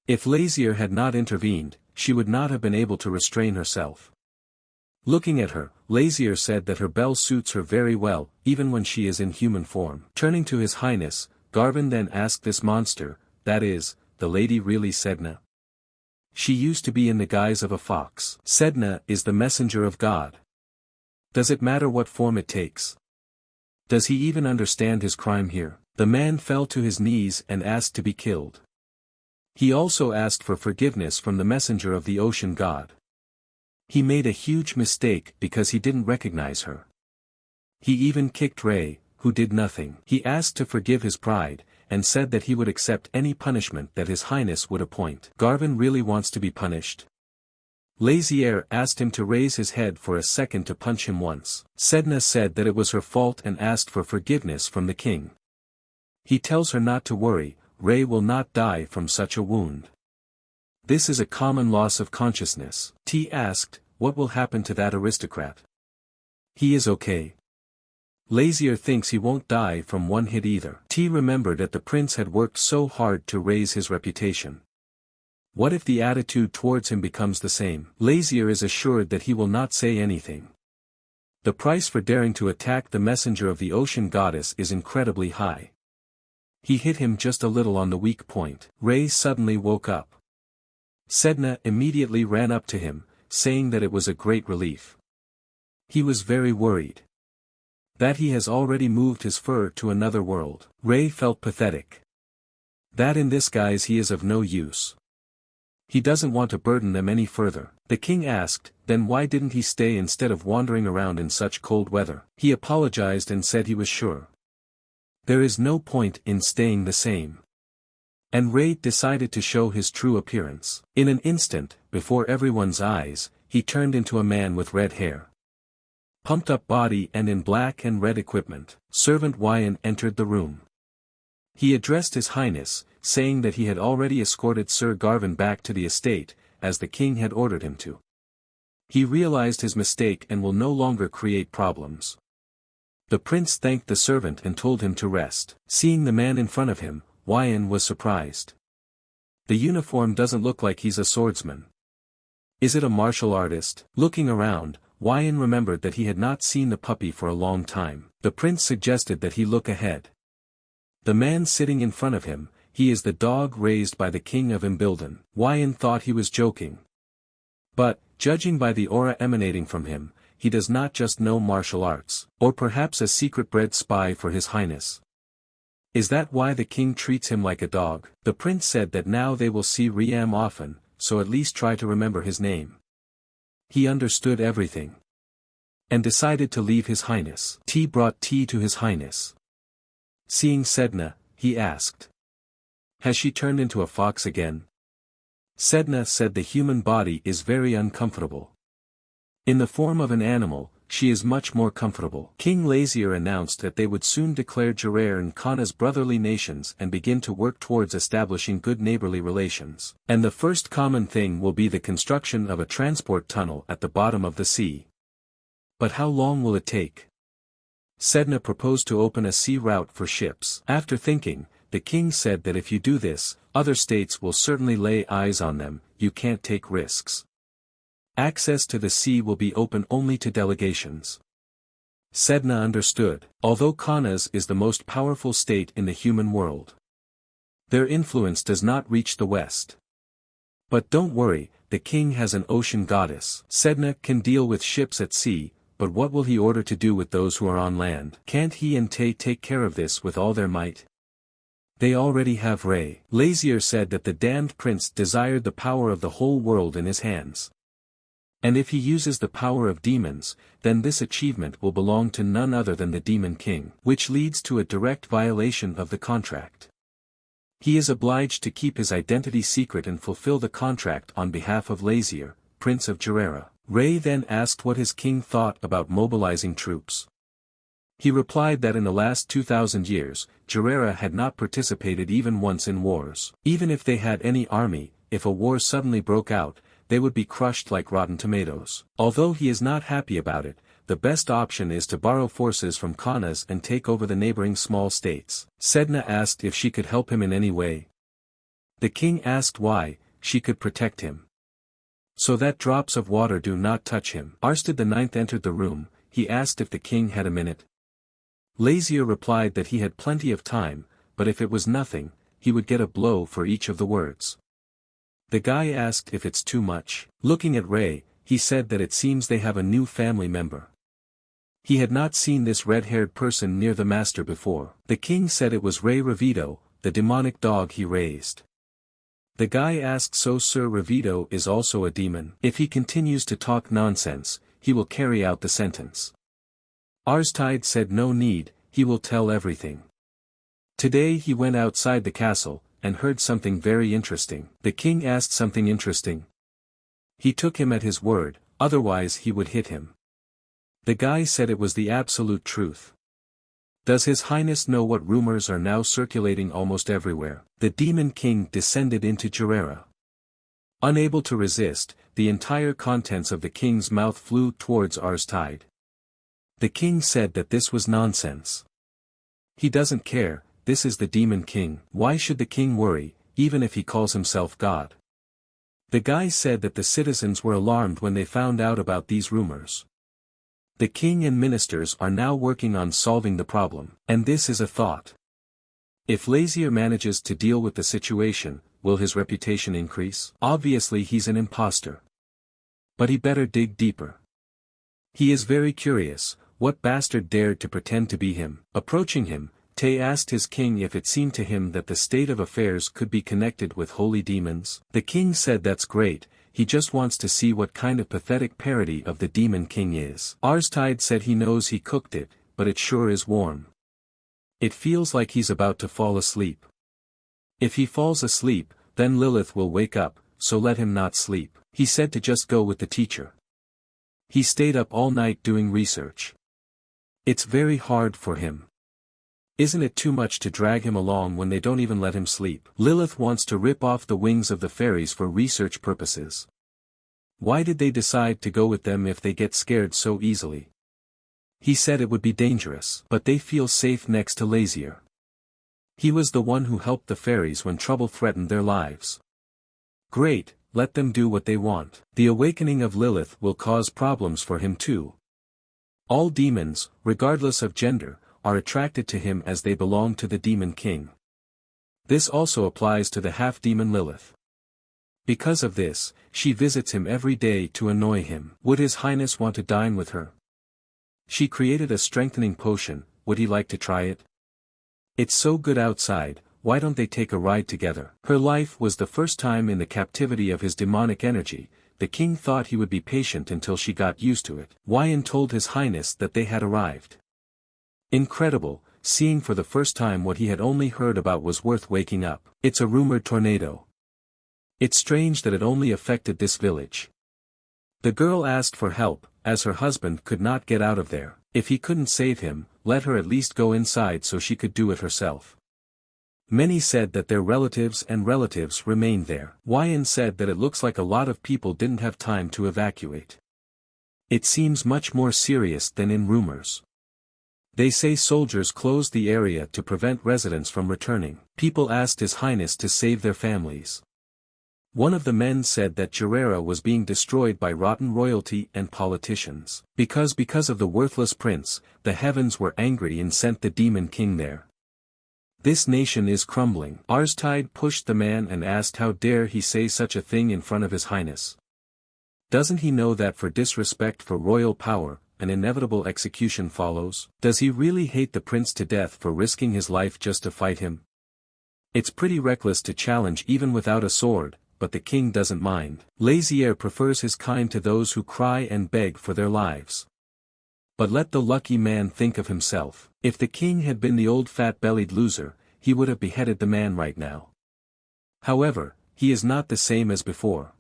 If Lazier had not intervened, she would not have been able to restrain herself. Looking at her, Lazier said that her bell suits her very well, even when she is in human form. Turning to his highness, Garvin then asked this monster, that is, the lady really Sedna? She used to be in the guise of a fox. Sedna is the messenger of God. Does it matter what form it takes? Does he even understand his crime here? The man fell to his knees and asked to be killed. He also asked for forgiveness from the messenger of the ocean god. He made a huge mistake because he didn't recognize her. He even kicked Ray, who did nothing. He asked to forgive his pride, and said that he would accept any punishment that His Highness would appoint. Garvin really wants to be punished. Lazier asked him to raise his head for a second to punch him once. Sedna said that it was her fault and asked for forgiveness from the king. He tells her not to worry, Ray will not die from such a wound. This is a common loss of consciousness. T asked, what will happen to that aristocrat? He is okay. Lazier thinks he won't die from one hit either. T remembered that the prince had worked so hard to raise his reputation. What if the attitude towards him becomes the same? Lazier is assured that he will not say anything. The price for daring to attack the messenger of the ocean goddess is incredibly high. He hit him just a little on the weak point. Ray suddenly woke up. Sedna immediately ran up to him, saying that it was a great relief. He was very worried. That he has already moved his fur to another world. Ray felt pathetic. That in this guise he is of no use. He doesn't want to burden them any further. The king asked, then why didn't he stay instead of wandering around in such cold weather? He apologized and said he was sure. There is no point in staying the same. And Ray decided to show his true appearance. In an instant, before everyone's eyes, he turned into a man with red hair. Pumped up body and in black and red equipment. Servant Wyan entered the room. He addressed His Highness, saying that he had already escorted Sir Garvin back to the estate, as the king had ordered him to. He realized his mistake and will no longer create problems. The prince thanked the servant and told him to rest. Seeing the man in front of him, Wyan was surprised. The uniform doesn't look like he's a swordsman. Is it a martial artist? Looking around, Wyan remembered that he had not seen the puppy for a long time. The prince suggested that he look ahead. The man sitting in front of him, he is the dog raised by the king of Embildon. Wyan thought he was joking. But, judging by the aura emanating from him, he does not just know martial arts, or perhaps a secret-bred spy for His Highness. Is that why the king treats him like a dog? The prince said that now they will see Riam often, so at least try to remember his name. He understood everything. And decided to leave His Highness. T brought tea to His Highness. Seeing Sedna, he asked. Has she turned into a fox again? Sedna said the human body is very uncomfortable. In the form of an animal, she is much more comfortable. King Lazier announced that they would soon declare Gerar and Kanas brotherly nations and begin to work towards establishing good neighborly relations. And the first common thing will be the construction of a transport tunnel at the bottom of the sea. But how long will it take? Sedna proposed to open a sea route for ships. After thinking, the king said that if you do this, other states will certainly lay eyes on them, you can't take risks. Access to the sea will be open only to delegations. Sedna understood, although Kanas is the most powerful state in the human world. Their influence does not reach the west. But don't worry, the king has an ocean goddess. Sedna can deal with ships at sea, but what will he order to do with those who are on land? Can't he and Tay take care of this with all their might? They already have Ray. Lazier said that the damned prince desired the power of the whole world in his hands. And if he uses the power of demons, then this achievement will belong to none other than the Demon King, which leads to a direct violation of the contract. He is obliged to keep his identity secret and fulfill the contract on behalf of Lazier, Prince of Gerera. Ray then asked what his king thought about mobilizing troops. He replied that in the last 2,000 years, Gerera had not participated even once in wars. Even if they had any army, if a war suddenly broke out, they would be crushed like rotten tomatoes. Although he is not happy about it, the best option is to borrow forces from Kanas and take over the neighboring small states. Sedna asked if she could help him in any way. The king asked why, she could protect him. So that drops of water do not touch him. Arsted IX entered the room, he asked if the king had a minute. Lazier replied that he had plenty of time, but if it was nothing, he would get a blow for each of the words. The guy asked if it's too much. Looking at Ray, he said that it seems they have a new family member. He had not seen this red-haired person near the master before. The king said it was Ray Ravito, the demonic dog he raised. The guy asked, so Sir Ravito is also a demon. If he continues to talk nonsense, he will carry out the sentence. Arstide said no need, he will tell everything. Today he went outside the castle, and heard something very interesting. The king asked something interesting. He took him at his word, otherwise he would hit him. The guy said it was the absolute truth. Does His Highness know what rumors are now circulating almost everywhere? The demon king descended into Gerera. Unable to resist, the entire contents of the king's mouth flew towards Arstide. The king said that this was nonsense. He doesn't care, this is the demon king. Why should the king worry, even if he calls himself God? The guy said that the citizens were alarmed when they found out about these rumors. The king and ministers are now working on solving the problem, and this is a thought. If Lazier manages to deal with the situation, will his reputation increase? Obviously he's an imposter. But he better dig deeper. He is very curious, what bastard dared to pretend to be him? Approaching him, Tay asked his king if it seemed to him that the state of affairs could be connected with holy demons. The king said that's great, he just wants to see what kind of pathetic parody of the demon king is. Arstide said he knows he cooked it, but it sure is warm. It feels like he's about to fall asleep. If he falls asleep, then Lilith will wake up, so let him not sleep. He said to just go with the teacher. He stayed up all night doing research. It's very hard for him. Isn't it too much to drag him along when they don't even let him sleep? Lilith wants to rip off the wings of the fairies for research purposes. Why did they decide to go with them if they get scared so easily? He said it would be dangerous, but they feel safe next to Lazier. He was the one who helped the fairies when trouble threatened their lives. Great, let them do what they want. The awakening of Lilith will cause problems for him too. All demons, regardless of gender, are attracted to him as they belong to the demon king. This also applies to the half-demon Lilith. Because of this, she visits him every day to annoy him. Would His Highness want to dine with her? She created a strengthening potion, would he like to try it? It's so good outside, why don't they take a ride together? Her life was the first time in the captivity of his demonic energy. The king thought he would be patient until she got used to it. Wyan told His Highness that they had arrived. Incredible, seeing for the first time what he had only heard about was worth waking up. It's a rumored tornado. It's strange that it only affected this village. The girl asked for help, as her husband could not get out of there. If he couldn't save him, let her at least go inside so she could do it herself. Many said that their relatives remained there. Wyan said that it looks like a lot of people didn't have time to evacuate. It seems much more serious than in rumors. They say soldiers closed the area to prevent residents from returning. People asked His Highness to save their families. One of the men said that Gerera was being destroyed by rotten royalty and politicians. Because of the worthless prince, the heavens were angry and sent the demon king there. This nation is crumbling. Arstide pushed the man and asked how dare he say such a thing in front of His Highness. Doesn't he know that for disrespect for royal power, an inevitable execution follows? Does he really hate the prince to death for risking his life just to fight him? It's pretty reckless to challenge even without a sword, but the king doesn't mind. Lazier prefers his kind to those who cry and beg for their lives. But let the lucky man think of himself. If the king had been the old fat-bellied loser, he would have beheaded the man right now. However, he is not the same as before.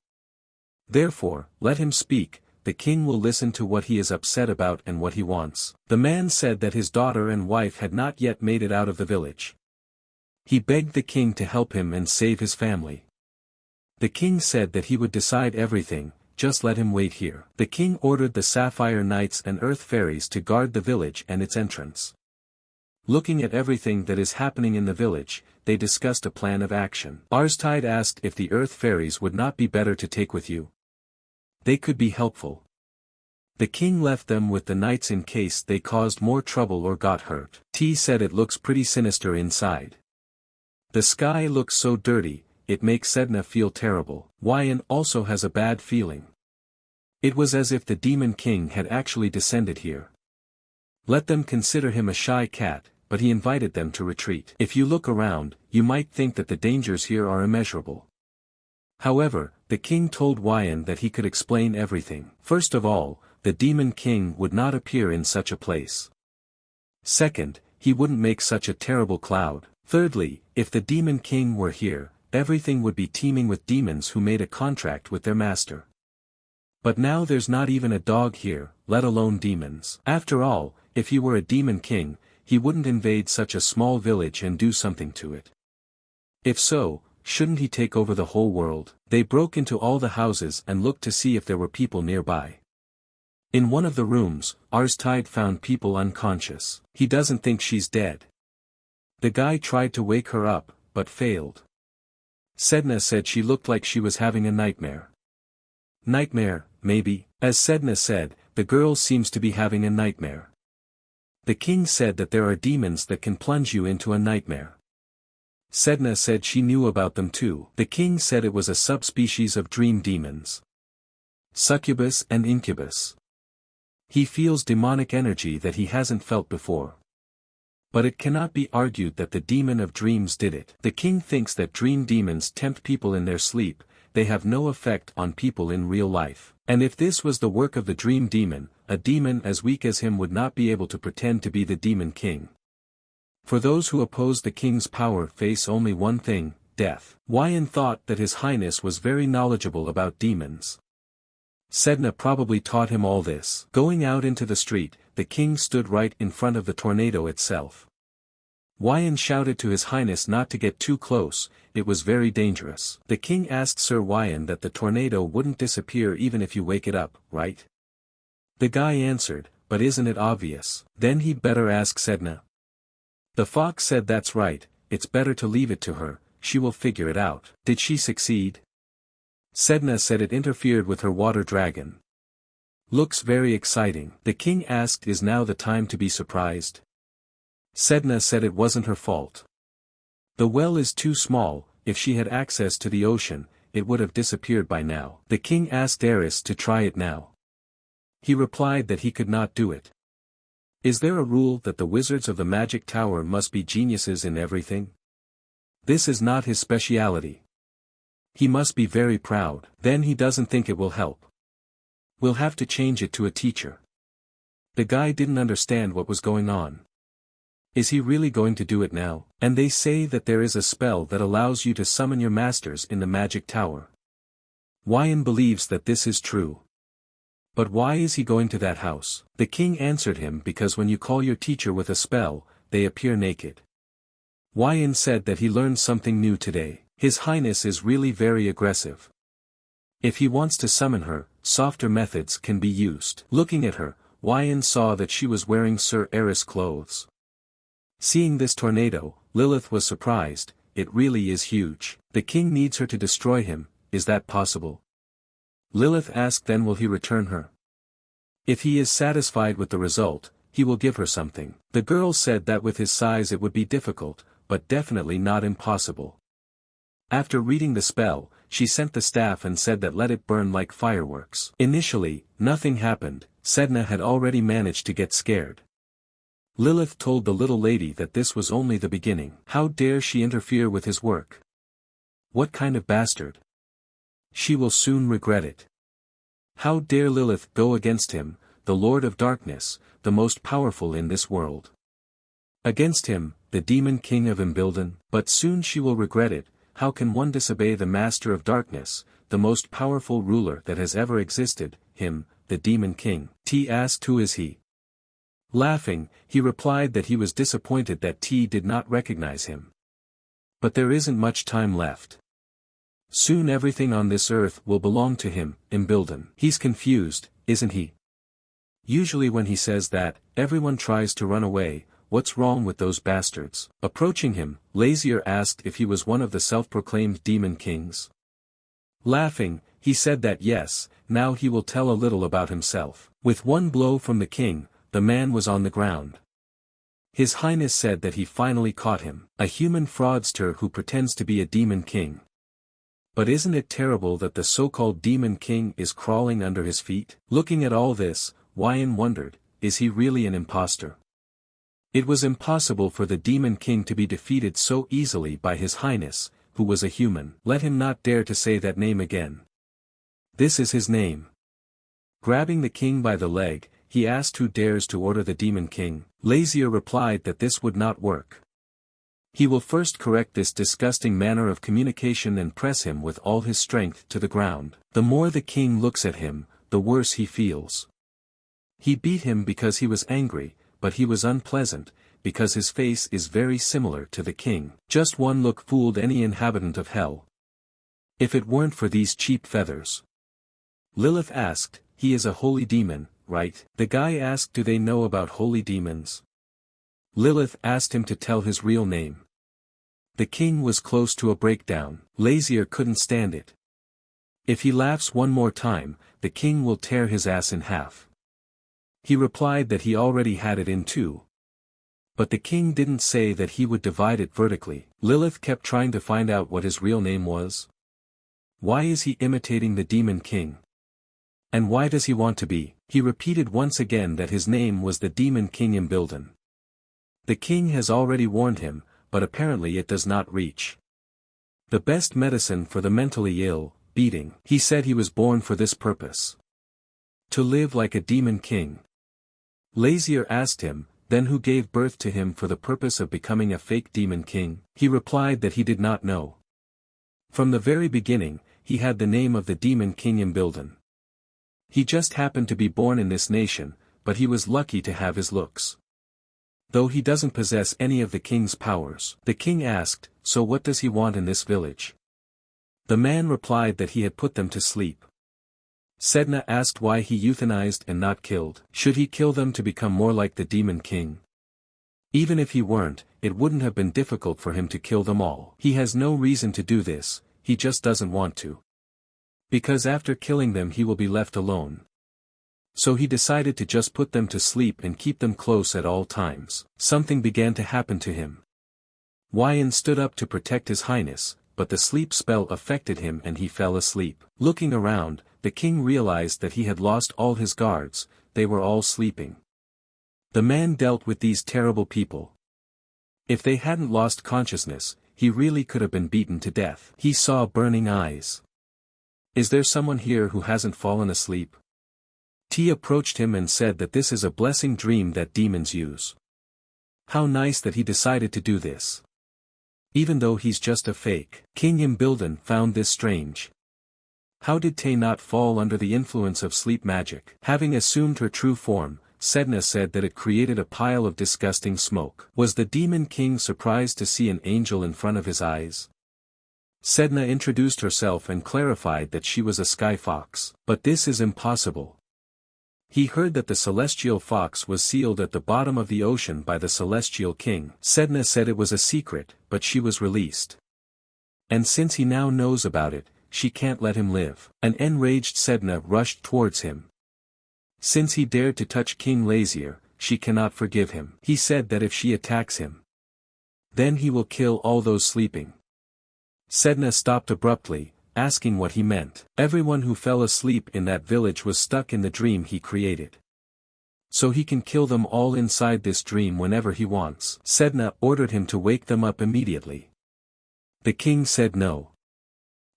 Therefore, let him speak. The king will listen to what he is upset about and what he wants. The man said that his daughter and wife had not yet made it out of the village. He begged the king to help him and save his family. The king said that he would decide everything, just let him wait here. The king ordered the Sapphire Knights and Earth Fairies to guard the village and its entrance. Looking at everything that is happening in the village, they discussed a plan of action. Arstide asked if the Earth Fairies would not be better to take with you. They could be helpful. The king left them with the knights in case they caused more trouble or got hurt. T said it looks pretty sinister inside. The sky looks so dirty, it makes Sedna feel terrible. Wyan also has a bad feeling. It was as if the demon king had actually descended here. Let them consider him a shy cat, but he invited them to retreat. If you look around, you might think that the dangers here are immeasurable. However, the king told Wyan that he could explain everything. First of all, the demon king would not appear in such a place. Second, he wouldn't make such a terrible cloud. Thirdly, if the demon king were here, everything would be teeming with demons who made a contract with their master. But now there's not even a dog here, let alone demons. After all, if he were a demon king, he wouldn't invade such a small village and do something to it. If so, shouldn't he take over the whole world? They broke into all the houses and looked to see if there were people nearby. In one of the rooms, Arstide found people unconscious. He doesn't think she's dead. The guy tried to wake her up, but failed. Sedna said she looked like she was having a nightmare. Nightmare, maybe. As Sedna said, the girl seems to be having a nightmare. The king said that there are demons that can plunge you into a nightmare. Sedna said she knew about them too. The king said it was a subspecies of dream demons. Succubus and incubus. He feels demonic energy that he hasn't felt before. But it cannot be argued that the demon of dreams did it. The king thinks that dream demons tempt people in their sleep, they have no effect on people in real life. And if this was the work of the dream demon, a demon as weak as him would not be able to pretend to be the demon king. For those who oppose the king's power face only one thing, death. Wyan thought that His Highness was very knowledgeable about demons. Sedna probably taught him all this. Going out into the street, the king stood right in front of the tornado itself. Wyan shouted to His Highness not to get too close, it was very dangerous. The king asked Sir Wyan that the tornado wouldn't disappear even if you wake it up, right? The guy answered, but isn't it obvious? Then he'd better ask Sedna. The fox said that's right, it's better to leave it to her, she will figure it out. Did she succeed? Sedna said it interfered with her water dragon. Looks very exciting. The king asked, is now the time to be surprised? Sedna said it wasn't her fault. The well is too small, if she had access to the ocean, it would have disappeared by now. The king asked Eris to try it now. He replied that he could not do it. Is there a rule that the wizards of the magic tower must be geniuses in everything? This is not his speciality. He must be very proud. Then he doesn't think it will help. We'll have to change it to a teacher. The guy didn't understand what was going on. Is he really going to do it now? And they say that there is a spell that allows you to summon your masters in the magic tower. Wyan believes that this is true. But why is he going to that house? The king answered him because when you call your teacher with a spell, they appear naked. Wyan said that he learned something new today. His Highness is really very aggressive. If he wants to summon her, softer methods can be used. Looking at her, Wyan saw that she was wearing Sir Eris clothes. Seeing this tornado, Lilith was surprised, it really is huge. The king needs her to destroy him, is that possible? Lilith asked then will he return her? If he is satisfied with the result, he will give her something. The girl said that with his size it would be difficult, but definitely not impossible. After reading the spell, she sent the staff and said that let it burn like fireworks. Initially, nothing happened, Sedna had already managed to get scared. Lilith told the little lady that this was only the beginning. How dare she interfere with his work? What kind of bastard? She will soon regret it. How dare Lilith go against him, the Lord of Darkness, the most powerful in this world? Against him, the demon king of Embildon, but soon she will regret it. How can one disobey the Master of Darkness, the most powerful ruler that has ever existed, him, the demon king? T asked who is he? Laughing, he replied that he was disappointed that T did not recognize him. But there isn't much time left. Soon everything on this earth will belong to him, Embildon. He's confused, isn't he? Usually when he says that, everyone tries to run away. What's wrong with those bastards? Approaching him, Lazier asked if he was one of the self-proclaimed demon kings. Laughing, he said that yes, now he will tell a little about himself. With one blow from the king, the man was on the ground. His Highness said that he finally caught him, a human fraudster who pretends to be a demon king. But isn't it terrible that the so-called demon king is crawling under his feet? Looking at all this, Wyan wondered, is he really an impostor? It was impossible for the demon king to be defeated so easily by His Highness, who was a human. Let him not dare to say that name again. This is his name. Grabbing the king by the leg, he asked who dares to order the demon king. Lazier replied that this would not work. He will first correct this disgusting manner of communication and press him with all his strength to the ground. The more the king looks at him, the worse he feels. He beat him because he was angry, but he was unpleasant, because his face is very similar to the king. Just one look fooled any inhabitant of hell. If it weren't for these cheap feathers. Lilith asked, he is a holy demon, right? The guy asked, do they know about holy demons? Lilith asked him to tell his real name. The king was close to a breakdown. Lazier couldn't stand it. If he laughs one more time, the king will tear his ass in half. He replied that he already had it in two. But the king didn't say that he would divide it vertically. Lilith kept trying to find out what his real name was. Why is he imitating the demon king? And why does he want to be? He repeated once again that his name was the demon king Embildon. The king has already warned him, but apparently it does not reach. The best medicine for the mentally ill, beating. He said he was born for this purpose. To live like a demon king. Lazier asked him, then who gave birth to him for the purpose of becoming a fake demon king? He replied that he did not know. From the very beginning, he had the name of the demon king Embildon. He just happened to be born in this nation, but he was lucky to have his looks. Though he doesn't possess any of the king's powers. The king asked, so what does he want in this village? The man replied that he had put them to sleep. Sedna asked why he euthanized and not killed. Should he kill them to become more like the demon king? Even if he weren't, it wouldn't have been difficult for him to kill them all. He has no reason to do this, he just doesn't want to. Because after killing them he will be left alone. So he decided to just put them to sleep and keep them close at all times. Something began to happen to him. Wyan stood up to protect his highness, but the sleep spell affected him and he fell asleep. Looking around, the king realized that he had lost all his guards, they were all sleeping. The man dealt with these terrible people. If they hadn't lost consciousness, he really could have been beaten to death. He saw burning eyes. Is there someone here who hasn't fallen asleep? T approached him and said that this is a blessing dream that demons use. How nice that he decided to do this. Even though he's just a fake. King Embildon found this strange. How did Tay not fall under the influence of sleep magic? Having assumed her true form, Sedna said that it created a pile of disgusting smoke. Was the demon king surprised to see an angel in front of his eyes? Sedna introduced herself and clarified that she was a sky fox. But this is impossible. He heard that the celestial fox was sealed at the bottom of the ocean by the celestial king. Sedna said it was a secret, but she was released. And since he now knows about it, she can't let him live. An enraged Sedna rushed towards him. Since he dared to touch King Lazier, she cannot forgive him. He said that if she attacks him, then he will kill all those sleeping. Sedna stopped abruptly, asking what he meant. Everyone who fell asleep in that village was stuck in the dream he created. So he can kill them all inside this dream whenever he wants. Sedna ordered him to wake them up immediately. The king said no.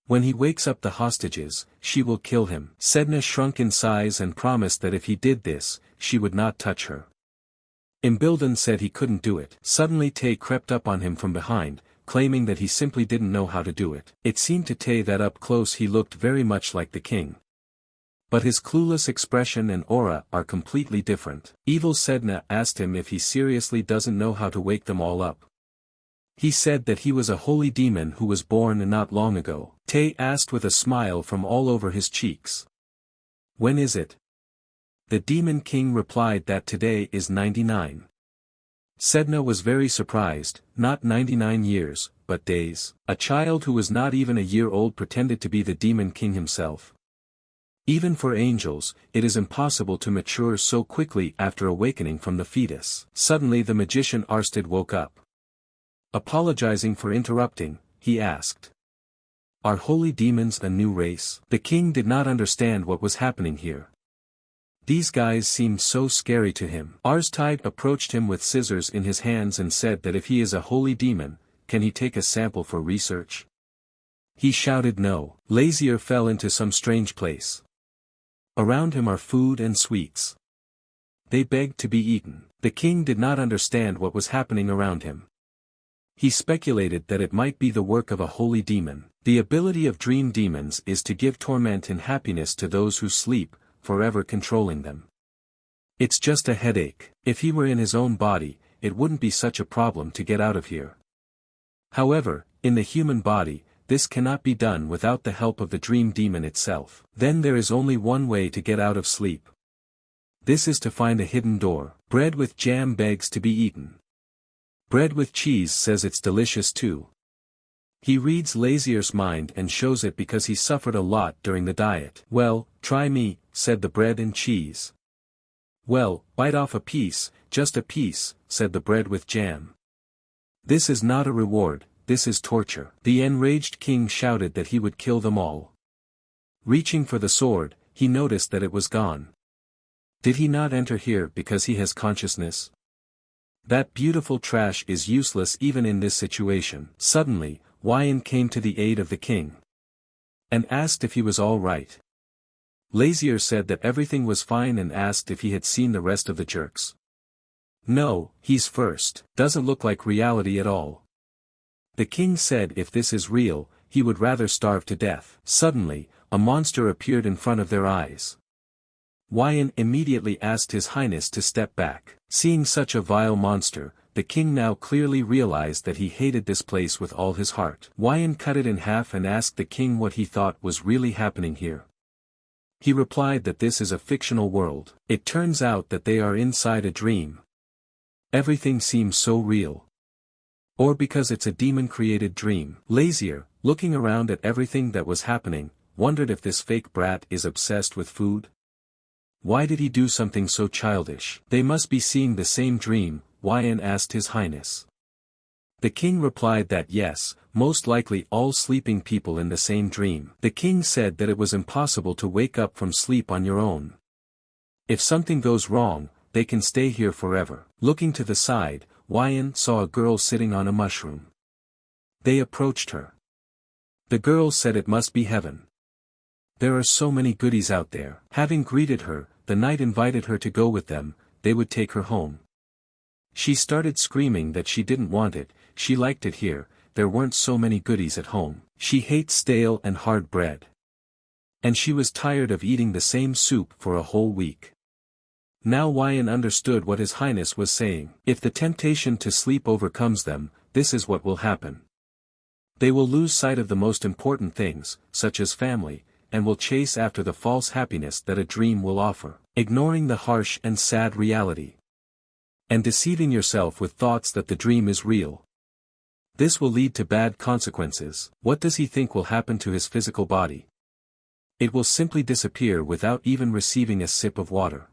When he wakes up the hostages, she will kill him. Sedna shrunk in size and promised that if he did this, she would not touch her. Embildon said he couldn't do it. Suddenly Tay crept up on him from behind, claiming that he simply didn't know how to do it. It seemed to Tay that up close he looked very much like the king. But his clueless expression and aura are completely different. Evil Sedna asked him if he seriously doesn't know how to wake them all up. He said that he was a holy demon who was born not long ago. Tay asked with a smile from all over his cheeks. When is it? The demon king replied that today is 99. Sedna was very surprised, not 99 years, but days. A child who was not even a year old pretended to be the demon king himself. Even for angels, it is impossible to mature so quickly after awakening from the fetus. Suddenly the magician Arsted woke up. Apologizing for interrupting, he asked. Are holy demons a new race? The king did not understand what was happening here. These guys seemed so scary to him. Arstide approached him with scissors in his hands and said that if he is a holy demon, can he take a sample for research? He shouted no. Lazier fell into some strange place. Around him are food and sweets. They begged to be eaten. The king did not understand what was happening around him. He speculated that it might be the work of a holy demon. The ability of dream demons is to give torment and happiness to those who sleep, forever controlling them. It's just a headache. If he were in his own body, it wouldn't be such a problem to get out of here. However, in the human body, this cannot be done without the help of the dream demon itself. Then there is only one way to get out of sleep. This is to find a hidden door. Bread with jam begs to be eaten. Bread with cheese says it's delicious too. He reads Lazier's mind and shows it because he suffered a lot during the diet. Well, try me, said the bread and cheese. Well, bite off a piece, just a piece, said the bread with jam. This is not a reward, this is torture. The enraged king shouted that he would kill them all. Reaching for the sword, he noticed that it was gone. Did he not enter here because he has consciousness? That beautiful trash is useless even in this situation. Suddenly, Wyan came to the aid of the king. And asked if he was all right. Lazier said that everything was fine and asked if he had seen the rest of the jerks. No, he's first. Doesn't look like reality at all. The king said if this is real, he would rather starve to death. Suddenly, a monster appeared in front of their eyes. Wyan immediately asked His Highness to step back. Seeing such a vile monster, the king now clearly realized that he hated this place with all his heart. Wyan cut it in half and asked the king what he thought was really happening here. He replied that this is a fictional world. It turns out that they are inside a dream. Everything seems so real. Or because it's a demon-created dream. Lazier, looking around at everything that was happening, wondered if this fake brat is obsessed with food. Why did he do something so childish? They must be seeing the same dream, Wyan asked His Highness. The king replied that yes, most likely all sleeping people in the same dream. The king said that it was impossible to wake up from sleep on your own. If something goes wrong, they can stay here forever. Looking to the side, Wyan saw a girl sitting on a mushroom. They approached her. The girl said it must be heaven. There are so many goodies out there. Having greeted her, the knight invited her to go with them, they would take her home. She started screaming that she didn't want it, she liked it here, there weren't so many goodies at home. She hates stale and hard bread. And she was tired of eating the same soup for a whole week. Now Wyan understood what His Highness was saying. If the temptation to sleep overcomes them, this is what will happen. They will lose sight of the most important things, such as family, and will chase after the false happiness that a dream will offer, ignoring the harsh and sad reality. And deceiving yourself with thoughts that the dream is real. This will lead to bad consequences. What does he think will happen to his physical body? It will simply disappear without even receiving a sip of water.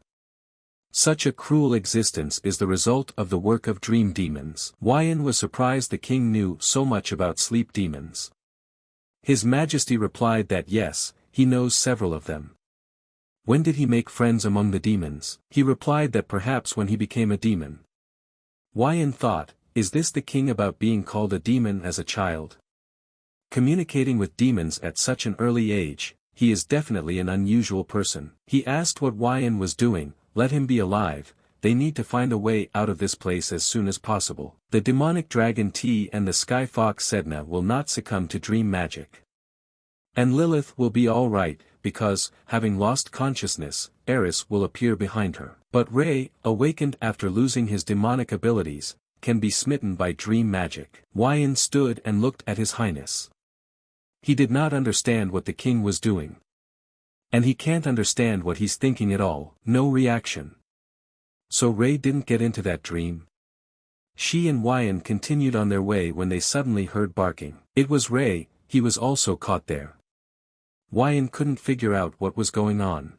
Such a cruel existence is the result of the work of dream demons. Wyan was surprised the king knew so much about sleep demons. His Majesty replied that yes, he knows several of them. When did he make friends among the demons? He replied that perhaps when he became a demon. Wyan thought, is this the king about being called a demon as a child? Communicating with demons at such an early age, he is definitely an unusual person. He asked what Wyan was doing, let him be alive, they need to find a way out of this place as soon as possible. The demonic dragon T and the sky fox Sedna will not succumb to dream magic. And Lilith will be all right, because, having lost consciousness, Eris will appear behind her. But Ray, awakened after losing his demonic abilities, can be smitten by dream magic. Wyan stood and looked at His Highness. He did not understand what the king was doing. And he can't understand what he's thinking at all. No reaction. So Ray didn't get into that dream. She and Wyan continued on their way when they suddenly heard barking. It was Ray, he was also caught there. Wyan couldn't figure out what was going on.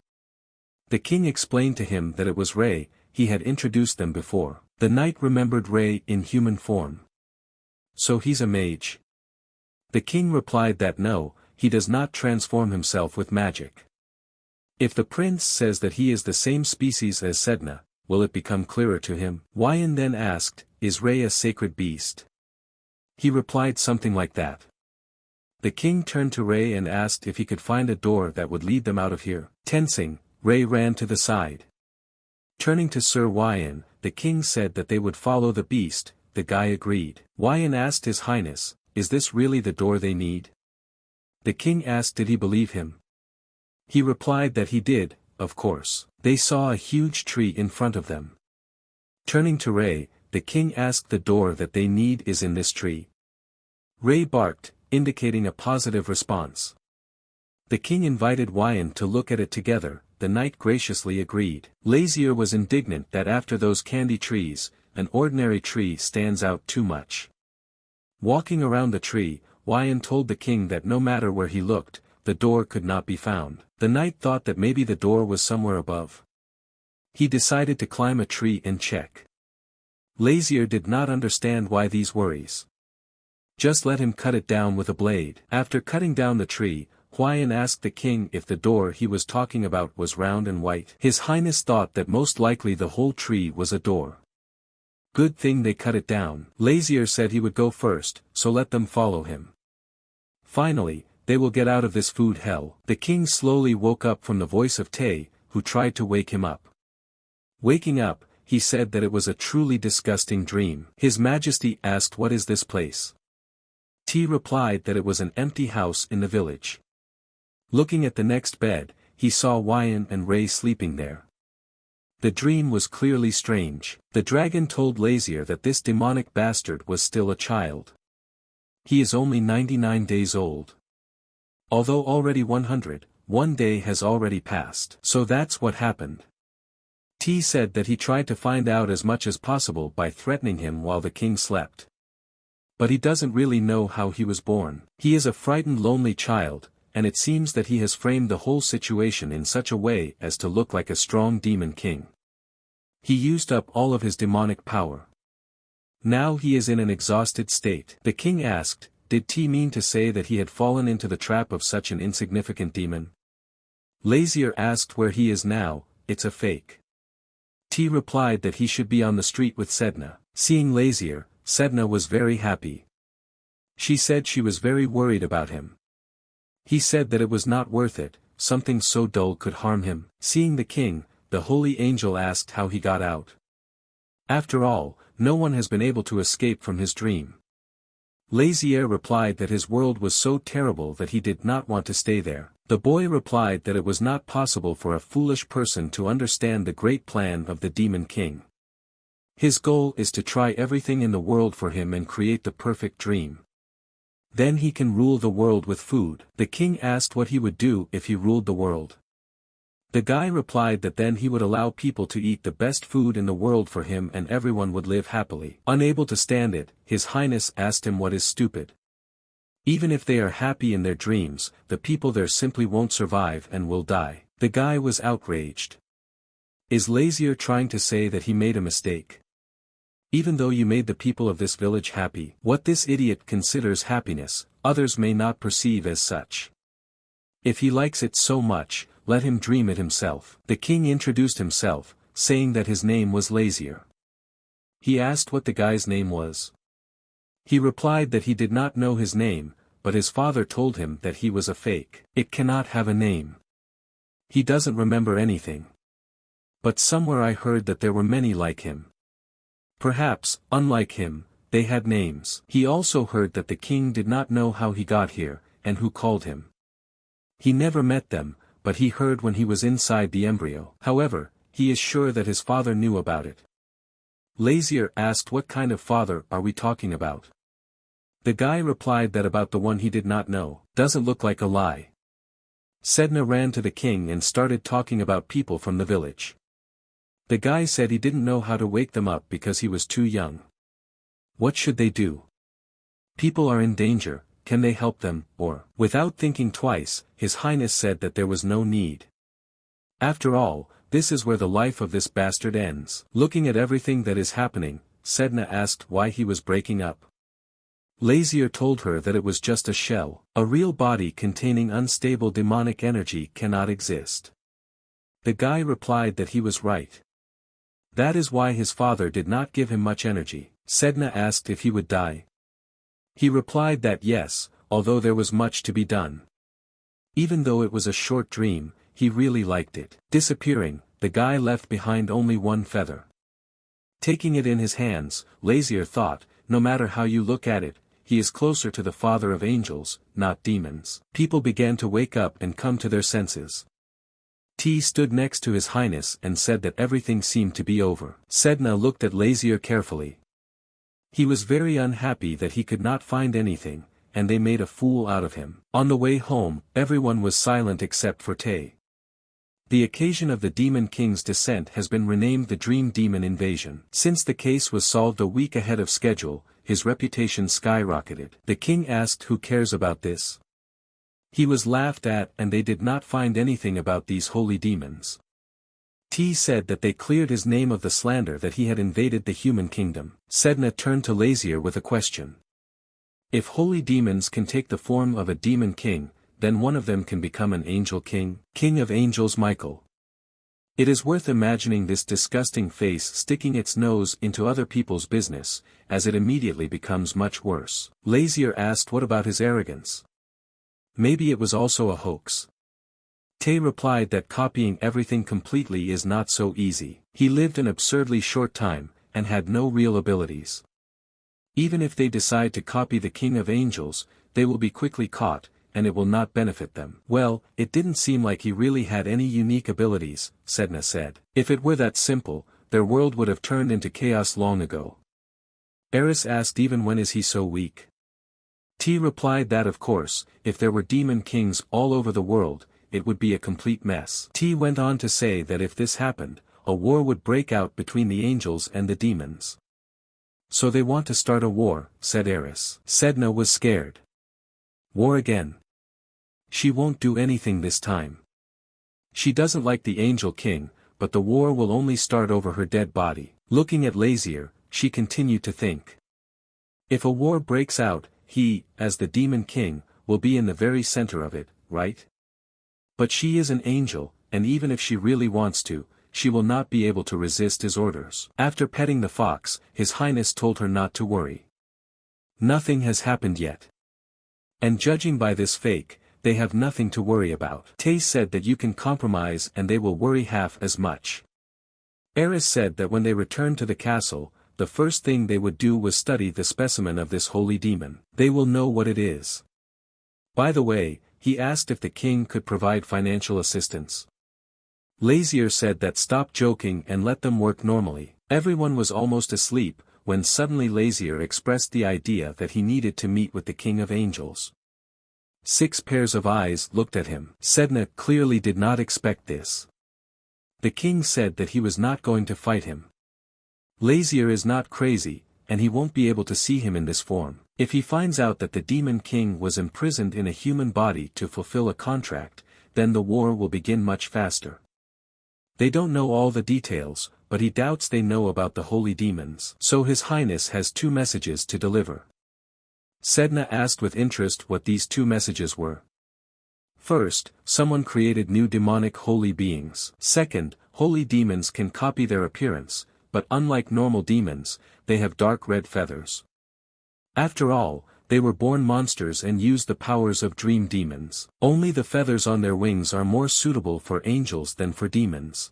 The king explained to him that it was Ray, he had introduced them before. The knight remembered Ray in human form. So he's a mage. The king replied that no, he does not transform himself with magic. If the prince says that he is the same species as Sedna, will it become clearer to him? Wyan then asked, is Ray a sacred beast? He replied something like that. The king turned to Ray and asked if he could find a door that would lead them out of here. Tensing, Ray ran to the side. Turning to Sir Wyan, the king said that they would follow the beast. The guy agreed. Wyan asked His Highness, "Is this really the door they need?" The king asked did he believe him. He replied that he did, of course. They saw a huge tree in front of them. Turning to Ray, the king asked the door that they need is in this tree. Ray barked, indicating a positive response. The king invited Wyan to look at it together. The knight graciously agreed. Lazier was indignant that after those candy trees, an ordinary tree stands out too much. Walking around the tree, Wyan told the king that no matter where he looked, the door could not be found. The knight thought that maybe the door was somewhere above. He decided to climb a tree and check. Lazier did not understand why these worries. Just let him cut it down with a blade. After cutting down the tree, Wyan asked the king if the door he was talking about was round and white. His Highness thought that most likely the whole tree was a door. Good thing they cut it down. Lazier said he would go first, so let them follow him. Finally, they will get out of this food hell. The king slowly woke up from the voice of Tay, who tried to wake him up. Waking up, he said that it was a truly disgusting dream. His Majesty asked what is this place? T replied that it was an empty house in the village. Looking at the next bed, he saw Wyan and Ray sleeping there. The dream was clearly strange. The dragon told Lazier that this demonic bastard was still a child. He is only 99 days old. Although already 100, one day has already passed. So that's what happened. T said that he tried to find out as much as possible by threatening him while the king slept. But he doesn't really know how he was born. He is a frightened lonely child, and it seems that he has framed the whole situation in such a way as to look like a strong demon king. He used up all of his demonic power. Now he is in an exhausted state. The king asked, did T mean to say that he had fallen into the trap of such an insignificant demon? Lazier asked where he is now. It's a fake. T replied that he should be on the street with Sedna. Seeing Lazier, Sedna was very happy. She said she was very worried about him. He said that it was not worth it, something so dull could harm him. Seeing the king, the holy angel asked how he got out. After all, no one has been able to escape from his dream. Lazier replied that his world was so terrible that he did not want to stay there. The boy replied that it was not possible for a foolish person to understand the great plan of the demon king. His goal is to try everything in the world for him and create the perfect dream. Then he can rule the world with food. The king asked what he would do if he ruled the world. The guy replied that then he would allow people to eat the best food in the world for him and everyone would live happily. Unable to stand it, His Highness asked him what is stupid. Even if they are happy in their dreams, the people there simply won't survive and will die. The guy was outraged. Is Lazier trying to say that he made a mistake? Even though you made the people of this village happy, what this idiot considers happiness, others may not perceive as such. If he likes it so much, let him dream it himself. The king introduced himself, saying that his name was Lazier. He asked what the guy's name was. He replied that he did not know his name, but his father told him that he was a fake. It cannot have a name. He doesn't remember anything. But somewhere I heard that there were many like him. Perhaps, unlike him, they had names. He also heard that the king did not know how he got here, and who called him. He never met them, but he heard when he was inside the embryo. However, he is sure that his father knew about it. Lazier asked what kind of father are we talking about? The guy replied that about the one he did not know. Doesn't look like a lie. Sedna ran to the king and started talking about people from the village. The guy said he didn't know how to wake them up because he was too young. What should they do? People are in danger, can they help them, or? Without thinking twice, His Highness said that there was no need. After all, this is where the life of this bastard ends. Looking at everything that is happening, Sedna asked why he was breaking up. Lazier told her that it was just a shell. A real body containing unstable demonic energy cannot exist. The guy replied that he was right. That is why his father did not give him much energy. Sedna asked if he would die. He replied that yes, although there was much to be done. Even though it was a short dream, he really liked it. Disappearing, the guy left behind only one feather. Taking it in his hands, Lazier thought, no matter how you look at it, he is closer to the father of angels, not demons. People began to wake up and come to their senses. T stood next to His Highness and said that everything seemed to be over. Sedna looked at Lazier carefully. He was very unhappy that he could not find anything, and they made a fool out of him. On the way home, everyone was silent except for Tay. The occasion of the Demon King's descent has been renamed the Dream Demon Invasion. Since the case was solved a week ahead of schedule, his reputation skyrocketed. The king asked who cares about this. He was laughed at and they did not find anything about these holy demons. T said that they cleared his name of the slander that he had invaded the human kingdom. Sedna turned to Lazier with a question. If holy demons can take the form of a demon king, then one of them can become an angel king, king of angels Michael. It is worth imagining this disgusting face sticking its nose into other people's business, as it immediately becomes much worse. Lazier asked what about his arrogance? Maybe it was also a hoax. Tay replied that copying everything completely is not so easy. He lived an absurdly short time, and had no real abilities. Even if they decide to copy the King of Angels, they will be quickly caught, and it will not benefit them. Well, it didn't seem like he really had any unique abilities, Sedna said. If it were that simple, their world would have turned into chaos long ago. Eris asked even when is he so weak? T replied that of course, if there were demon kings all over the world, it would be a complete mess. T went on to say that if this happened, a war would break out between the angels and the demons. So they want to start a war, said Eris. Sedna was scared. War again. She won't do anything this time. She doesn't like the Angel King, but the war will only start over her dead body. Looking at Lazier, she continued to think. If a war breaks out, he, as the Demon King, will be in the very center of it, right? But she is an angel, and even if she really wants to, she will not be able to resist his orders. After petting the fox, His Highness told her not to worry. Nothing has happened yet. And judging by this fake, they have nothing to worry about. Tay said that you can compromise and they will worry half as much. Eris said that when they returned to the castle, the first thing they would do was study the specimen of this holy demon. They will know what it is. By the way, he asked if the king could provide financial assistance. Lazier said that stop joking and let them work normally. Everyone was almost asleep, when suddenly Lazier expressed the idea that he needed to meet with the King of Angels. 6 pairs of eyes looked at him. Sedna clearly did not expect this. The king said that he was not going to fight him. Lazier is not crazy, and he won't be able to see him in this form. If he finds out that the Demon King was imprisoned in a human body to fulfill a contract, then the war will begin much faster. They don't know all the details, but he doubts they know about the holy demons. So His Highness has 2 messages to deliver. Sedna asked with interest what these 2 messages were. First, someone created new demonic holy beings. Second, holy demons can copy their appearance, but unlike normal demons, they have dark red feathers. After all, they were born monsters and use the powers of dream demons. Only the feathers on their wings are more suitable for angels than for demons.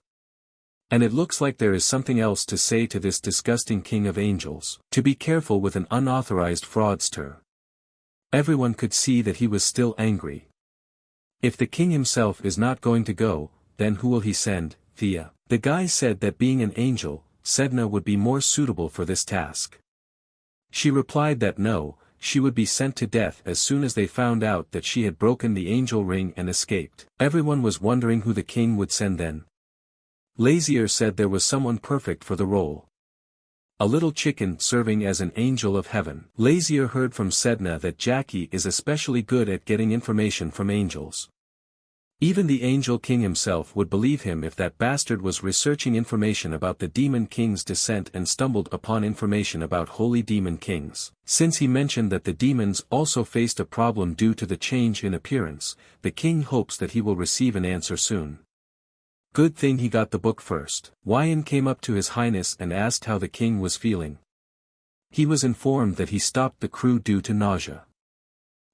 And it looks like there is something else to say to this disgusting King of Angels. To be careful with an unauthorized fraudster. Everyone could see that he was still angry. If the king himself is not going to go, then who will he send? Thea. The guy said that being an angel, Sedna would be more suitable for this task. She replied that no, she would be sent to death as soon as they found out that she had broken the angel ring and escaped. Everyone was wondering who the king would send then. Lazier said there was someone perfect for the role. A little chicken serving as an angel of heaven. Lazier heard from Sedna that Jackie is especially good at getting information from angels. Even the Angel King himself would believe him if that bastard was researching information about the Demon King's descent and stumbled upon information about holy Demon Kings. Since he mentioned that the demons also faced a problem due to the change in appearance, the king hopes that he will receive an answer soon. Good thing he got the book first. Wyan came up to His Highness and asked how the king was feeling. He was informed that he stopped the crew due to nausea.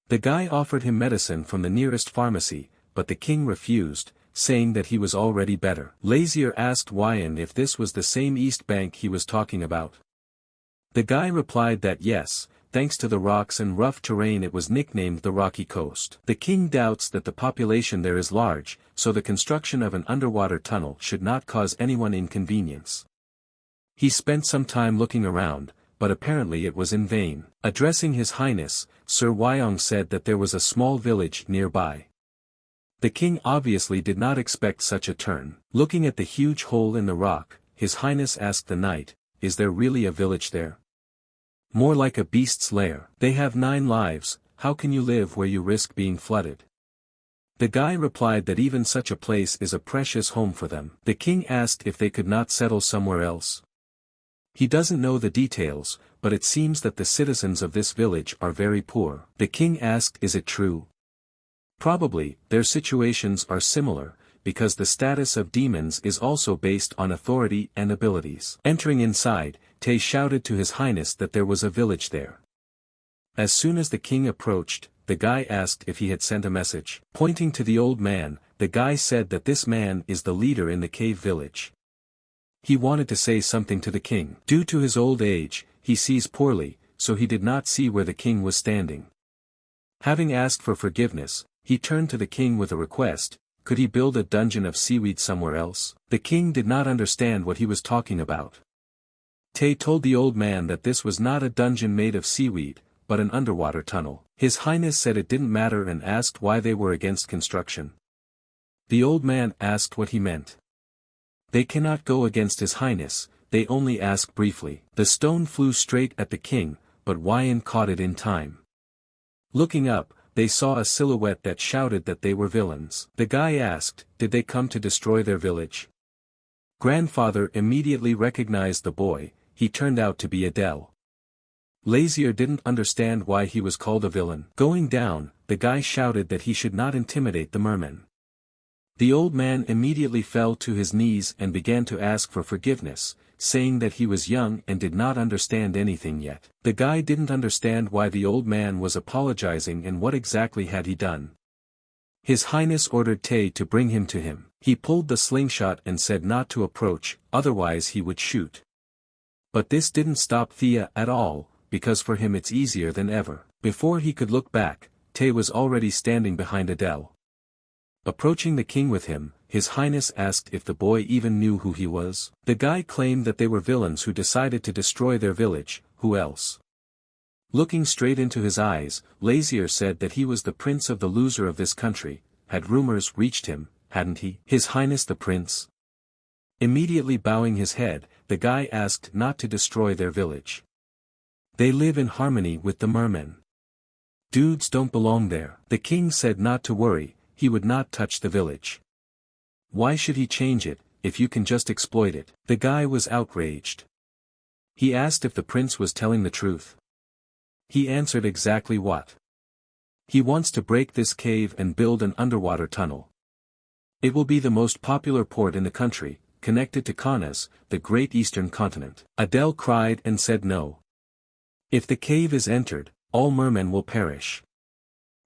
The guy offered him medicine from the nearest pharmacy, but the king refused, saying that he was already better. Lazier asked Wyan if this was the same East Bank he was talking about. The guy replied that yes, thanks to the rocks and rough terrain it was nicknamed the Rocky Coast. The king doubts that the population there is large, so the construction of an underwater tunnel should not cause anyone inconvenience. He spent some time looking around, but apparently it was in vain. Addressing His Highness, Sir Wyong said that there was a small village nearby. The king obviously did not expect such a turn. Looking at the huge hole in the rock, His Highness asked the knight, "Is there really a village there?" "More like a beast's lair. They have 9 lives, how can you live where you risk being flooded?" The guy replied that even such a place is a precious home for them. The king asked if they could not settle somewhere else. He doesn't know the details, but it seems that the citizens of this village are very poor. The king asked, "Is it true?" Probably, their situations are similar, because the status of demons is also based on authority and abilities. Entering inside, Tay shouted to His Highness that there was a village there. As soon as the king approached, the guy asked if he had sent a message. Pointing to the old man, the guy said that this man is the leader in the cave village. He wanted to say something to the king. Due to his old age, he sees poorly, so he did not see where the king was standing. Having asked for forgiveness, he turned to the king with a request: could he build a dungeon of seaweed somewhere else? The king did not understand what he was talking about. Tay told the old man that this was not a dungeon made of seaweed, but an underwater tunnel. His Highness said it didn't matter and asked why they were against construction. The old man asked what he meant. They cannot go against His Highness, they only ask briefly. The stone flew straight at the king, but Wyan caught it in time. Looking up, they saw a silhouette that shouted that they were villains. The guy asked, did they come to destroy their village? Grandfather immediately recognized the boy, he turned out to be Adele. Lazier didn't understand why he was called a villain. Going down, the guy shouted that he should not intimidate the mermen. The old man immediately fell to his knees and began to ask for forgiveness, saying that he was young and did not understand anything yet. The guy didn't understand why the old man was apologizing and what exactly had he done. His Highness ordered Tay to bring him to him. He pulled the slingshot and said not to approach, otherwise he would shoot. But this didn't stop Thea at all, because for him it's easier than ever. Before he could look back, Tay was already standing behind Adele. Approaching the king with him, His Highness asked if the boy even knew who he was. The guy claimed that they were villains who decided to destroy their village, who else? Looking straight into his eyes, Lazier said that he was the prince of the loser of this country. Had rumors reached him, hadn't he? His Highness the prince? Immediately bowing his head, the guy asked not to destroy their village. They live in harmony with the mermen. Dudes don't belong there. The king said not to worry, he would not touch the village. Why should he change it, if you can just exploit it? The guy was outraged. He asked if the prince was telling the truth. He answered exactly what. He wants to break this cave and build an underwater tunnel. It will be the most popular port in the country, connected to Kanas, the great eastern continent. Adele cried and said no. If the cave is entered, all mermen will perish.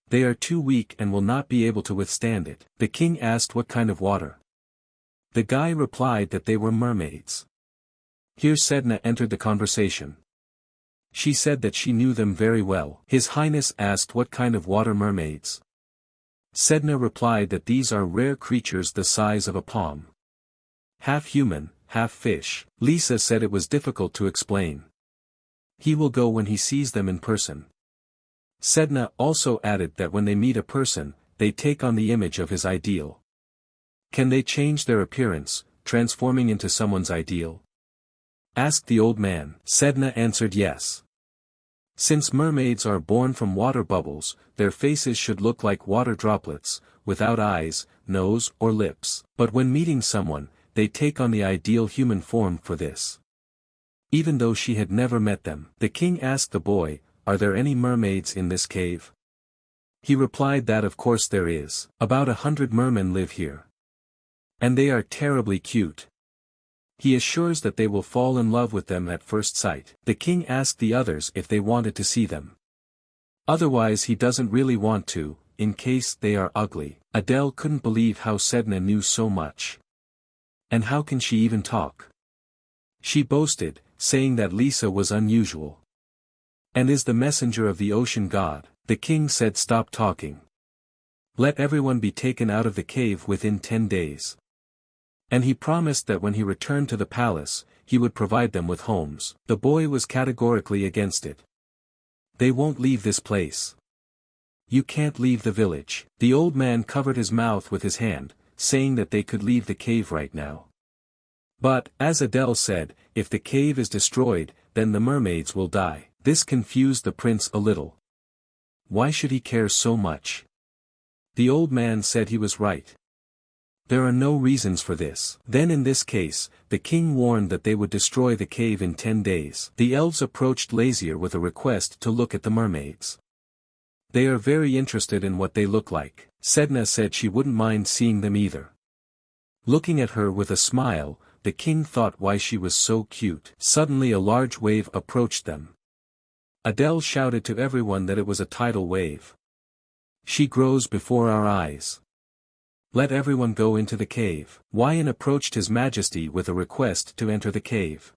They are too weak and will not be able to withstand it. The king asked what kind of water. The guy replied that they were mermaids. Here Sedna entered the conversation. She said that she knew them very well. His Highness asked what kind of water mermaids. Sedna replied that these are rare creatures the size of a palm. Half human, half fish. Lisa said it was difficult to explain. He will go when he sees them in person. Sedna also added that when they meet a person, they take on the image of his ideal. Can they change their appearance, transforming into someone's ideal? Asked the old man. Sedna answered yes. Since mermaids are born from water bubbles, their faces should look like water droplets, without eyes, nose or lips. But when meeting someone, they take on the ideal human form for this. Even though she had never met them. The king asked the boy, are there any mermaids in this cave? He replied that of course there is. About 100 mermen live here. And they are terribly cute. He assures that they will fall in love with them at first sight. The king asked the others if they wanted to see them. Otherwise he doesn't really want to, in case they are ugly. Adele couldn't believe how Sedna knew so much. And how can she even talk? She boasted, saying that Lisa was unusual. And is the messenger of the ocean god. The king said stop talking. Let everyone be taken out of the cave within 10 days. And he promised that when he returned to the palace, he would provide them with homes. The boy was categorically against it. They won't leave this place. You can't leave the village. The old man covered his mouth with his hand, saying that they could leave the cave right now. But, as Adele said, if the cave is destroyed, then the mermaids will die. This confused the prince a little. Why should he care so much? The old man said he was right. There are no reasons for this. Then in this case, the king warned that they would destroy the cave in 10 days. The elves approached Lazier with a request to look at the mermaids. They are very interested in what they look like. Sedna said she wouldn't mind seeing them either. Looking at her with a smile, the king thought why she was so cute. Suddenly a large wave approached them. Adele shouted to everyone that it was a tidal wave. She grows before our eyes. Let everyone go into the cave. Wyan approached His Majesty with a request to enter the cave.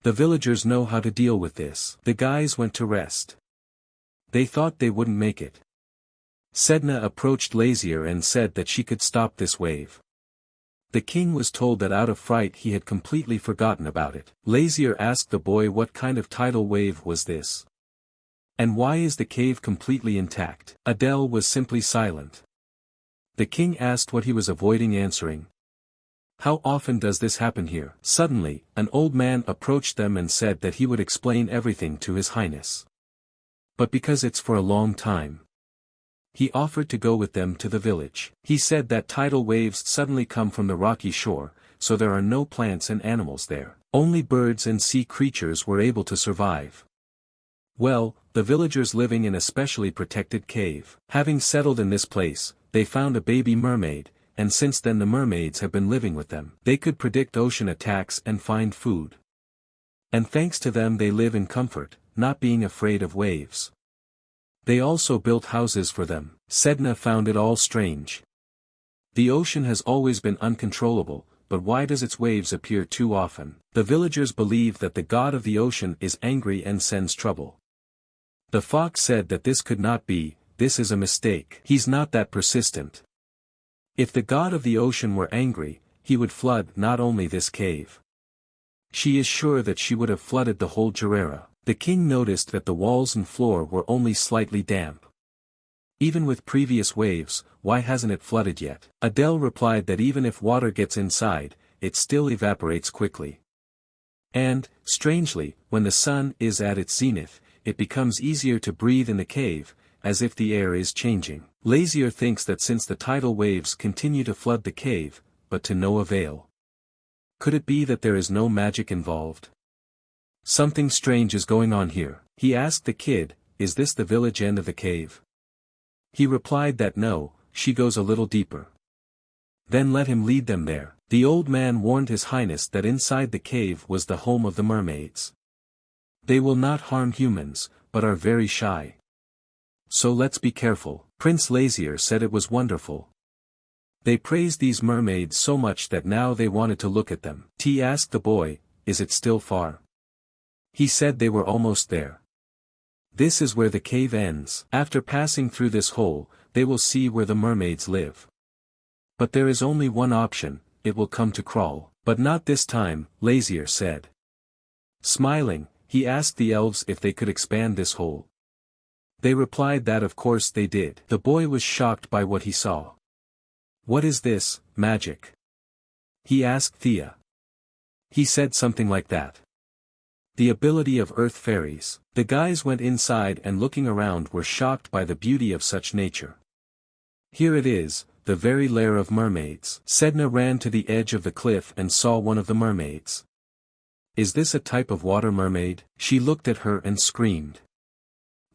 The villagers know how to deal with this. The guys went to rest. They thought they wouldn't make it. Sedna approached Lazier and said that she could stop this wave. The king was told that out of fright he had completely forgotten about it. Lazier asked the boy what kind of tidal wave was this. And why is the cave completely intact? Adele was simply silent. The king asked what he was avoiding answering. How often does this happen here? Suddenly, an old man approached them and said that he would explain everything to His Highness. But because it's for a long time. He offered to go with them to the village. He said that tidal waves suddenly come from the rocky shore, so there are no plants and animals there. Only birds and sea creatures were able to survive. Well, the villagers living in a specially protected cave. Having settled in this place, they found a baby mermaid, and since then the mermaids have been living with them. They could predict ocean attacks and find food. And thanks to them they live in comfort, not being afraid of waves. They also built houses for them. Sedna found it all strange. The ocean has always been uncontrollable, but why does its waves appear too often? The villagers believe that the god of the ocean is angry and sends trouble. The fox said that this could not be, this is a mistake. He's not that persistent. If the god of the ocean were angry, he would flood not only this cave. She is sure that she would have flooded the whole Gerera. The king noticed that the walls and floor were only slightly damp. Even with previous waves, why hasn't it flooded yet? Adele replied that even if water gets inside, it still evaporates quickly. And, strangely, when the sun is at its zenith, it becomes easier to breathe in the cave, as if the air is changing. Lazier thinks that since the tidal waves continue to flood the cave, but to no avail. Could it be that there is no magic involved? Something strange is going on here. He asked the kid, is this the village end of the cave? He replied that no, she goes a little deeper. Then let him lead them there. The old man warned His Highness that inside the cave was the home of the mermaids. They will not harm humans, but are very shy. So let's be careful. Prince Lazier said it was wonderful. They praised these mermaids so much that now they wanted to look at them. T asked the boy, is it still far? He said they were almost there. This is where the cave ends. After passing through this hole, they will see where the mermaids live. But there is only one option, it will come to crawl. But not this time, Lazier said. Smiling, he asked the elves if they could expand this hole. They replied that of course they did. The boy was shocked by what he saw. What is this, magic? He asked Thea. He said something like that. The ability of earth fairies. The guys went inside and looking around were shocked by the beauty of such nature. Here it is, the very lair of mermaids. Sedna ran to the edge of the cliff and saw one of the mermaids. Is this a type of water mermaid? She looked at her and screamed.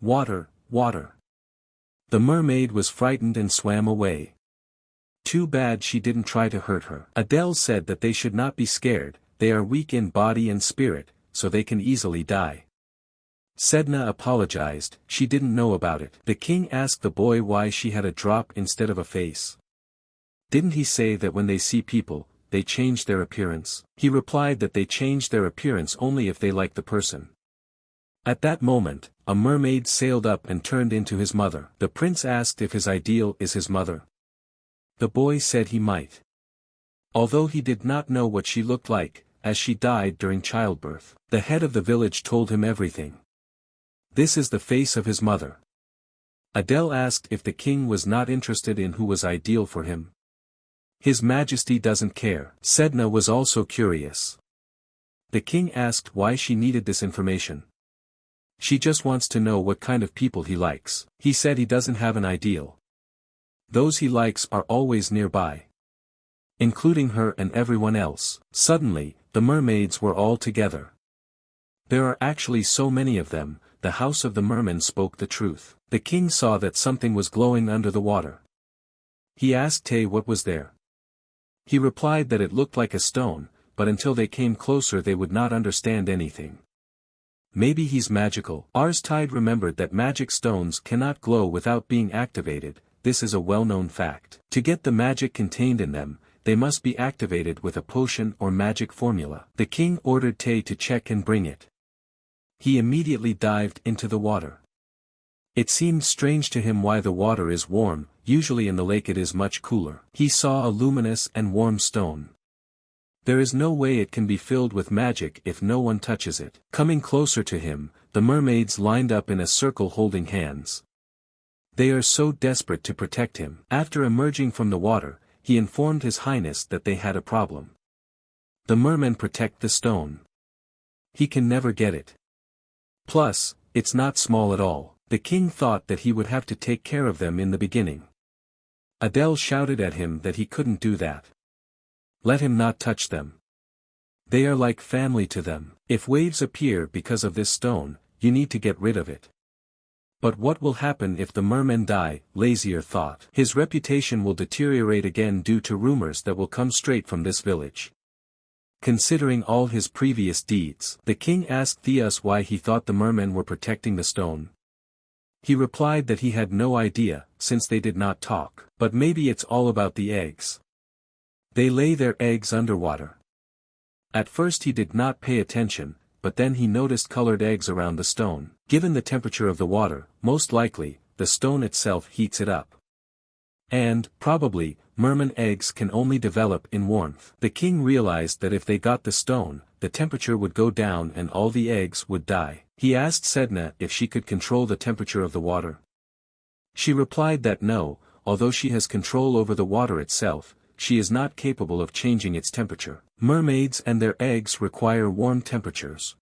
Water, water. The mermaid was frightened and swam away. Too bad she didn't try to hurt her. Adele said that they should not be scared, they are weak in body and spirit, so they can easily die. Sedna apologized, she didn't know about it. The king asked the boy why she had a drop instead of a face. Didn't he say that when they see people, they change their appearance? He replied that they change their appearance only if they like the person. At that moment, a mermaid sailed up and turned into his mother. The prince asked if his ideal is his mother. The boy said he might. Although he did not know what she looked like, as she died during childbirth. The head of the village told him everything. This is the face of his mother. Adele asked if the king was not interested in who was ideal for him. His Majesty doesn't care. Sedna was also curious. The king asked why she needed this information. She just wants to know what kind of people he likes. He said he doesn't have an ideal. Those he likes are always nearby, including her and everyone else. Suddenly, the mermaids were all together. There are actually so many of them. The house of the mermen spoke the truth. The king saw that something was glowing under the water. He asked Tay what was there. He replied that it looked like a stone, but until they came closer they would not understand anything. Maybe he's magical. Ars Tide remembered that magic stones cannot glow without being activated. This is a well-known fact. To get the magic contained in them, they must be activated with a potion or magic formula. The king ordered Tay to check and bring it. He immediately dived into the water. It seemed strange to him why the water is warm, usually in the lake it is much cooler. He saw a luminous and warm stone. There is no way it can be filled with magic if no one touches it. Coming closer to him, the mermaids lined up in a circle holding hands. They are so desperate to protect him. After emerging from the water, he informed His Highness that they had a problem. The mermen protect the stone. He can never get it. Plus, it's not small at all. The king thought that he would have to take care of them in the beginning. Adele shouted at him that he couldn't do that. Let him not touch them. They are like family to them. If waves appear because of this stone, you need to get rid of it. But what will happen if the mermen die? Lazier thought. His reputation will deteriorate again due to rumors that will come straight from this village. Considering all his previous deeds, the king asked Theus why he thought the mermen were protecting the stone. He replied that he had no idea, since they did not talk. But maybe it's all about the eggs. They lay their eggs underwater. At first he did not pay attention, but then he noticed colored eggs around the stone. Given the temperature of the water, most likely, the stone itself heats it up. And, probably, merman eggs can only develop in warmth. The king realized that if they got the stone, the temperature would go down and all the eggs would die. He asked Sedna if she could control the temperature of the water. She replied that no, although she has control over the water itself, she is not capable of changing its temperature. Mermaids and their eggs require warm temperatures.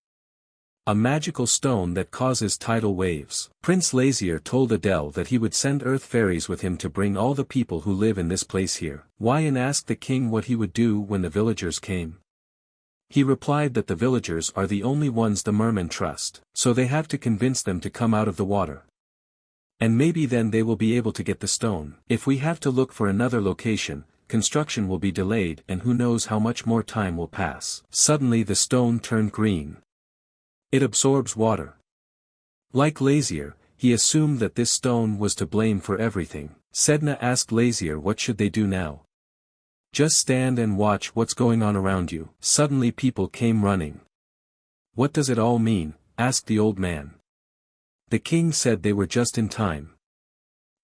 A magical stone that causes tidal waves. Prince Lazier told Adele that he would send earth fairies with him to bring all the people who live in this place here. Wyan asked the king what he would do when the villagers came. He replied that the villagers are the only ones the mermen trust, so they have to convince them to come out of the water. And maybe then they will be able to get the stone. If we have to look for another location, construction will be delayed and who knows how much more time will pass. Suddenly the stone turned green. It absorbs water. Like Lazier, he assumed that this stone was to blame for everything. Sedna asked Lazier what should they do now. Just stand and watch what's going on around you. Suddenly people came running. What does it all mean? Asked the old man. The king said they were just in time.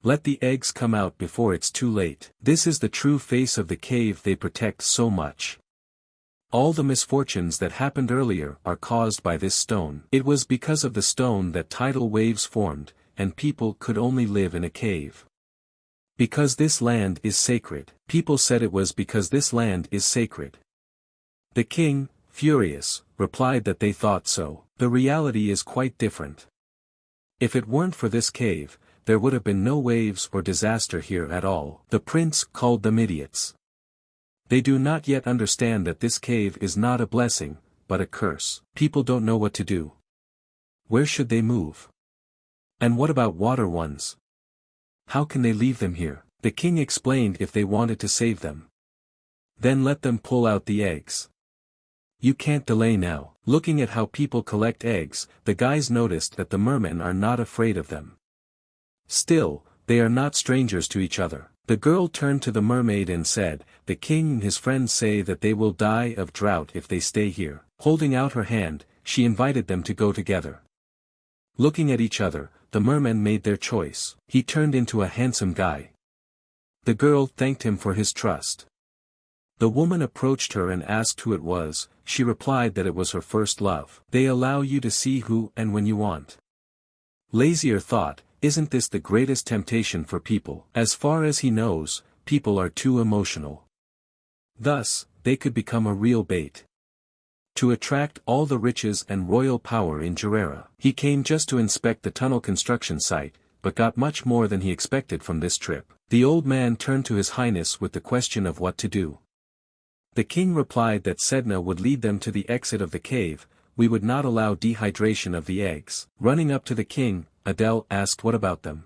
Let the eggs come out before it's too late. This is the true face of the cave they protect so much. All the misfortunes that happened earlier are caused by this stone. It was because of the stone that tidal waves formed, and people could only live in a cave. Because this land is sacred. People said it was because this land is sacred. The king, furious, replied that they thought so. The reality is quite different. If it weren't for this cave, there would have been no waves or disaster here at all. The prince called them idiots. They do not yet understand that this cave is not a blessing, but a curse. People don't know what to do. Where should they move? And what about water ones? How can they leave them here? The king explained if they wanted to save them. Then let them pull out the eggs. You can't delay now. Looking at how people collect eggs, the guys noticed that the mermen are not afraid of them. Still, they are not strangers to each other. The girl turned to the mermaid and said, "The king and his friends say that they will die of drought if they stay here." Holding out her hand, she invited them to go together. Looking at each other, the mermen made their choice. He turned into a handsome guy. The girl thanked him for his trust. The woman approached her and asked who it was. She replied that it was her first love. They allow you to see who and when you want. Lazier thought, isn't this the greatest temptation for people? As far as he knows, people are too emotional. Thus, they could become a real bait. To attract all the riches and royal power in Gerera. He came just to inspect the tunnel construction site, but got much more than he expected from this trip. The old man turned to his highness with the question of what to do. The king replied that Sedna would lead them to the exit of the cave. We would not allow dehydration of the eggs. Running up to the king, Adele asked what about them.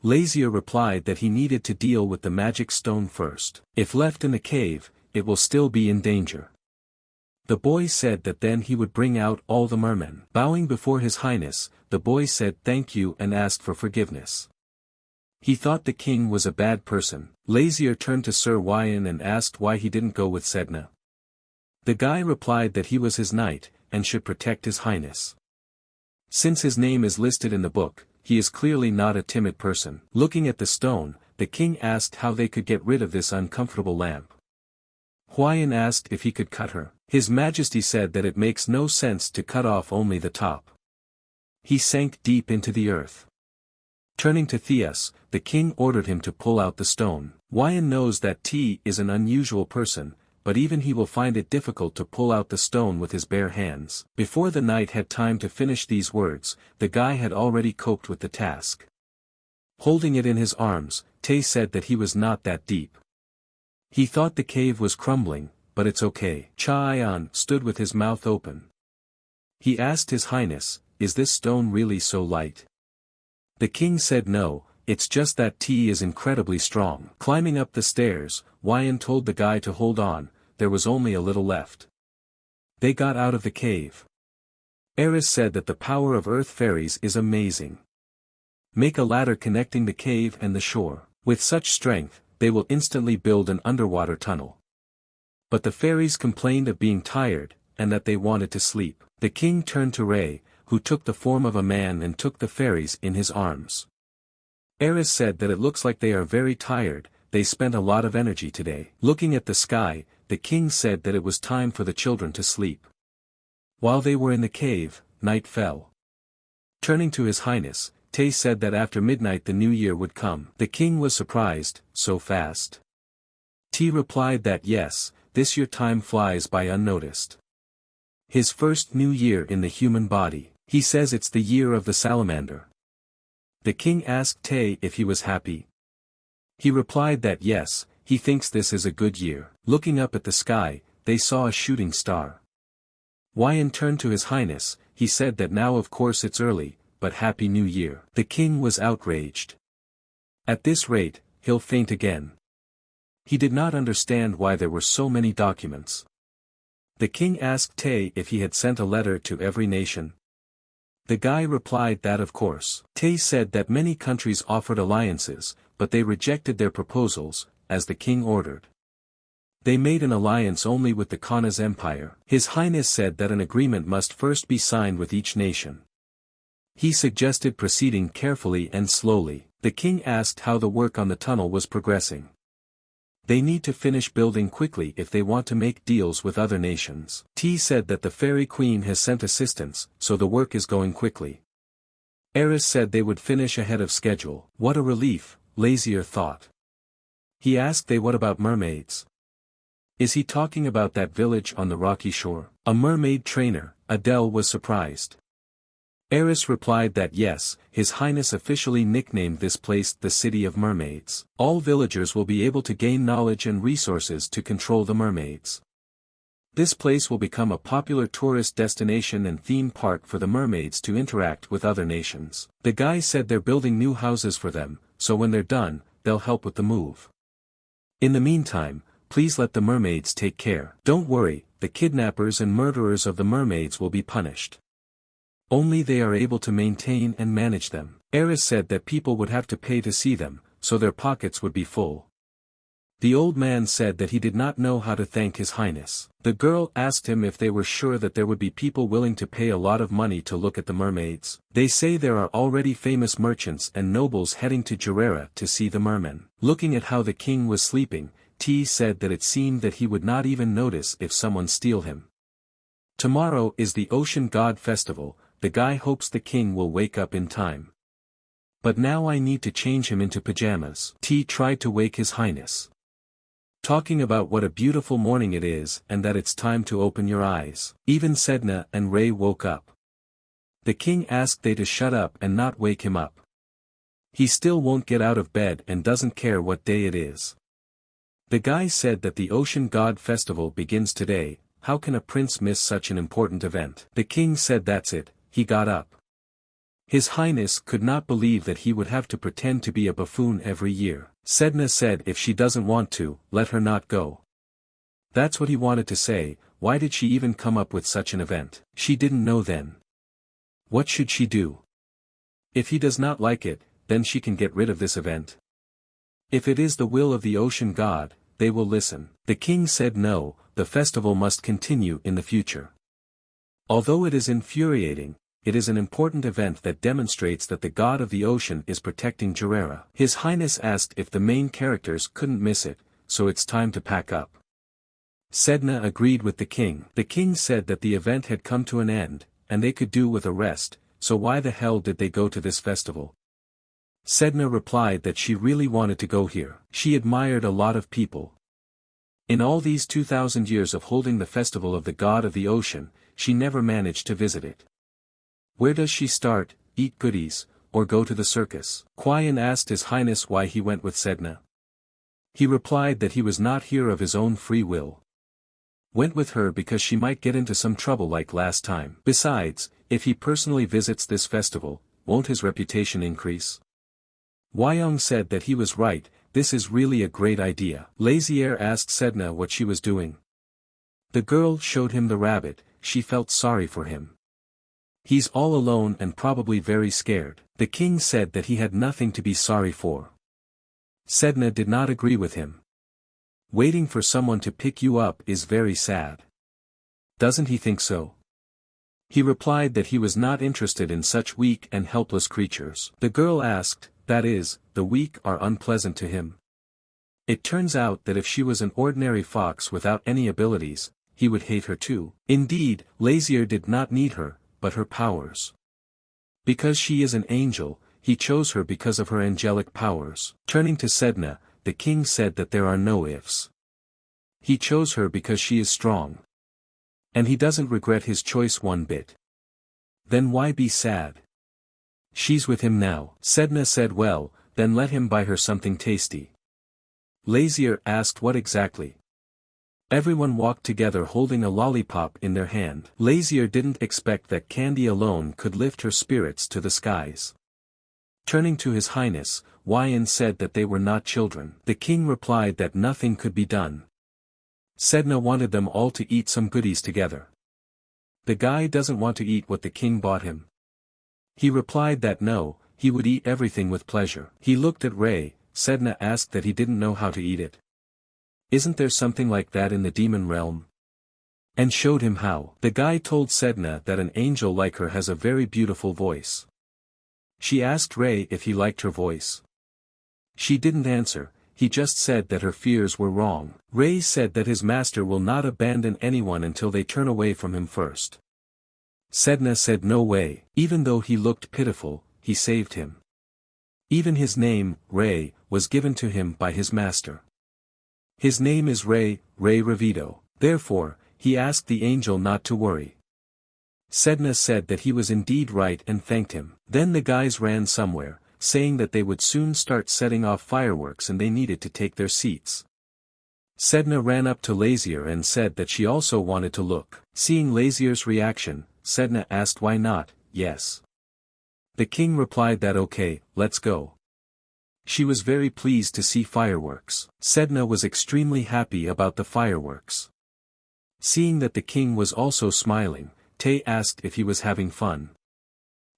Lazier replied that he needed to deal with the magic stone first. If left in the cave, it will still be in danger. The boy said that then he would bring out all the mermen. Bowing before his highness, the boy said thank you and asked for forgiveness. He thought the king was a bad person. Lazier turned to Sir Wyan and asked why he didn't go with Sedna. The guy replied that he was his knight, and should protect his highness. Since his name is listed in the book, he is clearly not a timid person. Looking at the stone, the king asked how they could get rid of this uncomfortable lamp. Huayan asked if he could cut her. His Majesty said that it makes no sense to cut off only the top. He sank deep into the earth. Turning to Theus, the king ordered him to pull out the stone. Huayan knows that T is an unusual person, but even he will find it difficult to pull out the stone with his bare hands. Before the knight had time to finish these words, the guy had already coped with the task. Holding it in his arms, Tay said that he was not that deep. He thought the cave was crumbling, but it's okay. Cha-Ayan stood with his mouth open. He asked his highness, is this stone really so light? The king said no, it's just that T is incredibly strong. Climbing up the stairs, Huayan told the guy to hold on, there was only a little left. They got out of the cave. Eris said that the power of earth fairies is amazing. Make a ladder connecting the cave and the shore. With such strength, they will instantly build an underwater tunnel. But the fairies complained of being tired, and that they wanted to sleep. The king turned to Ray, who took the form of a man and took the fairies in his arms. Eris said that it looks like they are very tired, they spent a lot of energy today. Looking at the sky, the king said that it was time for the children to sleep. While they were in the cave, night fell. Turning to his highness, Tay said that after midnight the new year would come. The king was surprised, so fast. T replied that yes, this year time flies by unnoticed. His first new year in the human body. He says it's the year of the salamander. The king asked Tay if he was happy. He replied that yes, he thinks this is a good year. Looking up at the sky, they saw a shooting star. Huayan turned to his highness, he said that now of course it's early, but happy new year. The king was outraged. At this rate, he'll faint again. He did not understand why there were so many documents. The king asked Tay if he had sent a letter to every nation. The guy replied that of course. Tay said that many countries offered alliances, but they rejected their proposals, as the king ordered. They made an alliance only with the Kanas Empire. His Highness said that an agreement must first be signed with each nation. He suggested proceeding carefully and slowly. The king asked how the work on the tunnel was progressing. They need to finish building quickly if they want to make deals with other nations. T said that the fairy queen has sent assistance, so the work is going quickly. Eris said they would finish ahead of schedule. What a relief, Lazier thought. He asked they what about mermaids? Is he talking about that village on the rocky shore? A mermaid trainer, Adele was surprised. Eris replied that yes, His Highness officially nicknamed this place the City of Mermaids. All villagers will be able to gain knowledge and resources to control the mermaids. This place will become a popular tourist destination and theme park for the mermaids to interact with other nations. The guy said they're building new houses for them, so when they're done, they'll help with the move. In the meantime, please let the mermaids take care. Don't worry, the kidnappers and murderers of the mermaids will be punished. Only they are able to maintain and manage them. Eris said that people would have to pay to see them, so their pockets would be full. The old man said that he did not know how to thank His Highness. The girl asked him if they were sure that there would be people willing to pay a lot of money to look at the mermaids. They say there are already famous merchants and nobles heading to Gerera to see the mermen. Looking at how the king was sleeping, T said that it seemed that he would not even notice if someone steal him. Tomorrow is the Ocean God Festival. The guy hopes the king will wake up in time. But now I need to change him into pajamas. T tried to wake His Highness, talking about what a beautiful morning it is and that it's time to open your eyes. Even Sedna and Ray woke up. The king asked they to shut up and not wake him up. He still won't get out of bed and doesn't care what day it is. The guy said that the Ocean God Festival begins today. How can a prince miss such an important event? The king said that's it. He got up. His Highness could not believe that he would have to pretend to be a buffoon every year. Sedna said if she doesn't want to, let her not go. That's what he wanted to say. Why did she even come up with such an event? She didn't know then. What should she do? If he does not like it, then she can get rid of this event. If it is the will of the ocean god, they will listen. The king said no, the festival must continue in the future. Although it is infuriating, it is an important event that demonstrates that the god of the ocean is protecting Gerera. His Highness asked if the main characters couldn't miss it, so it's time to pack up. Sedna agreed with the king. The king said that the event had come to an end, and they could do with a rest, so why the hell did they go to this festival? Sedna replied that she really wanted to go here. She admired a lot of people. In all these 2,000 years of holding the festival of the god of the ocean, she never managed to visit it. Where does she start, eat goodies, or go to the circus? Quian asked His Highness why he went with Sedna. He replied that he was not here of his own free will. Went with her because she might get into some trouble like last time. Besides, if he personally visits this festival, won't his reputation increase? Wyong said that he was right, this is really a great idea. Lazier asked Sedna what she was doing. The girl showed him the rabbit, she felt sorry for him. He's all alone and probably very scared. The king said that he had nothing to be sorry for. Sedna did not agree with him. Waiting for someone to pick you up is very sad. Doesn't he think so? He replied that he was not interested in such weak and helpless creatures. The girl asked, that is, the weak are unpleasant to him. It turns out that if she was an ordinary fox without any abilities, he would hate her too. Indeed, Lazier did not need her, but her powers. Because she is an angel, he chose her because of her angelic powers. Turning to Sedna, the king said that there are no ifs. He chose her because she is strong. And he doesn't regret his choice one bit. Then why be sad? She's with him now. Sedna said well, then let him buy her something tasty. Lazier asked what exactly. Everyone walked together holding a lollipop in their hand. Lazier didn't expect that candy alone could lift her spirits to the skies. Turning to His Highness, Wyand said that they were not children. The king replied that nothing could be done. Sedna wanted them all to eat some goodies together. The guy doesn't want to eat what the king bought him. He replied that no, he would eat everything with pleasure. He looked at Ray. Sedna asked that he didn't know how to eat it. Isn't there something like that in the demon realm? And showed him how. The guy told Sedna that an angel like her has a very beautiful voice. She asked Ray if he liked her voice. She didn't answer, he just said that her fears were wrong. Ray said that his master will not abandon anyone until they turn away from him first. Sedna said no way, even though he looked pitiful, he saved him. Even his name, Ray, was given to him by his master. His name is Ray Ravido. Therefore, he asked the angel not to worry. Sedna said that he was indeed right and thanked him. Then the guys ran somewhere, saying that they would soon start setting off fireworks and they needed to take their seats. Sedna ran up to Lazier and said that she also wanted to look. Seeing Lazier's reaction, Sedna asked why not. Yes. The king replied that okay, let's go. She was very pleased to see fireworks. Sedna was extremely happy about the fireworks. Seeing that the king was also smiling, Tay asked if he was having fun.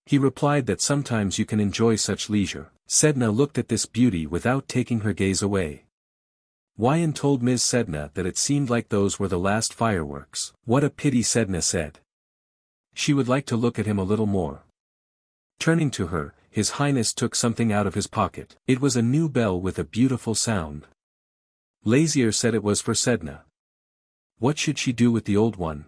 He replied that sometimes you can enjoy such leisure. Sedna looked at this beauty without taking her gaze away. Wyan told Ms. Sedna that it seemed like those were the last fireworks. What a pity, Sedna said. She would like to look at him a little more. Turning to her, His Highness took something out of his pocket. It was a new bell with a beautiful sound. Lazier said it was for Sedna. What should she do with the old one?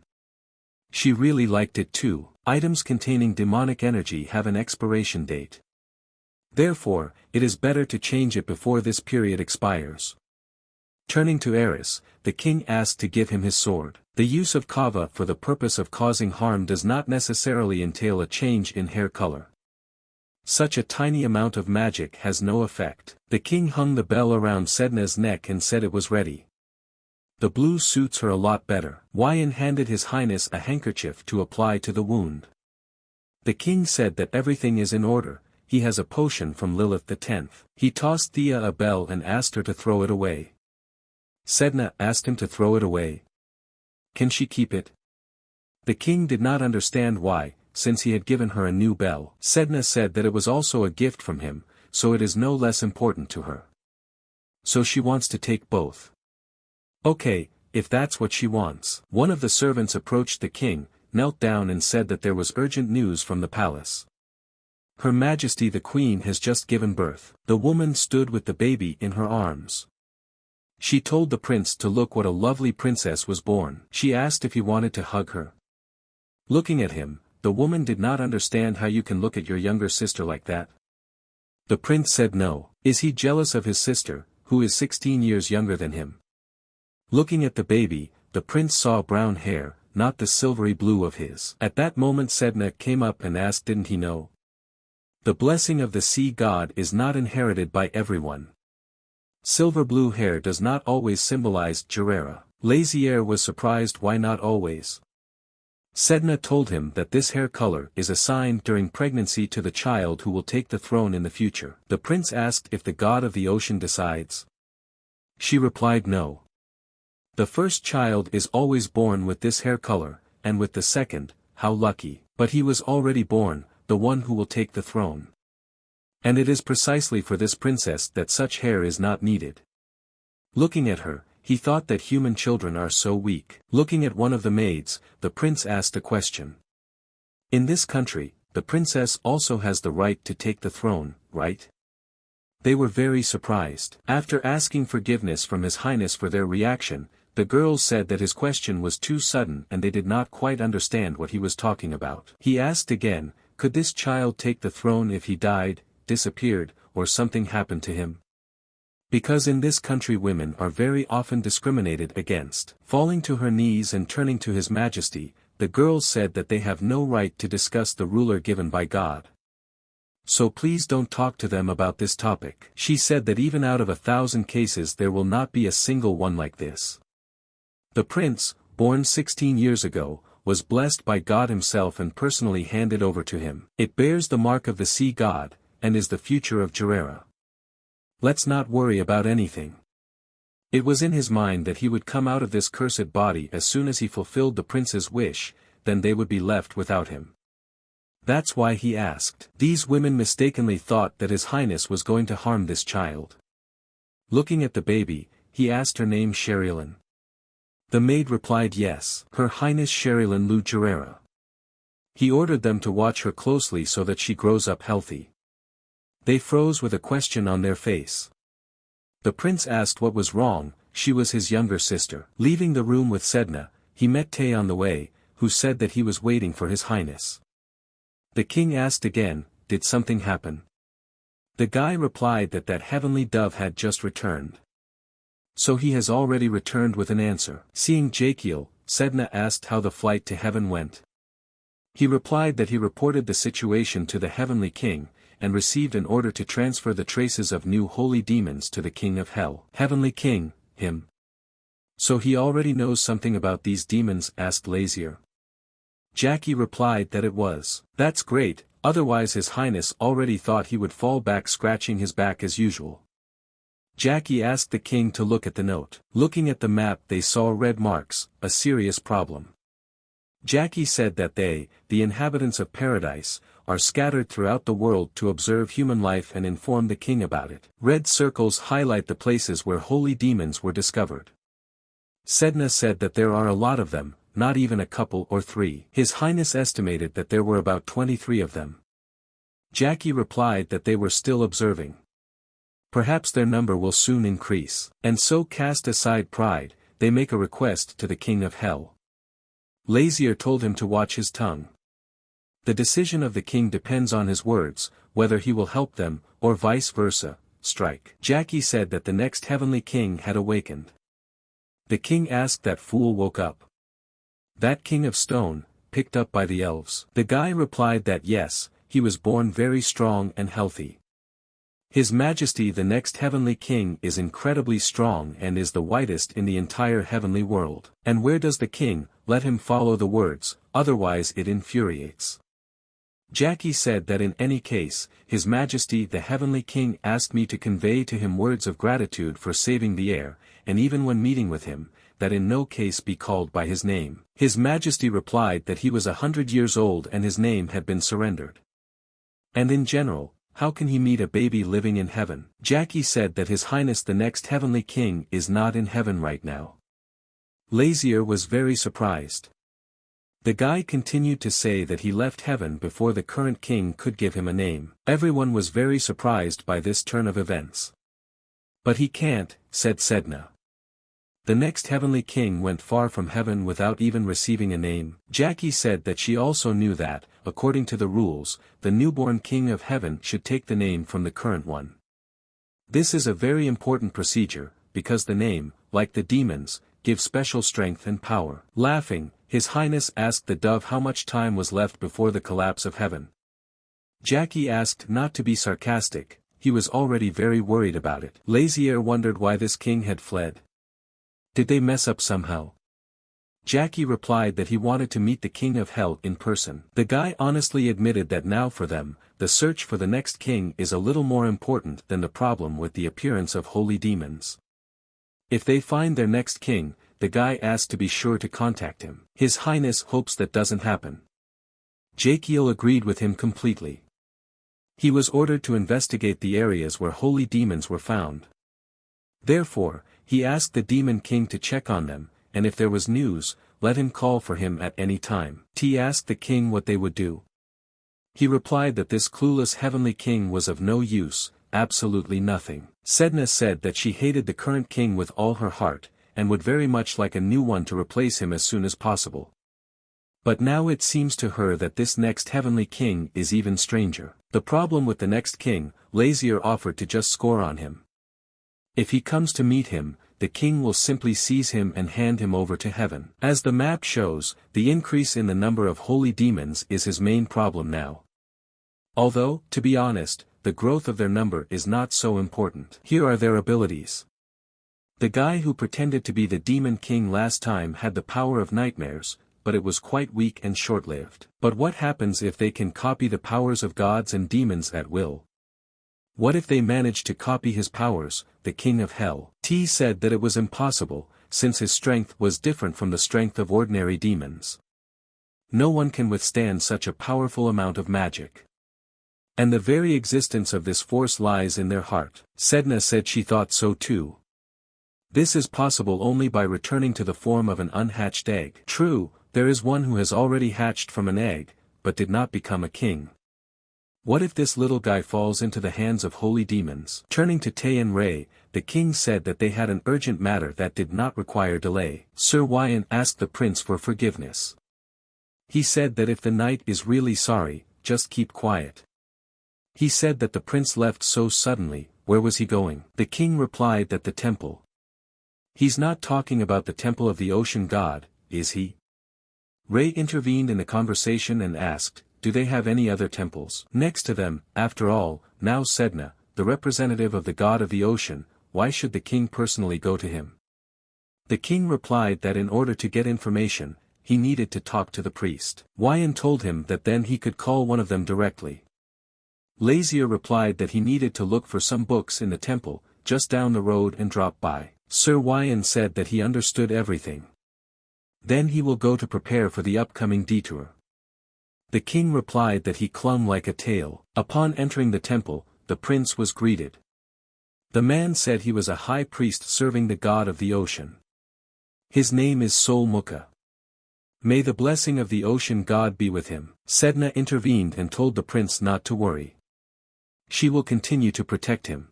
She really liked it too. Items containing demonic energy have an expiration date. Therefore, it is better to change it before this period expires. Turning to Eris, the king asked to give him his sword. The use of kava for the purpose of causing harm does not necessarily entail a change in hair color. Such a tiny amount of magic has no effect. The king hung the bell around Sedna's neck and said it was ready. The blue suits her a lot better. Wyan handed His Highness a handkerchief to apply to the wound. The king said that everything is in order. He has a potion from Lilith the 10th. He tossed Thea a bell and asked her to throw it away. Sedna asked him to throw it away. Can she keep it? The king did not understand why, since he had given her a new bell. Sedna said that it was also a gift from him, so it is no less important to her. So she wants to take both. Okay, if that's what she wants. One of the servants approached the king, knelt down and said that there was urgent news from the palace. Her Majesty the Queen has just given birth. The woman stood with the baby in her arms. She told the prince to look what a lovely princess was born. She asked if he wanted to hug her. Looking at him, the woman did not understand how you can look at your younger sister like that. The prince said no. Is he jealous of his sister, who is 16 years younger than him? Looking at the baby, the prince saw brown hair, not the silvery blue of his. At that moment Sedna came up and asked, didn't he know? The blessing of the sea god is not inherited by everyone. Silver blue hair does not always symbolize Gerera. Lazier was surprised why not always. Sedna told him that this hair color is assigned during pregnancy to the child who will take the throne in the future. The prince asked if the god of the ocean decides. She replied no. The first child is always born with this hair color, and with the second, how lucky. But he was already born, the one who will take the throne. And it is precisely for this princess that such hair is not needed. Looking at her, he thought that human children are so weak. Looking at one of the maids, the prince asked a question. In this country, the princess also has the right to take the throne, right? They were very surprised. After asking forgiveness from His Highness for their reaction, the girls said that his question was too sudden and they did not quite understand what he was talking about. He asked again, could this child take the throne if he died, disappeared, or something happened to him? Because in this country women are very often discriminated against. Falling to her knees and turning to His Majesty, the girls said that they have no right to discuss the ruler given by God. So please don't talk to them about this topic. She said that even out of 1,000 cases there will not be a single one like this. The prince, born 16 years ago, was blessed by God himself and personally handed over to him. It bears the mark of the sea god, and is the future of Gerera. Let's not worry about anything. It was in his mind that he would come out of this cursed body as soon as he fulfilled the prince's wish, then they would be left without him. That's why he asked. These women mistakenly thought that His Highness was going to harm this child. Looking at the baby, he asked her name Sherilyn. The maid replied yes. Her Highness Sherilyn Lu Gerera. He ordered them to watch her closely so that she grows up healthy. They froze with a question on their face. The prince asked what was wrong. She was his younger sister. Leaving the room with Sedna, he met Tay on the way, who said that he was waiting for His Highness. The king asked again, did something happen? The guy replied that that heavenly dove had just returned. So he has already returned with an answer. Seeing Jakiel, Sedna asked how the flight to heaven went. He replied that he reported the situation to the heavenly king, and received an order to transfer the traces of new holy demons to the king of hell. Heavenly king, him. So he already knows something about these demons? Asked Lazier. Jackie replied that it was. That's great, otherwise His Highness already thought he would fall back scratching his back as usual. Jackie asked the king to look at the note. Looking at the map they saw red marks, a serious problem. Jackie said that they, the inhabitants of paradise, are scattered throughout the world to observe human life and inform the king about it. Red circles highlight the places where holy demons were discovered. Sedna said that there are a lot of them, not even a couple or three. His Highness estimated that there were about 23 of them. Jackie replied that they were still observing. Perhaps their number will soon increase. And so cast aside pride, they make a request to the king of hell. Lazier told him to watch his tongue. The decision of the king depends on his words, whether he will help them, or vice versa, strike. Jackie said that the next heavenly king had awakened. The king asked that fool woke up. That king of stone, picked up by the elves. The guy replied that yes, he was born very strong and healthy. His Majesty the next heavenly king is incredibly strong and is the whitest in the entire heavenly world. And where does the king, let him follow the words, otherwise it infuriates. Jackie said that in any case, His Majesty the Heavenly King asked me to convey to him words of gratitude for saving the air, and even when meeting with him, that in no case be called by his name. His Majesty replied that he was 100 years old and his name had been surrendered. And in general, how can he meet a baby living in heaven? Jackie said that His Highness the next heavenly king is not in heaven right now. Lazier was very surprised. The guy continued to say that he left heaven before the current king could give him a name. Everyone was very surprised by this turn of events. But he can't, said Sedna. The next heavenly king went far from heaven without even receiving a name. Jackie said that she also knew that, according to the rules, the newborn king of heaven should take the name from the current one. This is a very important procedure, because the name, like the demons, gives special strength and power. Laughing, His Highness asked the dove how much time was left before the collapse of heaven. Jackie asked not to be sarcastic, he was already very worried about it. Lazier wondered why this king had fled. Did they mess up somehow? Jackie replied that he wanted to meet the king of hell in person. The guy honestly admitted that now for them, the search for the next king is a little more important than the problem with the appearance of holy demons. If they find their next king, the guy asked to be sure to contact him. His Highness hopes that doesn't happen. Jakiel agreed with him completely. He was ordered to investigate the areas where holy demons were found. Therefore, he asked the demon king to check on them, and if there was news, let him call for him at any time. He asked the king what they would do. He replied that this clueless heavenly king was of no use, absolutely nothing. Sedna said that she hated the current king with all her heart, and would very much like a new one to replace him as soon as possible. But now it seems to her that this next heavenly king is even stranger. The problem with the next king, Lazier offered to just score on him. If he comes to meet him, the king will simply seize him and hand him over to heaven. As the map shows, the increase in the number of holy demons is his main problem now. Although, to be honest, the growth of their number is not so important. Here are their abilities. The guy who pretended to be the demon king last time had the power of nightmares, but it was quite weak and short-lived. But what happens if they can copy the powers of gods and demons at will? What if they managed to copy his powers, the king of hell? T said that it was impossible, since his strength was different from the strength of ordinary demons. No one can withstand such a powerful amount of magic. And the very existence of this force lies in their heart. Sedna said she thought so too. This is possible only by returning to the form of an unhatched egg. True, there is one who has already hatched from an egg, but did not become a king. What if this little guy falls into the hands of holy demons? Turning to Tay and Ray, the king said that they had an urgent matter that did not require delay. Sir Wyan asked the prince for forgiveness. He said that if the knight is really sorry, just keep quiet. He said that the prince left so suddenly, where was he going? The king replied that the temple. He's not talking about the temple of the ocean god, is he? Ray intervened in the conversation and asked, do they have any other temples? Next to them, after all, now Sedna, the representative of the god of the ocean, why should the king personally go to him? The king replied that in order to get information, he needed to talk to the priest. Wyan told him that then he could call one of them directly. Lazier replied that he needed to look for some books in the temple, just down the road and drop by. Sir Wyan said that he understood everything. Then he will go to prepare for the upcoming detour. The king replied that he clung like a tail. Upon entering the temple, the prince was greeted. The man said he was a high priest serving the god of the ocean. His name is Sol Mukha. May the blessing of the ocean god be with him. Sedna intervened and told the prince not to worry. She will continue to protect him.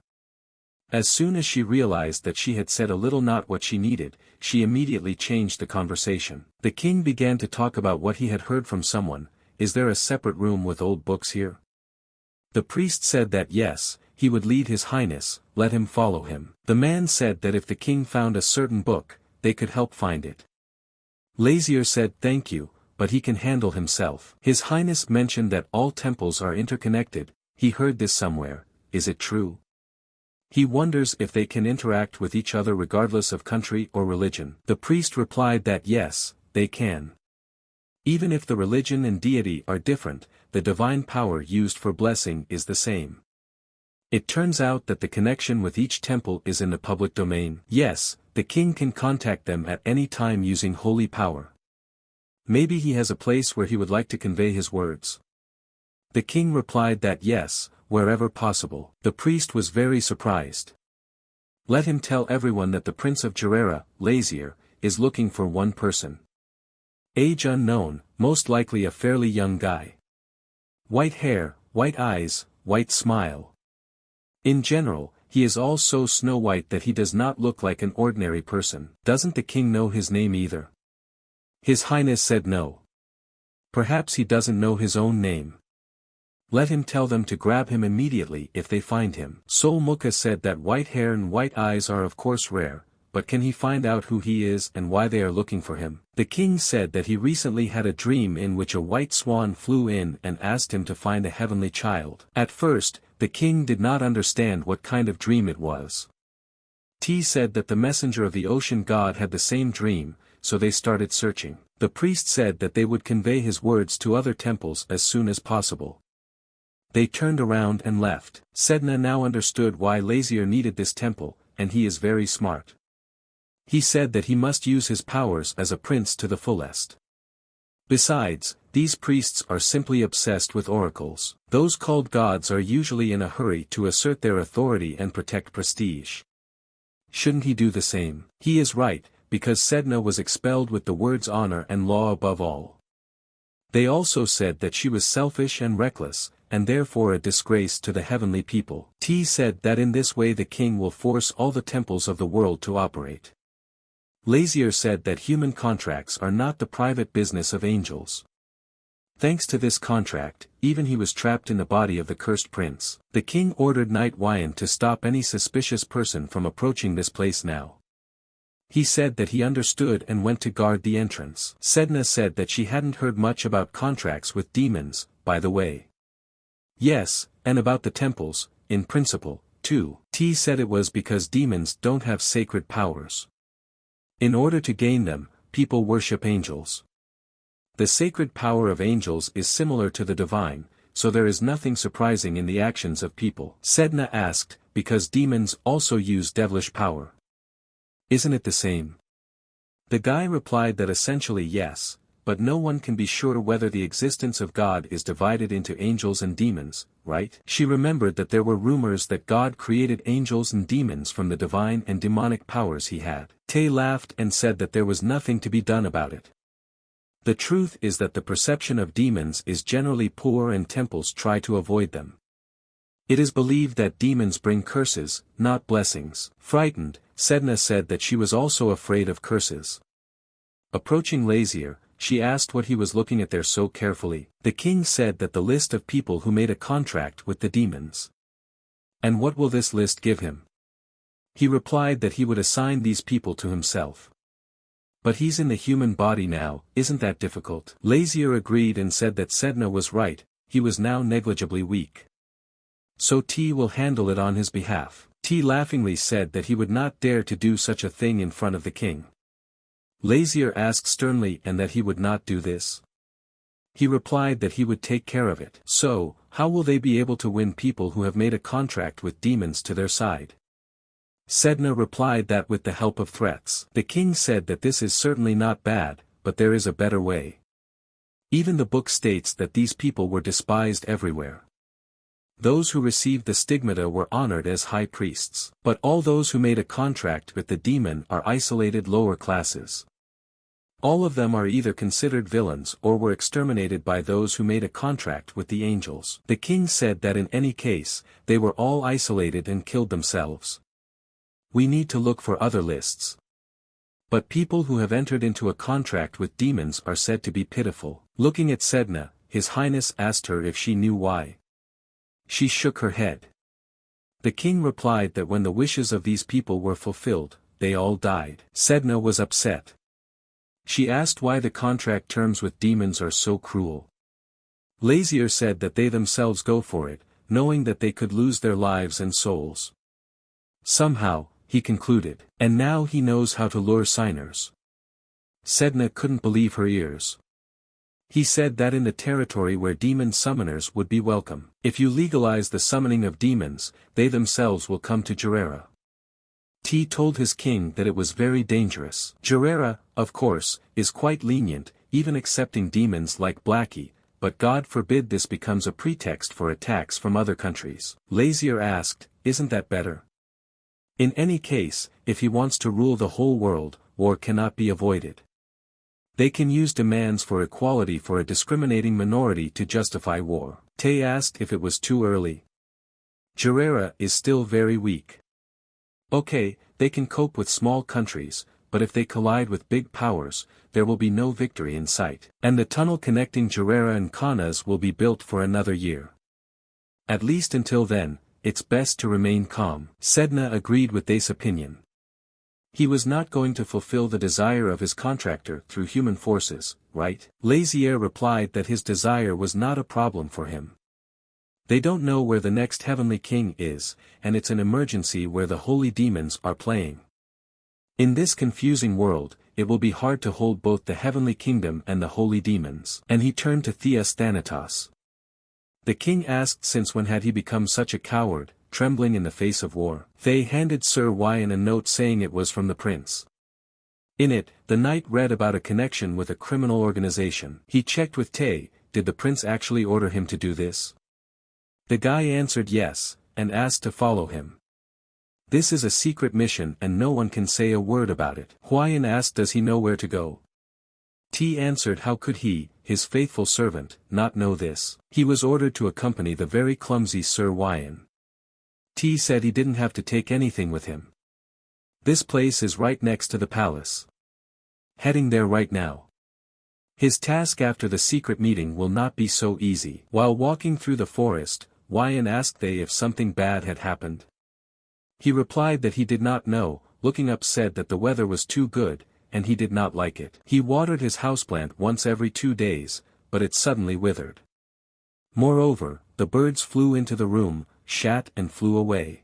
As soon as she realized that she had said a little not what she needed, she immediately changed the conversation. The king began to talk about what he had heard from someone. Is there a separate room with old books here? The priest said that yes, he would lead his highness, let him follow him. The man said that if the king found a certain book, they could help find it. Lazier said thank you, but he can handle himself. His highness mentioned that all temples are interconnected. He heard this somewhere. Is it true? He wonders if they can interact with each other regardless of country or religion. The priest replied that yes, they can. Even if the religion and deity are different, the divine power used for blessing is the same. It turns out that the connection with each temple is in the public domain. Yes, the king can contact them at any time using holy power. Maybe he has a place where he would like to convey his words. The king replied that yes, wherever possible. The priest was very surprised. Let him tell everyone that the prince of Gerera, Lazier, is looking for one person. Age unknown, most likely a fairly young guy. White hair, white eyes, white smile. In general, he is all so snow-white that he does not look like an ordinary person. Doesn't the king know his name either? His highness said no. Perhaps he doesn't know his own name. Let him tell them to grab him immediately if they find him. Sol Mukha said that white hair and white eyes are of course rare, but can he find out who he is and why they are looking for him? The king said that he recently had a dream in which a white swan flew in and asked him to find a heavenly child. At first, the king did not understand what kind of dream it was. T said that the messenger of the ocean god had the same dream, so they started searching. The priest said that they would convey his words to other temples as soon as possible. They turned around and left. Sedna now understood why Lazier needed this temple, and he is very smart. He said that he must use his powers as a prince to the fullest. Besides, these priests are simply obsessed with oracles. Those called gods are usually in a hurry to assert their authority and protect prestige. Shouldn't he do the same? He is right, because Sedna was expelled with the words honor and law above all. They also said that she was selfish and reckless, and therefore a disgrace to the heavenly people. T said that in this way the king will force all the temples of the world to operate. Lazier said that human contracts are not the private business of angels. Thanks to this contract, even he was trapped in the body of the cursed prince. The king ordered Knight Wyan to stop any suspicious person from approaching this place now. He said that he understood and went to guard the entrance. Sedna said that she hadn't heard much about contracts with demons, by the way. Yes, and about the temples, in principle, too. T said it was because demons don't have sacred powers. In order to gain them, people worship angels. The sacred power of angels is similar to the divine, so there is nothing surprising in the actions of people. Sedna asked, because demons also use devilish power. Isn't it the same? The guy replied that essentially yes, but no one can be sure whether the existence of God is divided into angels and demons, right? She remembered that there were rumors that God created angels and demons from the divine and demonic powers he had. Tay laughed and said that there was nothing to be done about it. The truth is that the perception of demons is generally poor and temples try to avoid them. It is believed that demons bring curses, not blessings. Frightened, Sedna said that she was also afraid of curses. Approaching Lazier, she asked what he was looking at there so carefully. The king said that the list of people who made a contract with the demons. And what will this list give him? He replied that he would assign these people to himself. But he's in the human body now, isn't that difficult? Lazier agreed and said that Sedna was right, he was now negligibly weak. So T will handle it on his behalf. T laughingly said that he would not dare to do such a thing in front of the king. Lazier asked sternly and that he would not do this. He replied that he would take care of it. So, how will they be able to win people who have made a contract with demons to their side? Sedna replied that with the help of threats. The king said that this is certainly not bad, but there is a better way. Even the book states that these people were despised everywhere. Those who received the stigmata were honored as high priests. But all those who made a contract with the demon are isolated lower classes. All of them are either considered villains or were exterminated by those who made a contract with the angels. The king said that in any case, they were all isolated and killed themselves. We need to look for other lists. But people who have entered into a contract with demons are said to be pitiful. Looking at Sedna, His Highness asked her if she knew why. She shook her head. The king replied that when the wishes of these people were fulfilled, they all died. Sedna was upset. She asked why the contract terms with demons are so cruel. Lazier said that they themselves go for it, knowing that they could lose their lives and souls. Somehow, he concluded, and now he knows how to lure signers. Sedna couldn't believe her ears. He said that in the territory where demon summoners would be welcome, if you legalize the summoning of demons, they themselves will come to Gerera. T told his king that it was very dangerous. Gerera, of course, is quite lenient, even accepting demons like Blackie, but God forbid this becomes a pretext for attacks from other countries. Lazier asked, isn't that better? In any case, if he wants to rule the whole world, war cannot be avoided. They can use demands for equality for a discriminating minority to justify war. Tay asked if it was too early. Gerera is still very weak. Okay, they can cope with small countries, but if they collide with big powers, there will be no victory in sight. And the tunnel connecting Gerera and Kanas will be built for another year. At least until then, it's best to remain calm. Sedna agreed with this opinion. He was not going to fulfill the desire of his contractor through human forces, right? Lazier replied that his desire was not a problem for him. They don't know where the next heavenly king is, and it's an emergency where the holy demons are playing. In this confusing world, it will be hard to hold both the heavenly kingdom and the holy demons. And he turned to Theus Thanatos. The king asked since when had he become such a coward, trembling in the face of war. They handed Sir Wyan a note saying it was from the prince. In it, the knight read about a connection with a criminal organization. He checked with Tay, did the prince actually order him to do this? The guy answered yes, and asked to follow him. This is a secret mission and no one can say a word about it. Wyan asked does he know where to go? T answered how could he, his faithful servant, not know this? He was ordered to accompany the very clumsy Sir Wyan. T said he didn't have to take anything with him. This place is right next to the palace. Heading there right now. His task after the secret meeting will not be so easy. While walking through the forest, Wyan asked they if something bad had happened. He replied that he did not know, looking up said that the weather was too good, and he did not like it. He watered his houseplant once every 2 days, but it suddenly withered. Moreover, the birds flew into the room, shat and flew away.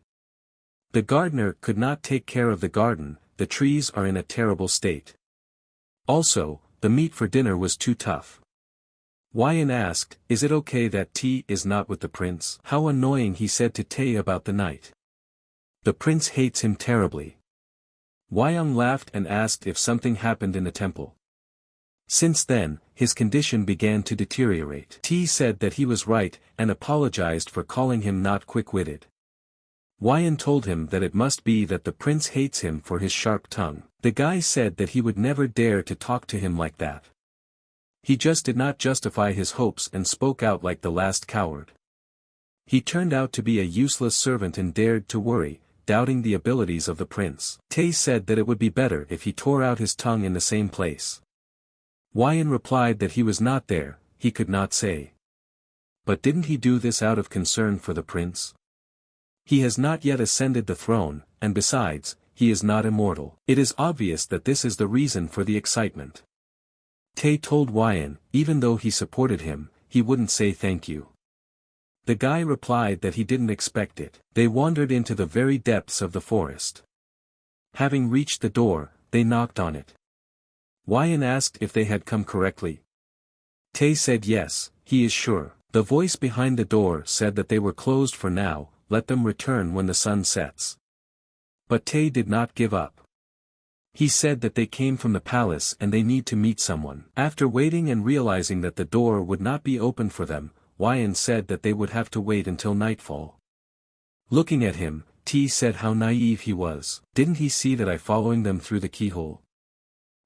The gardener could not take care of the garden, the trees are in a terrible state. Also, the meat for dinner was too tough. Wyan asked, is it okay that T is not with the prince? How annoying, he said to Tay about the night. The prince hates him terribly. Wyan laughed and asked if something happened in the temple. Since then, his condition began to deteriorate. T said that he was right, and apologized for calling him not quick-witted. Wyan told him that it must be that the prince hates him for his sharp tongue. The guy said that he would never dare to talk to him like that. He just did not justify his hopes and spoke out like the last coward. He turned out to be a useless servant and dared to worry, doubting the abilities of the prince. Tay said that it would be better if he tore out his tongue in the same place. Wyan replied that he was not there, he could not say. But didn't he do this out of concern for the prince? He has not yet ascended the throne, and besides, he is not immortal. It is obvious that this is the reason for the excitement. Tay told Wyan, even though he supported him, he wouldn't say thank you. The guy replied that he didn't expect it. They wandered into the very depths of the forest. Having reached the door, they knocked on it. Wyan asked if they had come correctly. Tay said yes, he is sure. The voice behind the door said that they were closed for now, let them return when the sun sets. But Tay did not give up. He said that they came from the palace and they need to meet someone. After waiting and realizing that the door would not be opened for them, Wyan said that they would have to wait until nightfall. Looking at him, T said how naive he was. Didn't he see that I following them through the keyhole?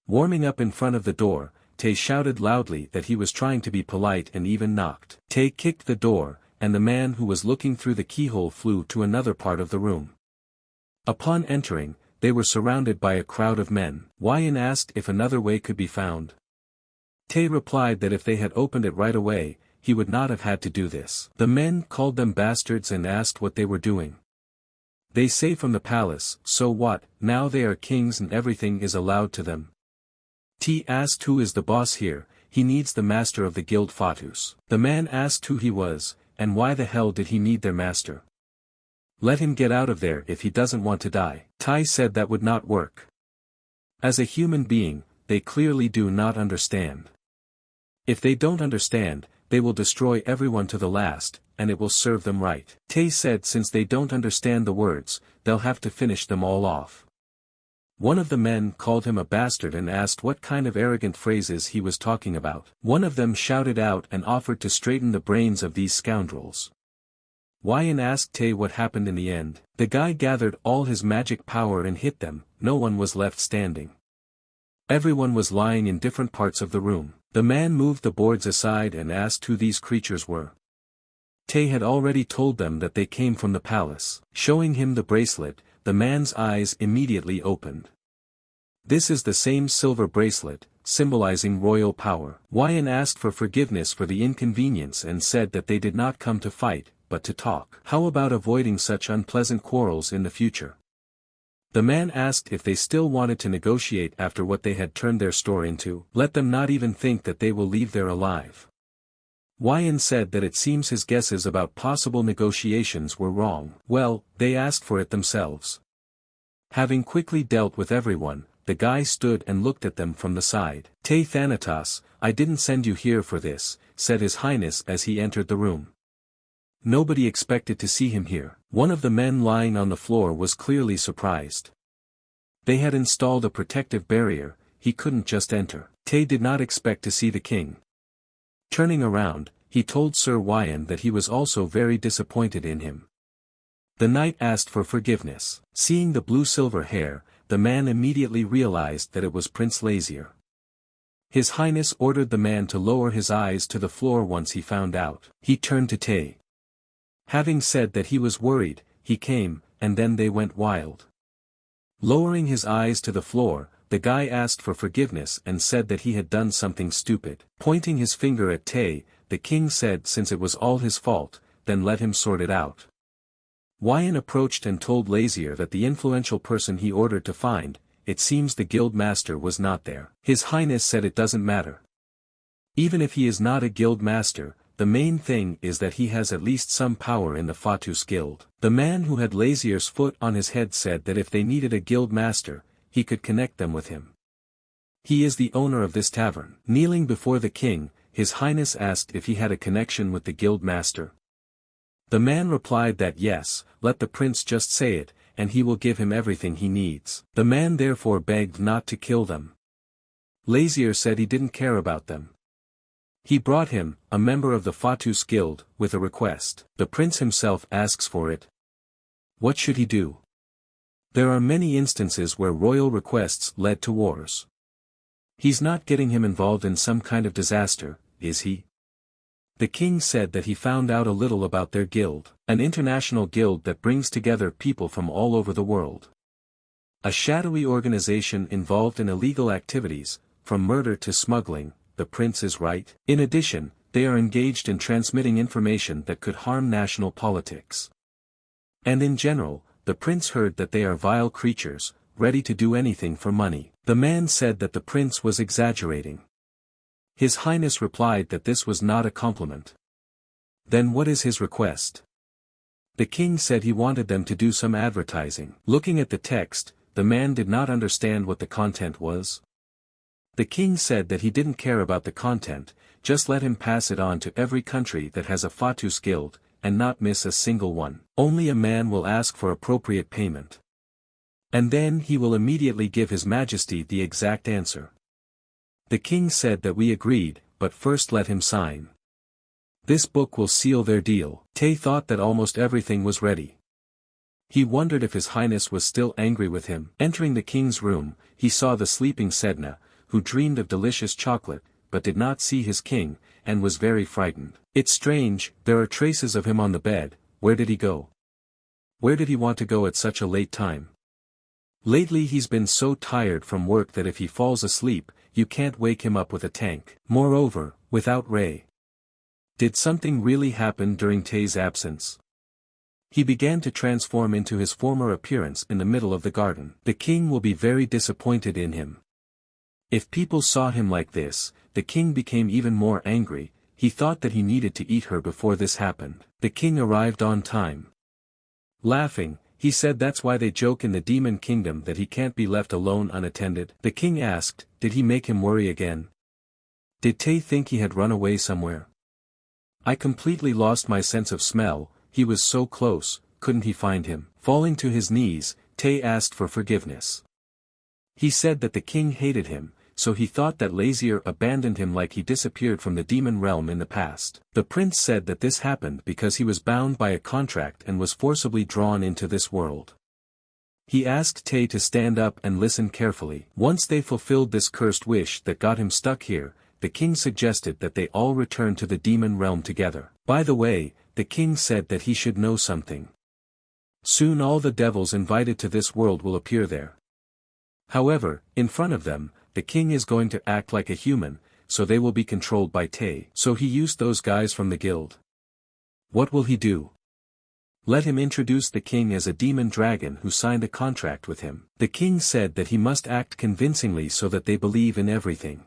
Warming up in front of the door, Tay shouted loudly that he was trying to be polite and even knocked. Tay kicked the door, and the man who was looking through the keyhole flew to another part of the room. Upon entering, they were surrounded by a crowd of men. Wyan asked if another way could be found. Tay replied that if they had opened it right away, he would not have had to do this. The men called them bastards and asked what they were doing. They say from the palace, so what, now they are kings and everything is allowed to them. T asked who is the boss here, he needs the master of the guild Fatus. The man asked who he was, and why the hell did he need their master. Let him get out of there if he doesn't want to die. Tai said that would not work. As a human being, they clearly do not understand. If they don't understand, they will destroy everyone to the last, and it will serve them right. Tay said since they don't understand the words, they'll have to finish them all off. One of the men called him a bastard and asked what kind of arrogant phrases he was talking about. One of them shouted out and offered to straighten the brains of these scoundrels. Wyan asked Tay what happened in the end. The guy gathered all his magic power and hit them, no one was left standing. Everyone was lying in different parts of the room. The man moved the boards aside and asked who these creatures were. Tay had already told them that they came from the palace. Showing him the bracelet, the man's eyes immediately opened. This is the same silver bracelet, symbolizing royal power. Wyan asked for forgiveness for the inconvenience and said that they did not come to fight, but to talk. How about avoiding such unpleasant quarrels in the future? The man asked if they still wanted to negotiate after what they had turned their store into. Let them not even think that they will leave there alive. Wyan said that it seems his guesses about possible negotiations were wrong. Well, they asked for it themselves. Having quickly dealt with everyone, the guy stood and looked at them from the side. Tay Thanatos, I didn't send you here for this, said His Highness as he entered the room. Nobody expected to see him here. One of the men lying on the floor was clearly surprised. They had installed a protective barrier, he couldn't just enter. Tay did not expect to see the king. Turning around, he told Sir Wyan that he was also very disappointed in him. The knight asked for forgiveness. Seeing the blue-silver hair, the man immediately realized that it was Prince Lazier. His Highness ordered the man to lower his eyes to the floor once he found out. He turned to Tay. Having said that he was worried, he came, and then they went wild. Lowering his eyes to the floor, the guy asked for forgiveness and said that he had done something stupid. Pointing his finger at Tay, the king said since it was all his fault, then let him sort it out. Wyan approached and told Lazier that the influential person he ordered to find, it seems the guild master was not there. His Highness said it doesn't matter. Even if he is not a guild master, the main thing is that he has at least some power in the Fatus guild. The man who had Lazier's foot on his head said that if they needed a guild master, he could connect them with him. He is the owner of this tavern. Kneeling before the king, His Highness asked if he had a connection with the guild master. The man replied that yes, let the prince just say it, and he will give him everything he needs. The man therefore begged not to kill them. Lazier said he didn't care about them. He brought him, a member of the Fatus guild, with a request. The prince himself asks for it. What should he do? There are many instances where royal requests led to wars. He's not getting him involved in some kind of disaster, is he? The king said that he found out a little about their guild, an international guild that brings together people from all over the world. A shadowy organization involved in illegal activities, from murder to smuggling. The prince is right. In addition, they are engaged in transmitting information that could harm national politics. And in general, the prince heard that they are vile creatures, ready to do anything for money. The man said that the prince was exaggerating. His Highness replied that this was not a compliment. Then what is his request? The king said he wanted them to do some advertising. Looking at the text, the man did not understand what the content was. The king said that he didn't care about the content, just let him pass it on to every country that has a Fatus guild, and not miss a single one. Only a man will ask for appropriate payment. And then he will immediately give His Majesty the exact answer. The king said that we agreed, but first let him sign. This book will seal their deal. Tay thought that almost everything was ready. He wondered if His Highness was still angry with him. Entering the king's room, he saw the sleeping Sedna, who dreamed of delicious chocolate, but did not see his king, and was very frightened. It's strange, there are traces of him on the bed. Where did he go? Where did he want to go at such a late time? Lately he's been so tired from work that if he falls asleep, you can't wake him up with a tank. Moreover, without Ray. Did something really happen during Tay's absence? He began to transform into his former appearance in the middle of the garden. The king will be very disappointed in him. If people saw him like this, the king became even more angry. He thought that he needed to eat her before this happened. The king arrived on time. Laughing, he said that's why they joke in the demon kingdom that he can't be left alone unattended. The king asked, did he make him worry again? Did Tay think he had run away somewhere? I completely lost my sense of smell. He was so close, couldn't he find him? Falling to his knees, Tay asked for forgiveness. He said that the king hated him, so he thought that Lazier abandoned him like he disappeared from the demon realm in the past. The prince said that this happened because he was bound by a contract and was forcibly drawn into this world. He asked Tay to stand up and listen carefully. Once they fulfilled this cursed wish that got him stuck here, the king suggested that they all return to the demon realm together. By the way, the king said that he should know something. Soon all the devils invited to this world will appear there. However, in front of them, the king is going to act like a human, so they will be controlled by Tay. So he used those guys from the guild. What will he do? Let him introduce the king as a demon dragon who signed a contract with him. The king said that he must act convincingly so that they believe in everything.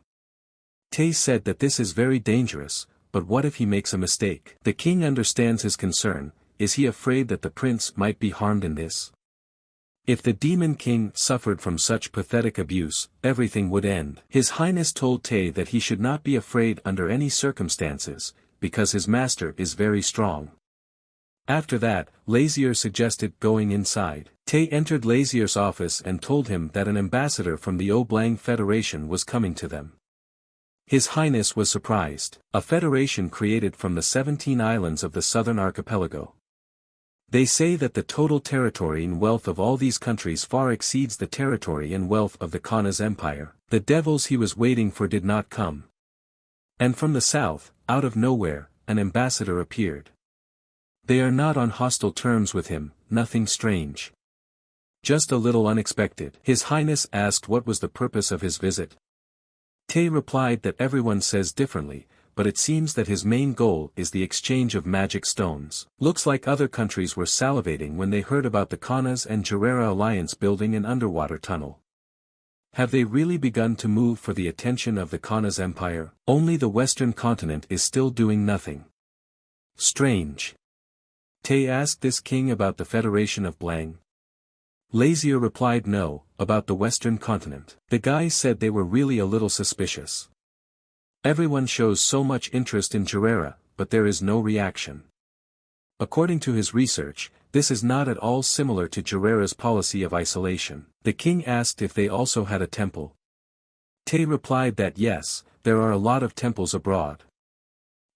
Tay said that this is very dangerous, but what if he makes a mistake? The king understands his concern. Is he afraid that the prince might be harmed in this? If the demon king suffered from such pathetic abuse, everything would end. His Highness told Tay that he should not be afraid under any circumstances, because his master is very strong. After that, Lazier suggested going inside. Tay entered Lazier's office and told him that an ambassador from the Oblang Federation was coming to them. His Highness was surprised. A federation created from the 17 islands of the southern archipelago. They say that the total territory and wealth of all these countries far exceeds the territory and wealth of the Kanas Empire. The devils he was waiting for did not come. And from the south, out of nowhere, an ambassador appeared. They are not on hostile terms with him, nothing strange. Just a little unexpected. His Highness asked what was the purpose of his visit. Tay replied that everyone says differently, but it seems that his main goal is the exchange of magic stones. Looks like other countries were salivating when they heard about the Kanas and Jarrera alliance building an underwater tunnel. Have they really begun to move for the attention of the Kanas Empire? Only the western continent is still doing nothing. Strange. Tay asked this king about the Federation of Blang. Lazier replied no, about the western continent. The guy said they were really a little suspicious. Everyone shows so much interest in Jarrera, but there is no reaction. According to his research, this is not at all similar to Jarrera's policy of isolation. The king asked if they also had a temple. Tay replied that yes, there are a lot of temples abroad.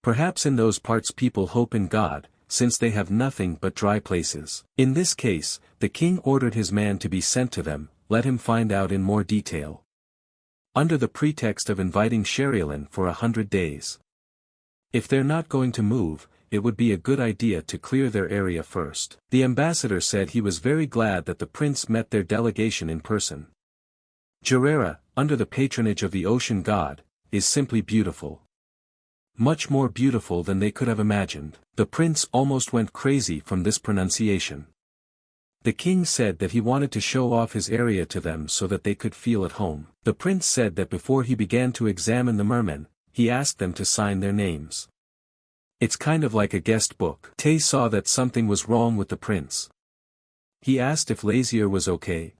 Perhaps in those parts people hope in God, since they have nothing but dry places. In this case, the king ordered his man to be sent to them. Let him find out in more detail. Under the pretext of inviting Sherilyn for 100 days. If they're not going to move, it would be a good idea to clear their area first. The ambassador said he was very glad that the prince met their delegation in person. Jarrera, under the patronage of the ocean god, is simply beautiful. Much more beautiful than they could have imagined. The prince almost went crazy from this pronunciation. The king said that he wanted to show off his area to them so that they could feel at home. The prince said that before he began to examine the mermen, he asked them to sign their names. It's kind of like a guest book. Tay saw that something was wrong with the prince. He asked if Lazier was okay.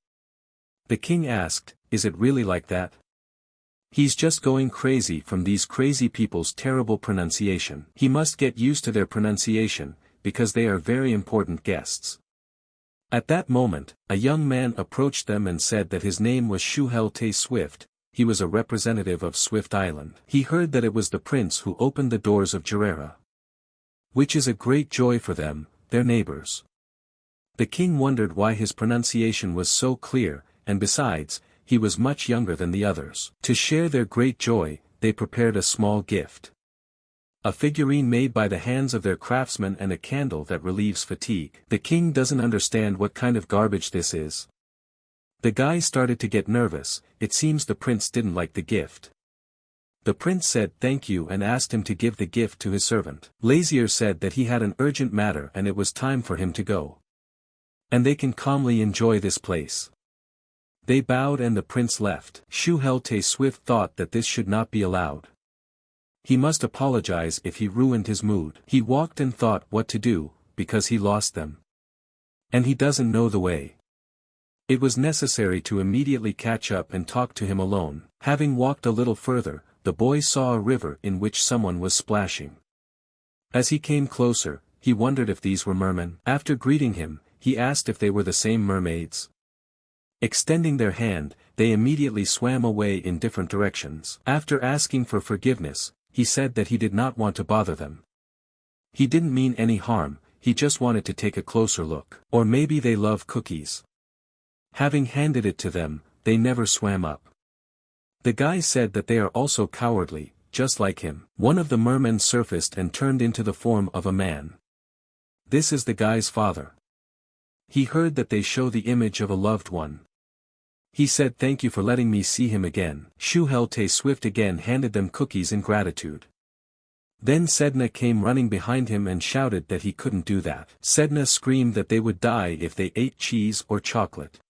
The king asked, is it really like that? He's just going crazy from these crazy people's terrible pronunciation. He must get used to their pronunciation, because they are very important guests. At that moment, a young man approached them and said that his name was Shuhelte Swift. He was a representative of Swift Island. He heard that it was the prince who opened the doors of Gerera, which is a great joy for them, their neighbors. The king wondered why his pronunciation was so clear, and besides, he was much younger than the others. To share their great joy, they prepared a small gift. A figurine made by the hands of their craftsmen and a candle that relieves fatigue. The king doesn't understand what kind of garbage this is. The guy started to get nervous. It seems the prince didn't like the gift. The prince said thank you and asked him to give the gift to his servant. Lazier said that he had an urgent matter and it was time for him to go. And they can calmly enjoy this place. They bowed and the prince left. Shuhelte Swift thought that this should not be allowed. He must apologize if he ruined his mood. He walked and thought what to do, because he lost them. And he doesn't know the way. It was necessary to immediately catch up and talk to him alone. Having walked a little further, the boy saw a river in which someone was splashing. As he came closer, he wondered if these were mermen. After greeting him, he asked if they were the same mermaids. Extending their hand, they immediately swam away in different directions. After asking for forgiveness, he said that he did not want to bother them. He didn't mean any harm, he just wanted to take a closer look. Or maybe they love cookies. Having handed it to them, they never swam up. The guy said that they are also cowardly, just like him. One of the mermen surfaced and turned into the form of a man. This is the guy's father. He heard that they show the image of a loved one. He said thank you for letting me see him again. Shuhelte Swift again handed them cookies in gratitude. Then Sedna came running behind him and shouted that he couldn't do that. Sedna screamed that they would die if they ate cheese or chocolate.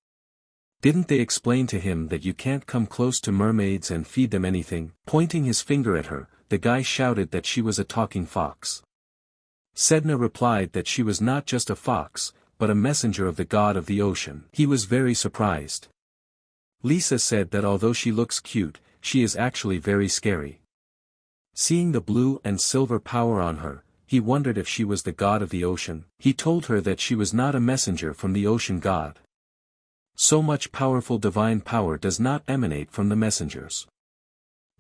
Didn't they explain to him that you can't come close to mermaids and feed them anything? Pointing his finger at her, the guy shouted that she was a talking fox. Sedna replied that she was not just a fox, but a messenger of the god of the ocean. He was very surprised. Lisa said that although she looks cute, she is actually very scary. Seeing the blue and silver power on her, he wondered if she was the god of the ocean. He told her that she was not a messenger from the ocean god. So much powerful divine power does not emanate from the messengers.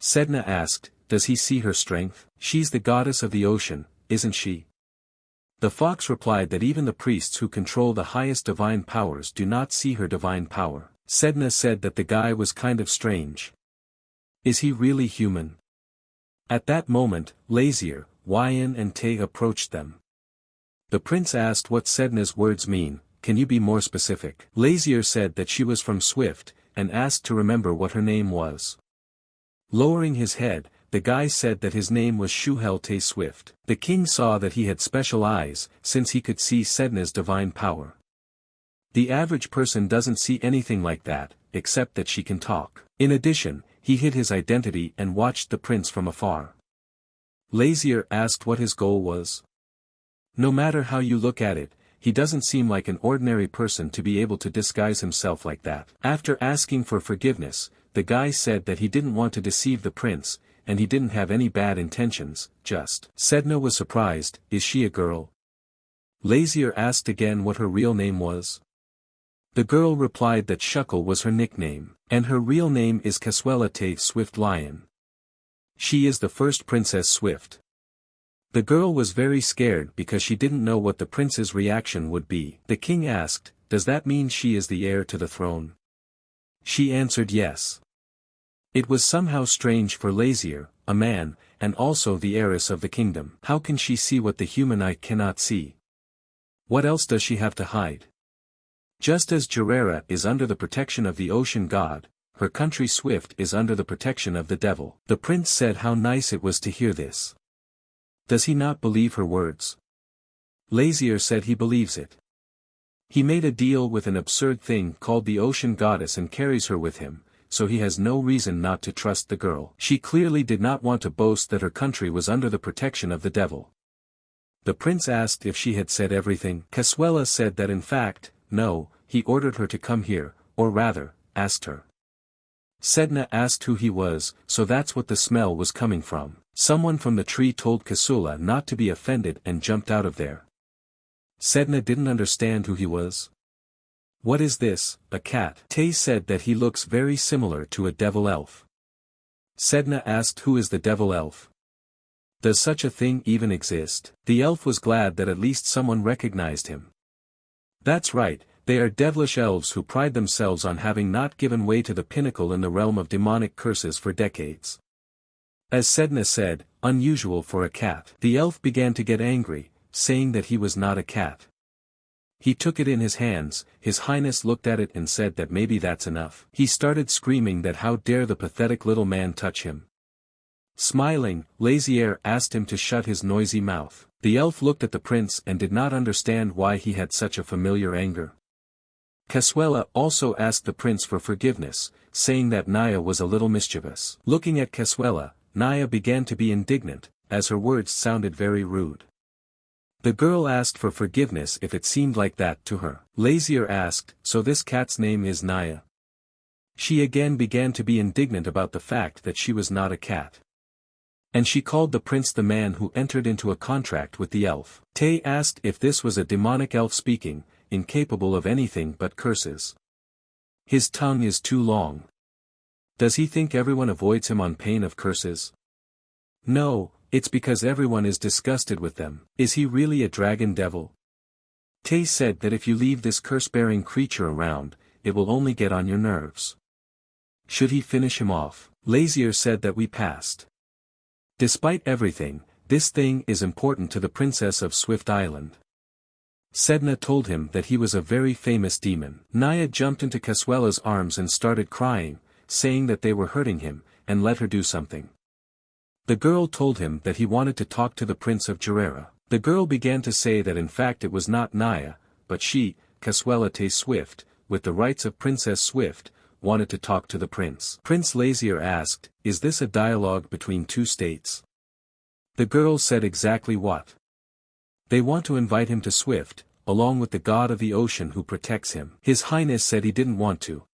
Sedna asked, does he see her strength? She's the goddess of the ocean, isn't she? The fox replied that even the priests who control the highest divine powers do not see her divine power. Sedna said that the guy was kind of strange. Is he really human? At that moment, Lazier, Wyan and Tay approached them. The prince asked what Sedna's words mean. Can you be more specific? Lazier said that she was from Swift, and asked to remember what her name was. Lowering his head, the guy said that his name was Shuhelte Swift. The king saw that he had special eyes, since he could see Sedna's divine power. The average person doesn't see anything like that, except that she can talk. In addition, he hid his identity and watched the prince from afar. Lazier asked what his goal was. No matter how you look at it, he doesn't seem like an ordinary person to be able to disguise himself like that. After asking for forgiveness, the guy said that he didn't want to deceive the prince, and he didn't have any bad intentions, just. Sedna was surprised, is she a girl? Lazier asked again what her real name was. The girl replied that Shuckle was her nickname, and her real name is Caswellate Swift Lion. She is the first Princess Swift. The girl was very scared because she didn't know what the prince's reaction would be. The king asked, does that mean she is the heir to the throne? She answered yes. It was somehow strange for Lazier, a man, and also the heiress of the kingdom. How can she see what the human eye cannot see? What else does she have to hide? Just as Gerera is under the protection of the ocean god, her country Swift is under the protection of the devil. The prince said how nice it was to hear this. Does he not believe her words? Lazier said he believes it. He made a deal with an absurd thing called the ocean goddess and carries her with him, so he has no reason not to trust the girl. She clearly did not want to boast that her country was under the protection of the devil. The prince asked if she had said everything. Caswella said that in fact, no, he ordered her to come here, or rather, asked her. Sedna asked who he was, so that's what the smell was coming from. Someone from the tree told Kasula not to be offended and jumped out of there. Sedna didn't understand who he was. What is this, a cat? Tay said that he looks very similar to a devil elf. Sedna asked who is the devil elf. Does such a thing even exist? The elf was glad that at least someone recognized him. That's right, they are devilish elves who pride themselves on having not given way to the pinnacle in the realm of demonic curses for decades. As Sedna said, unusual for a cat. The elf began to get angry, saying that he was not a cat. He took it in his hands, His Highness looked at it and said that maybe that's enough. He started screaming that how dare the pathetic little man touch him. Smiling, Lazier asked him to shut his noisy mouth. The elf looked at the prince and did not understand why he had such a familiar anger. Casuela also asked the prince for forgiveness, saying that Naya was a little mischievous. Looking at Casuela, Naya began to be indignant, as her words sounded very rude. The girl asked for forgiveness if it seemed like that to her. Lazier asked, so this cat's name is Naya? She again began to be indignant about the fact that she was not a cat. And she called the prince the man who entered into a contract with the elf. Tay asked if this was a demonic elf speaking, incapable of anything but curses. His tongue is too long. Does he think everyone avoids him on pain of curses? No, it's because everyone is disgusted with them. Is he really a dragon devil? Tay said that if you leave this curse-bearing creature around, it will only get on your nerves. Should he finish him off? Lazier said that we passed. Despite everything, this thing is important to the princess of Swift Island. Sedna told him that he was a very famous demon. Naya jumped into Casuela's arms and started crying, saying that they were hurting him, and let her do something. The girl told him that he wanted to talk to the Prince of Gerera. The girl began to say that in fact it was not Naya, but she, Casuela Tay Swift, with the rights of Princess Swift, wanted to talk to the prince. Prince Lazier asked, is this a dialogue between two states? The girl said exactly what. They want to invite him to Swift, along with the god of the ocean who protects him. His Highness said he didn't want to.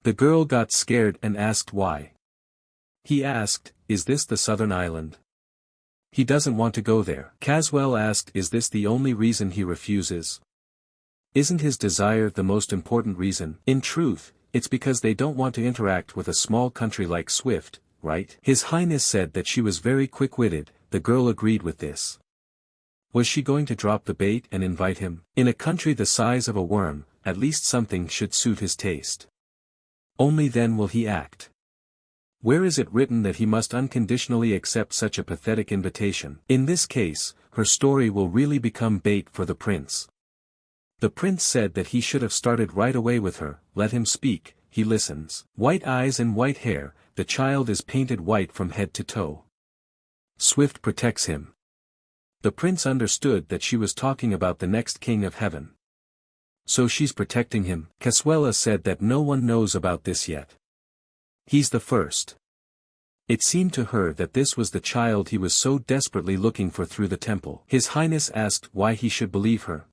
The girl got scared and asked why. He asked, is this the southern island? He doesn't want to go there. Caswell asked, is this the only reason he refuses? Isn't his desire the most important reason? In truth, it's because they don't want to interact with a small country like Swift, right? His Highness said that she was very quick-witted. The girl agreed with this. Was she going to drop the bait and invite him? In a country the size of a worm, at least something should suit his taste. Only then will he act. Where is it written that he must unconditionally accept such a pathetic invitation? In this case, her story will really become bait for the prince. The prince said that he should have started right away with her. Let him speak, he listens. White eyes and white hair, the child is painted white from head to toe. Swift protects him. The prince understood that she was talking about the next king of heaven. So she's protecting him. Casuela said that no one knows about this yet. He's the first. It seemed to her that this was the child he was so desperately looking for through the temple. His Highness asked why he should believe her.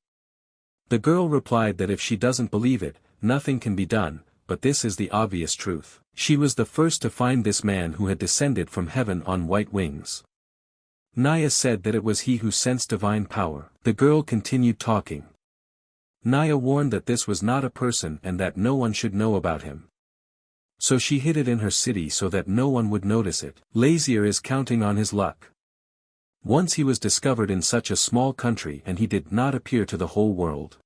The girl replied that if she doesn't believe it, nothing can be done, but this is the obvious truth. She was the first to find this man who had descended from heaven on white wings. Naya said that it was he who sensed divine power. The girl continued talking. Naya warned that this was not a person and that no one should know about him. So she hid it in her city so that no one would notice it. Lazier is counting on his luck. Once he was discovered in such a small country and he did not appear to the whole world.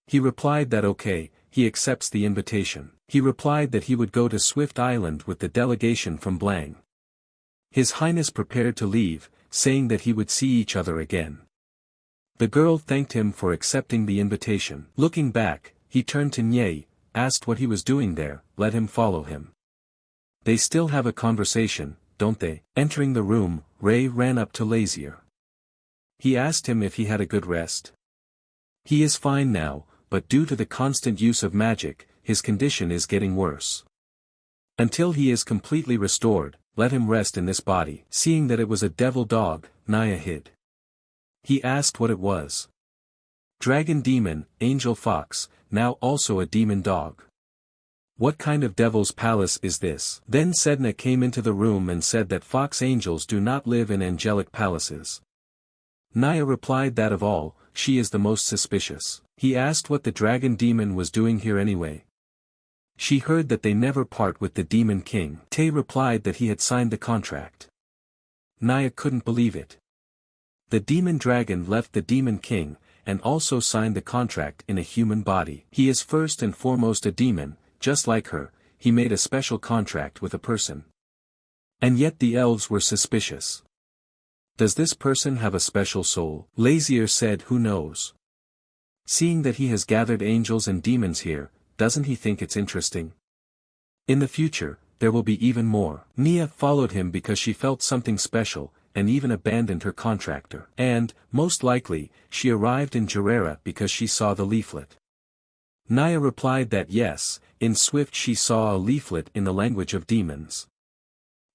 He replied that okay, he accepts the invitation. He replied that he would go to Swift Island with the delegation from Blang. His Highness prepared to leave, saying that he would see each other again. The girl thanked him for accepting the invitation. Looking back, he turned to Nye, asked what he was doing there, let him follow him. They still have a conversation, don't they? Entering the room, Ray ran up to Lazier. He asked him if he had a good rest. He is fine now, but due to the constant use of magic, his condition is getting worse. Until he is completely restored, let him rest in this body. Seeing that it was a devil dog, Naya hid. He asked what it was. Dragon demon, angel fox, now also a demon dog. What kind of devil's palace is this? Then Sedna came into the room and said that fox angels do not live in angelic palaces. Naya replied that of all, she is the most suspicious. He asked what the dragon demon was doing here anyway. She heard that they never part with the demon king. Tay replied that he had signed the contract. Naya couldn't believe it. The demon dragon left the demon king, and also signed the contract in a human body. He is first and foremost a demon, just like her, he made a special contract with a person. And yet the elves were suspicious. Does this person have a special soul? Lazier said, who knows? Seeing that he has gathered angels and demons here, doesn't he think it's interesting? In the future, there will be even more. Nia followed him because she felt something special, and even abandoned her contractor. And, most likely, she arrived in Gerera because she saw the leaflet. Naya replied that yes, in Swift she saw a leaflet in the language of demons.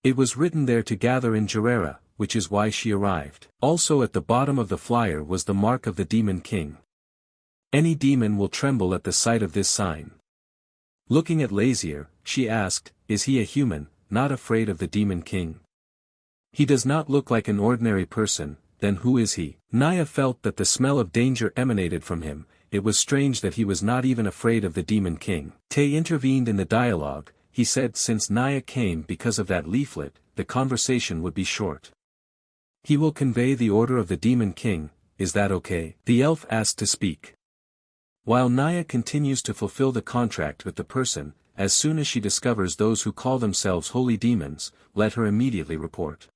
It was written there to gather in Gerera, which is why she arrived. Also at the bottom of the flyer was the mark of the demon king. Any demon will tremble at the sight of this sign. Looking at Lazier, she asked, is he a human, not afraid of the demon king? He does not look like an ordinary person, then who is he? Naya felt that the smell of danger emanated from him. It was strange that he was not even afraid of the demon king. Tay intervened in the dialogue. He said since Naya came because of that leaflet, the conversation would be short. He will convey the order of the demon king, is that okay? The elf asked to speak. While Naya continues to fulfill the contract with the person, as soon as she discovers those who call themselves holy demons, let her immediately report.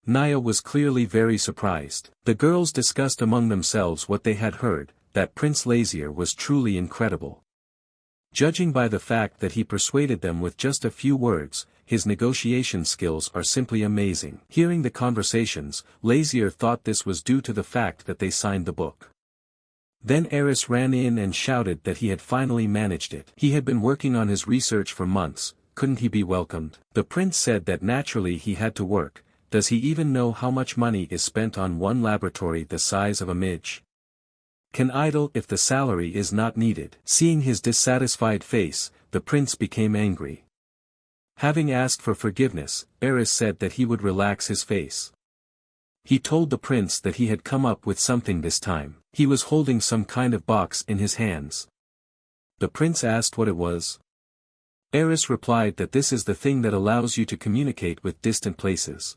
Naya was clearly very surprised. The girls discussed among themselves what they had heard, that Prince Lazier was truly incredible. Judging by the fact that he persuaded them with just a few words, his negotiation skills are simply amazing. Hearing the conversations, Lazier thought this was due to the fact that they signed the book. Then Eris ran in and shouted that he had finally managed it. He had been working on his research for months, couldn't he be welcomed? The prince said that naturally he had to work. Does he even know how much money is spent on one laboratory the size of a midge? Can idle if the salary is not needed. Seeing his dissatisfied face, the prince became angry. Having asked for forgiveness, Eris said that he would relax his face. He told the prince that he had come up with something this time. He was holding some kind of box in his hands. The prince asked what it was. Eris replied that this is the thing that allows you to communicate with distant places.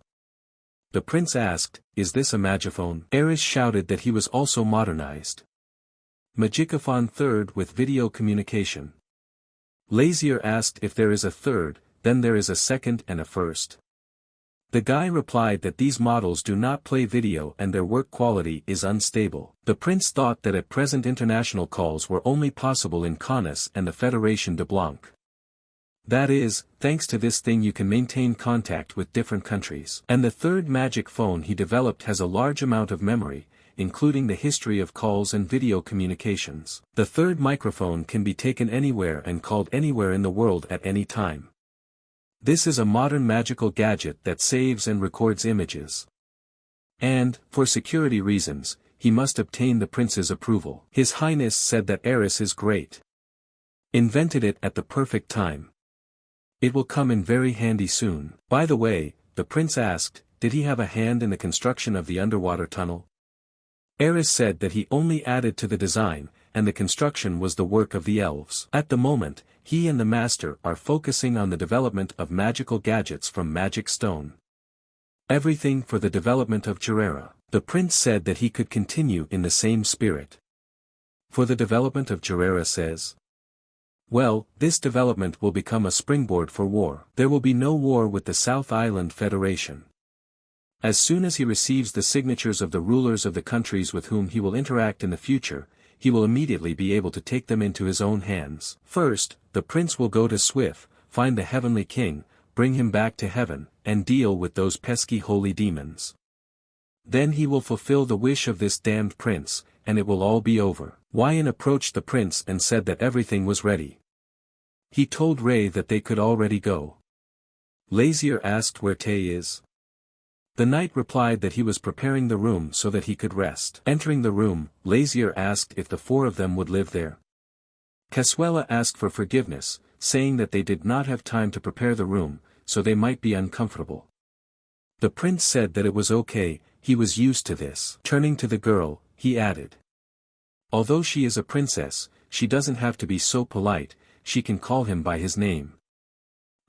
The prince asked, is this a magiphone? Eris shouted that he was also modernized. Magicaphone third with video communication. Lazier asked if there is a third, then there is a second and a first. The guy replied that these models do not play video and their work quality is unstable. The prince thought that at present international calls were only possible in Kanas and the Federation de Blanc. That is, thanks to this thing you can maintain contact with different countries. And the third magic phone he developed has a large amount of memory, including the history of calls and video communications. The third microphone can be taken anywhere and called anywhere in the world at any time. This is a modern magical gadget that saves and records images. And, for security reasons, he must obtain the prince's approval. His Highness said that Eris is great. Invented it at the perfect time. It will come in very handy soon. By the way, the prince asked, did he have a hand in the construction of the underwater tunnel? Eris said that he only added to the design, and the construction was the work of the elves. At the moment, he and the master are focusing on the development of magical gadgets from magic stone. Everything for the development of Gerera. The prince said that he could continue in the same spirit. For the development of Gerera says. Well, this development will become a springboard for war. There will be no war with the South Island Federation. As soon as he receives the signatures of the rulers of the countries with whom he will interact in the future, he will immediately be able to take them into his own hands. First, the prince will go to Swift, find the heavenly king, bring him back to heaven, and deal with those pesky holy demons. Then he will fulfill the wish of this damned prince, and it will all be over. Wyan approached the prince and said that everything was ready. He told Ray that they could already go. Lazier asked where Tay is. The knight replied that he was preparing the room so that he could rest. Entering the room, Lazier asked if the four of them would live there. Casuela asked for forgiveness, saying that they did not have time to prepare the room, so they might be uncomfortable. The prince said that it was okay, he was used to this. Turning to the girl, he added. Although she is a princess, she doesn't have to be so polite, she can call him by his name.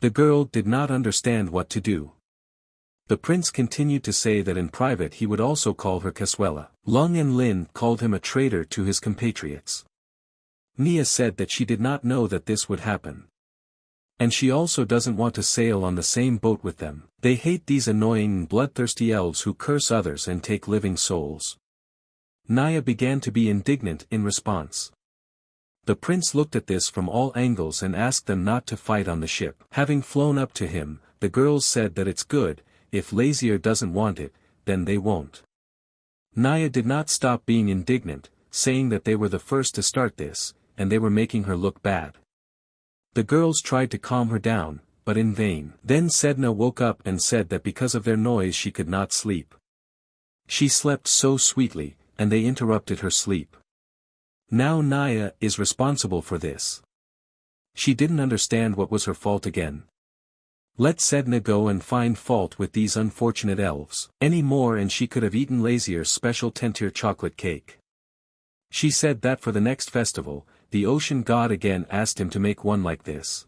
The girl did not understand what to do. The prince continued to say that in private he would also call her Casuela. Lung and Lin called him a traitor to his compatriots. Nia said that she did not know that this would happen. And she also doesn't want to sail on the same boat with them. They hate these annoying and bloodthirsty elves who curse others and take living souls. Nia began to be indignant in response. The prince looked at this from all angles and asked them not to fight on the ship. Having flown up to him, the girls said that it's good, if Lazier doesn't want it, then they won't. Nia did not stop being indignant, saying that they were the first to start this, and they were making her look bad. The girls tried to calm her down, but in vain. Then Sedna woke up and said that because of their noise she could not sleep. She slept so sweetly, and they interrupted her sleep. Now Nia is responsible for this. She didn't understand what was her fault again. Let Sedna go and find fault with these unfortunate elves. Any more and she could have eaten Lazier's special 10-tier chocolate cake. She said that for the next festival, the ocean god again asked him to make one like this.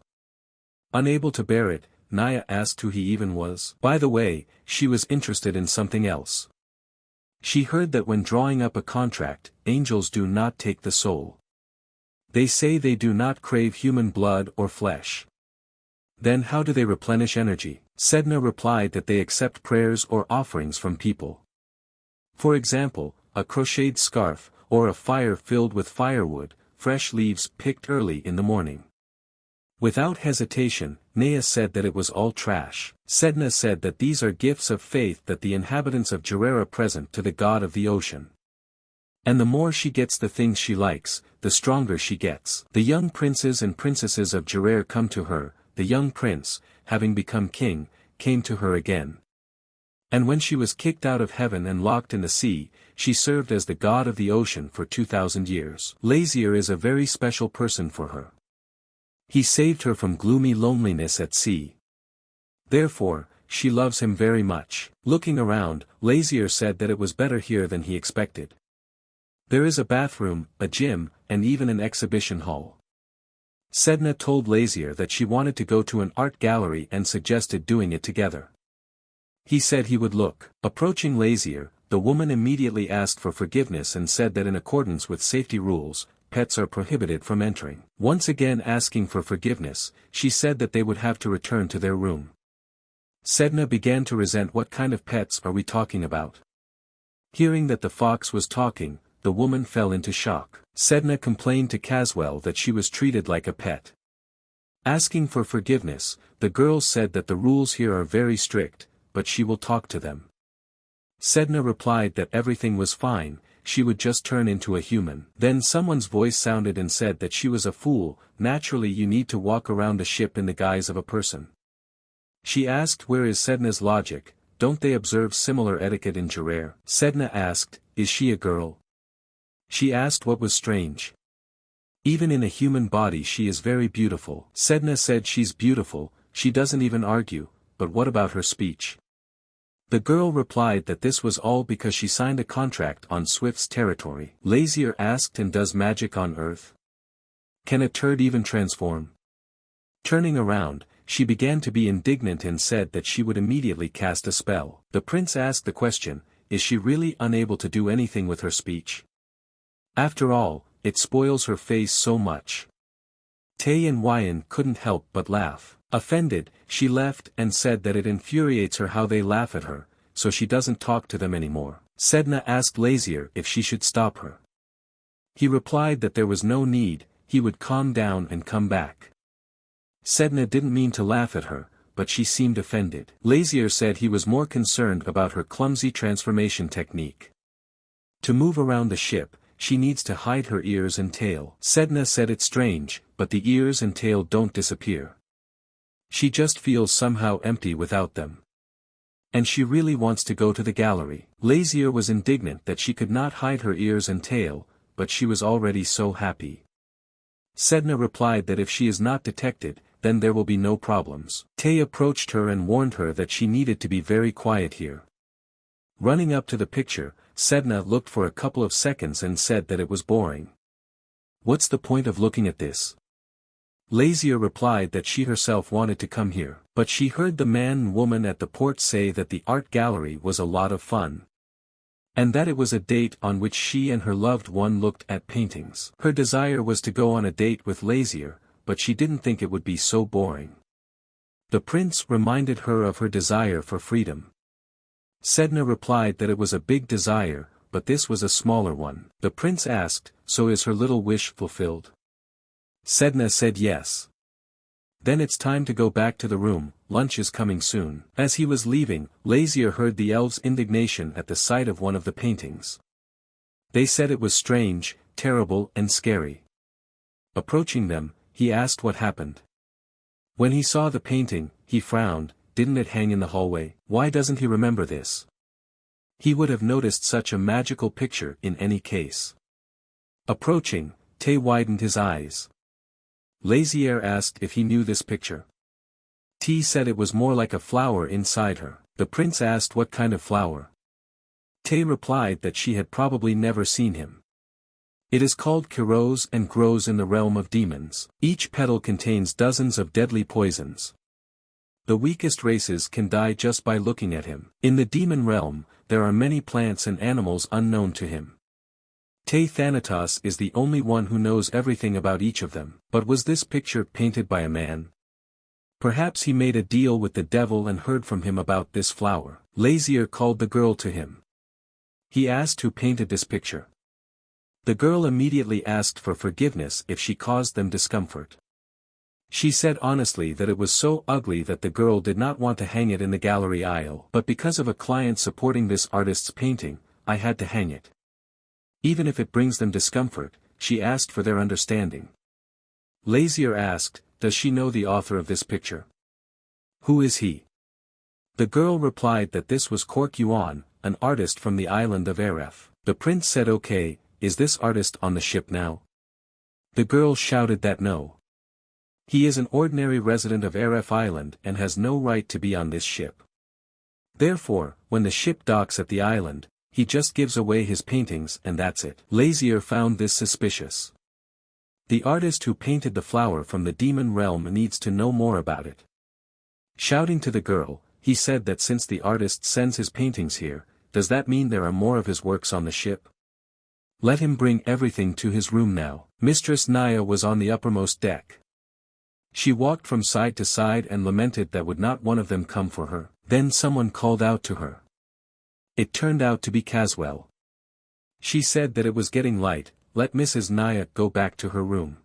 Unable to bear it, Nia asked who he even was. By the way, she was interested in something else. She heard that when drawing up a contract, angels do not take the soul. They say they do not crave human blood or flesh. Then how do they replenish energy? Sedna replied that they accept prayers or offerings from people. For example, a crocheted scarf, or a fire filled with firewood, fresh leaves picked early in the morning. Without hesitation, Nea said that it was all trash. Sedna said that these are gifts of faith that the inhabitants of Gerera present to the god of the ocean. And the more she gets the things she likes, the stronger she gets. The young princes and princesses of Gerera come to her. The young prince, having become king, came to her again. And when she was kicked out of heaven and locked in the sea, she served as the god of the ocean for 2,000 years. Lazier is a very special person for her. He saved her from gloomy loneliness at sea. Therefore, she loves him very much. Looking around, Lazier said that it was better here than he expected. There is a bathroom, a gym, and even an exhibition hall. Sedna told Lazier that she wanted to go to an art gallery and suggested doing it together. He said he would look. Approaching Lazier, the woman immediately asked for forgiveness and said that in accordance with safety rules, pets are prohibited from entering. Once again asking for forgiveness, she said that they would have to return to their room. Sedna began to resent what kind of pets are we talking about. Hearing that the fox was talking, the woman fell into shock. Sedna complained to Caswell that she was treated like a pet. Asking for forgiveness, the girls said that the rules here are very strict, but she will talk to them. Sedna replied that everything was fine, she would just turn into a human. Then someone's voice sounded and said that she was a fool. Naturally you need to walk around a ship in the guise of a person. She asked where is Sedna's logic, don't they observe similar etiquette in Gerera? Sedna asked, is she a girl? She asked what was strange. Even in a human body she is very beautiful. Sedna said she's beautiful, she doesn't even argue, but what about her speech? The girl replied that this was all because she signed a contract on Swift's territory. Lazier asked, and does magic on Earth? Can a turd even transform? Turning around, she began to be indignant and said that she would immediately cast a spell. The prince asked the question, is she really unable to do anything with her speech? After all, it spoils her face so much. Tay and Wyan couldn't help but laugh. Offended, she left and said that it infuriates her how they laugh at her, so she doesn't talk to them anymore. Sedna asked Lazier if she should stop her. He replied that there was no need, he would calm down and come back. Sedna didn't mean to laugh at her, but she seemed offended. Lazier said he was more concerned about her clumsy transformation technique. To move around the ship, she needs to hide her ears and tail. Sedna said it's strange, but the ears and tail don't disappear. She just feels somehow empty without them. And she really wants to go to the gallery. Lazier was indignant that she could not hide her ears and tail, but she was already so happy. Sedna replied that if she is not detected, then there will be no problems. Tay approached her and warned her that she needed to be very quiet here. Running up to the picture, Sedna looked for a couple of seconds and said that it was boring. What's the point of looking at this? Lazier replied that she herself wanted to come here, but she heard the man and woman at the port say that the art gallery was a lot of fun. And that it was a date on which she and her loved one looked at paintings. Her desire was to go on a date with Lazier, but she didn't think it would be so boring. The prince reminded her of her desire for freedom. Sedna replied that it was a big desire, but this was a smaller one. The prince asked, so is her little wish fulfilled? Sedna said yes. Then it's time to go back to the room, lunch is coming soon. As he was leaving, Lazier heard the elves' indignation at the sight of one of the paintings. They said it was strange, terrible and scary. Approaching them, he asked what happened. When he saw the painting, he frowned. Didn't it hang in the hallway? Why doesn't he remember this? He would have noticed such a magical picture in any case. Approaching, Tay widened his eyes. Lazier asked if he knew this picture. T said it was more like a flower inside her. The prince asked what kind of flower. Tay replied that she had probably never seen him. It is called Kirose and grows in the realm of demons. Each petal contains dozens of deadly poisons. The weakest races can die just by looking at him. In the demon realm, there are many plants and animals unknown to him. Tay Thanatos is the only one who knows everything about each of them. But was this picture painted by a man? Perhaps he made a deal with the devil and heard from him about this flower. Lazier called the girl to him. He asked who painted this picture. The girl immediately asked for forgiveness if she caused them discomfort. She said honestly that it was so ugly that the girl did not want to hang it in the gallery aisle. But because of a client supporting this artist's painting, I had to hang it. Even if it brings them discomfort, she asked for their understanding. Lazier asked, does she know the author of this picture? Who is he? The girl replied that this was Cork Yuan, an artist from the island of Eref. The prince said okay, is this artist on the ship now? The girl shouted that no. He is an ordinary resident of Eref Island and has no right to be on this ship. Therefore, when the ship docks at the island, he just gives away his paintings and that's it. Lazier found this suspicious. The artist who painted the flower from the demon realm needs to know more about it. Shouting to the girl, he said that since the artist sends his paintings here, does that mean there are more of his works on the ship? Let him bring everything to his room now. Mistress Naya was on the uppermost deck. She walked from side to side and lamented that would not one of them come for her. Then someone called out to her. It turned out to be Caswell. She said that it was getting light, let Mrs. Naya go back to her room.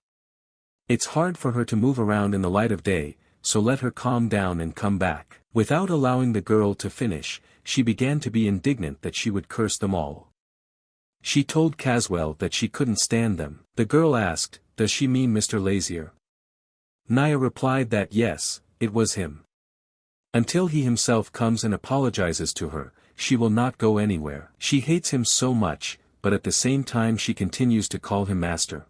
It's hard for her to move around in the light of day, so let her calm down and come back. Without allowing the girl to finish, she began to be indignant that she would curse them all. She told Caswell that she couldn't stand them. The girl asked, does she mean Mr. Lazier? Naya replied that yes, it was him. Until he himself comes and apologizes to her, she will not go anywhere. She hates him so much, but at the same time she continues to call him master.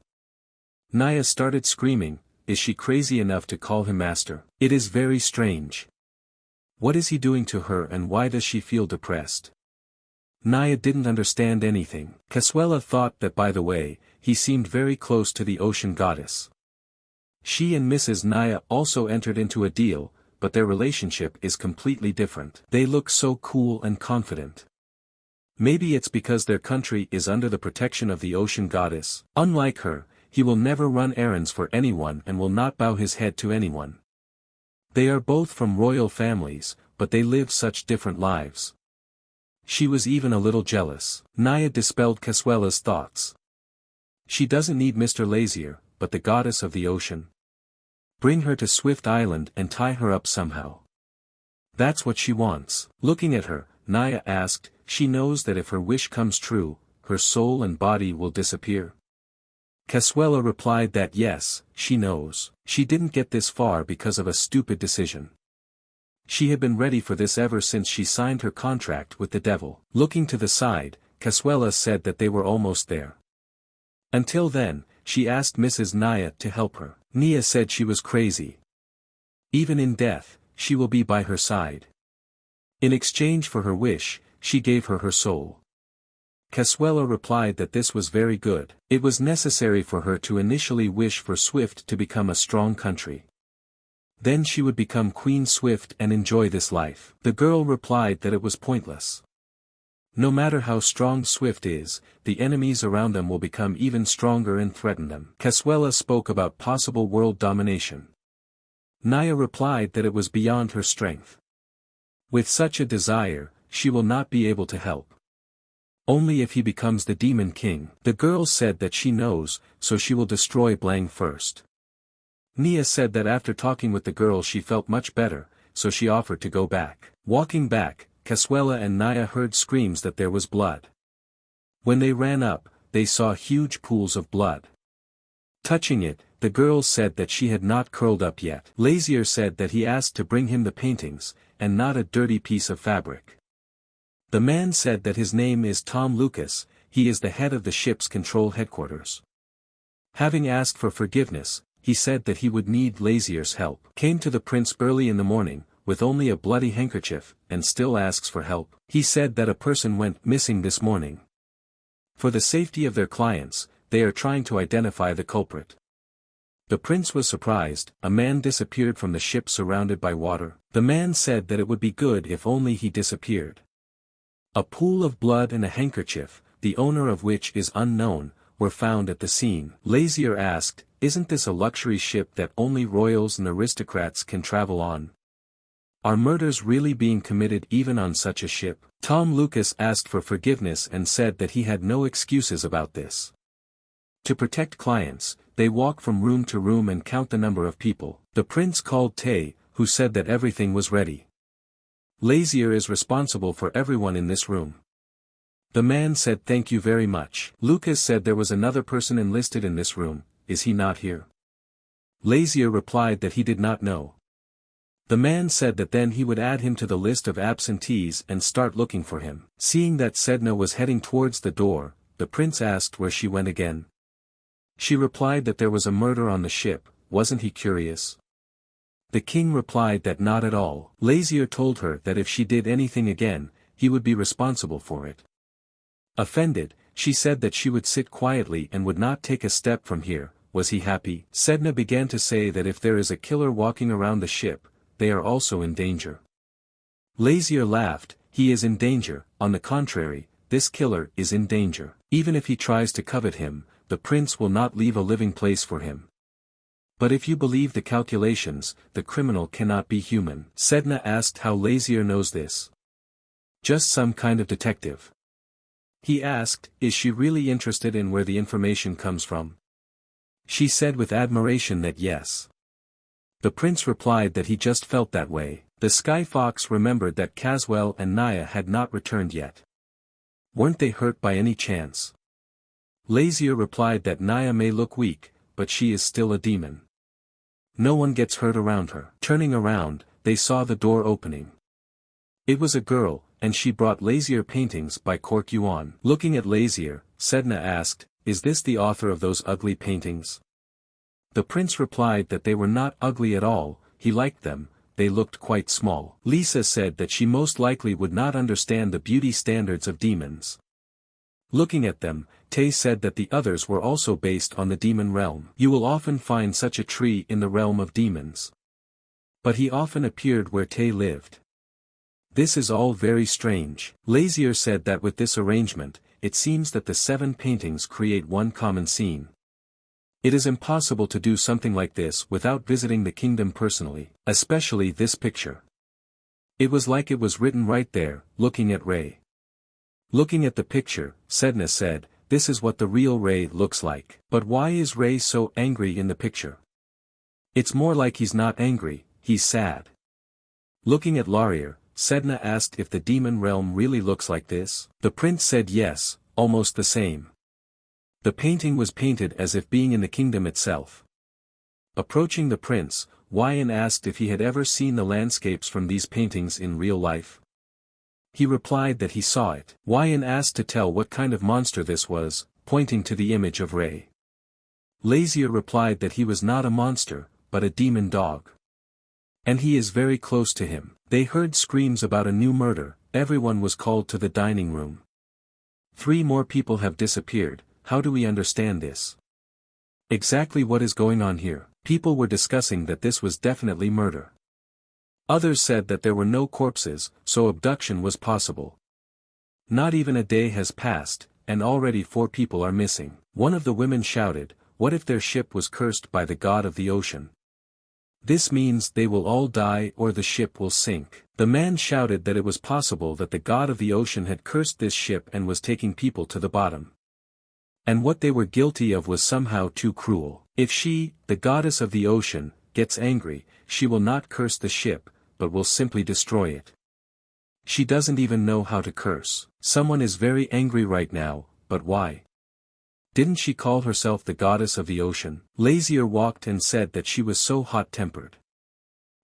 Naya started screaming, is she crazy enough to call him master? It is very strange. What is he doing to her and why does she feel depressed? Naya didn't understand anything. Caswella thought that by the way, he seemed very close to the ocean goddess. She and Mrs. Naya also entered into a deal, but their relationship is completely different. They look so cool and confident. Maybe it's because their country is under the protection of the ocean goddess. Unlike her, he will never run errands for anyone and will not bow his head to anyone. They are both from royal families, but they live such different lives. She was even a little jealous. Naya dispelled Caswella's thoughts. She doesn't need Mr. Lazier, but the goddess of the ocean. Bring her to Swift Island and tie her up somehow. That's what she wants. Looking at her, Naya asked, she knows that if her wish comes true, her soul and body will disappear. Caswella replied that yes, she knows. She didn't get this far because of a stupid decision. She had been ready for this ever since she signed her contract with the devil. Looking to the side, Caswella said that they were almost there. Until then, she asked Mrs. Naya to help her. Nia said she was crazy. Even in death, she will be by her side. In exchange for her wish, she gave her her soul. Casuela replied that this was very good. It was necessary for her to initially wish for Swift to become a strong country. Then she would become Queen Swift and enjoy this life. The girl replied that it was pointless. No matter how strong Swift is, the enemies around them will become even stronger and threaten them. Casuela spoke about possible world domination. Naya replied that it was beyond her strength. With such a desire, she will not be able to help. Only if he becomes the Demon King. The girl said that she knows, so she will destroy Blang first. Nia said that after talking with the girl she felt much better, so she offered to go back. Walking back, Casuela and Naya heard screams that there was blood. When they ran up, they saw huge pools of blood. Touching it, the girl said that she had not curled up yet. Lazier said that he asked to bring him the paintings, and not a dirty piece of fabric. The man said that his name is Tom Lucas, he is the head of the ship's control headquarters. Having asked for forgiveness, he said that he would need Lazier's help. Came to the prince early in the morning, with only a bloody handkerchief, and still asks for help. He said that a person went missing this morning. For the safety of their clients, they are trying to identify the culprit. The prince was surprised. A man disappeared from the ship surrounded by water. The man said that it would be good if only he disappeared. A pool of blood and a handkerchief, the owner of which is unknown, were found at the scene. Lazier asked, "Isn't this a luxury ship that only royals and aristocrats can travel on? Are murders really being committed even on such a ship?" Tom Lucas asked for forgiveness and said that he had no excuses about this. To protect clients, they walk from room to room and count the number of people. The prince called Tay, who said that everything was ready. Lazier is responsible for everyone in this room. The man said thank you very much. Lucas said there was another person enlisted in this room, is he not here? Lazier replied that he did not know. The man said that then he would add him to the list of absentees and start looking for him. Seeing that Sedna was heading towards the door, the prince asked where she went again. She replied that there was a murder on the ship. Wasn't he curious? The king replied that not at all. Lazier told her that if she did anything again, he would be responsible for it. Offended, she said that she would sit quietly and would not take a step from here. Was he happy? Sedna began to say that if there is a killer walking around the ship, they are also in danger. Lazier laughed. He is in danger. On the contrary, this killer is in danger. Even if he tries to covet him, the prince will not leave a living place for him. But if you believe the calculations, the criminal cannot be human. Sedna asked how Lazier knows this. Just some kind of detective. He asked, is she really interested in where the information comes from? She said with admiration that yes. The prince replied that he just felt that way. The Sky Fox remembered that Caswell and Naya had not returned yet. Weren't they hurt by any chance? Lazier replied that Naya may look weak, but she is still a demon. No one gets hurt around her. Turning around, they saw the door opening. It was a girl, and she brought Lazier paintings by Cork Yuan. Looking at Lazier, Sedna asked, is this the author of those ugly paintings? The prince replied that they were not ugly at all, he liked them, they looked quite small. Lisa said that she most likely would not understand the beauty standards of demons. Looking at them, Tay said that the others were also based on the demon realm. You will often find such a tree in the realm of demons. But he often appeared where Tay lived. This is all very strange. Lazier said that with this arrangement, it seems that the 7 paintings create one common scene. It is impossible to do something like this without visiting the kingdom personally, especially this picture. It was like it was written right there, looking at Ray. Looking at the picture, Sedna said, this is what the real Ray looks like. But why is Ray so angry in the picture? It's more like he's not angry, he's sad. Looking at Laurier, Sedna asked if the demon realm really looks like this. The prince said yes, almost the same. The painting was painted as if being in the kingdom itself. Approaching the prince, Wyan asked if he had ever seen the landscapes from these paintings in real life. He replied that he saw it. Wyan asked to tell what kind of monster this was, pointing to the image of Ray. Lazier replied that he was not a monster, but a demon dog. And he is very close to him. They heard screams about a new murder, everyone was called to the dining room. 3 more people have disappeared, how do we understand this? Exactly what is going on here? People were discussing that this was definitely murder. Others said that there were no corpses, so abduction was possible. Not even a day has passed, and already 4 people are missing. One of the women shouted, what if their ship was cursed by the god of the ocean? This means they will all die or the ship will sink. The man shouted that it was possible that the god of the ocean had cursed this ship and was taking people to the bottom. And what they were guilty of was somehow too cruel. If she, the goddess of the ocean, gets angry, she will not curse the ship, but will simply destroy it. She doesn't even know how to curse. Someone is very angry right now, but why? Didn't she call herself the goddess of the ocean? Lazier walked and said that she was so hot-tempered.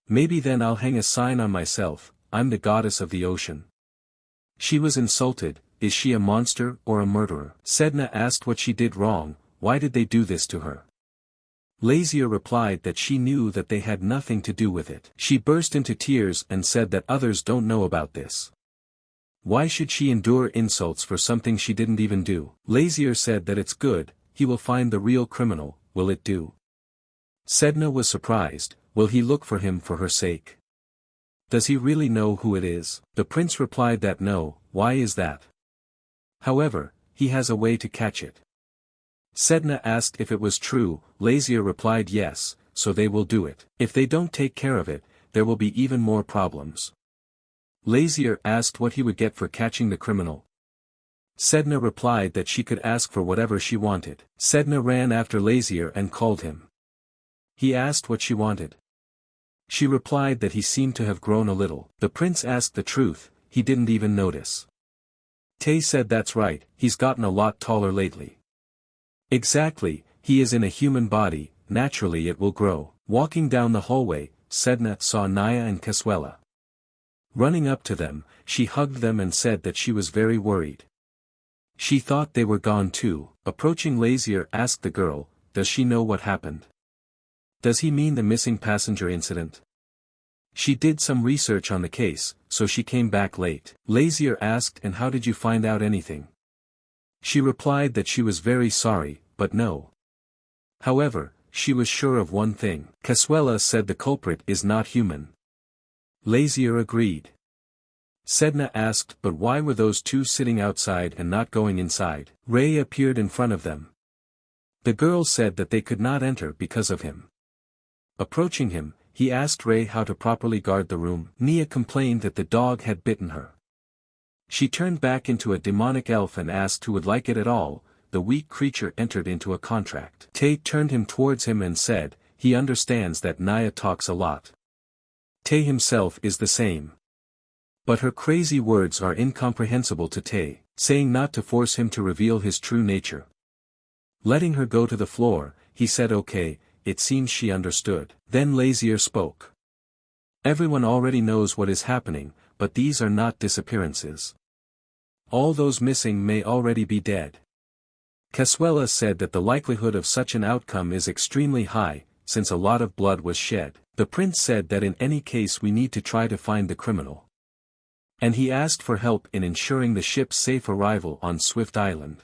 Maybe then I'll hang a sign on myself, I'm the goddess of the ocean. She was insulted, is she a monster or a murderer? Sedna asked what she did wrong, why did they do this to her? Lazier replied that she knew that they had nothing to do with it. She burst into tears and said that others don't know about this. Why should she endure insults for something she didn't even do? Lazier said that it's good, he will find the real criminal, will it do? Sedna was surprised, will he look for him for her sake? Does he really know who it is? The prince replied that no, why is that? However, he has a way to catch it. Sedna asked if it was true, Lazier replied yes, so they will do it. If they don't take care of it, there will be even more problems. Lazier asked what he would get for catching the criminal. Sedna replied that she could ask for whatever she wanted. Sedna ran after Lazier and called him. He asked what she wanted. She replied that he seemed to have grown a little. The prince asked the truth, he didn't even notice. Tay said that's right, he's gotten a lot taller lately. Exactly, he is in a human body, naturally it will grow. Walking down the hallway, Sedna saw Naya and Caswella. Running up to them, she hugged them and said that she was very worried. She thought they were gone too. Approaching Lazier asked the girl, does she know what happened? Does he mean the missing passenger incident? She did some research on the case, so she came back late. Lazier asked and how did you find out anything? She replied that she was very sorry, but no. However, she was sure of one thing. Caswella said the culprit is not human. Lazier agreed. Sedna asked but why were those 2 sitting outside and not going inside? Ray appeared in front of them. The girl said that they could not enter because of him. Approaching him, he asked Ray how to properly guard the room. Nia complained that the dog had bitten her. She turned back into a demonic elf and asked who would like it at all. The weak creature entered into a contract. Tate turned him towards him and said, he understands that Naya talks a lot. Tay himself is the same. But her crazy words are incomprehensible to Tay, saying not to force him to reveal his true nature. Letting her go to the floor, he said okay, it seems she understood. Then Lazier spoke. Everyone already knows what is happening, but these are not disappearances. All those missing may already be dead. Caswella said that the likelihood of such an outcome is extremely high, since a lot of blood was shed. The prince said that in any case we need to try to find the criminal. And he asked for help in ensuring the ship's safe arrival on Swift Island.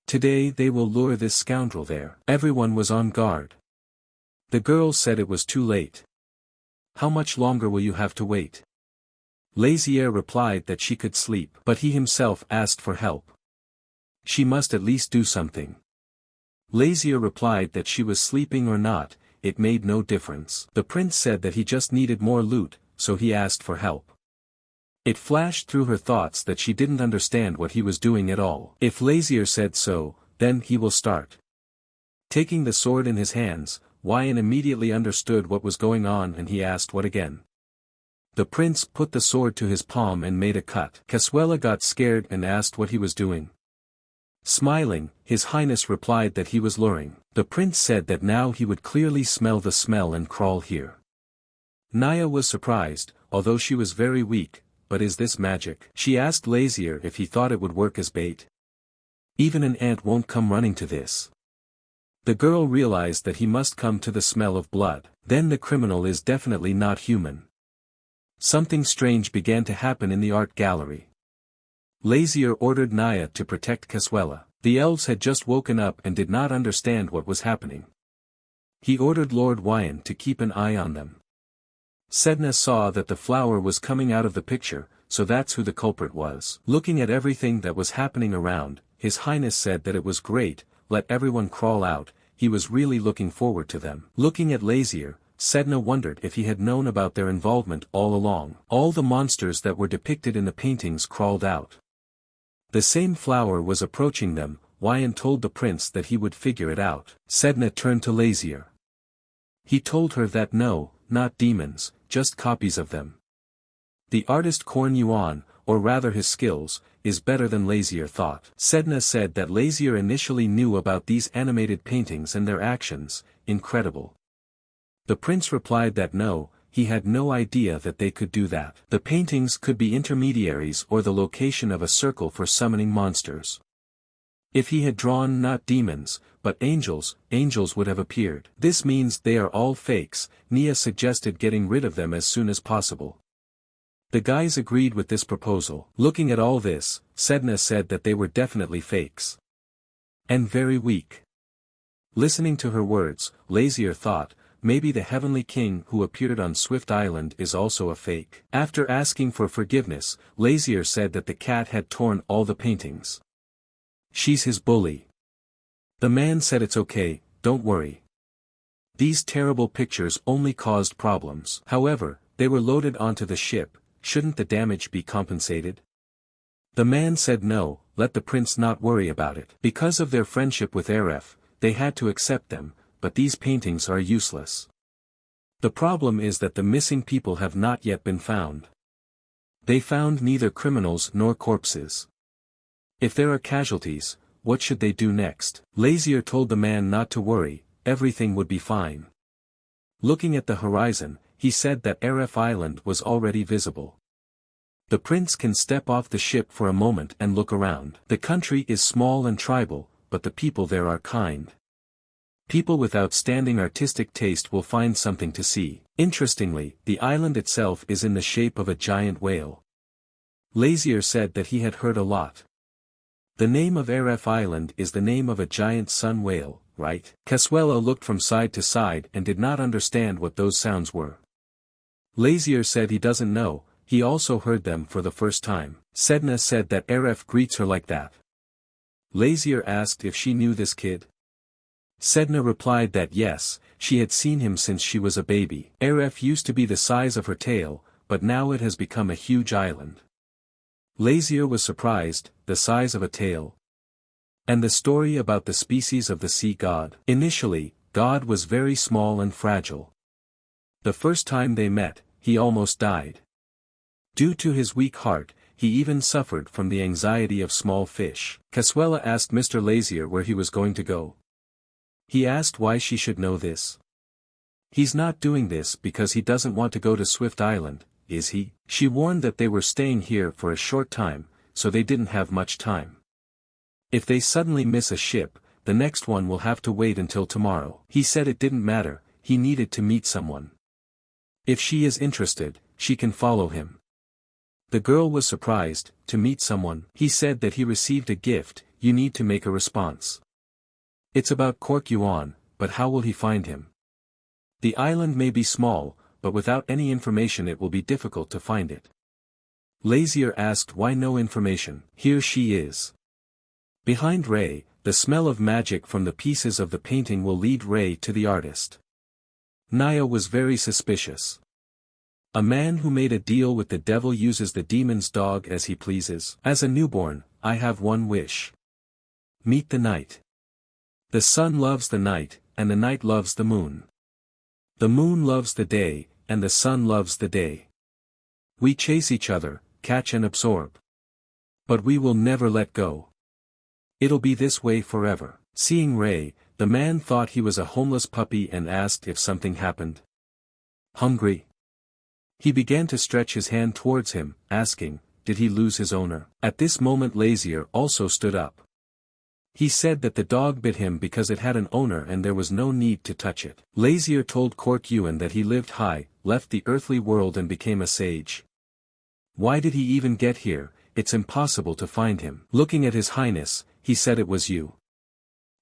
Today they will lure this scoundrel there. Everyone was on guard. The girl said it was too late. How much longer will you have to wait? Lazier replied that she could sleep, but he himself asked for help. She must at least do something. Lazier replied that she was sleeping or not, it made no difference. The prince said that he just needed more loot, so he asked for help. It flashed through her thoughts that she didn't understand what he was doing at all. If Lazier said so, then he will start. Taking the sword in his hands, Wyan immediately understood what was going on and he asked what again. The prince put the sword to his palm and made a cut. Caswella got scared and asked what he was doing. Smiling, His Highness replied that he was luring. The prince said that now he would clearly smell the smell and crawl here. Naya was surprised, although she was very weak, but is this magic? She asked Lazier if he thought it would work as bait. Even an ant won't come running to this. The girl realized that he must come to the smell of blood. Then the criminal is definitely not human. Something strange began to happen in the art gallery. Lazier ordered Naya to protect Caswella. The elves had just woken up and did not understand what was happening. He ordered Lord Wyan to keep an eye on them. Sedna saw that the flower was coming out of the picture, so that's who the culprit was. Looking at everything that was happening around, His Highness said that it was great, let everyone crawl out, he was really looking forward to them. Looking at Lazier, Sedna wondered if he had known about their involvement all along. All the monsters that were depicted in the paintings crawled out. The same flower was approaching them. Wyan told the prince that he would figure it out. Sedna turned to Lazier. He told her that no, not demons, just copies of them. The artist Korn Yuan, or rather his skills, is better than Lazier thought. Sedna said that Lazier initially knew about these animated paintings and their actions, incredible. The prince replied that no, he had no idea that they could do that. The paintings could be intermediaries or the location of a circle for summoning monsters. If he had drawn not demons, but angels, angels would have appeared. This means they are all fakes. Nia suggested getting rid of them as soon as possible. The guys agreed with this proposal. Looking at all this, Sedna said that they were definitely fakes. And very weak. Listening to her words, Lazier thought, maybe the Heavenly King who appeared on Swift Island is also a fake. After asking for forgiveness, Lazier said that the cat had torn all the paintings. She's his bully. The man said it's okay, don't worry. These terrible pictures only caused problems. However, they were loaded onto the ship, shouldn't the damage be compensated? The man said no, let the prince not worry about it. Because of their friendship with Aref, they had to accept them, but these paintings are useless. The problem is that the missing people have not yet been found. They found neither criminals nor corpses. If there are casualties, what should they do next? Lazier told the man not to worry, everything would be fine. Looking at the horizon, he said that Aref Island was already visible. The prince can step off the ship for a moment and look around. The country is small and tribal, but the people there are kind. People with outstanding artistic taste will find something to see. Interestingly, the island itself is in the shape of a giant whale. Lazier said that he had heard a lot. The name of Aref Island is the name of a giant sun whale, right? Caswella looked from side to side and did not understand what those sounds were. Lazier said he doesn't know, he also heard them for the first time. Sedna said that Aref greets her like that. Lazier asked if she knew this kid. Sedna replied that yes, she had seen him since she was a baby. Aref used to be the size of her tail, but now it has become a huge island. Lazier was surprised, the size of a tail. And the story about the species of the sea god. Initially, God was very small and fragile. The first time they met, he almost died. Due to his weak heart, he even suffered from the anxiety of small fish. Caswella asked Mr. Lazier where he was going to go. He asked why she should know this. He's not doing this because he doesn't want to go to Swift Island, is he? She warned that they were staying here for a short time, so they didn't have much time. If they suddenly miss a ship, the next one will have to wait until tomorrow. He said it didn't matter, he needed to meet someone. If she is interested, she can follow him. The girl was surprised, to meet someone. He said that he received a gift, you need to make a response. It's about Kork Yuan, but how will he find him? The island may be small, but without any information it will be difficult to find it. Lazier asked why no information. Here she is. Behind Ray, the smell of magic from the pieces of the painting will lead Ray to the artist. Naya was very suspicious. A man who made a deal with the devil uses the demon's dog as he pleases. As a newborn, I have one wish. Meet the night. The sun loves the night, and the night loves the moon. The moon loves the day, and the sun loves the day. We chase each other, catch and absorb. But we will never let go. It'll be this way forever. Seeing Ray, the man thought he was a homeless puppy and asked if something happened. Hungry? He began to stretch his hand towards him, asking, did he lose his owner? At this moment Lazier also stood up. He said that the dog bit him because it had an owner and there was no need to touch it. Lazier told Kork Yuan that he lived high, left the earthly world and became a sage. Why did he even get here? it's impossible to find him. Looking at His Highness, he said it was you.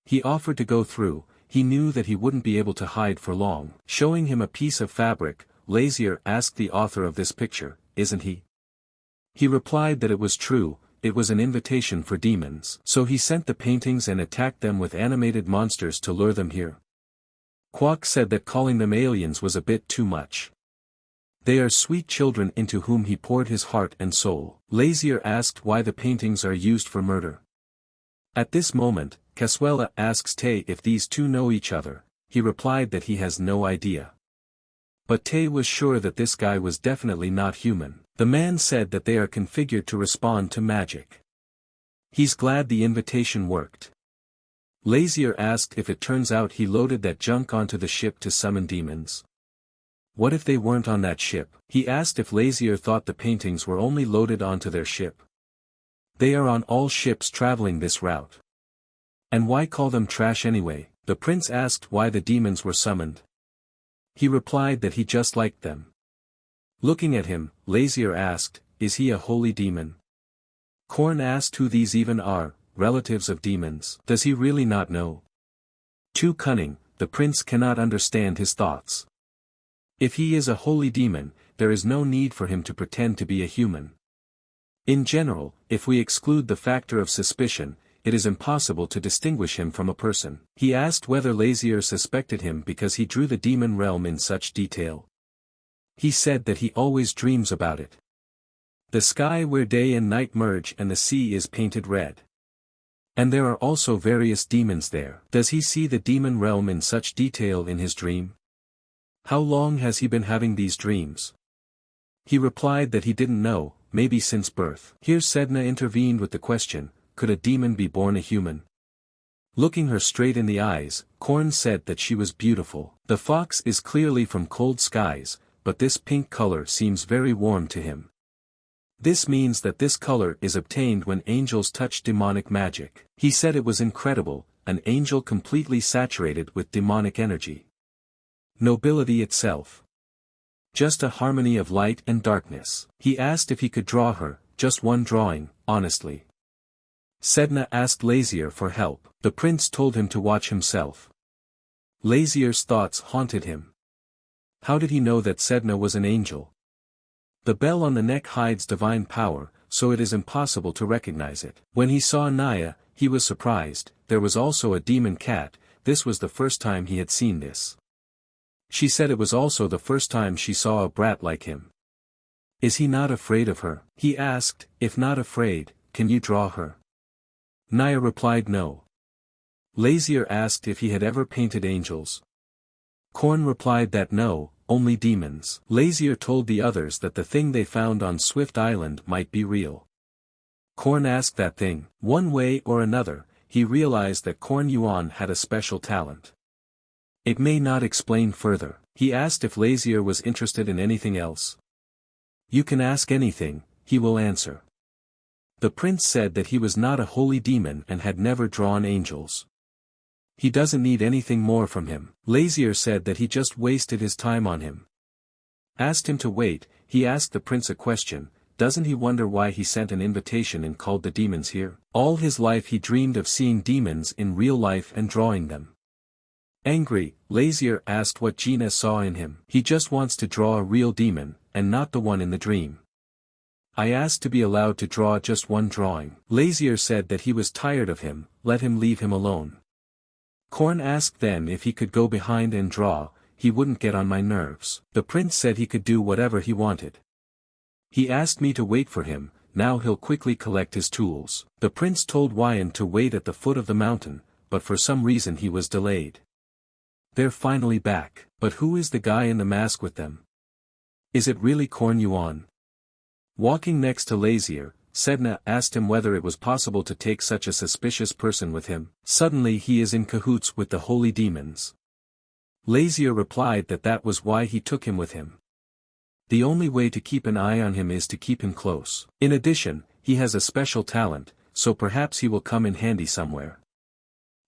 He offered to go through, he knew that he wouldn't be able to hide for long. Showing him a piece of fabric, Lazier asked the author of this picture, isn't he? He replied that it was true, it was an invitation for demons. So he sent the paintings and attacked them with animated monsters to lure them here. Kwok said that calling them aliens was a bit too much. They are sweet children into whom he poured his heart and soul. Lazier asked why the paintings are used for murder. At this moment, Casuela asks Tay if these two know each other. He replied that he has no idea. But Tay was sure that this guy was definitely not human. The man said that they are configured to respond to magic. He's glad the invitation worked. Lazier asked if it turns out he loaded that junk onto the ship to summon demons. What if they weren't on that ship? He asked if Lazier thought the paintings were only loaded onto their ship. They are on all ships traveling this route. And why call them trash anyway? The prince asked why the demons were summoned. He replied that he just liked them. Looking at him, Lazier asked, is he a holy demon? Korn asked who these even are, relatives of demons. Does he really not know? Too cunning, the prince cannot understand his thoughts. If he is a holy demon, there is no need for him to pretend to be a human. In general, if we exclude the factor of suspicion, it is impossible to distinguish him from a person. He asked whether Lazier suspected him because he drew the demon realm in such detail. He said that he always dreams about it. The sky where day and night merge and the sea is painted red. And there are also various demons there. Does he see the demon realm in such detail in his dream? How long has he been having these dreams? He replied that he didn't know, maybe since birth. Here Sedna intervened with the question, could a demon be born a human? Looking her straight in the eyes, Korn said that she was beautiful. The fox is clearly from cold skies, but this pink color seems very warm to him. This means that this color is obtained when angels touch demonic magic. He said it was incredible, an angel completely saturated with demonic energy. Nobility itself. Just a harmony of light and darkness. He asked if he could draw her, just one drawing, honestly. Sedna asked Lazier for help. The prince told him to watch himself. Lazier's thoughts haunted him. How did he know that Sedna was an angel? The bell on the neck hides divine power, so it is impossible to recognize it. When he saw Naya, he was surprised. There was also a demon cat. This was the first time he had seen this. She said it was also the first time she saw a brat like him. Is he not afraid of her? He asked, if not afraid, can you draw her? Naya replied no. Lazier asked if he had ever painted angels. Korn replied that no, only demons. Lazier told the others that the thing they found on Swift Island might be real. Korn asked that thing. One way or another, he realized that Korn Yuan had a special talent. It may not explain further. He asked if Lazier was interested in anything else. You can ask anything, he will answer. The prince said that he was not a holy demon and had never drawn angels. He doesn't need anything more from him. Lazier said that he just wasted his time on him. Asked him to wait, he asked the prince a question, doesn't he wonder why he sent an invitation and called the demons here? All his life he dreamed of seeing demons in real life and drawing them. Angry, Lazier asked what Gina saw in him. He just wants to draw a real demon, and not the one in the dream. I asked to be allowed to draw just one drawing. Lazier said that he was tired of him, let him leave him alone. Korn asked then if he could go behind and draw, he wouldn't get on my nerves. The prince said he could do whatever he wanted. He asked me to wait for him, now he'll quickly collect his tools. The prince told Wyan to wait at the foot of the mountain, but for some reason he was delayed. They're finally back, but who is the guy in the mask with them? Is it really Korn Yuan? Walking next to Lazier, Sedna asked him whether it was possible to take such a suspicious person with him. Suddenly he is in cahoots with the holy demons. Lazier replied that that was why he took him with him. The only way to keep an eye on him is to keep him close. In addition, he has a special talent, so perhaps he will come in handy somewhere.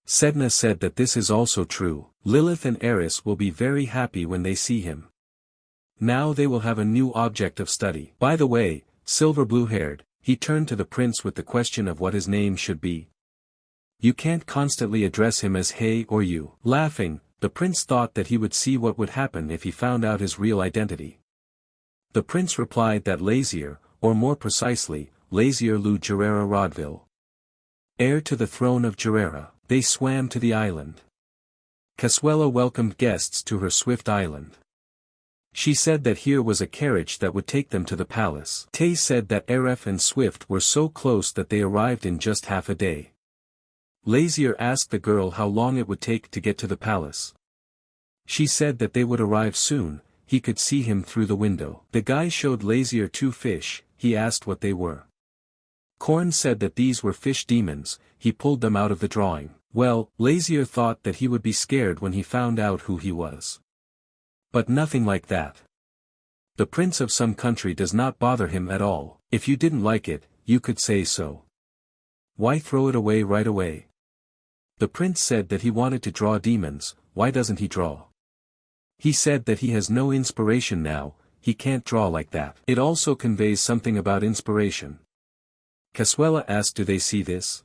Sedna said that this is also true. Lilith and Eris will be very happy when they see him. Now they will have a new object of study. By the way, silver blue-haired, He turned to the prince with the question of what his name should be. You can't constantly address him as hey or you. Laughing, the prince thought that he would see what would happen if he found out his real identity. The prince replied that Lazier, or more precisely, Lazier Lu Gerera Rodville, heir to the throne of Gerera. They swam to the island. Casuela welcomed guests to her swift island. She said that here was a carriage that would take them to the palace. Tay said that Aref and Swift were so close that they arrived in just half a day. Lazier asked the girl how long it would take to get to the palace. She said that they would arrive soon, he could see him through the window. The guy showed Lazier 2 fish, he asked what they were. Korn said that these were fish demons, he pulled them out of the drawing. Well, Lazier thought that he would be scared when he found out who he was. But nothing like that. The prince of some country does not bother him at all. If you didn't like it, you could say so. Why throw it away right away? The prince said that he wanted to draw demons, why doesn't he draw? He said that he has no inspiration now, he can't draw like that. It also conveys something about inspiration. Casuela asked, do they see this?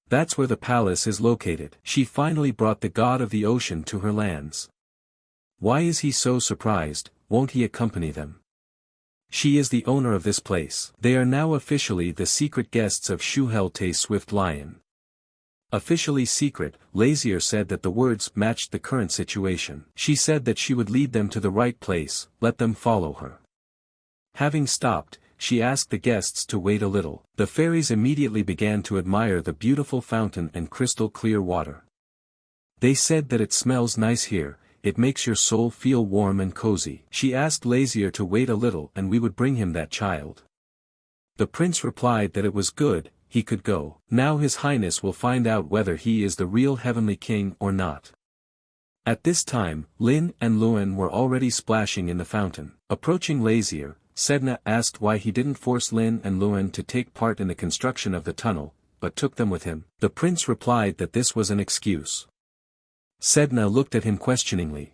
That's where the palace is located. She finally brought the god of the ocean to her lands. Why is he so surprised, won't he accompany them? She is the owner of this place. They are now officially the secret guests of Shuhelte Swift Lion. Officially secret, Lazier said that the words matched the current situation. She said that she would lead them to the right place, let them follow her. Having stopped, she asked the guests to wait a little. The fairies immediately began to admire the beautiful fountain and crystal clear water. They said that it smells nice here, it makes your soul feel warm and cozy. She asked Lazier to wait a little and we would bring him that child. The prince replied that it was good, he could go. Now His Highness will find out whether he is the real heavenly king or not. At this time, Lin and Luen were already splashing in the fountain. Approaching Lazier, Sedna asked why he didn't force Lin and Luen to take part in the construction of the tunnel, but took them with him. The prince replied that this was an excuse. Sedna looked at him questioningly.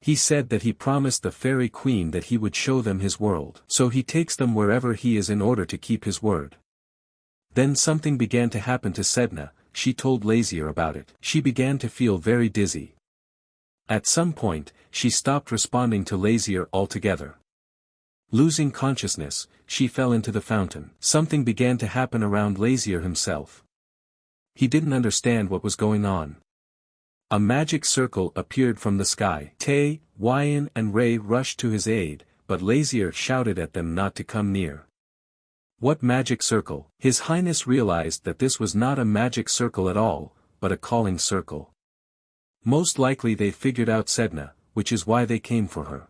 He said that he promised the fairy queen that he would show them his world. So he takes them wherever he is in order to keep his word. Then something began to happen to Sedna, she told Lazier about it. She began to feel very dizzy. At some point, she stopped responding to Lazier altogether. Losing consciousness, she fell into the fountain. Something began to happen around Lazier himself. He didn't understand what was going on. A magic circle appeared from the sky. Tay, Wyan and Ray rushed to his aid, but Lazier shouted at them not to come near. What magic circle? His Highness realized that this was not a magic circle at all, but a calling circle. Most likely they figured out Sedna, which is why they came for her.